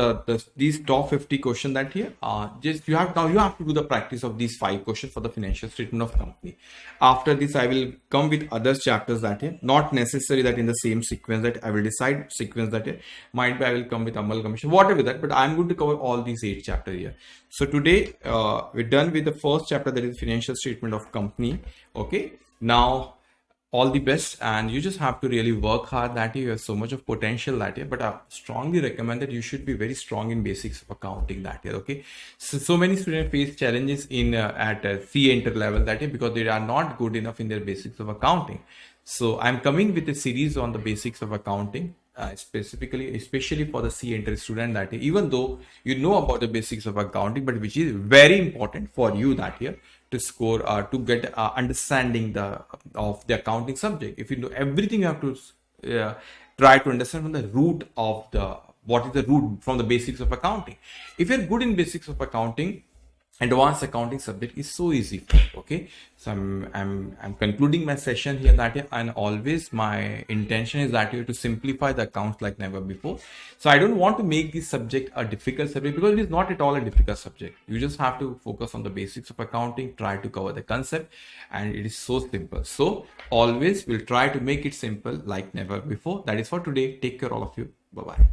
these top 50 question that here just you have to do the practice of these 5 questions for the financial statement of company. After this I will come with other chapters that here, not necessary that in the same sequence that I will decide sequence that here, might be I will come with Unmole Commission, whatever that, but I'm going to cover all these 8 chapters here. So today we're done with the first chapter, that is financial statement of company. Okay, now all the best, and you just have to really work hard that you have so much of potential that year, but I strongly recommend that you should be very strong in basics of accounting that year. Okay, so many students face challenges in at C enter level that year because they are not good enough in their basics of accounting. So I'm coming with a series on the basics of accounting, especially for the C entry student that year, even though you know about the basics of accounting, but which is very important for you that year to score to get understanding of the accounting subject. If you know everything, you have to try to understand from the root of what is the root from the basics of accounting. If you're good in basics of accounting, advanced accounting subject is so easy. Okay, so I'm concluding my session here that year, and always my intention is that you to simplify the accounts like never before. So I don't want to make this subject a difficult subject because it is not at all a difficult subject. You just have to focus on the basics of accounting, try to cover the concept, and it is so simple. So always we'll try to make it simple like never before. That is for today. Take care all of you. Bye bye.